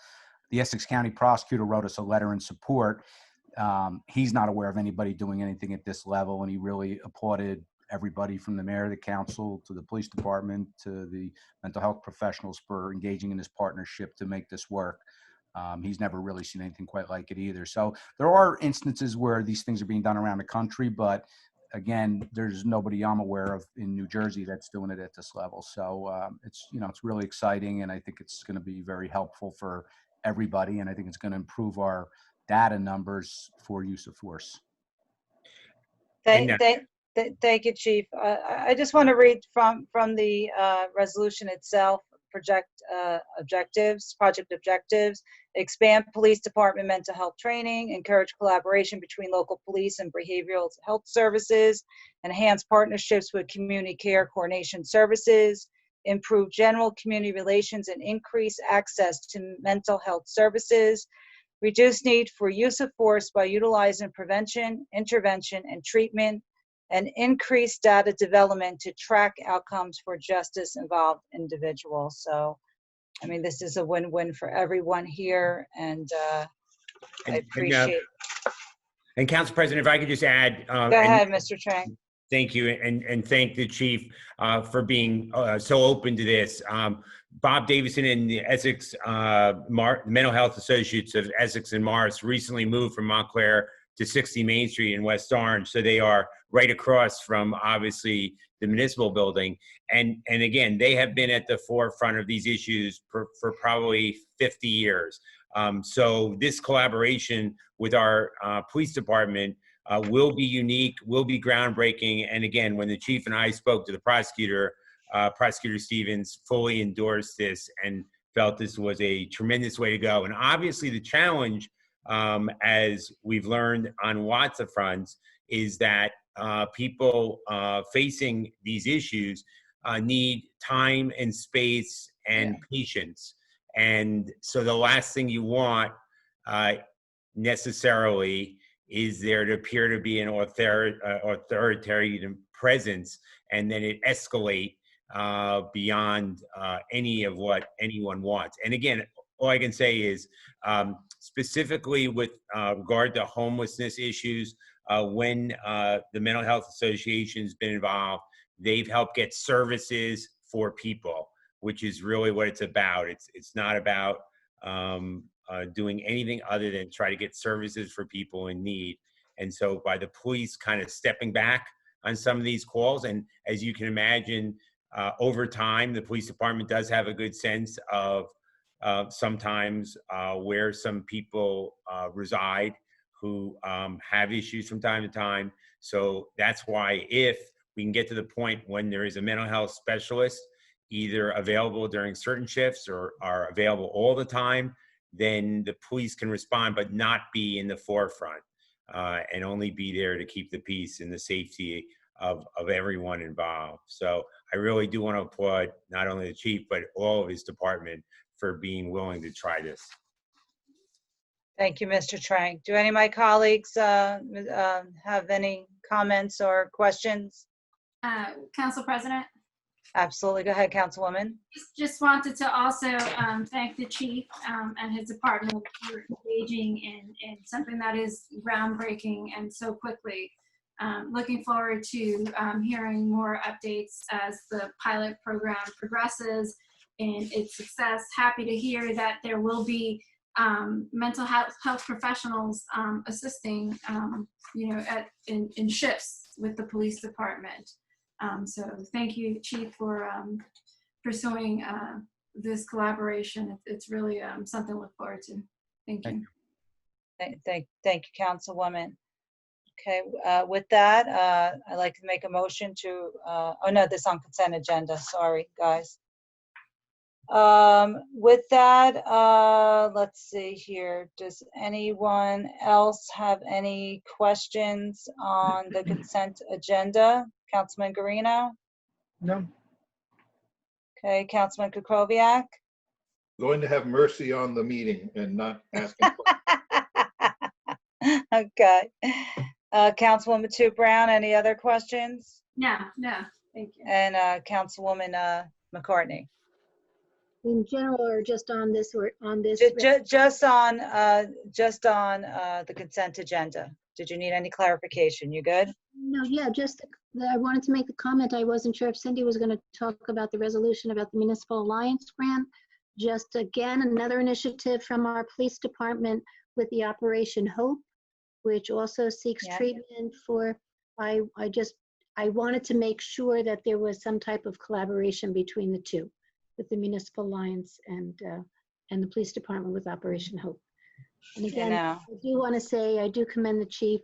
The Essex County prosecutor wrote us a letter in support. He's not aware of anybody doing anything at this level, and he really applauded everybody from the mayor, the council, to the police department, to the mental health professionals for engaging in this partnership to make this work. He's never really seen anything quite like it either. So there are instances where these things are being done around the country, but again, there's nobody I'm aware of in New Jersey that's doing it at this level. So it's really exciting, and I think it's going to be very helpful for everybody, and I think it's going to improve our data numbers for use of force. Thank you, Chief. I just want to read from the resolution itself. Project objectives, expand police department mental health training, encourage collaboration between local police and behavioral health services, enhance partnerships with community care coordination services, improve general community relations and increase access to mental health services, reduce need for use of force by utilizing prevention, intervention, and treatment, and increase data development to track outcomes for justice-involved individuals. So, I mean, this is a win-win for everyone here, and I appreciate. And Council President, if I could just add. Go ahead, Mr. Trang. Thank you, and thank the chief for being so open to this. Bob Davison and the Essex Mental Health Associates of Essex and Morris recently moved from Montclair to 60 Main Street in West Orange, so they are right across from obviously the municipal building. And again, they have been at the forefront of these issues for probably 50 years. So this collaboration with our police department will be unique, will be groundbreaking. And again, when the chief and I spoke to the prosecutor, Prosecutor Stevens fully endorsed this and felt this was a tremendous way to go. And obviously the challenge, as we've learned on lots of fronts, is that people facing these issues need time and space and patience. And so the last thing you want necessarily is there to appear to be an authoritarian presence, and then it escalate beyond any of what anyone wants. And again, all I can say is specifically with regard to homelessness issues, when the Mental Health Association has been involved, they've helped get services for people, which is really what it's about. It's not about doing anything other than try to get services for people in need. And so by the police kind of stepping back on some of these calls, and as you can imagine, over time, the police department does have a good sense of sometimes where some people reside who have issues from time to time. So that's why if we can get to the point when there is a mental health specialist either available during certain shifts or are available all the time, then the police can respond but not be in the forefront and only be there to keep the peace and the safety of everyone involved. So I really do want to applaud not only the chief, but all of his department for being willing to try this. Thank you, Mr. Trang. Do any of my colleagues have any comments or questions? Council President? Absolutely. Go ahead, Councilwoman. Just wanted to also thank the chief and his department for engaging in something that is groundbreaking and so quickly. Looking forward to hearing more updates as the pilot program progresses and its success. Happy to hear that there will be mental health professionals assisting, in shifts with the police department. So thank you, Chief, for pursuing this collaboration. It's really something to look forward to. Thank you. Thank you, Councilwoman. Okay, with that, I'd like to make a motion to, oh no, this on consent agenda, sorry, guys. With that, let's see here. Does anyone else have any questions on the consent agenda? Councilman Guarino? No. Okay, Councilman Kukoviac? Going to have mercy on the meeting and not asking. Okay. Councilwoman Tu Brown, any other questions? No, thank you. And Councilwoman McCartney? In general, or just on this, or on this? Just on the consent agenda. Did you need any clarification? You good? No, yeah, just I wanted to make the comment. I wasn't sure if Cindy was going to talk about the resolution about the Municipal Alliance grant. Just again, another initiative from our police department with the Operation Hope, which also seeks treatment for, I wanted to make sure that there was some type of collaboration between the two, with the Municipal Alliance and the police department with Operation Hope. And again, I do want to say, I do commend the chief.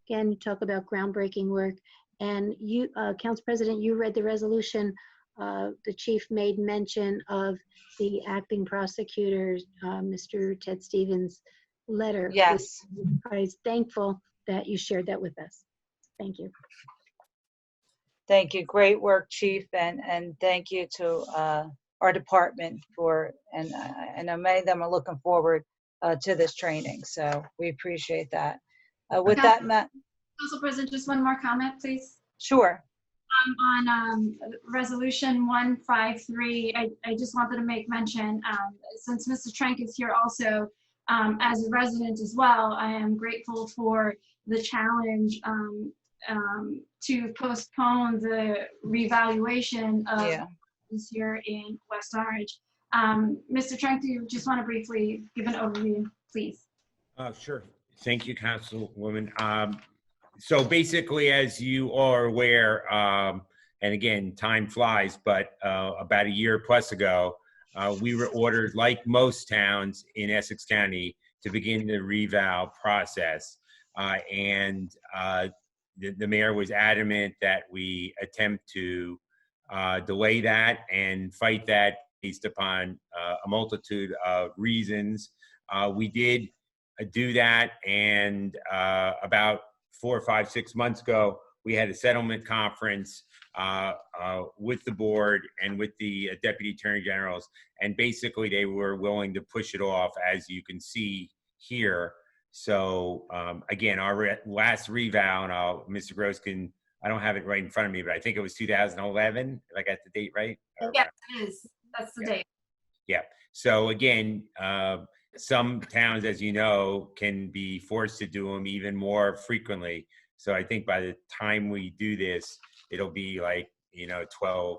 Again, you talk about groundbreaking work. And you, Council President, you read the resolution. The chief made mention of the acting prosecutor, Mr. Ted Stevens' letter. Yes. I was thankful that you shared that with us. Thank you. Thank you. Great work, Chief. And thank you to our department for, and I know many of them are looking forward to this training. So we appreciate that. With that, Matt. Council President, just one more comment, please. Sure. On resolution 153, I just wanted to make mention, since Mr. Trank is here also, as a resident as well, I am grateful for the challenge to postpone the revaluation of this year in West Orange. Mr. Trank, do you just want to briefly give an overview, please? Sure. Thank you, Councilwoman. So basically, as you are aware, and again, time flies, but about a year plus ago, we were ordered, like most towns in Essex County, to begin the reval process. And the mayor was adamant that we attempt to delay that and fight that based upon a multitude of reasons. We did do that, and about 4, 5, 6 months ago, we had a settlement conference with the board and with the deputy attorney generals, and basically they were willing to push it off, as you can see here. So again, our last reval, and Mr. Gross can, I don't have it right in front of me, but I think it was 2011, if I got the date right? Yes, it is. That's the date. Yeah. So again, some towns, as you know, can be forced to do them even more frequently. So I think by the time we do this, it'll be like, 12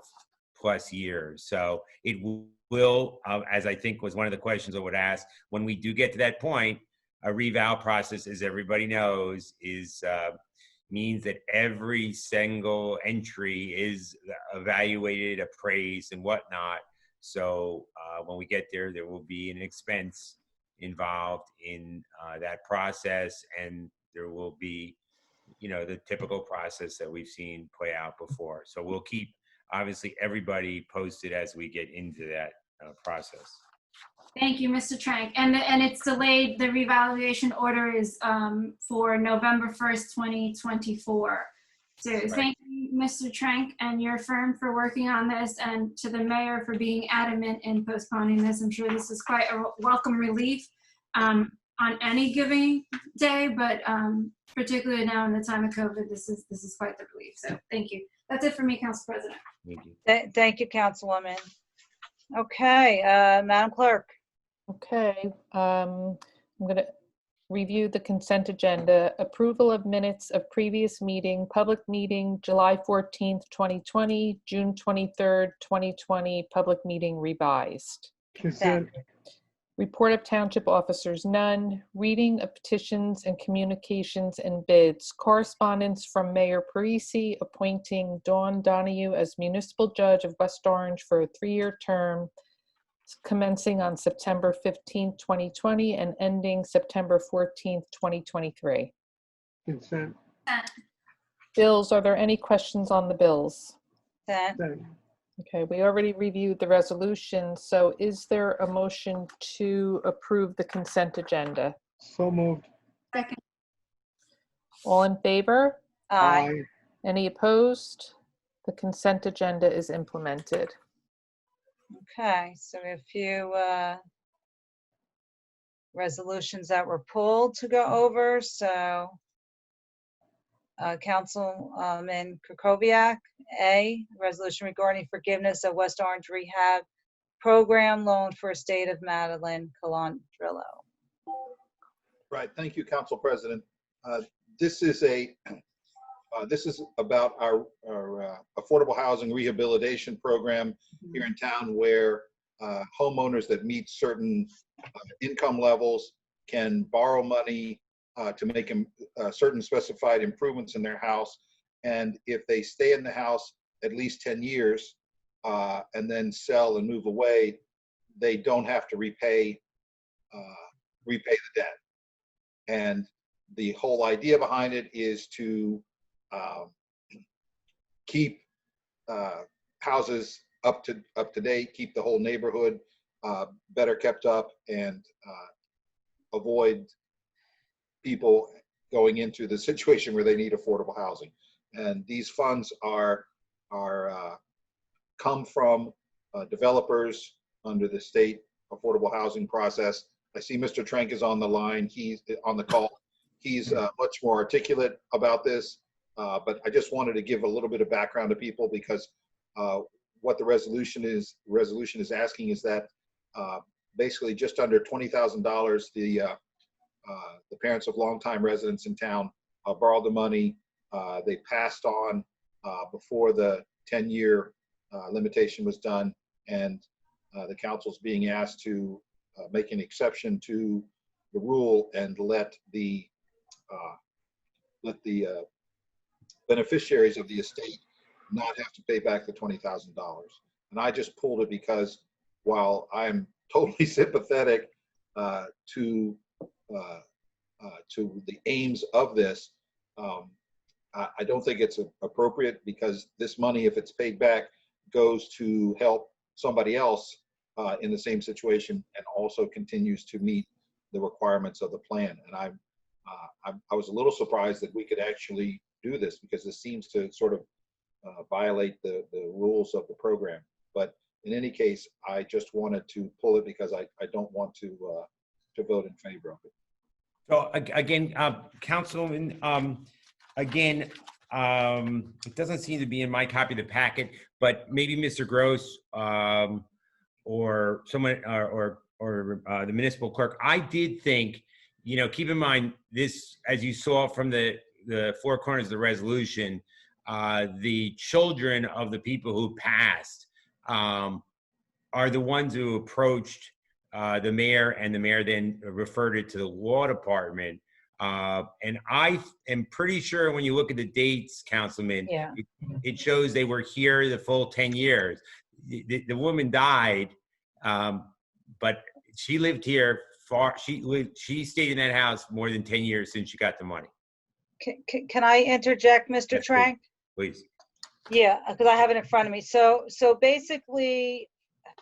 plus years. So it will, as I think was one of the questions I would ask, when we do get to that point, a reval process, as everybody knows, means that every single entry is evaluated, appraised, and whatnot. So when we get there, there will be an expense involved in that process, and there will be, the typical process that we've seen play out before. So we'll keep, obviously, everybody posted as we get into that process. Thank you, Mr. Trank. And it's delayed, the revaluation order is for November 1st, 2024. So Right. Thank you, Mr. Trank, and your firm for working on this, and to the mayor for being adamant in postponing this. I'm sure this is quite a welcome relief on any given day, but particularly now in the time of COVID, this is quite the relief. So thank you. That's it for me, Council President. Thank you. Thank you, Councilwoman. Okay, Madam Clerk. Okay, I'm going to review the consent agenda. Approval of minutes of previous meeting, public meeting, July 14th, 2020, June 23rd, 2020, public meeting revised. Consent. Report of township officers, none. Reading of petitions and communications and bids. Correspondence from Mayor Parisi appointing Dawn Donahue as municipal judge of West Orange for a 3-year term commencing on September 15th, 2020 and ending September 14th, 2023. Consent. Bills, are there any questions on the bills? Consent. Okay, we already reviewed the resolution, so is there a motion to approve the consent agenda? So moved. Second. All in favor? Aye. Any opposed? The consent agenda is implemented. Okay, so we have a few resolutions that were pulled to go over. So Councilman Kukoviac, A, resolution regarding forgiveness of West Orange Rehab Program loan for estate of Madeline Calandrillo. Right. Thank you, Council President. This is about our affordable housing rehabilitation program here in town, where homeowners that meet certain income levels can borrow money to make certain specified improvements in their house. And if they stay in the house at least 10 years and then sell and move away, they don't have to repay the debt. And the whole idea behind it is to keep houses up to date, keep the whole neighborhood better kept up, and avoid people going into the situation where they need affordable housing. And these funds come from developers under the state affordable housing process. I see Mr. Trank is on the line. He's on the call. He's much more articulate about this, but I just wanted to give a little bit of background to people, because what the resolution is asking is that basically just under $20,000, the parents of longtime residents in town borrowed the money. They passed on before the 10-year limitation was done, and the council's being asked to make an exception to the rule and let the beneficiaries of the estate not have to pay back the $20,000. And I just pulled it because while I'm totally sympathetic to the aims of this, I don't think it's appropriate, because this money, if it's paid back, goes to help somebody else in the same situation and also continues to meet the requirements of the plan. And I was a little surprised that we could actually do this, because this seems to sort of violate the rules of the program. But in any case, I just wanted to pull it because I don't want to vote in favor of it. So again, Councilman, again, it doesn't seem to be in my copy of the packet, but maybe Mr. Gross or someone or the municipal clerk. I did think, you know, keep in mind this, as you saw from the four corners of the resolution, the children of the people who passed are the ones who approached the mayor, and the mayor then referred it to the law department. And I am pretty sure when you look at the dates, Councilman, it shows they were here the full 10 years. The woman died, but she lived here she stayed in that house more than 10 years since she got the money. Can I interject, Mr. Yes, Trank? Please. Yeah, because I have it in front of me. So basically,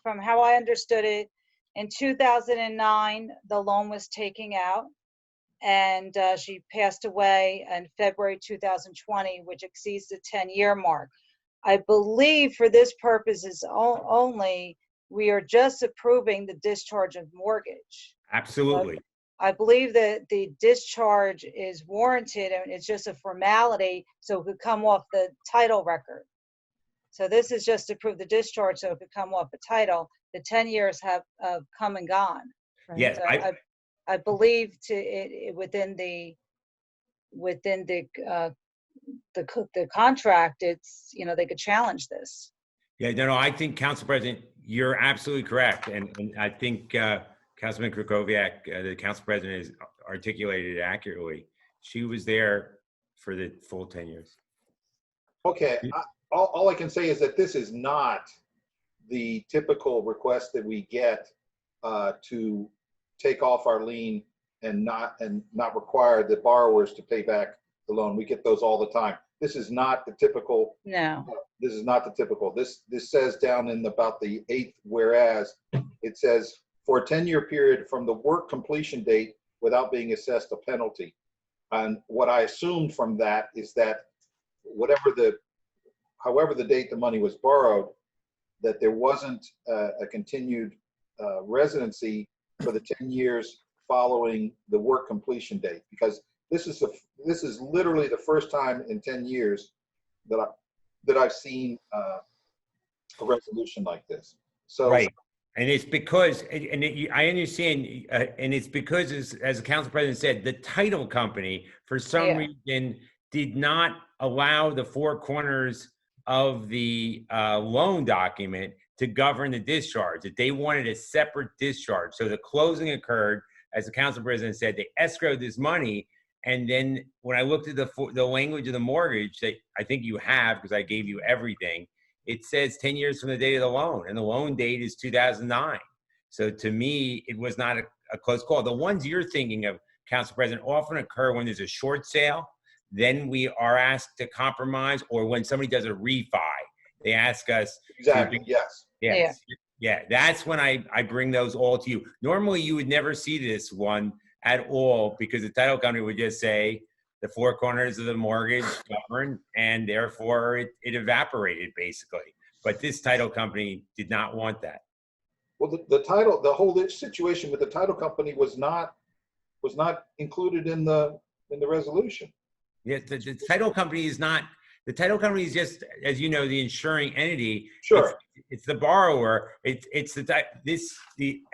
from how I understood it, in 2009, the loan was taken out, and she passed away in February 2020, which exceeds the 10-year mark. I believe for this purposes only, we are just approving the discharge of mortgage. Absolutely. I believe that the discharge is warranted, and it's just a formality so it could come off the title record. So this is just to prove the discharge so it could come off the title. The 10 years have come and gone. Right? Yes, so I believe within the contract, it's, you know, they could challenge this. Yeah, no, I think, Council President, you're absolutely correct. And I think Councilman Krakowiak, the Council President, has articulated it accurately. She was there for the full 10 years. Okay, all I can say is that this is not the typical request that we get to take off our lien and not require the borrowers to pay back the loan. We get those all the time. This is not the typical. No. This is not the typical. This says down in about the 8th whereas, it says for a 10-year period from the work completion date without being assessed a penalty. And what I assumed from that is that however the date the money was borrowed, that there wasn't a continued residency for the 10 years following the work completion date, because this is literally the first time in 10 years that I've seen a resolution like this. So right, and it's because, I understand, and it's because, as the Council President said, the title company for some reason did not allow the four corners of the loan document to govern the discharge. That they wanted a separate discharge. So the closing occurred, as the Council President said, they escrowed this money. And then when I looked at the language of the mortgage that I think you have, because I gave you everything, it says 10 years from the date of the loan, and the loan date is 2009. So to me, it was not a close call. The ones you're thinking of, Council President, often occur when there's a short sale. Then we are asked to compromise, or when somebody does a refi, they ask us. Exactly. Yes. Yes. Yeah. That's when I bring those all to you. Normally, you would never see this one at all, because the title company would just say the four corners of the mortgage govern, and therefore it evaporated basically. But this title company did not want that. Well, the whole situation with the title company was not included in the resolution. Yes, the title company is not. The title company is just, as you know, the insuring entity. Sure. It's the borrower. It's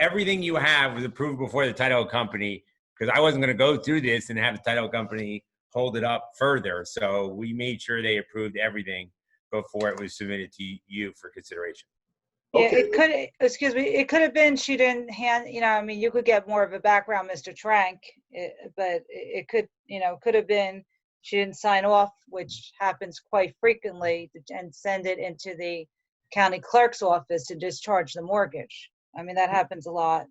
everything you have was approved before the title company, because I wasn't going to go through this and have the title company hold it up further. So we made sure they approved everything before it was submitted to you for consideration. Yeah, it could, excuse me, it could have been she didn't hand, I mean, you could get more of a background, Mr. Trank, but it could, could have been she didn't sign off, which happens quite frequently, and send it into the county clerk's office to discharge the mortgage. I mean, that happens a lot.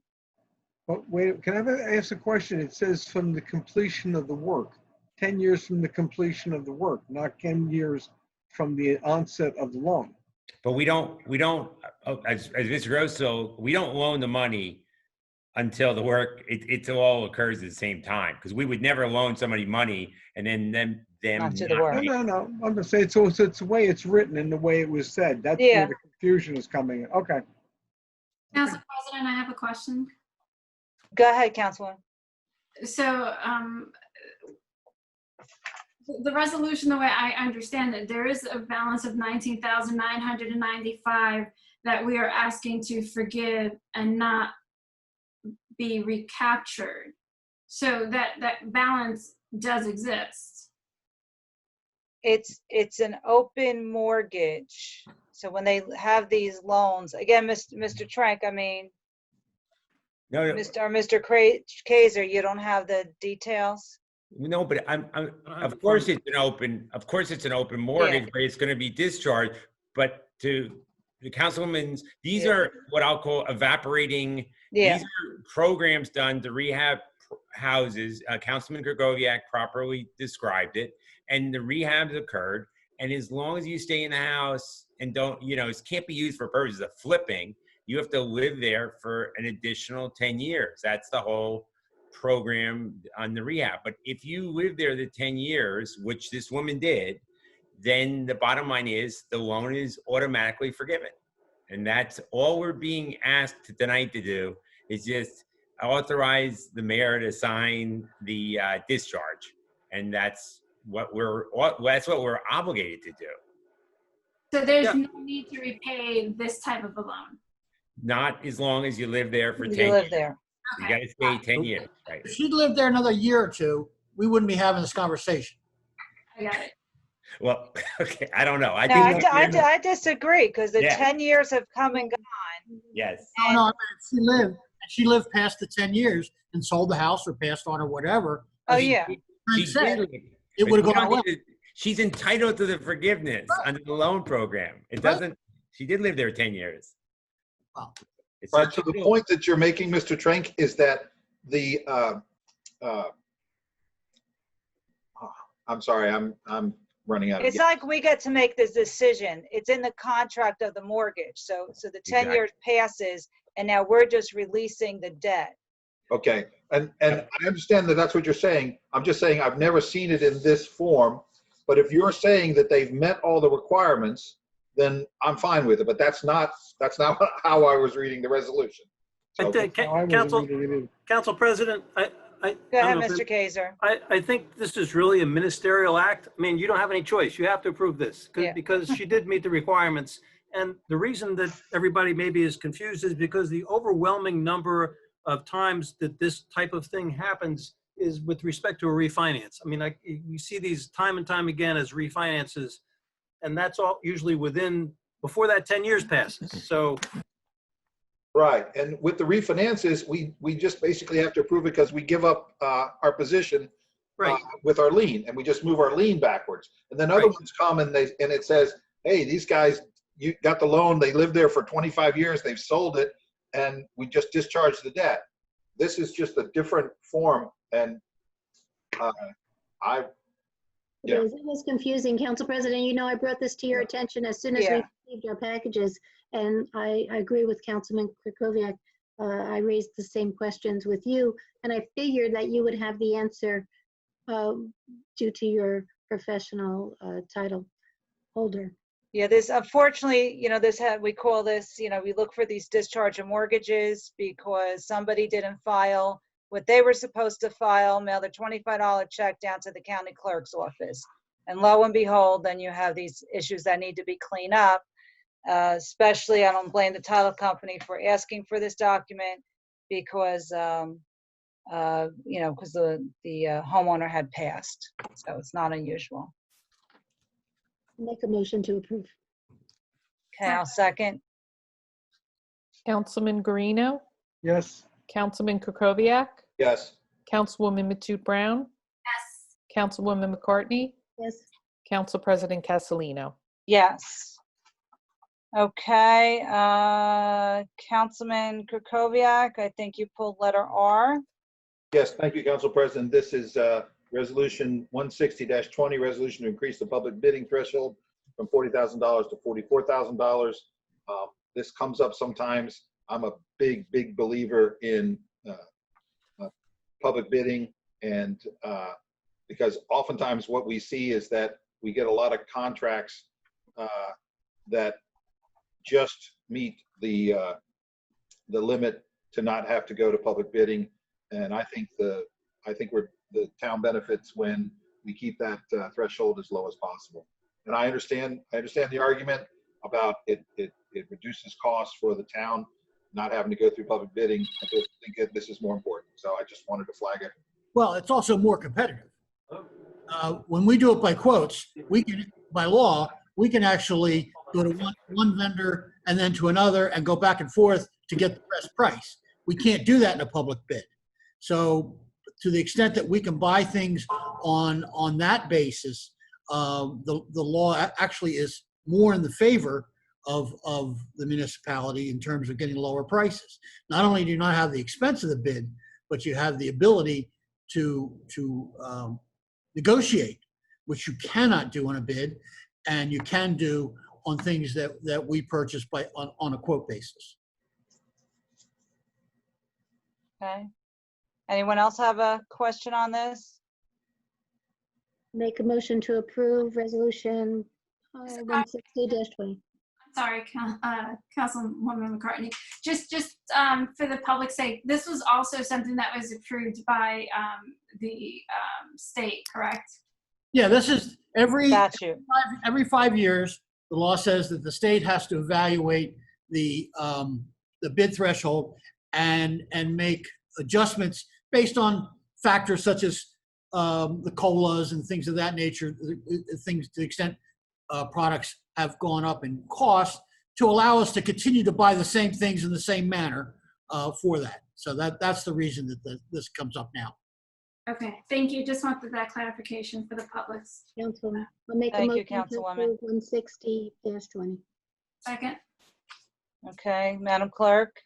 But wait, can I ask a question? It says from the completion of the work, 10 years from the completion of the work, not 10 years from the onset of the loan. But we don't, as Mr. Grosso, we don't loan the money until the work, it all occurs at the same time. Because we would never loan somebody money and then them Not to the work. No. I'm just saying, so it's the way it's written and the way it was said. That's where the confusion is coming in. Okay. Council President, I have a question. Go ahead, Councilwoman. So the resolution, the way I understand it, there is a balance of $19,995 that we are asking to forgive and not be recaptured. So that balance does exist. It's an open mortgage. So when they have these loans, again, Mr. Trank, I mean, No. Mr. Kaiser, you don't have the details? No, but of course it's an open mortgage, but it's going to be discharged. But to the councilwoman's, these are what I'll call evaporating. These are programs done to rehab houses. Councilman Gregoviak properly described it, and the rehabs occurred. And as long as you stay in the house and don't, it can't be used for purposes of flipping. You have to live there for an additional 10 years. That's the whole program on the rehab. But if you live there the 10 years, which this woman did, then the bottom line is the loan is automatically forgiven. And that's all we're being asked tonight to do, is just authorize the mayor to sign the discharge. And that's what we're obligated to do. So there's no need to repay this type of a loan. Not as long as you live there for 10 You live years. there. You got to stay 10 years. Right. If she'd lived there another year or two, we wouldn't be having this conversation. I got it. Well, okay, I don't know. I disagree, because the 10 years have come and gone. Yes. No, I mean, if she lived past the 10 years and sold the house or passed on or whatever. Oh, yeah. It would have gone away. She's entitled to the forgiveness under the loan program. It doesn't, she did live there 10 years. Right, so the point that you're making, Mr. Trank, is that the, I'm sorry, I'm running out of It's like we get to make this decision. It's in the contract of the mortgage. So the 10 years passes, and now we're just releasing the debt. Okay, and I understand that that's what you're saying. I'm just saying I've never seen it in this form, but if you're saying that they've met all the requirements, then I'm fine with it, but that's not how I was reading the resolution. So, Council President, Go ahead, Mr. Kaiser. I think this is really a ministerial act. I mean, you don't have any choice. You have to approve this because she did meet the requirements. And the reason that everybody maybe is confused is because the overwhelming number of times that this type of thing happens is with respect to a refinance. I mean, we see these time and time again as refinances, and that's all usually before that 10 years passes. So. Right, and with the refinances, we just basically have to approve it because we give up our position with our lien, and we just move our lien backwards. And then other ones come and it says, hey, these guys, you got the loan, they lived there for 25 years, they've sold it, and we just discharge the debt. This is just a different form, and It was confusing, Council President. I brought this to your attention as soon as we received our packages, and I agree with Councilman Krakowiak. I raised the same questions with you, and I figured that you would have the answer due to your professional title holder. Yeah, this unfortunately, we call this, we look for these discharge of mortgages because somebody didn't file what they were supposed to file, mail the $25 check down to the county clerk's office. And lo and behold, then you have these issues that need to be cleaned up. Especially, I don't blame the title company for asking for this document because you know, because the homeowner had passed. So it's not unusual. Make a motion to approve. Okay, I'll second. Councilman Guarino, Yes. Councilman Kukoviac, Yes. Councilwoman Matute Brown, Yes. Councilwoman McCartney, Yes. Council President Castellino. Yes. Okay, Councilman Kukoviac, I think you pulled letter R. Yes, thank you, Council President. This is Resolution 160-20, resolution to increase the public bidding threshold from $40,000 to $44,000. This comes up sometimes. I'm a big believer in public bidding, and because oftentimes what we see is that we get a lot of contracts that just meet the limit to not have to go to public bidding, and I think the town benefits when we keep that threshold as low as possible. And I understand the argument about it reduces costs for the town not having to go through public bidding. I just think this is more important, so I just wanted to flag it. Well, it's also more competitive. When we do it by quotes, we can, by law, we can actually go to one vendor and then to another and go back and forth to get the best price. We can't do that in a public bid. So to the extent that we can buy things on that basis, the law actually is more in the favor of the municipality in terms of getting lower prices. Not only do you not have the expense of the bid, but you have the ability to negotiate, which you cannot do on a bid, and you can do on things that we purchase on a quote basis. Okay. Anyone else have a question on this? Make a motion to approve resolution 160-20. Sorry, Councilwoman McCartney. Just for the public's sake, this was also something that was approved by the state, correct? Yeah, this is every statute. Every 5 years, the law says that the state has to evaluate the bid threshold and make adjustments based on factors such as the COLAs and things of that nature, things to the extent products have gone up in cost, to allow us to continue to buy the same things in the same manner for that. So that's the reason that this comes up now. Okay, thank you. Just wanted that clarification for the public. Councilwoman, I'll make a motion to approve 160-20. Second. Okay, Madam Clerk?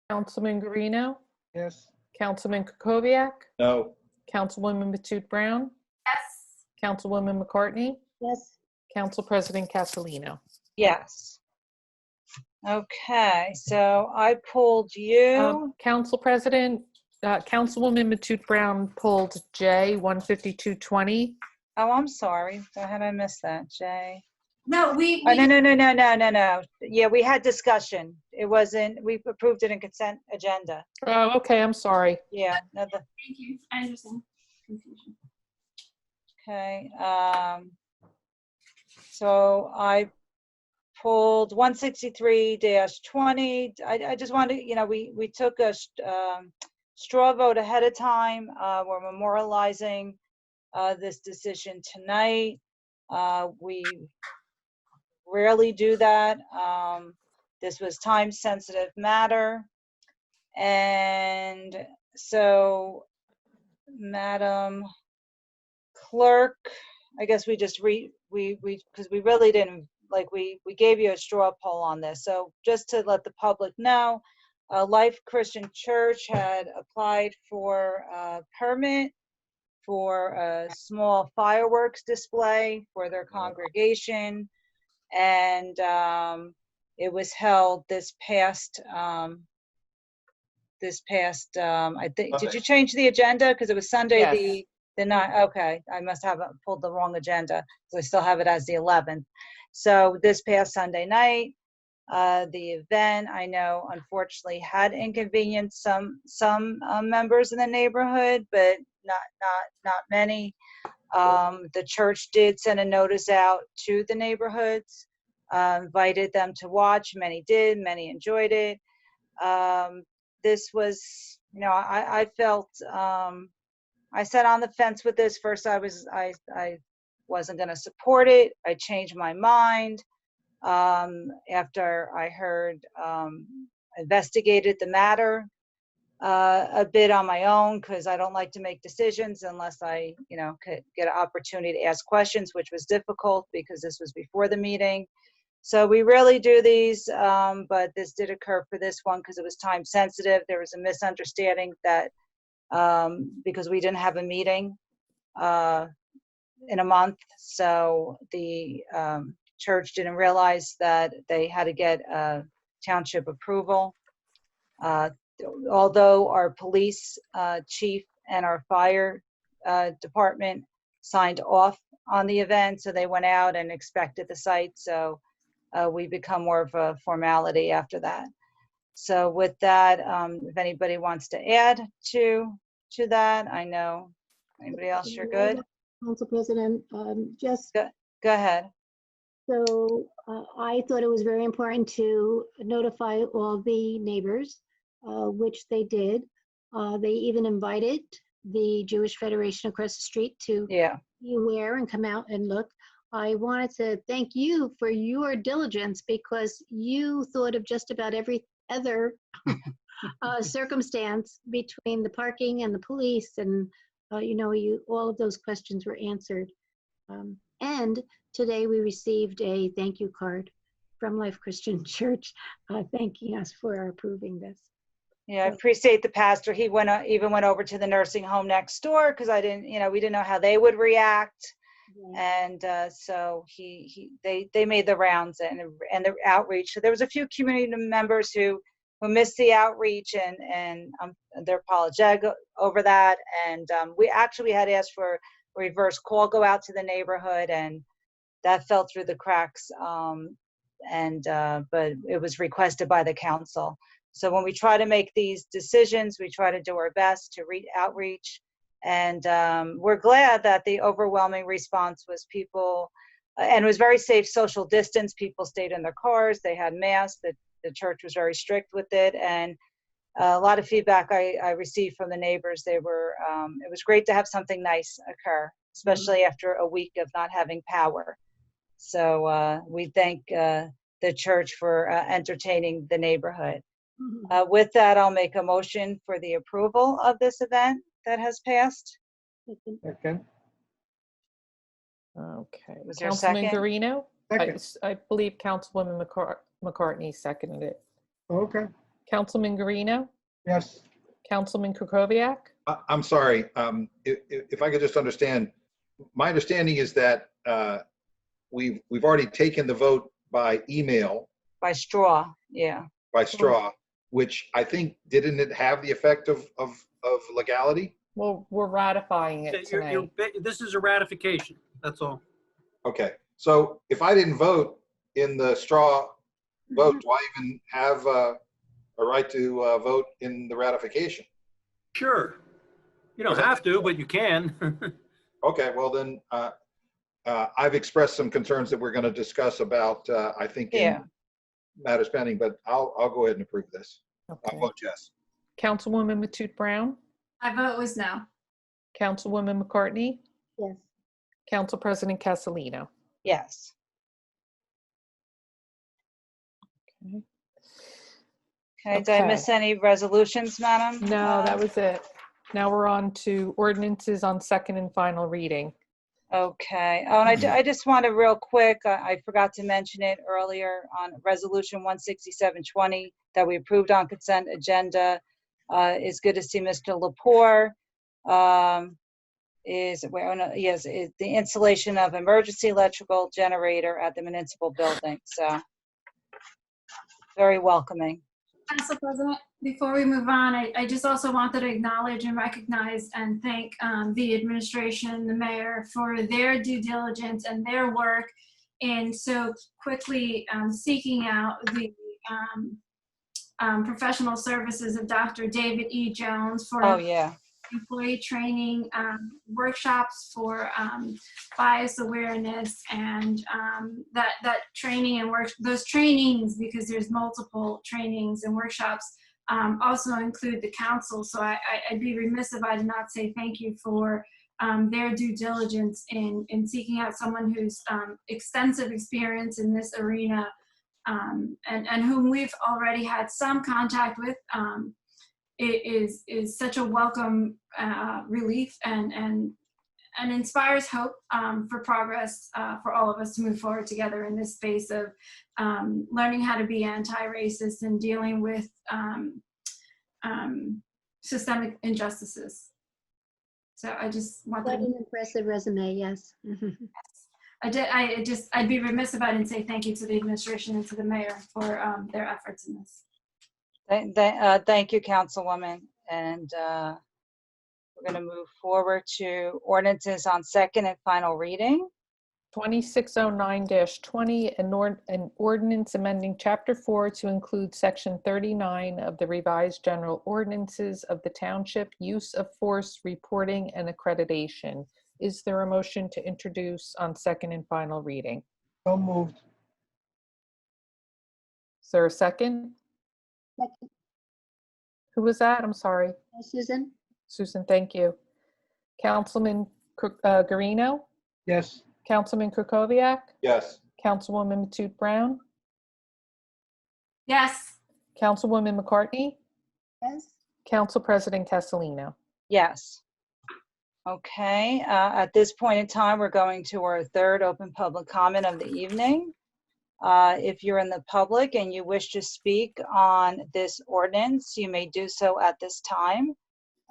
Councilman Guarino, Yes. Councilman Kukoviac, No. Councilwoman Matute Brown, Yes. Councilwoman McCartney, Yes. Council President Castellino. Yes. Okay, so I pulled you. Council President, Councilwoman Matute Brown pulled J 15220. Oh, I'm sorry. How did I miss that, Jay? No, we No. Yeah, we had discussion. It wasn't, we approved it in consent agenda. Oh, okay, I'm sorry. Yeah. Thank you. I understand. Confusion. Okay. So I pulled 163-20. I just wanted, we took a straw vote ahead of time. We're memorializing this decision tonight. We rarely do that. This was time-sensitive matter. And so, Madam Clerk, I guess we just because we really didn't, we gave you a straw poll on this. So just to let the public know, Life Christian Church had applied for a permit for a small fireworks display for their congregation. And it was held this past, I think, did you change the agenda? Because it was Sunday, Yes. the night. Okay, I must have pulled the wrong agenda. So I still have it as the 11th. So this past Sunday night, the event, I know, unfortunately had inconvenienced some members in the neighborhood, but not many. The church did send a notice out to the neighborhoods, invited them to watch. Many did, many enjoyed it. This was you know, I felt, I sat on the fence with this. First, I wasn't going to support it. I changed my mind after I heard, investigated the matter a bit on my own, because I don't like to make decisions unless I, you know, could get an opportunity to ask questions, which was difficult because this was before the meeting. So we really do these, but this did occur for this one because it was time sensitive. There was a misunderstanding that because we didn't have a meeting in a month, so the church didn't realize that they had to get township approval. Although our police chief and our fire department signed off on the event, so they went out and inspected the site, so we become more of a formality after that. So with that, if anybody wants to add to that, I know. Anybody else? You're good? Council President, just go ahead. So I thought it was very important to notify all the neighbors, which they did. They even invited the Jewish Federation across the street to be aware and come out and look. I wanted to thank you for your diligence, because you thought of just about every other circumstance between the parking and the police, and you know, all of those questions were answered. And today we received a thank you card from Life Christian Church thanking us for approving this. Yeah, I appreciate the pastor. He even went over to the nursing home next door, because I didn't, you know, we didn't know how they would react. And so they made the rounds and the outreach. So there was a few community members who missed the outreach, and they're apologetic over that. And we actually had asked for a reverse call go out to the neighborhood, and that fell through the cracks. But it was requested by the council. So when we try to make these decisions, we try to do our best to outreach. And we're glad that the overwhelming response was people, and it was very safe social distance. People stayed in their cars. They had masks. The church was very strict with it. And a lot of feedback I received from the neighbors. They were, it was great to have something nice occur, especially after a week of not having power. So we thank the church for entertaining the neighborhood. With that, I'll make a motion for the approval of this event that has passed. Second. Okay. Was there a Councilman second? Guarino? Second. I believe Councilwoman McCartney seconded it. Okay. Councilman Guarino? Yes. Councilman Kukoviac? I'm sorry. If I could just understand, my understanding is that we've already taken the vote by email. By straw, yeah. By straw, which I think, didn't it have the effect of legality? Well, we're ratifying it tonight. This is a ratification, that's all. Okay, so if I didn't vote in the straw vote, do I even have a right to vote in the ratification? Sure. You don't have to, but you can. Okay, well then, I've expressed some concerns that we're going to discuss about, I think, in matters pending, but I'll go ahead and approve this. Okay. I'll vote yes. Councilwoman Matute Brown? My vote was no. Councilwoman McCartney? Yes. Council President Castellino? Yes. Okay, did I miss any resolutions, Madam? No, that was it. Now we're on to ordinances on second and final reading. Okay. Oh, and I just want to real quick, I forgot to mention it earlier on Resolution 16720 that we approved on consent agenda. It's good to see Mr. Lepore. Is the installation of emergency electrical generator at the municipal building. So very welcoming. Council President, before we move on, I just also wanted to acknowledge and recognize and thank the administration, the mayor, for their due diligence and their work in so quickly seeking out the professional services of Dr. David E. Jones for employee training workshops for bias awareness, and that training and those trainings, because there's multiple trainings and workshops, also include the council. So I'd be remiss if I did not say thank you for their due diligence in seeking out someone who's extensive experience in this arena, and whom we've already had some contact with. It is such a welcome relief and inspires hope for progress for all of us to move forward together in this space of learning how to be anti-racist and dealing with systemic injustices. So I just want Quite an impressive resume, yes. I'd be remiss if I didn't say thank you to the administration and to the mayor for their efforts in this. Thank you, Councilwoman. And we're going to move forward to ordinances on second and final reading. 2609-20, an ordinance amending Chapter 4 to include Section 39 of the revised general ordinances of the township, use of force, reporting, and accreditation. Is there a motion to introduce on second and final reading? So moved. Is there a second? Second. Who was that? I'm sorry. Susan? Susan, thank you. Councilman Garino? Yes. Councilman Kukoviac? Yes. Councilwoman Matute Brown? Yes. Councilwoman McCartney? Yes. Council President Castellino? Yes. Okay, at this point in time, we're going to our third open public comment of the evening. If you're in the public and you wish to speak on this ordinance, you may do so at this time.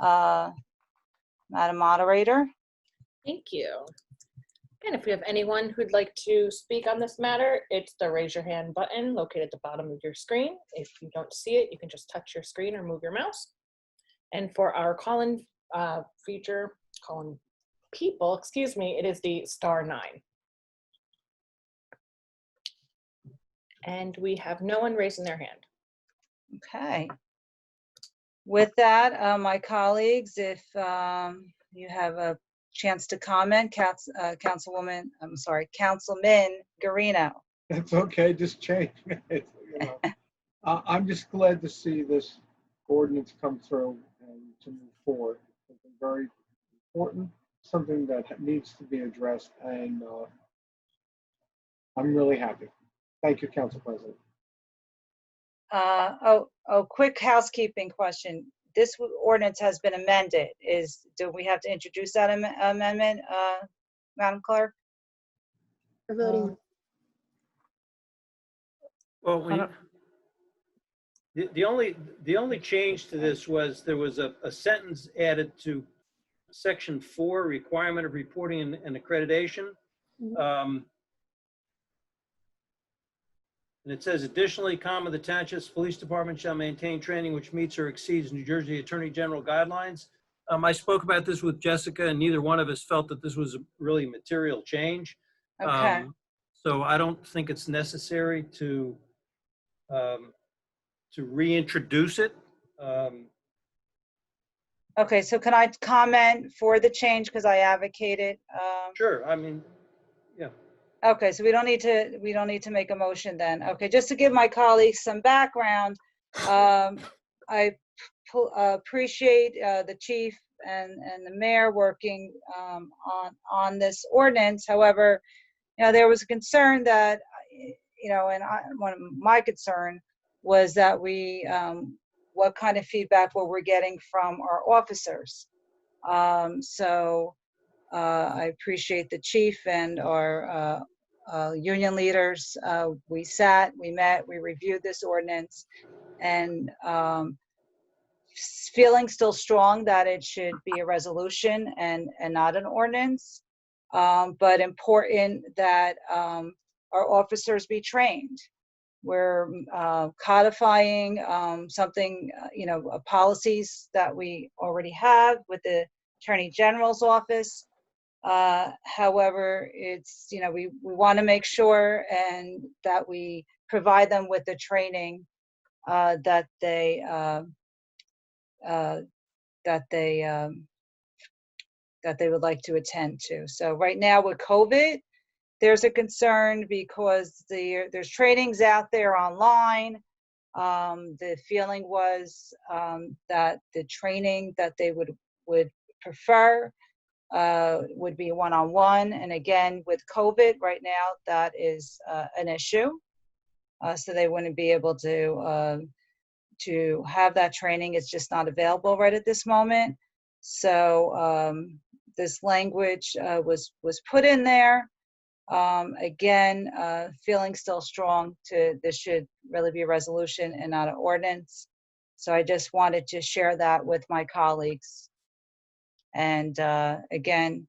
Madam Moderator. Thank you. And if we have anyone who'd like to speak on this matter, it's the raise your hand button located at the bottom of your screen. If you don't see it, you can just touch your screen or move your mouse. And for our call-in feature, call-in people, excuse me, it is the *9. And we have no one raising their hand. Okay. With that, my colleagues, if you have a chance to comment, Councilman Garino. It's okay, just change it. I'm just glad to see this ordinance come through and to move forward. Something very important, something that needs to be addressed, and I'm really happy. Thank you, Council President. Quick housekeeping question. This ordinance has been amended. Do we have to introduce that amendment, Madam Clerk? For voting. Well, the only change to this was there was a sentence added to Section 4, requirement of reporting and accreditation. And it says, additionally, the Township's Police Department shall maintain training which meets or exceeds New Jersey Attorney General guidelines. I spoke about this with Jessica, and neither one of us felt that this was a really material change. Okay. So I don't think it's necessary to reintroduce it. Okay, so can I comment for the change because I advocated? Sure. I mean, yeah. Okay, so we don't need to make a motion then. Okay, just to give my colleagues some background, I appreciate the chief and the mayor working on this ordinance. However, there was a concern that, and one of my concern was that what kind of feedback were we getting from our officers. So I appreciate the chief and our union leaders. We sat, we met, we reviewed this ordinance, and feeling still strong that it should be a resolution and not an ordinance, but important that our officers be trained. We're codifying something, policies that we already have with the Attorney General's office. However, it's, we want to make sure and that we provide them with the training that they would like to attend to. So right now with COVID, there's a concern because there's trainings out there online, The feeling was that the training that they would prefer would be one-on-one. And again, with COVID right now, that is an issue. So they wouldn't be able to have that training. It's just not available right at this moment. So this language was put in there. Again, feeling still strong this should really be a resolution and not an ordinance. So I just wanted to share that with my colleagues. And again,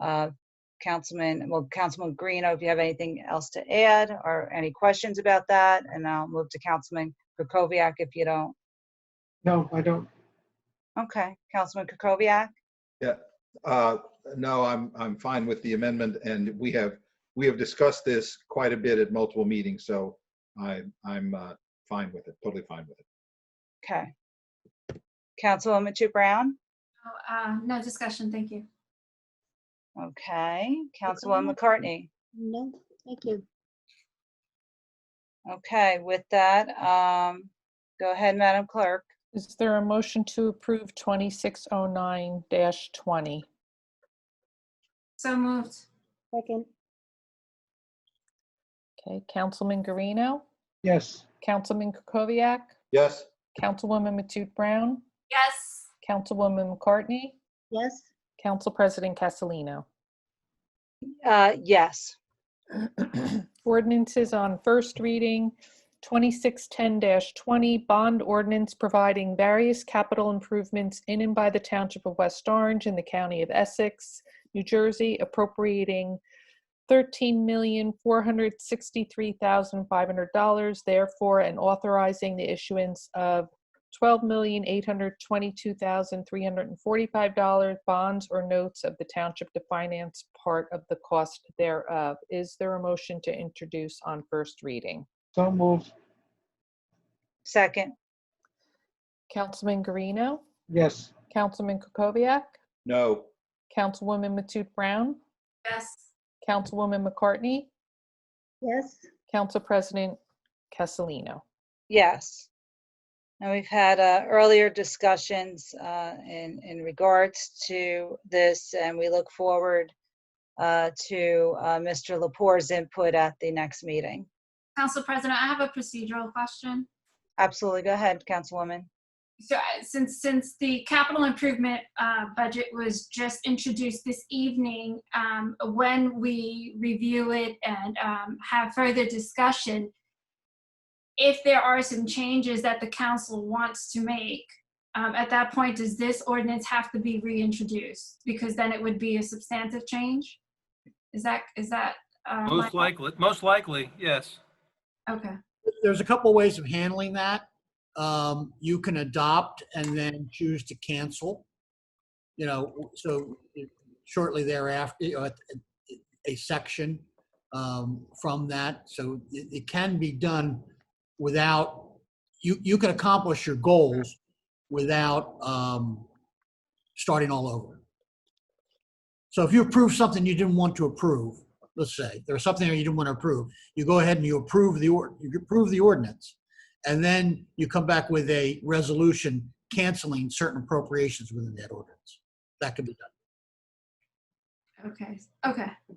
Councilman Greeno, if you have anything else to add or any questions about that, and I'll move to Councilman Kukoviac if you don't. No, I don't. Okay, Councilman Kukoviac? Yeah, no, I'm fine with the amendment, and we have discussed this quite a bit at multiple meetings, so I'm fine with it, totally fine with it. Okay. Councilwoman Chu Brown? No discussion, thank you. Okay, Councilwoman McCartney? No, thank you. Okay, with that, go ahead, Madam Clerk. Is there a motion to approve 2609-20? So moved. Second. Okay, Councilman Guarino? Yes. Councilman Kukoviac? Yes. Councilwoman Matute Brown? Yes. Councilwoman McCartney? Yes. Council President Castellino? Yes. Ordinances on first reading. 2610-20, bond ordinance providing various capital improvements in and by the Township of West Orange in the County of Essex, New Jersey, appropriating $13,463,500, therefore, and authorizing the issuance of $12,822,345 bonds or notes of the township to finance part of the cost thereof. Is there a motion to introduce on first reading? So moved. Second. Councilman Guarino? Yes. Councilman Kukoviac? No. Councilwoman Matute Brown? Yes. Councilwoman McCartney? Yes. Council President Castellino? Yes. And we've had earlier discussions in regards to this, and we look forward to Mr. Lepore's input at the next meeting. Council President, I have a procedural question. Absolutely. Go ahead, Councilwoman. So since the capital improvement budget was just introduced this evening, when we review it and have further discussion, if there are some changes that the council wants to make, at that point, does this ordinance have to be reintroduced? Because then it would be a substantive change? Is that Most likely, yes. Okay. There's a couple ways of handling that. You can adopt and then choose to cancel. So shortly thereafter, a section from that. So it can be done without, you can accomplish your goals without starting all over. So if you approve something you didn't want to approve, let's say there's something that you didn't want to approve, you go ahead and you approve the ordinance, and then you come back with a resolution canceling certain appropriations within that ordinance. That can be done. Okay.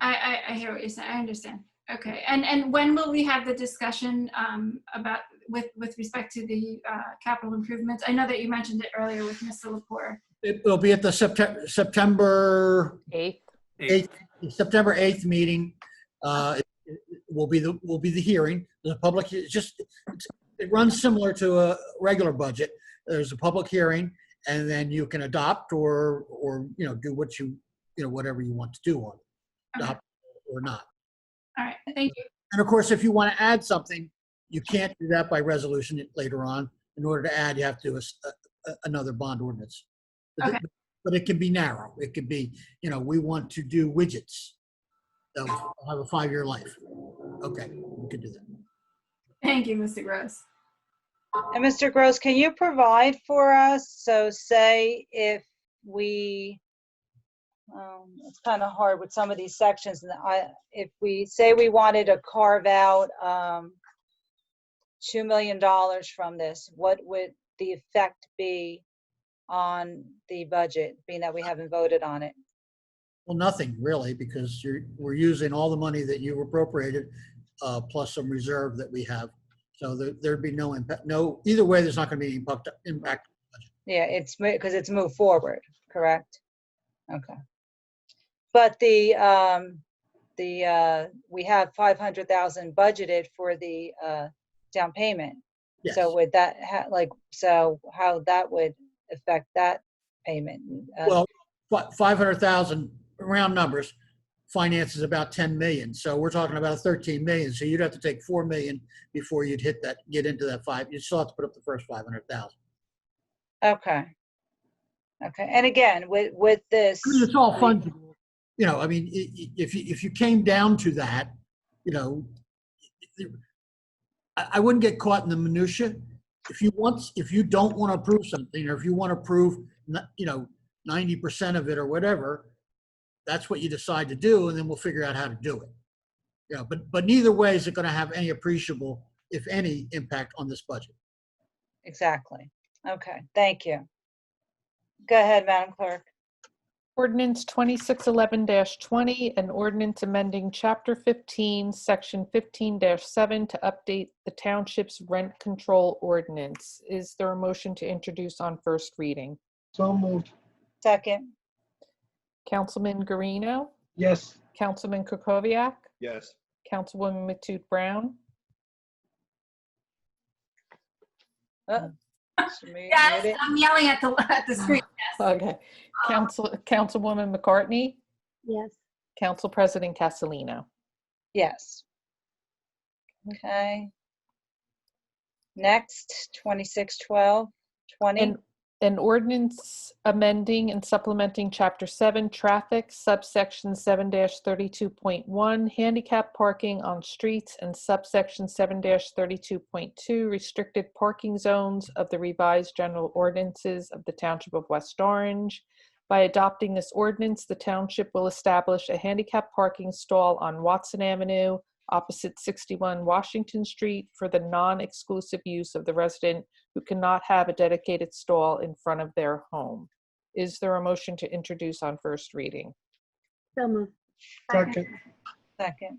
I hear what you're saying. I understand. Okay. And when will we have the discussion about with respect to the capital improvements? I know that you mentioned it earlier with Mr. Lepore. It will be at the September 8th. September 8th meeting. It will be the hearing. The public, it runs similar to a regular budget. There's a public hearing, and then you can adopt or do what whatever you want to do on it, adopt or not. All right, thank you. And of course, if you want to add something, you can't do that by resolution later on. In order to add, you have to do another bond ordinance. Okay. But it can be narrow. It could be, we want to do widgets that will have a 5-year life. Okay, we could do that. Thank you, Mr. Gross. And Mr. Gross, can you provide for us? So say if we, it's kind of hard with some of these sections. If we say we wanted to carve out $2 million from this, what would the effect be on the budget, being that we haven't voted on it? Well, nothing really, because we're using all the money that you appropriated, plus some reserve that we have. So there'd be no impact. No, either way, there's not going to be impact. Yeah, it's because it's moved forward, correct? Okay. But we have 500,000 budgeted for the down payment. Yes. So would that so how that would affect that payment? Well, 500,000 round numbers, finance is about 10 million. So we're talking about 13 million. So you'd have to take 4 million before you'd hit that, get into that you still have to put up the first 500,000. Okay. Okay. And again, with this, I mean, it's all fungible. You know, I mean, if you came down to that, you know, I wouldn't get caught in the minutia. If you don't want to approve something, or if you want to approve, you know, 90% of it or whatever, that's what you decide to do, and then we'll figure out how to do it. You know, but neither way is it going to have any appreciable, if any, impact on this budget. exactly. Okay. Thank you. Go ahead, Madam Clerk. Ordinance 2611-20, an ordinance amending Chapter 15, Section 15-7 to update the township's rent control ordinance. Is there a motion to introduce on first reading? So moved. Second. Councilman Guarino? Yes. Councilman Kukoviac? Yes. Councilwoman Matute Brown? Yes, I'm yelling at the screen. Yes. Okay. Councilwoman McCartney? Yes. Council President Castellino? Yes. Okay. Next, 2612-20. An ordinance amending and supplementing Chapter 7 Traffic, subsection 7-32.1 handicap parking on streets, and subsection 7-32.2 restricted parking zones of the revised general ordinances of the Township of West Orange. By adopting this ordinance, the township will establish a handicap parking stall on Watson Avenue opposite 61 Washington Street for the non-exclusive use of the resident who cannot have a dedicated stall in front of their home. Is there a motion to introduce on first reading? So moved. Second. Second.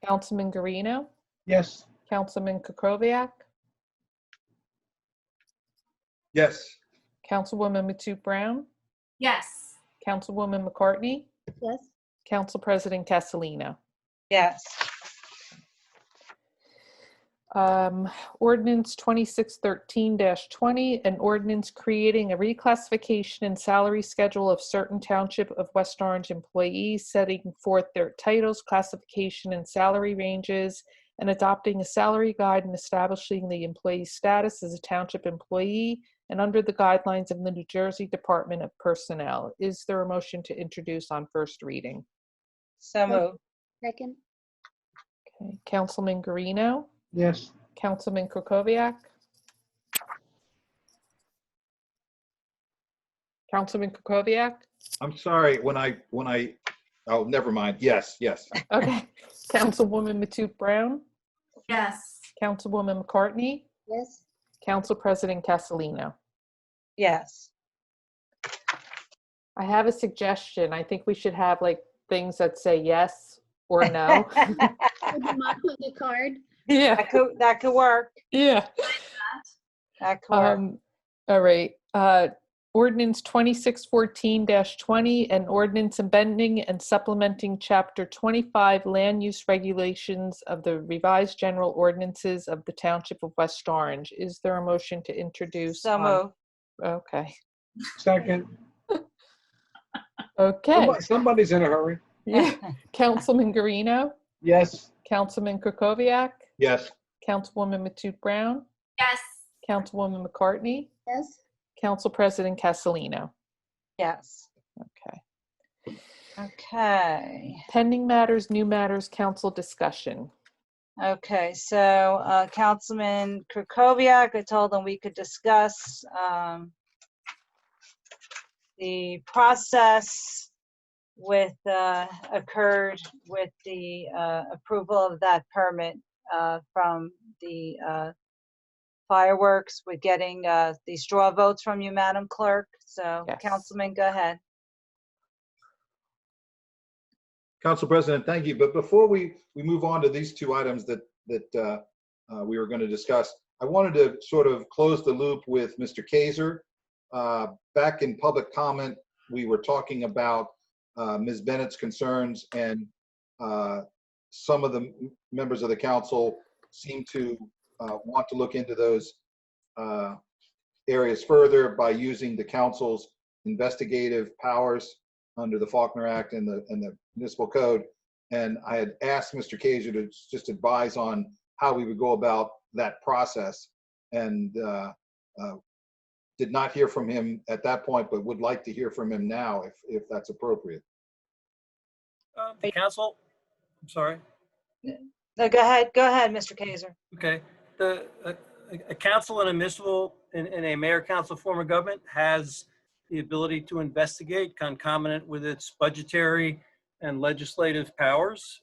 Councilman Guarino? Yes. Councilman Kukoviac? Yes. Councilwoman Matute Brown? Yes. Councilwoman McCartney? Yes. Council President Castellino? Yes. Ordinance 2613-20, an ordinance creating a reclassification and salary schedule of certain Township of West Orange employees, setting forth their titles, classification, and salary ranges, and adopting a salary guide and establishing the employee's status as a township employee and under the guidelines of the New Jersey Department of Personnel. Is there a motion to introduce on first reading? So moved. Second. Okay. Councilman Guarino? Yes. Councilman Kukoviac? Councilman Kukoviac? I'm sorry, oh, never mind. Yes. Okay. Councilwoman Matute Brown? Yes. Councilwoman McCartney? Yes. Council President Castellino? Yes. I have a suggestion. I think we should have like things that say yes or no. Would you mark with your card? Yeah. That could work. Yeah. That could work. All right. Ordinance 2614-20, an ordinance amending and supplementing Chapter 25 Land Use Regulations of the revised general ordinances of the Township of West Orange. Is there a motion to introduce? So moved. Okay. Second. Okay. Somebody's in a hurry. Yeah. Councilman Guarino? Yes. Councilman Kukoviac? Yes. Councilwoman Matute Brown? Yes. Councilwoman McCartney? Yes. Council President Castellino? Yes. Okay. Okay. Pending matters, new matters, council discussion. Okay, so Councilman Kukoviac, I told him we could discuss the process occurred with the approval of that permit from the fireworks. We're getting these straw votes from you, Madam Clerk. So Yes. Councilman, go ahead. Council President, thank you. But before we move on to these two items that we were going to discuss, I wanted to sort of close the loop with Mr. Kaiser. Back in public comment, we were talking about Ms. Bennett's concerns, and some of the members of the council seem to want to look into those areas further by using the council's investigative powers under the Faulkner Act and the Municipal Code. And I had asked Mr. Kaiser to just advise on how we would go about that process, and did not hear from him at that point, but would like to hear from him now if that's appropriate. The council, I'm sorry. No, go ahead, Mr. Kaiser. Okay. A council in a municipal, in a mayor council form of government has the ability to investigate concomitant with its budgetary and legislative powers.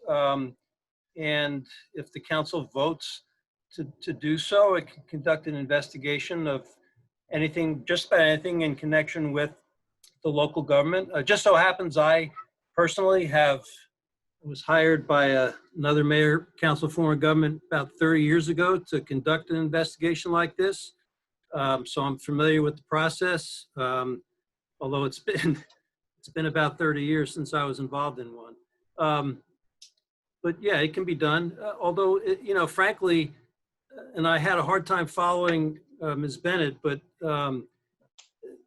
And if the council votes to do so, it can conduct an investigation of anything, just about anything in connection with the local government. Just so happens I personally was hired by another mayor council form of government about 30 years ago to conduct an investigation like this. So I'm familiar with the process, although it's been about 30 years since I was involved in one. But yeah, it can be done. Although, frankly, and I had a hard time following Ms. Bennett, but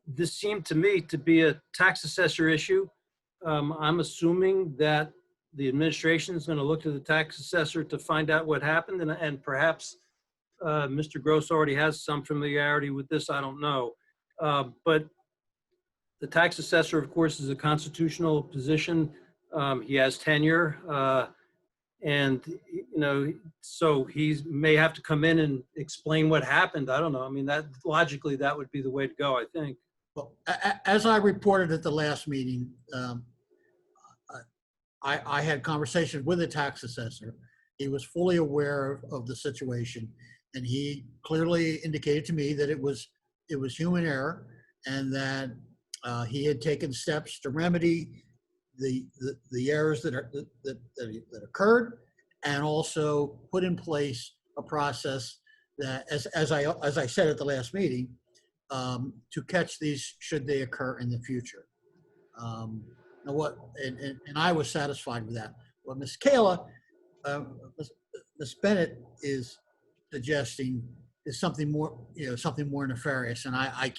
this seemed to me to be a tax assessor issue. I'm assuming that the administration is going to look to the tax assessor to find out what happened, and perhaps Mr. Gross already has some familiarity with this, I don't know. But the tax assessor, of course, is a constitutional position. He has tenure, and so he may have to come in and explain what happened. I don't know. I mean, that logically, that would be the way to go, I think. Well, as I reported at the last meeting, I had conversations with the tax assessor. He was fully aware of the situation, and he clearly indicated to me that it was human error, and that he had taken steps to remedy the errors that occurred, and also put in place a process that, as I said at the last meeting, to catch these should they occur in the future. And I was satisfied with that. What Ms. Kayla, Ms. Bennett is suggesting is something more, something more nefarious, and I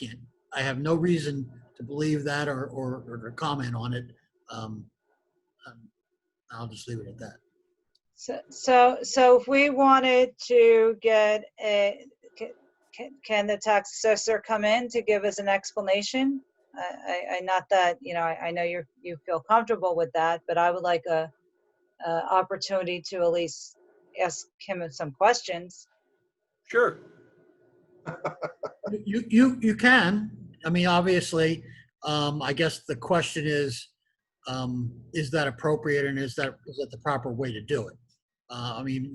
have no reason to believe that or to comment on it. I'll just leave it at that. So if we wanted to get can the tax assessor come in to give us an explanation? Not that, I know you feel comfortable with that, but I would like a opportunity to at least ask him some questions. Sure. You can. I mean, obviously, I guess the question is that appropriate, and is that the proper way to do it? I mean,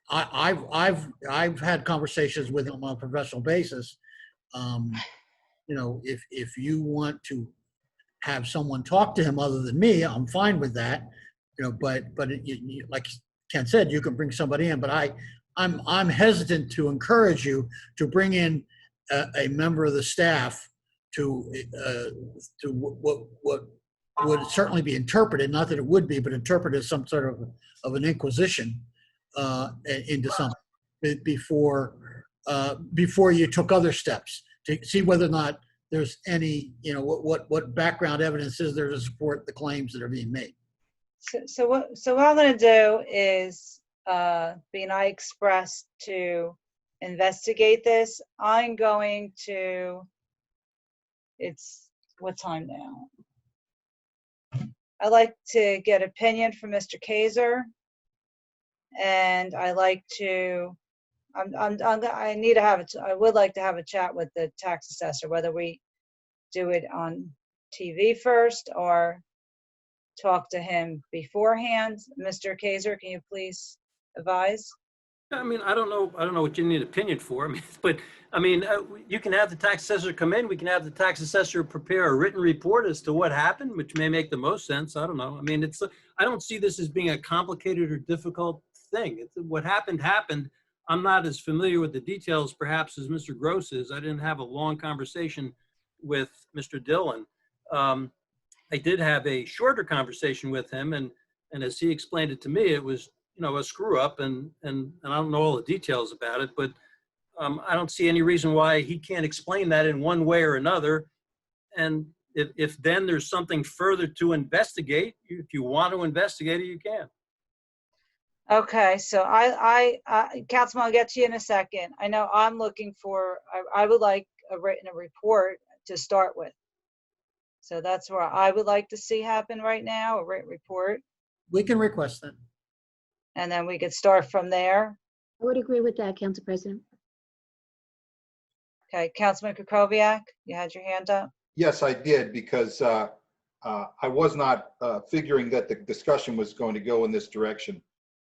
I've had conversations with him on a professional basis. If you want to have someone talk to him other than me, I'm fine with that. But like Ken said, you can bring somebody in. But I'm hesitant to encourage you to bring in a member of the staff to what would certainly be interpreted, not that it would be, but interpreted as some sort of an inquisition into something before you took other steps to see whether or not there's any, what background evidence is there to support the claims that are being made. So what I'm going to do is, being I expressed to investigate this, I'm going to, it's what time now? I like to get opinion from Mr. Kaiser, and I like to, I would like to have a chat with the tax assessor, whether we do it on TV first or talk to him beforehand. Mr. Kaiser, can you please advise? I mean, I don't know what you need an opinion for. I mean, but I mean, you can have the tax assessor come in. We can have the tax assessor prepare a written report as to what happened, which may make the most sense. I don't know. I mean, I don't see this as being a complicated or difficult thing. What happened happened. I'm not as familiar with the details, perhaps, as Mr. Gross is. I didn't have a long conversation with Mr. Dillon. I did have a shorter conversation with him, and as he explained it to me, it was, you know, a screw up, and I don't know all the details about it, but I don't see any reason why he can't explain that in one way or another. And if then there's something further to investigate, if you want to investigate it, you can. Okay, so Councilman, I'll get to you in a second. I know I'm looking for, I would like a written report to start with. So that's where I would like to see happen right now, a written report. We can request that. And then we could start from there. I would agree with that, Council President. Okay, Councilman Kukoviac, you had your hand up? Yes, I did, because I was not figuring that the discussion was going to go in this direction.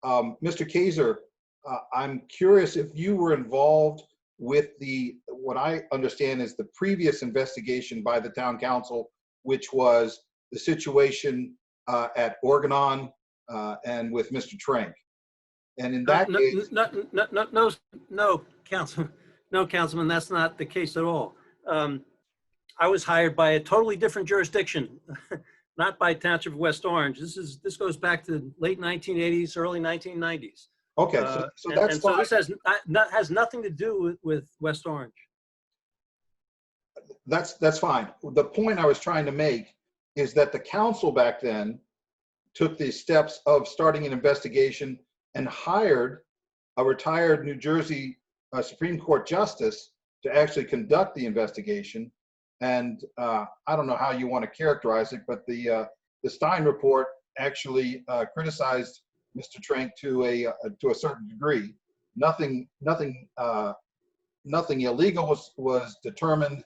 Mr. Kaiser, I'm curious if you were involved with what I understand is the previous investigation by the town council, which was the situation at Organon and with Mr. Trank. And in that case, no, Councilman, that's not the case at all. I was hired by a totally different jurisdiction, not by Township of West Orange. This goes back to late 1980s, early 1990s. Okay, so that's fine. So this has nothing to do with West Orange. That's fine. The point I was trying to make is that the council back then took the steps of starting an investigation and hired a retired New Jersey Supreme Court justice to actually conduct the investigation. And I don't know how you want to characterize it, but the Stein report actually criticized Mr. Trank to a certain degree. Nothing illegal was determined,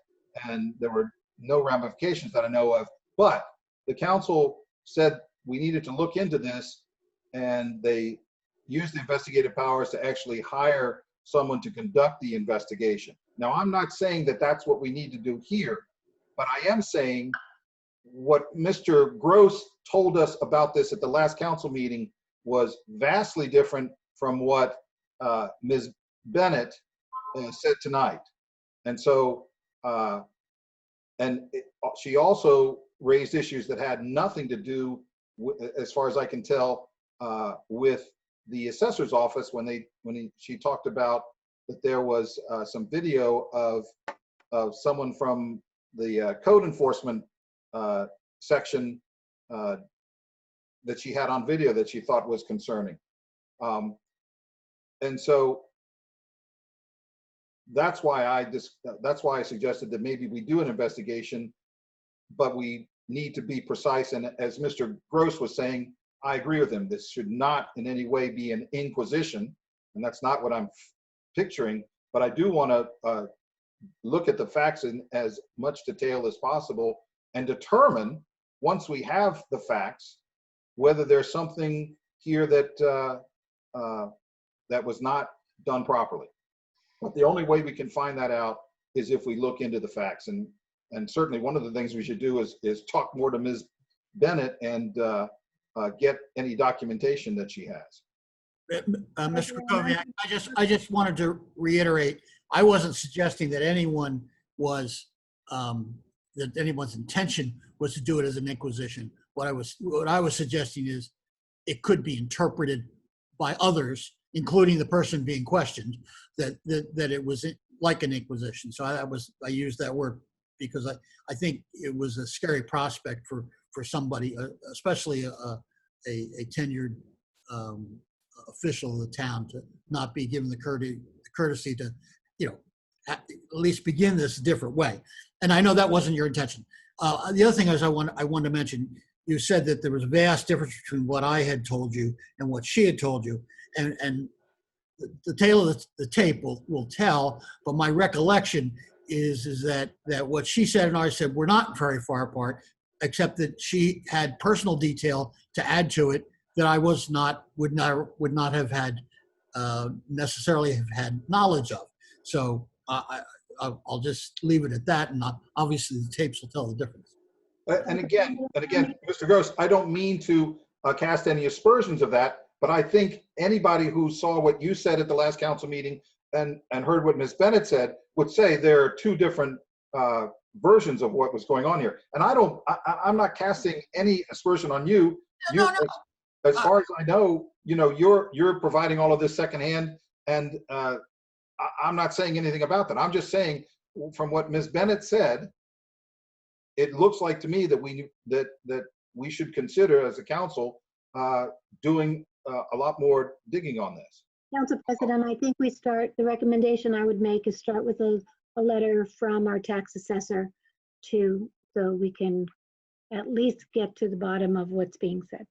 and there were no ramifications that I know of. But the council said we needed to look into this, and they used the investigative powers to actually hire someone to conduct the investigation. Now, I'm not saying that that's what we need to do here, but I am saying what Mr. Gross told us about this at the last council meeting was vastly different from what Ms. Bennett said tonight. And so, she also raised issues that had nothing to do, as far as I can tell, with the assessor's office when she talked about that there was some video of someone from the code enforcement section that she had on video that she thought was concerning. And so that's why I suggested that maybe we do an investigation, but we need to be precise. And as Mr. Gross was saying, I agree with him. This should not in any way be an inquisition, and that's not what I'm picturing. But I do want to look at the facts in as much detail as possible and determine, once we have the facts, whether there's something here that that was not done properly. But the only way we can find that out is if we look into the facts. And certainly one of the things we should do is talk more to Ms. Bennett and get any documentation that she has. Mr. Krakowiak, I just wanted to reiterate, I wasn't suggesting that anyone was, that anyone's intention was to do it as an inquisition. What I was suggesting is it could be interpreted by others, including the person being questioned, that it was like an inquisition. So I used that word because I think it was a scary prospect for somebody, especially a tenured official of the town, to not be given the courtesy to, at least begin this a different way. And I know that wasn't your intention. The other thing is I wanted to mention, you said that there was a vast difference between what I had told you and what she had told you. And the tail of the tape will tell, but my recollection is that what she said and I said were not very far apart, except that she had personal detail to add to it that I would not have had necessarily have had knowledge of. So I'll just leave it at that, and obviously the tapes will tell the difference. And again, Mr. Gross, I don't mean to cast any aspersions of that, but I think anybody who saw what you said at the last council meeting and heard what Ms. Bennett said would say there are two different versions of what was going on here. And I'm not casting any aspersion on you. As far as I know, you're providing all of this secondhand, and I'm not saying anything about that. I'm just saying, from what Ms. Bennett said, it looks like to me that we should consider as a council doing a lot more digging on this. Council President, I think the recommendation I would make is start with a letter from our tax assessor so we can at least get to the bottom of what's being said.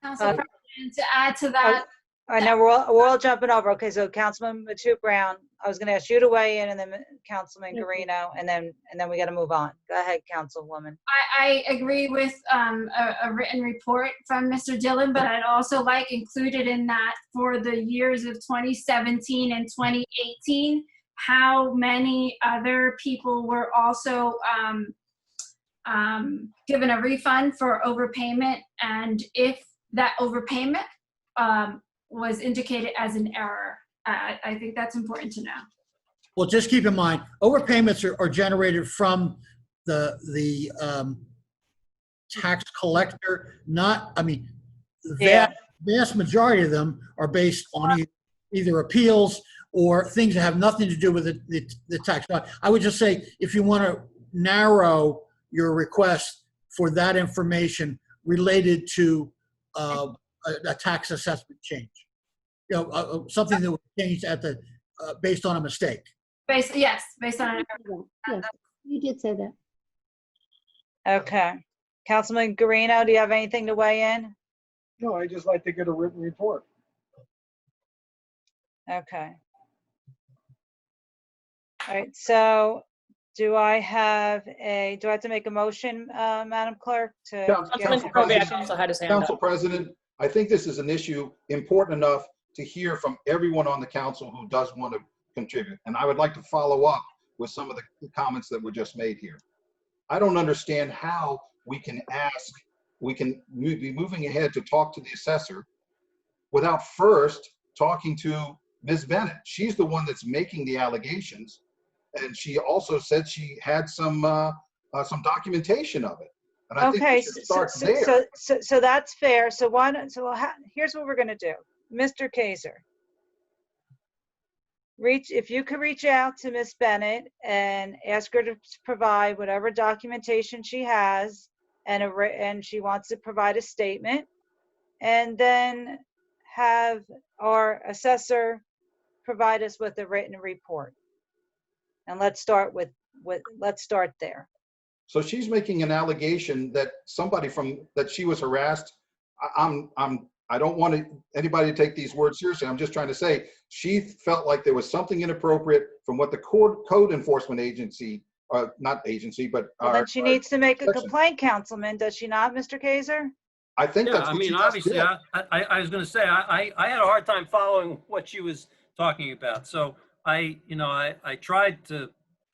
Council President, to add to that. I know we're all jumping over. Okay, so Councilman Matute Brown, I was going to ask you to weigh in, and then Councilman Guarino, and then we got to move on. Go ahead, Councilwoman. I agree with a written report from Mr. Dillon, but I'd also like included in that for the years of 2017 and 2018, how many other people were also given a refund for overpayment, and if that overpayment was indicated as an error. I think that's important to know. Well, just keep in mind, overpayments are generated from the tax collector. The vast majority of them are based on either appeals or things that have nothing to do with the tax. I would just say, if you want to narrow your request for that information related to a tax assessment change, something that was changed based on a mistake. Based on an error. Yes, you did say that. Okay. Councilman Guarino, do you have anything to weigh in? No, I just like to get a written report. Okay. All right, so do I have to make a motion, Madam Clerk? Council President, I think this is an issue important enough to hear from everyone on the council who does want to contribute. And I would like to follow up with some of the comments that were just made here. I don't understand how we can be moving ahead to talk to the assessor without first talking to Ms. Bennett. She's the one that's making the allegations. And she also said she had some documentation of it. And I think we should start there. So that's fair. Here's what we're going to do. Mr. Kaiser, if you could reach out to Ms. Bennett and ask her to provide whatever documentation she has, and she wants to provide a statement, and then have our assessor provide us with a written report. And let's start there. So she's making an allegation that that she was harassed. I don't want anybody to take these words seriously. I'm just trying to say she felt like there was something inappropriate from what the code enforcement agency, not agency, but then she needs to make a complaint, Councilman, does she not, Mr. Kaiser? I think that's what obviously, I was going to say I had a hard time following what she was talking about. So I tried to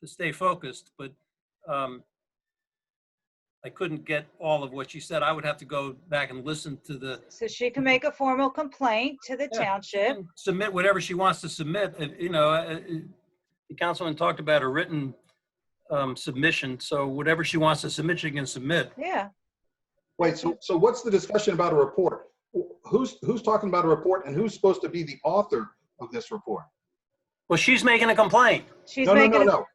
stay focused, but I couldn't get all of what she said. I would have to go back and listen to the. So she can make a formal complaint to the township. Submit whatever she wants to submit. The councilman talked about a written submission. So whatever she wants to submit, she can submit. Yeah. Wait, so what's the discussion about a report? Who's talking about a report, and who's supposed to be the author of this report? Well, she's making a complaint.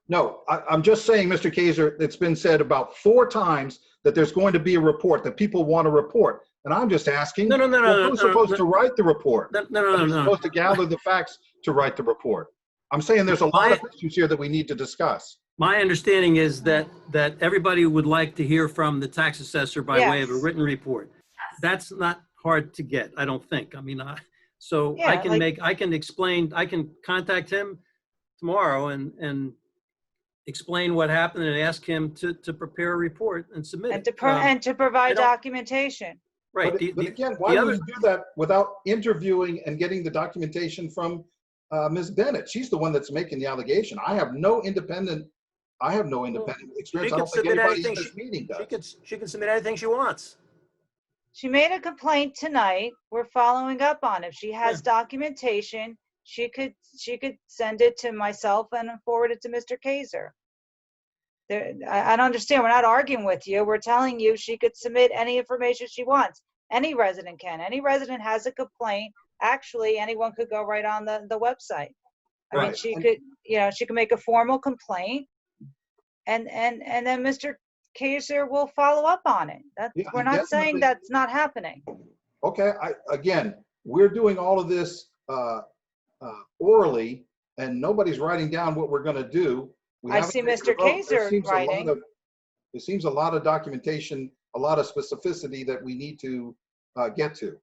No. I'm just saying, Mr. Kaiser, it's been said about 4 times that there's going to be a report, that people want a report. And I'm just asking, who's supposed to write the report? Who's supposed to gather the facts to write the report? I'm saying there's a lot of issues here that we need to discuss. My understanding is that everybody would like to hear from the tax assessor by way of a written report. That's not hard to get, I don't think. I mean, I can contact him tomorrow and explain what happened and ask him to prepare a report and submit it. And to provide documentation. Right. But again, why would you do that without interviewing and getting the documentation from Ms. Bennett? She's the one that's making the allegation. I have no independent experience. I don't think anybody in this meeting does. She can submit anything she wants. She made a complaint tonight. We're following up on it. If she has documentation, she could send it to myself and forward it to Mr. Kaiser. I don't understand. We're not arguing with you. We're telling you she could submit any information she wants. Any resident can. Any resident has a complaint. Actually, anyone could go right on the website. I mean, she could, she could make a formal complaint, and then Mr. Kaiser will follow up on it. We're not saying that's not happening. Okay. Again, we're doing all of this orally, and nobody's writing down what we're going to do. I see Mr. Kaiser writing. It seems a lot of documentation, a lot of specificity that we need to get to.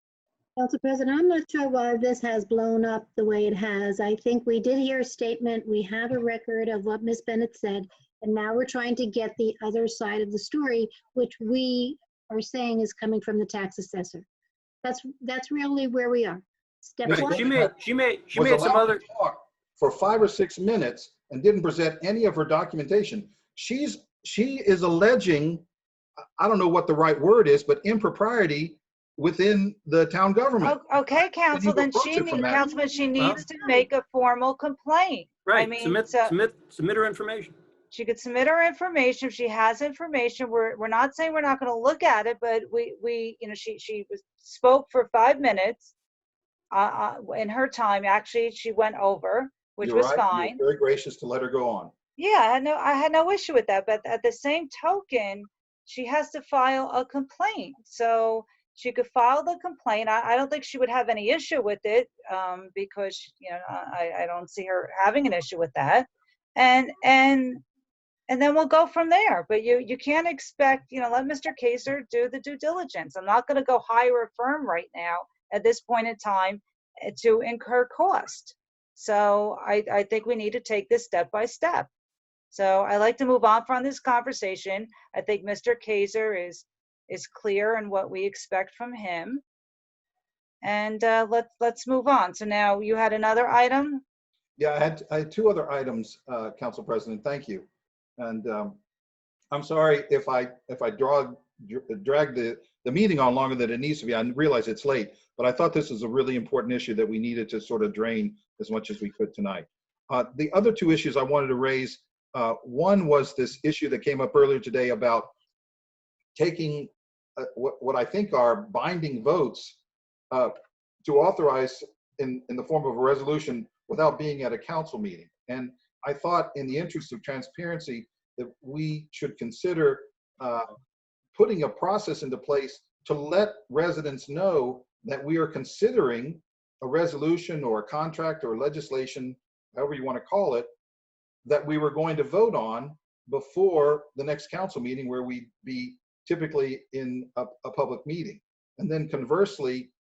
Council President, I'm not sure why this has blown up the way it has. I think we did hear a statement. We have a record of what Ms. Bennett said, and now we're trying to get the other side of the story, which we are saying is coming from the tax assessor. That's really where we are. Step one. She made some other talk for 5 or 6 minutes and didn't present any of her documentation. She is alleging, I don't know what the right word is, but impropriety within the town government. Okay, Council, then she needs to make a formal complaint. Right. I mean, submit her information. She could submit her information if she has information. We're not saying we're not going to look at it, but she spoke for 5 minutes in her time. Actually, she went over, which was fine. You're very gracious to let her go on. Yeah, I had no issue with that. But at the same token, she has to file a complaint. So she could file the complaint. I don't think she would have any issue with it because I don't see her having an issue with that. And then we'll go from there. But you can't expect, let Mr. Kaiser do the due diligence. I'm not going to go hire a firm right now at this point in time to incur cost. So I think we need to take this step by step. So I like to move on from this conversation. I think Mr. Kaiser is clear in what we expect from him. And let's move on. So now you had another item? Yeah, I had 2 other items, Council President. Thank you. And I'm sorry if I drag the meeting on longer than it needs to be. I realize it's late, but I thought this was a really important issue that we needed to sort of drain as much as we could tonight. The other 2 issues I wanted to raise, one was this issue that came up earlier today about taking what I think are binding votes to authorize in the form of a resolution without being at a council meeting. And I thought in the interest of transparency that we should consider putting a process into place to let residents know that we are considering a resolution or a contract or legislation, however you want to call it, that we were going to vote on before the next council meeting, where we'd be typically in a public meeting. And then conversely,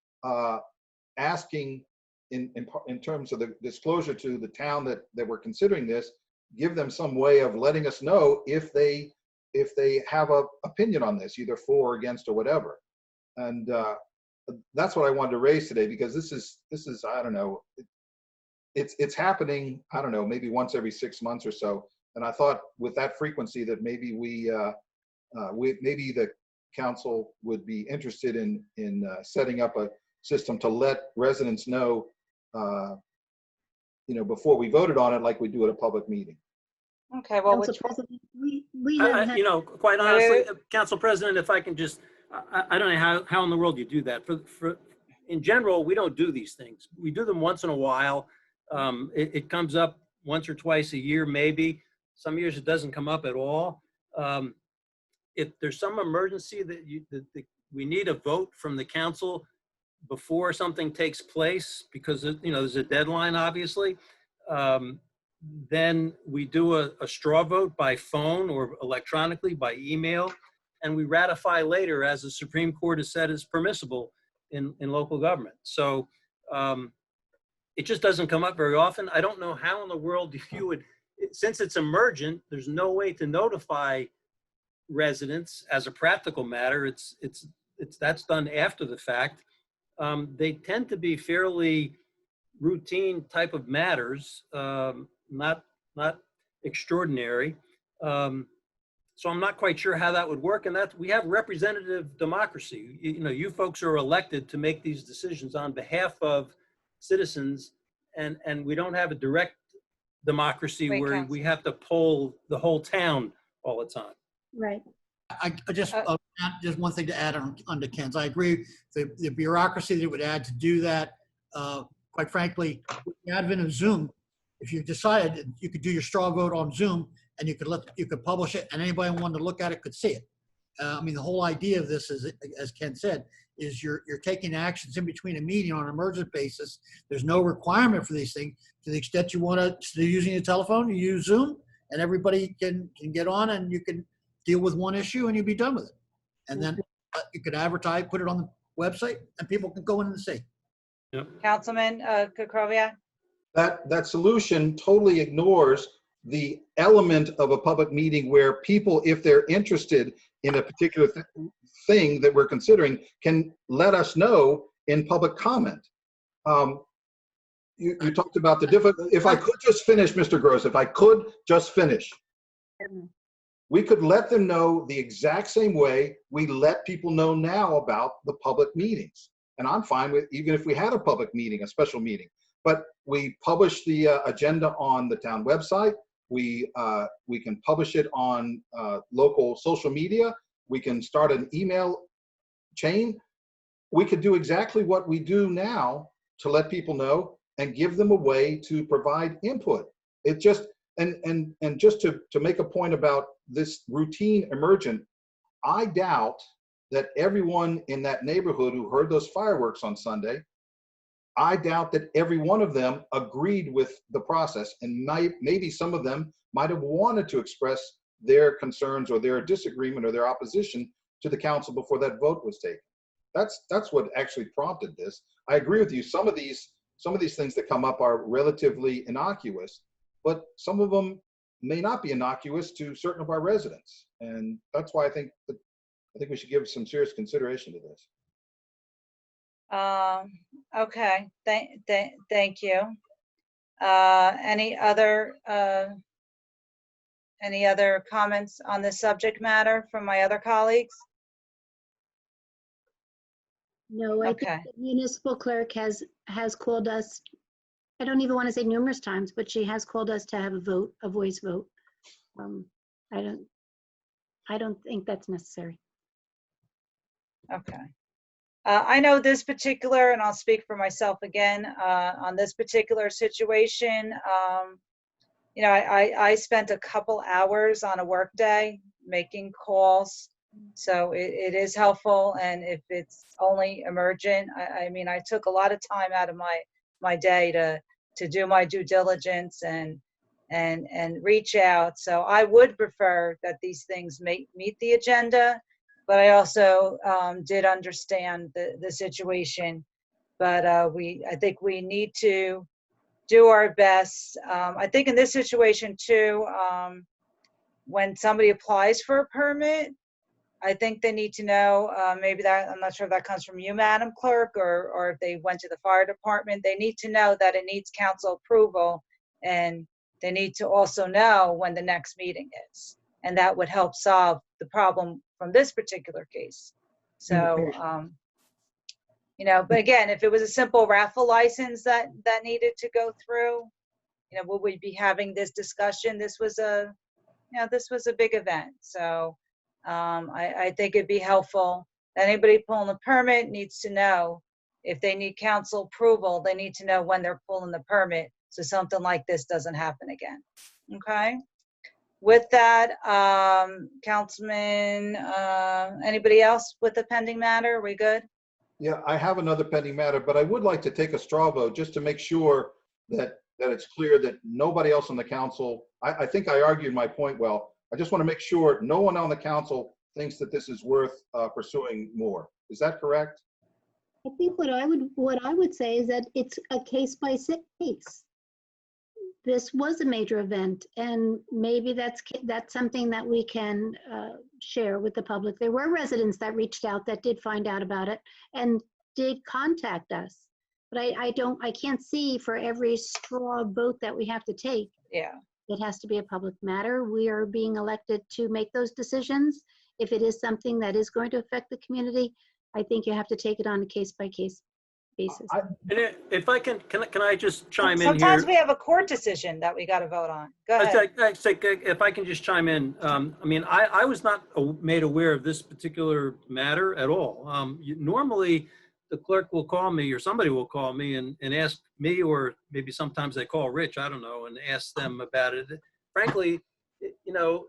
asking in terms of the disclosure to the town that we're considering this, give them some way of letting us know if they have a opinion on this, either for or against or whatever. And that's what I wanted to raise today, because this is I don't know, it's happening, I don't know, maybe once every 6 months or so. And I thought with that frequency that maybe maybe the council would be interested in setting up a system to let residents know, before we voted on it, like we do at a public meeting. Okay, well, Council President, we quite honestly, Council President, if I can just, I don't know how in the world you do that. In general, we don't do these things. We do them once in a while. It comes up once or twice a year, maybe. Some years it doesn't come up at all. If there's some emergency that we need a vote from the council before something takes place, because there's a deadline, obviously, then we do a straw vote by phone or electronically by email, and we ratify later, as the Supreme Court has said is permissible in local government. So it just doesn't come up very often. I don't know how in the world you would, since it's emergent, there's no way to notify residents as a practical matter. It's that's done after the fact. They tend to be fairly routine type of matters, not extraordinary. So I'm not quite sure how that would work. And that we have representative democracy. You know, you folks are elected to make these decisions on behalf of citizens, and we don't have a direct democracy where we have to poll the whole town all the time. Right. I just one thing to add on to Ken's. I agree. The bureaucracy that it would add to do that, quite frankly, with the advent of Zoom, if you decided you could do your straw vote on Zoom and you could publish it and anybody who wanted to look at it could see it. I mean, the whole idea of this is, as Ken said, is you're taking actions in between a meeting on an emergent basis. There's no requirement for these things. To the extent you want to, still using a telephone, you use Zoom, and everybody can get on and you can deal with one issue and you'll be done with it. And then you could advertise, put it on the website, and people can go in and see. Yep. Councilman Kukoviac? That solution totally ignores the element of a public meeting where people, if they're interested in a particular thing that we're considering, can let us know in public comment. You talked about the different, if I could just finish, Mr. Gross, if I could just finish. We could let them know the exact same way we let people know now about the public meetings. And I'm fine with, even if we had a public meeting, a special meeting, but we publish the agenda on the town website. We can publish it on local social media. We can start an email chain. We could do exactly what we do now to let people know and give them a way to provide input. It just, and just to make a point about this routine emergent, I doubt that everyone in that neighborhood who heard those fireworks on Sunday, I doubt that every one of them agreed with the process, and maybe some of them might have wanted to express their concerns or their disagreement or their opposition to the council before that vote was taken. That's what actually prompted this. I agree with you. Some of these things that come up are relatively innocuous, but some of them may not be innocuous to certain of our residents, and that's why I think we should give some serious consideration to this. Okay, thank you. Any other comments on this subject matter from my other colleagues? No, I think the municipal clerk has called us, I don't even want to say numerous times, but she has called us to have a voice vote. I don't think that's necessary. Okay. I know this particular, and I'll speak for myself again, on this particular situation, you know, I spent a couple hours on a work day making calls, so it is helpful. And if it's only emergent, I mean, I took a lot of time out of my day to do my due diligence and reach out. So I would prefer that these things meet the agenda, but I also did understand the situation. But I think we need to do our best. I think in this situation too, when somebody applies for a permit, I think they need to know, maybe that, I'm not sure if that comes from you, Madam Clerk, or if they went to the fire department, they need to know that it needs council approval, and they need to also know when the next meeting is. And that would help solve the problem from this particular case. So, you know, but again, if it was a simple raffle license that needed to go through, you know, would we be having this discussion? This was a big event. So I think it'd be helpful. Anybody pulling a permit needs to know if they need council approval, they need to know when they're pulling the permit, so something like this doesn't happen again. Okay. With that, Councilman, anybody else with a pending matter? Are we good? Yeah, I have another pending matter, but I would like to take a straw vote just to make sure that it's clear that nobody else on the council, I think I argued my point well. I just want to make sure no one on the council thinks that this is worth pursuing more. Is that correct? I think what I would say is that it's a case by case. This was a major event, and maybe that's something that we can share with the public. There were residents that reached out that did find out about it and did contact us. But I can't see for every straw vote that we have to take. Yeah. It has to be a public matter. We are being elected to make those decisions. If it is something that is going to affect the community, I think you have to take it on a case-by-case basis. And if I can I just chime in here? Sometimes we have a court decision that we got to vote on. Go ahead. If I can just chime in, I mean, I was not made aware of this particular matter at all. Normally, the clerk will call me or somebody will call me and ask me, or maybe sometimes they call Rich, I don't know, and ask them about it. Frankly, you know,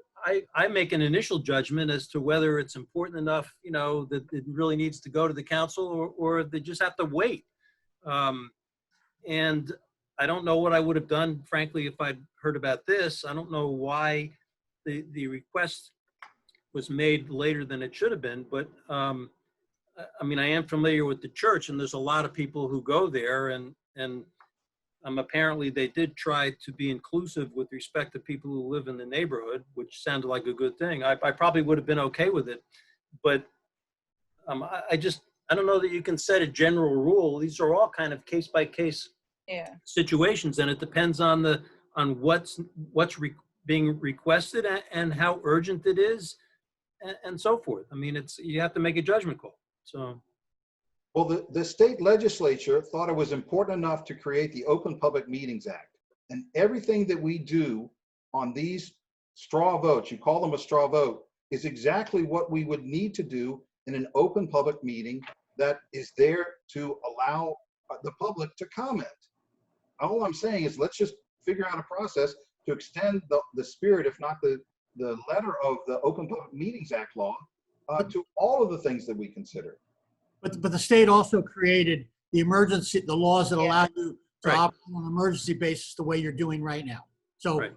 I make an initial judgment as to whether it's important enough, you know, that it really needs to go to the council, or they just have to wait. And I don't know what I would have done, frankly, if I'd heard about this. I don't know why the request was made later than it should have been, but I mean, I am familiar with the church, and there's a lot of people who go there, and apparently they did try to be inclusive with respect to people who live in the neighborhood, which sounded like a good thing. I probably would have been okay with it, but I don't know that you can set a general rule. These are all kind of case-by-case situations, and it depends on what's being requested and how urgent it is, and so forth. I mean, you have to make a judgment call. So. Well, the state legislature thought it was important enough to create the Open Public Meetings Act. And everything that we do on these straw votes, you call them a straw vote, is exactly what we would need to do in an open public meeting that is there to allow the public to comment. All I'm saying is let's just figure out a process to extend the spirit, if not the letter of the Open Public Meetings Act law to all of the things that we consider. But the state also created the laws that allow you to operate on an emergency basis the way you're doing right now. So,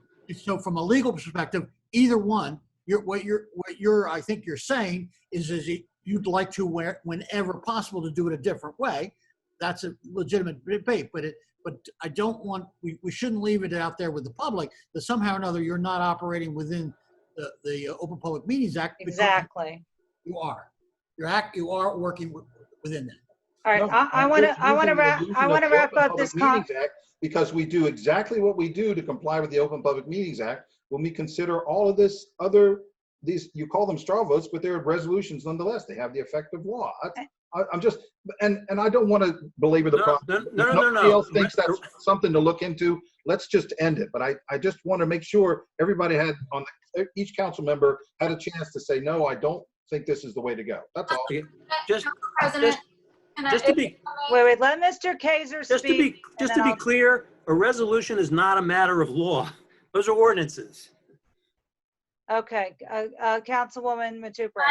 so from a legal perspective, either one, what I think you're saying is you'd like to, whenever possible, to do it a different way. That's a legitimate debate, but I don't want, we shouldn't leave it out there with the public that somehow or another you're not operating within the Open Public Meetings Act. Exactly. You are. You are working within that. All right, No, I want to wrap up this Meetings Act because we do exactly what we do to comply with the Open Public Meetings Act when we consider all of these, you call them straw votes, but they're resolutions nonetheless. They have the effect of law. I'm just, and I don't want to belabor the problem. No. Nobody else thinks that's something to look into. Let's just end it. But I just want to make sure everybody had each council member had a chance to say, no, I don't think this is the way to go. That's all. Just to be wait, let Mr. Kaiser speak. Just to be clear, a resolution is not a matter of law. Those are ordinances. Okay, Councilwoman Matupra.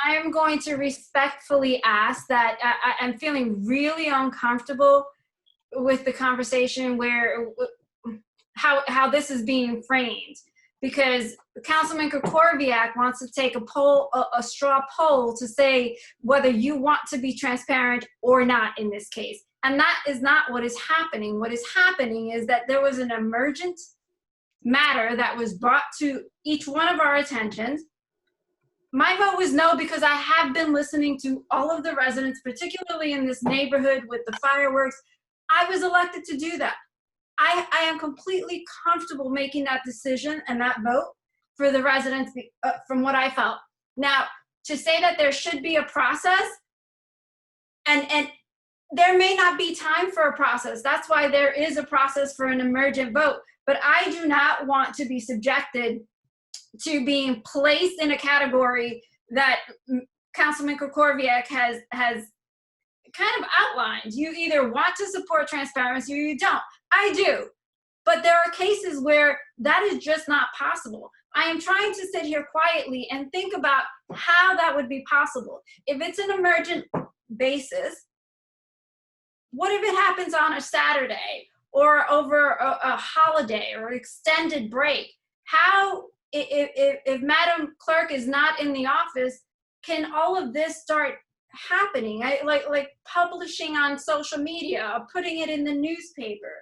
I am going to respectfully ask that I'm feeling really uncomfortable with the conversation where how this is being framed, because Councilman Kukorviak wants to take a straw poll to say whether you want to be transparent or not in this case. And that is not what is happening. What is happening is that there was an emergent matter that was brought to each one of our attentions. My vote was no because I have been listening to all of the residents, particularly in this neighborhood with the fireworks. I was elected to do that. I am completely comfortable making that decision and that vote for the residents from what I felt. Now, to say that there should be a process, and there may not be time for a process. That's why there is a process for an emergent vote. But I do not want to be subjected to being placed in a category that Councilman Kukorviak has kind of outlined. You either want to support transparency or you don't. I do. But there are cases where that is just not possible. I am trying to sit here quietly and think about how that would be possible. If it's an emergent basis, what if it happens on a Saturday or over a holiday or extended break? How, if Madam Clerk is not in the office, can all of this start happening? Like publishing on social media, putting it in the newspaper.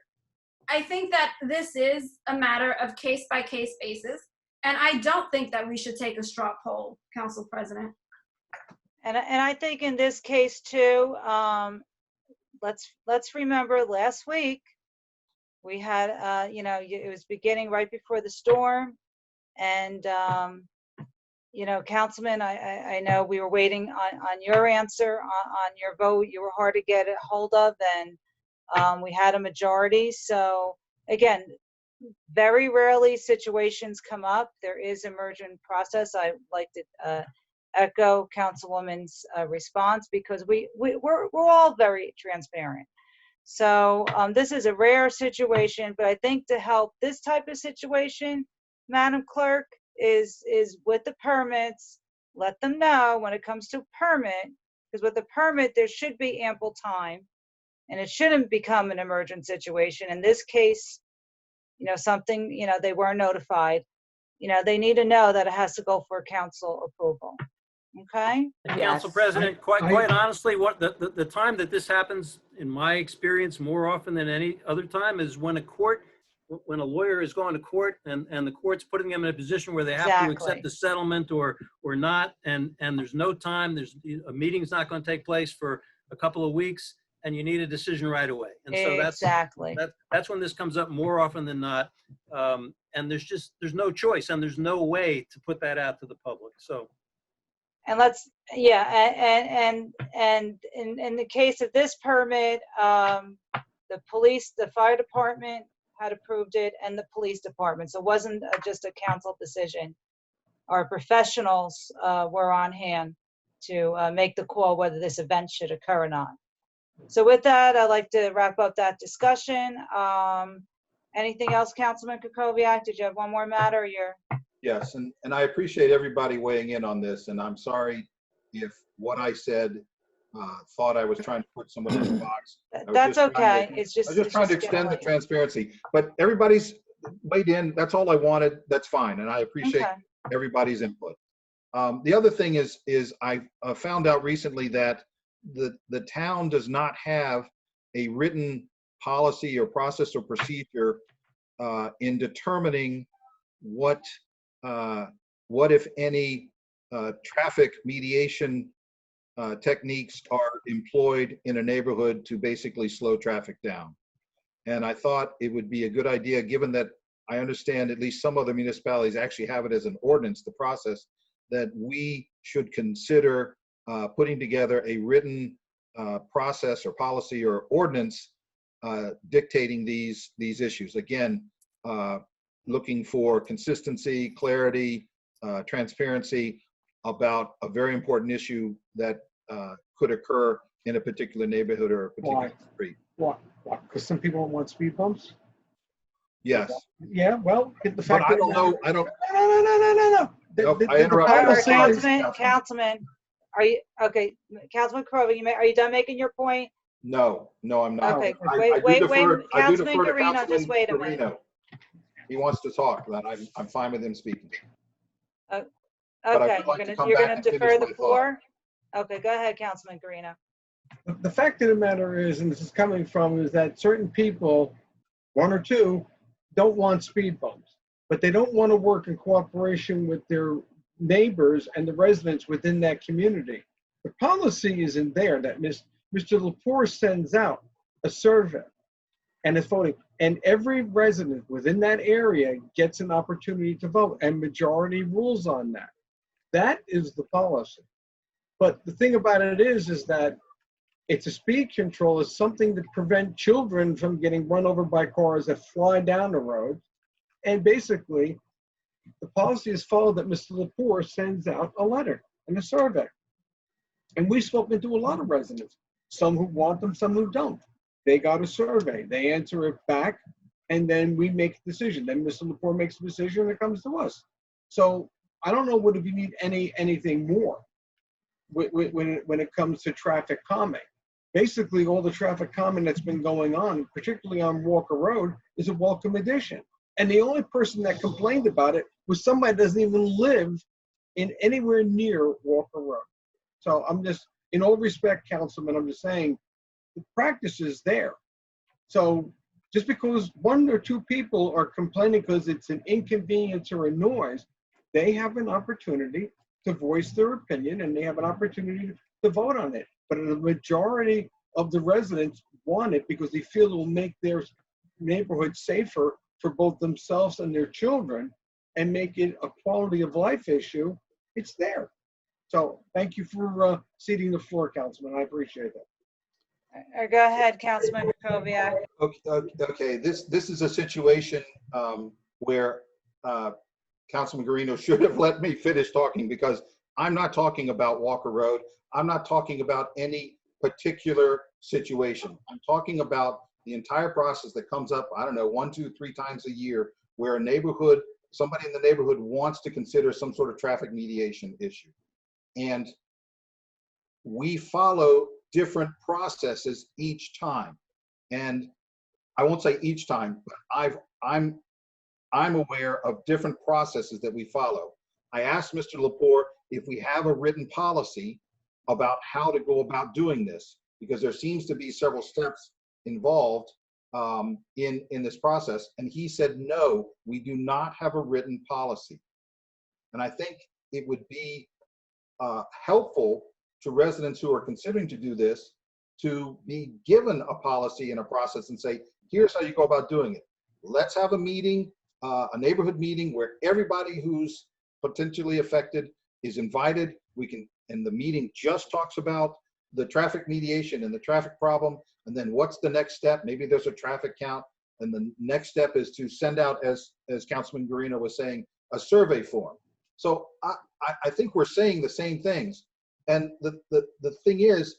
I think that this is a matter of case-by-case basis. And I don't think that we should take a straw poll, Council President. And I think in this case too, let's remember last week we had, you know, it was beginning right before the storm, and you know, Councilman, I know we were waiting on your answer on your vote. You were hard to get a hold of, and we had a majority. So again, very rarely situations come up. There is emergent process. I like to echo Councilwoman's response, because we're all very transparent. So this is a rare situation, but I think to help this type of situation, Madam Clerk, is with the permits, let them know when it comes to permit, because with the permit, there should be ample time, and it shouldn't become an emergent situation. In this case, you know, something, you know, they weren't notified, you know, they need to know that it has to go for council approval. Okay? And Council President, quite honestly, what the time that this happens, in my experience, more often than any other time, is when a lawyer is going to court and the court's putting them in a position where they have to accept the settlement or not, and there's no time, a meeting's not going to take place for a couple of weeks, and you need a decision right away. And so that's when this comes up more often than not. And there's no choice, and there's no way to put that out to the public. So. And and in the case of this permit, the police, the fire department had approved it, and the police department. So it wasn't just a council decision. Our professionals were on hand to make the call whether this event should occur or not. So with that, I'd like to wrap up that discussion. Anything else, Councilman Kukoviac? Did you have one more matter? Or you're... Yes, and I appreciate everybody weighing in on this, and I'm sorry if what I said thought I was trying to put someone in the box. That's okay. I was just trying to extend the transparency, but everybody's weighed in. That's all I wanted. That's fine, and I appreciate everybody's input. The other thing is I found out recently that the town does not have a written policy or process or procedure in determining what if any traffic mediation techniques are employed in a neighborhood to basically slow traffic down. And I thought it would be a good idea, given that I understand at least some other municipalities actually have it as an ordinance, the process, that we should consider putting together a written process or policy or ordinance dictating these issues. Again, looking for consistency, clarity, transparency about a very important issue that could occur in a particular neighborhood or a particular street. Why? Because some people don't want speed bumps? Yes. Yeah, well, the fact but I don't know. I don't. No. Nope, I interrupted. Councilman, are you okay? Councilman Krover, are you done making your point? No, I'm not. Okay, wait, Councilman Guarino, just wait a minute. He wants to talk. Then I'm fine with him speaking. Okay, you're gonna defer the floor. Okay, go ahead, Councilman Guarino. The fact of the matter is, and this is coming from, is that certain people, one or two, don't want speed bumps, but they don't want to work in cooperation with their neighbors and the residents within that community. The policy is in there that Mr. Lepore sends out a survey and is voting, and every resident within that area gets an opportunity to vote, and majority rules on that. That is the policy. But the thing about it is that it's a speed control, is something to prevent children from getting run over by cars that fly down the road. And basically, the policy is followed that Mr. Lepore sends out a letter and a survey. And we've spoken to a lot of residents, some who want them, some who don't. They got a survey, they answer it back, and then we make a decision. Then Mr. Lepore makes a decision and it comes to us. So I don't know what if you need anything more when it comes to traffic calming. Basically, all the traffic calming that's been going on, particularly on Walker Road, is a welcome addition. And the only person that complained about it was somebody that doesn't even live in anywhere near Walker Road. So I'm just, in all respect, Councilman, I'm just saying the practice is there. So just because one or two people are complaining because it's an inconvenience or a noise, they have an opportunity to voice their opinion and they have an opportunity to vote on it. But the majority of the residents want it because they feel it will make their neighborhood safer for both themselves and their children and make it a quality of life issue. It's there. So thank you for ceding the floor, Councilman. I appreciate that. Go ahead, Councilman Kukoviac. Okay, this is a situation where Councilman Guarino should have let me finish talking, because I'm not talking about Walker Road. I'm not talking about any particular situation. I'm talking about the entire process that comes up, I don't know, 1, 2, 3 times a year, where a neighborhood, somebody in the neighborhood wants to consider some sort of traffic mediation issue. And we follow different processes each time. And I won't say each time, but I'm aware of different processes that we follow. I asked Mr. Lepore if we have a written policy about how to go about doing this, because there seems to be several steps involved in this process. And he said, no, we do not have a written policy. And I think it would be helpful to residents who are considering to do this to be given a policy and a process and say, here's how you go about doing it. Let's have a meeting, a neighborhood meeting where everybody who's potentially affected is invited. We can, and the meeting just talks about the traffic mediation and the traffic problem. And then what's the next step? Maybe there's a traffic count. And the next step is to send out, as Councilman Guarino was saying, a survey form. So I think we're saying the same things. And the thing is,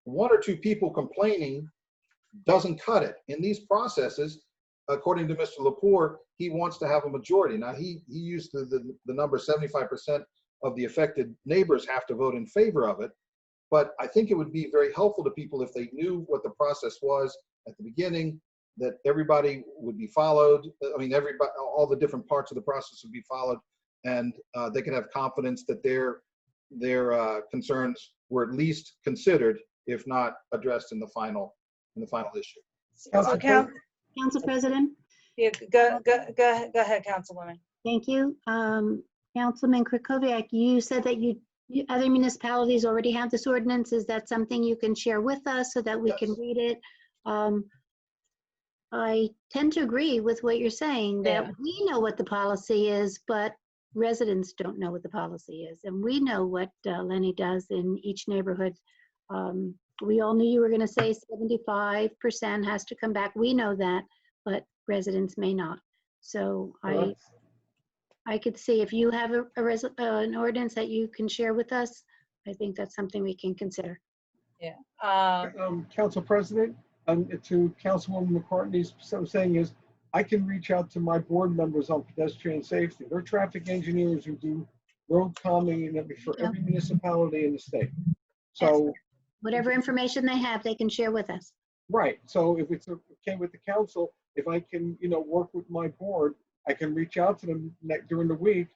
1 or 2 people complaining doesn't cut it. In these processes, according to Mr. Lepore, he wants to have a majority. Now, he used the number 75% of the affected neighbors have to vote in favor of it. But I think it would be very helpful to people if they knew what the process was at the beginning, that everybody would be followed. I mean, everybody, all the different parts of the process would be followed, and they could have confidence that their concerns were at least considered, if not addressed in the final issue. Council President? Yeah, go ahead, Councilwoman. Thank you. Councilman Krakowiak, you said that other municipalities already have this ordinance. Is that something you can share with us so that we can read it? I tend to agree with what you're saying, that we know what the policy is, but residents don't know what the policy is. And we know what Lenny does in each neighborhood. We all knew you were going to say 75% has to come back. We know that, but residents may not. So I could see if you have an ordinance that you can share with us, I think that's something we can consider. Yeah. Council President, to Councilwoman McCartney's saying is, I can reach out to my board members on pedestrian safety. They're traffic engineers who do road calming for every municipality in the state. So whatever information they have, they can share with us. Right. So if it's okay with the council, if I can, work with my board, I can reach out to them during the week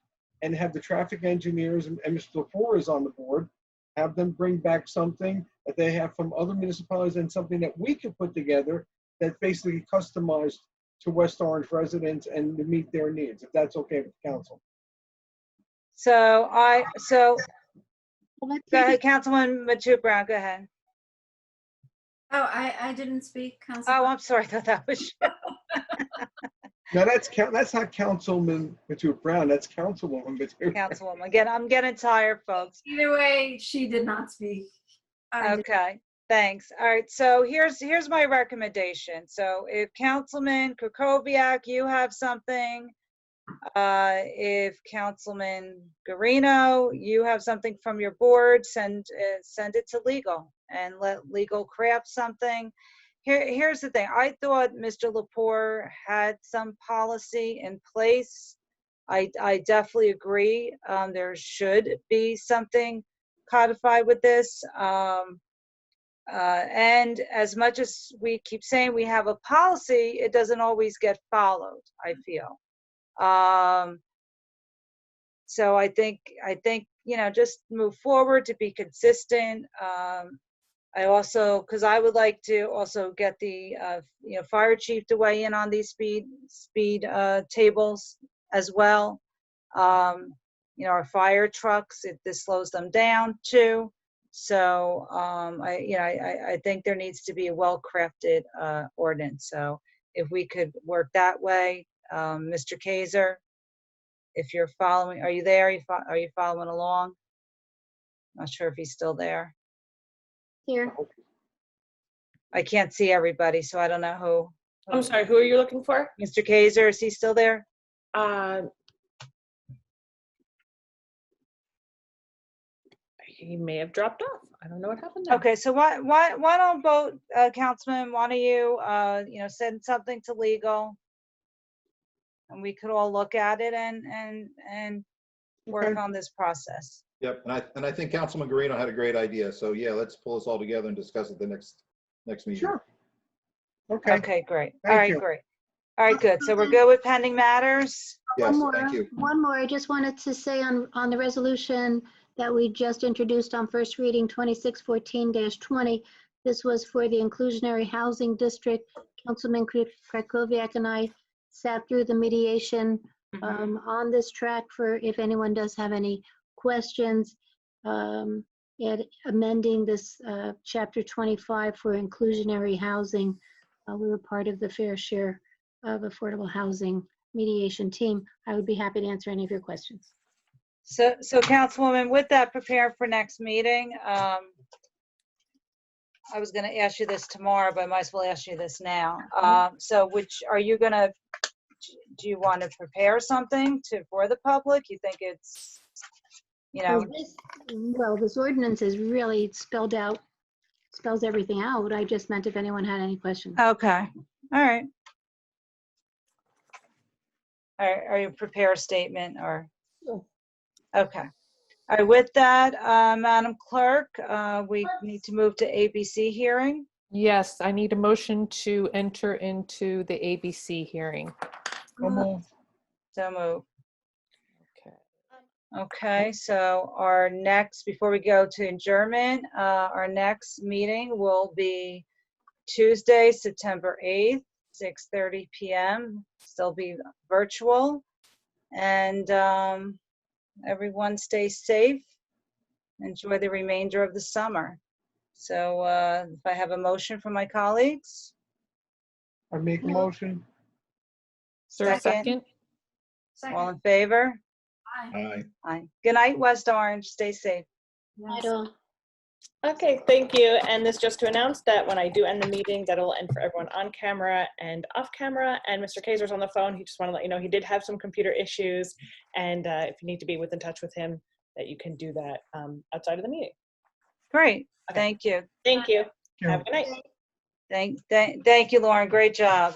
and have the traffic engineers, and Mr. Lepore is on the board, have them bring back something that they have from other municipalities and something that we can put together that's basically customized to West Orange residents and to meet their needs, if that's okay with the council. So go ahead, Councilwoman Matu Brown, go ahead. Oh, I didn't speak, Council. Oh, I'm sorry, I thought that was you. No, that's not Councilman Matu Brown, that's Councilwoman Matu. Councilwoman, again, I'm getting tired, folks. Either way, she did not speak. Okay, thanks. All right, so here's my recommendation. So if Councilman Krakowiak, you have something, if Councilman Guarino, you have something from your board, send it to legal and let legal craft something. Here's the thing. I thought Mr. Lepore had some policy in place. I definitely agree. There should be something codified with this. And as much as we keep saying we have a policy, it doesn't always get followed, I feel. So I think, just move forward to be consistent. I also, because I would like to also get the, fire chief to weigh in on these speed tables as well. Our fire trucks, this slows them down too. So, I think there needs to be a well-crafted ordinance. So if we could work that way, Mr. Kaiser, if you're following, are you there? Are you following along? Not sure if he's still there. Here. I can't see everybody, so I don't know who. I'm sorry, who are you looking for? Mr. Kaiser, is he still there? He may have dropped off. I don't know what happened there. Okay, so why don't both, Councilman, why don't you, send something to legal? And we could all look at it and work on this process. Yep, and I think Councilman Guarino had a great idea. So yeah, let's pull this all together and discuss it the next meeting. Sure. Okay. Okay, great. Thank All right, you. great. All right, good. So we're good with pending matters? Yes, One more. thank you. One more. I just wanted to say on the resolution that we just introduced on first reading, 2614-20. This was for the inclusionary housing district. Councilman Krakowiak and I sat through the mediation on this track for if anyone does have any questions. Amending this chapter 25 for inclusionary housing. We were part of the Fair Share of Affordable Housing mediation team. I would be happy to answer any of your questions. So Councilwoman, with that, prepare for next meeting. I was going to ask you this tomorrow, but I might as well ask you this now. So do you want to prepare something for the public? You think it's, Well, this ordinance is really spells everything out. I just meant if anyone had any questions. Okay. All right. Are you prepare a statement or? Sure. Okay. All right. With that, Madam Clerk, we need to move to ABC hearing. Yes, I need a motion to enter into the ABC hearing. So moved. So move. Okay. Okay, so our next, before we go to adjournment, our next meeting will be Tuesday, September 8th, 6:30 p.m. Still be virtual. And everyone stay safe. Enjoy the remainder of the summer. So if I have a motion from my colleagues. I make a motion. Is there a second? All in favor? Aye. Aye. Good night, West Orange. Stay safe. I don't. Okay, thank you. And this just to announce that when I do end the meeting, that'll end for everyone on camera and off camera. And Mr. Kaiser's on the phone. He just want to let you know he did have some computer issues. And if you need to be in touch with him, that you can do that outside of the meeting. Great. Okay. Thank you. Thank you. Have a good night. Thank you, Lauren. Great job.